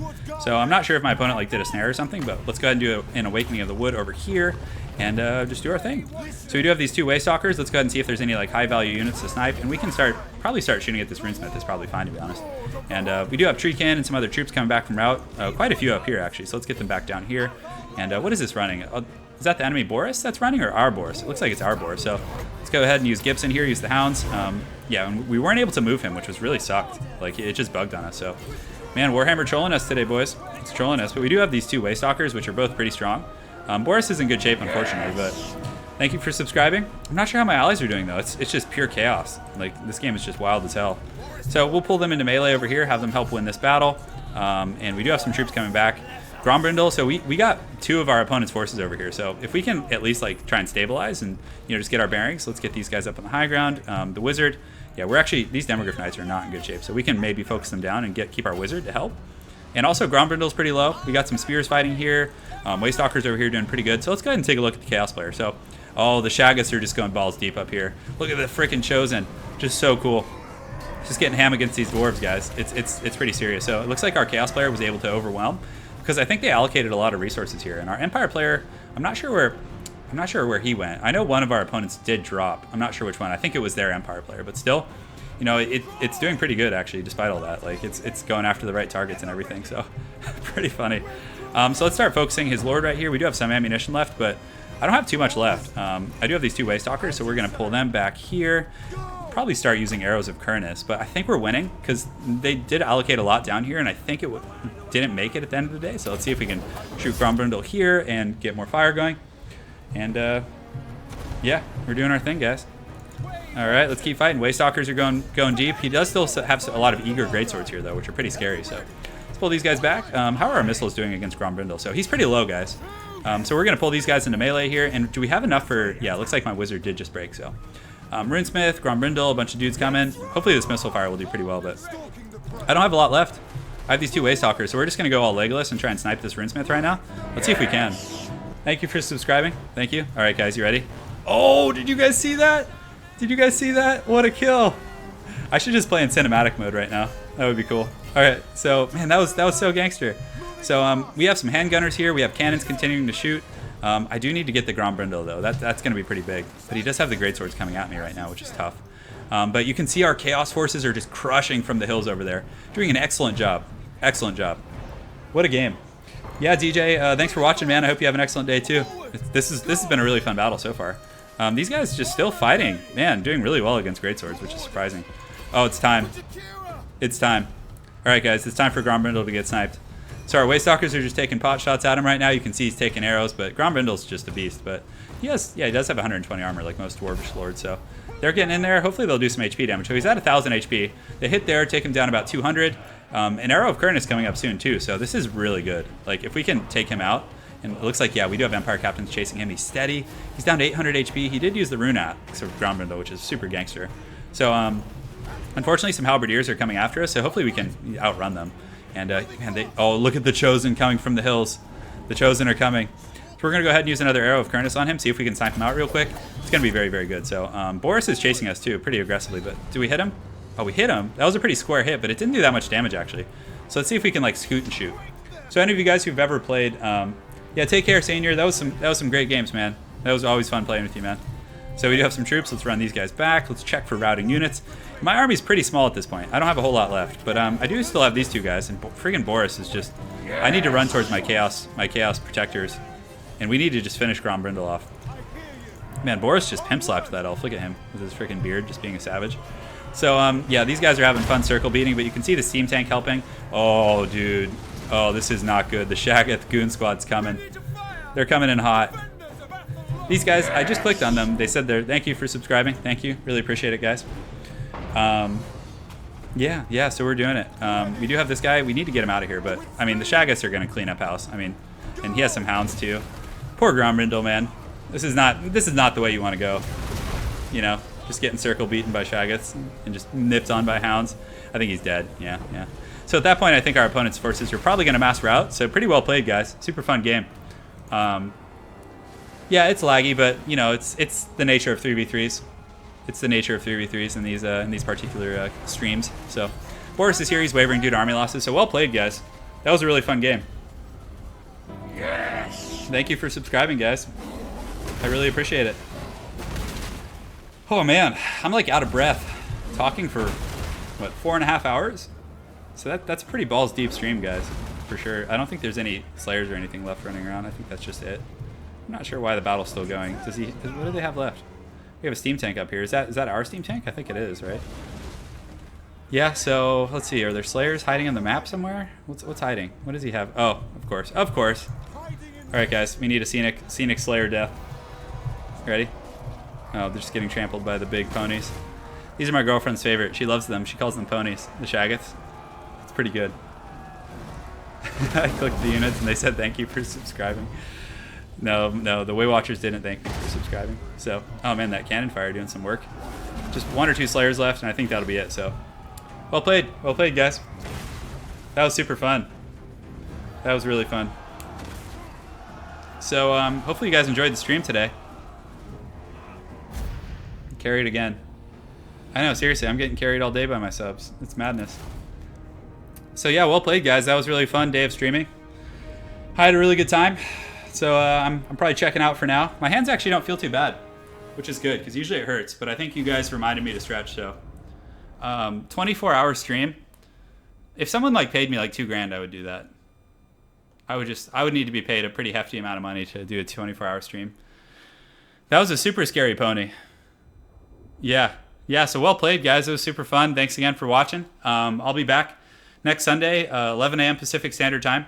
So I'm not sure if my opponent like did a snare or something, but let's go ahead and do an Awakening of the Wood over here and just do our thing. So we do have these two Waystalkers. Let's go ahead and see if there's any like high value units to snipe, and we can probably start shooting at this Runesmith. It's probably fine, to be honest. And we do have Treekin and some other troops coming back from route. Quite a few up here actually. So let's get them back down here. And what is this running? Is that the enemy Boris that's running, or our Boris? It looks like it's our Boris. So let's go ahead and use Gibson here. Use the Hounds. Yeah, and we weren't able to move him, which was really sucked. Like it just bugged on us. So man, Warhammer trolling us today, boys. It's trolling us. But we do have these two Waystalkers, which are both pretty strong. Boris is in good shape, unfortunately, but thank you for subscribing. I'm not sure how my allies are doing, though. It's just pure chaos. Like, this game is just wild as hell. So we'll pull them into melee over here, have them help win this battle. And we do have some troops coming back. Grombrindle, so we got two of our opponent's forces over here. So if we can at least, like, try and stabilize and, you know, just get our bearings, let's get these guys up on the high ground. The Wizard, yeah, these Demogryph Knights are not in good shape, so we can maybe focus them down and keep our Wizard to help. And also, Grombrindle's pretty low. We got some spears fighting here. Waystalkers over here doing pretty good. So let's go ahead and take a look at the Chaos player. So, oh, the Shaggoths are just going balls deep up here. Look at the freaking Chosen. Just so cool. Just getting ham against these dwarves, guys. It's pretty serious. So it looks like our Chaos player was able to overwhelm, because I think they allocated a lot of resources here. And our Empire player, I'm not sure where he went. I know one of our opponents did drop. I'm not sure which one. I think it was their Empire player, but still, you know, it's doing pretty good actually, despite all that. Like it's going after the right targets and everything. So pretty funny. So let's start focusing his Lord right here. We do have some ammunition left, but I don't have too much left. I do have these two Waystalkers, so we're gonna pull them back here. Probably start using Arrows of Kurnus, but I think we're winning because they did allocate a lot down here, and I think it didn't make it at the end of the day. So let's see if we can shoot Grombrindle here and get more fire going. And yeah, we're doing our thing, guys. All right, let's keep fighting. Waystalkers are going deep. He does still have a lot of eager greatswords here, though, which are pretty scary. So let's pull these guys back. How are our missiles doing against Grombrindle? So he's pretty low, guys. So we're going to pull these guys into melee here. And do we have enough for... Yeah, it looks like my Wizard did just break, so... Runesmith, Grombrindle, a bunch of dudes coming. Hopefully this missile fire will do pretty well, but... I don't have a lot left. I have these two Waystalkers, so we're just going to go all Legolas and try and snipe this Runesmith right now. Let's see if we can. Thank you for subscribing. Thank you. All right, guys, you ready? Oh, did you guys see that? Did you guys see that? What a kill. I should just play in cinematic mode right now. That would be cool. All right, so, man, that was so gangster. So we have some handgunners here. We have cannons continuing to shoot. I do need to get the Grombrindle, though. That's going to be pretty big. But he does have the greatswords coming at me right now, which is tough. But you can see our Chaos forces are just crushing from the hills over there. Doing an excellent job. Excellent job. What a game. Yeah, DJ, thanks for watching, man. I hope you have an excellent day, too. This has been a really fun battle so far. These guys just still fighting. Man, doing really well against greatswords, which is surprising. Oh, it's time. It's time. All right, guys, it's time for Grombrindle to get sniped. So our Waystalkers are just taking pot shots at him right now. You can see he's taking arrows, but Grombrindle's just a beast. But he does have 120 armor like most Dwarvish Lords, so they're getting in there. Hopefully they'll do some HP damage. So he's at 1,000 HP. They hit there, take him down about 200. An Arrow of Kern is coming up soon too, so this is really good. Like if we can take him out, and it looks like, yeah, we do have Empire Captains chasing him. He's steady. He's down to 800 HP. He did use the Runat, sort of Grombrindle, which is super gangster. So unfortunately some Halberdiers are coming after us, so hopefully we can outrun them. And oh, look at the Chosen coming from the hills. The Chosen are coming. So we're going to go ahead and use another Arrow of Kernus on him, see if we can snipe him out real quick. It's going to be very, very good. So Boris is chasing us too, pretty aggressively, but do we hit him? Oh, we hit him. That was a pretty square hit, but it didn't do that much damage actually. So let's see if we can like scoot and shoot. So any of you guys who've ever played, yeah, take care, Senior. That was some great games, man. That was always fun playing with you, man. So we do have some troops. Let's run these guys back. Let's check for routing units. My army's pretty small at this point. I don't have a whole lot left, but I do still have these two guys, and friggin' Boris is just... I need to run towards my chaos protectors, and we need to just finish Grombrindle off. Man, Boris just pimp slapped that elf. Look at him with his freaking beard, just being a savage. So yeah, these guys are having fun circle beating, but you can see the steam tank helping. Oh, dude. Oh, this is not good. The Shagath Goon Squad's coming. They're coming in hot. These guys, I just clicked on them. They said they're, thank you for subscribing. Thank you. Really appreciate it, guys. Yeah, so we're doing it. We do have this guy. We need to get him out of here, but, I mean, the Shagaths are going to clean up house. I mean, and he has some hounds, too. Poor Grombrindle, man. This is not the way you want to go. You know, just getting circle beaten by Shagaths and just nipped on by hounds. I think he's dead. Yeah. So at that point, I think our opponent's forces are probably going to mass rout. So pretty well played, guys. Super fun game. Yeah, it's laggy, but you know, it's the nature of 3v3s. It's the nature of 3v3s in these particular streams. So Boris is here. He's wavering due to army losses. So well played, guys. That was a really fun game. Yes. Thank you for subscribing, guys. I really appreciate it. Oh man, I'm like out of breath. Talking for what, 4.5 hours? So that's a pretty balls deep stream, guys, for sure. I don't think there's any Slayers or anything left running around. I think that's just it. I'm not sure why the battle's still going. What do they have left? We have a steam tank up here. Is that our steam tank? I think it is, right? Yeah, so let's see. Are there Slayers hiding on the map somewhere? What's hiding? What does he have? Oh, of course. Of course. All right, guys. We need a scenic Slayer death. Ready? Oh, they're just getting trampled by the big ponies. These are my girlfriend's favorite. She loves them. She calls them ponies. The Shagaths. It's pretty good. I clicked the units and they said thank you for subscribing. No, the Way Watchers didn't thank me for subscribing. So, oh man, that cannon fire doing some work. Just 1 or 2 Slayers left, and I think that'll be it. So, well played, guys. That was super fun. That was really fun. So, hopefully you guys enjoyed the stream today. Carried again. I know, seriously, I'm getting carried all day by my subs. It's madness. So yeah, well played, guys. That was really fun day of streaming. I had a really good time. So I'm probably checking out for now. My hands actually don't feel too bad, which is good because usually it hurts. But I think you guys reminded me to stretch. So 24-hour stream. If someone like paid me like $2,000, I would do that. I would need to be paid a pretty hefty amount of money to do a 24-hour stream. That was a super scary pony. Yeah. So well played, guys. It was super fun. Thanks again for watching. I'll be back next Sunday, 11 a.m. Pacific Standard Time.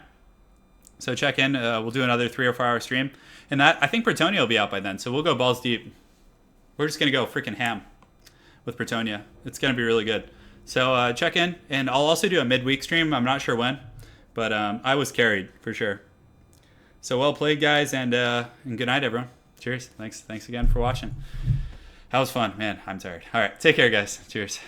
So check in. We'll do another 3 or 4 hour stream. And I think Bretonia will be out by then. So we'll go balls deep. We're just going to go freaking ham with Bretonia. It's going to be really good. So check in. And I'll also do a midweek stream. I'm not sure when. But I was carried for sure. So well played, guys. And good night, everyone. Cheers. Thanks again for watching. That was fun. Man, I'm tired. All right. Take care, guys. Cheers.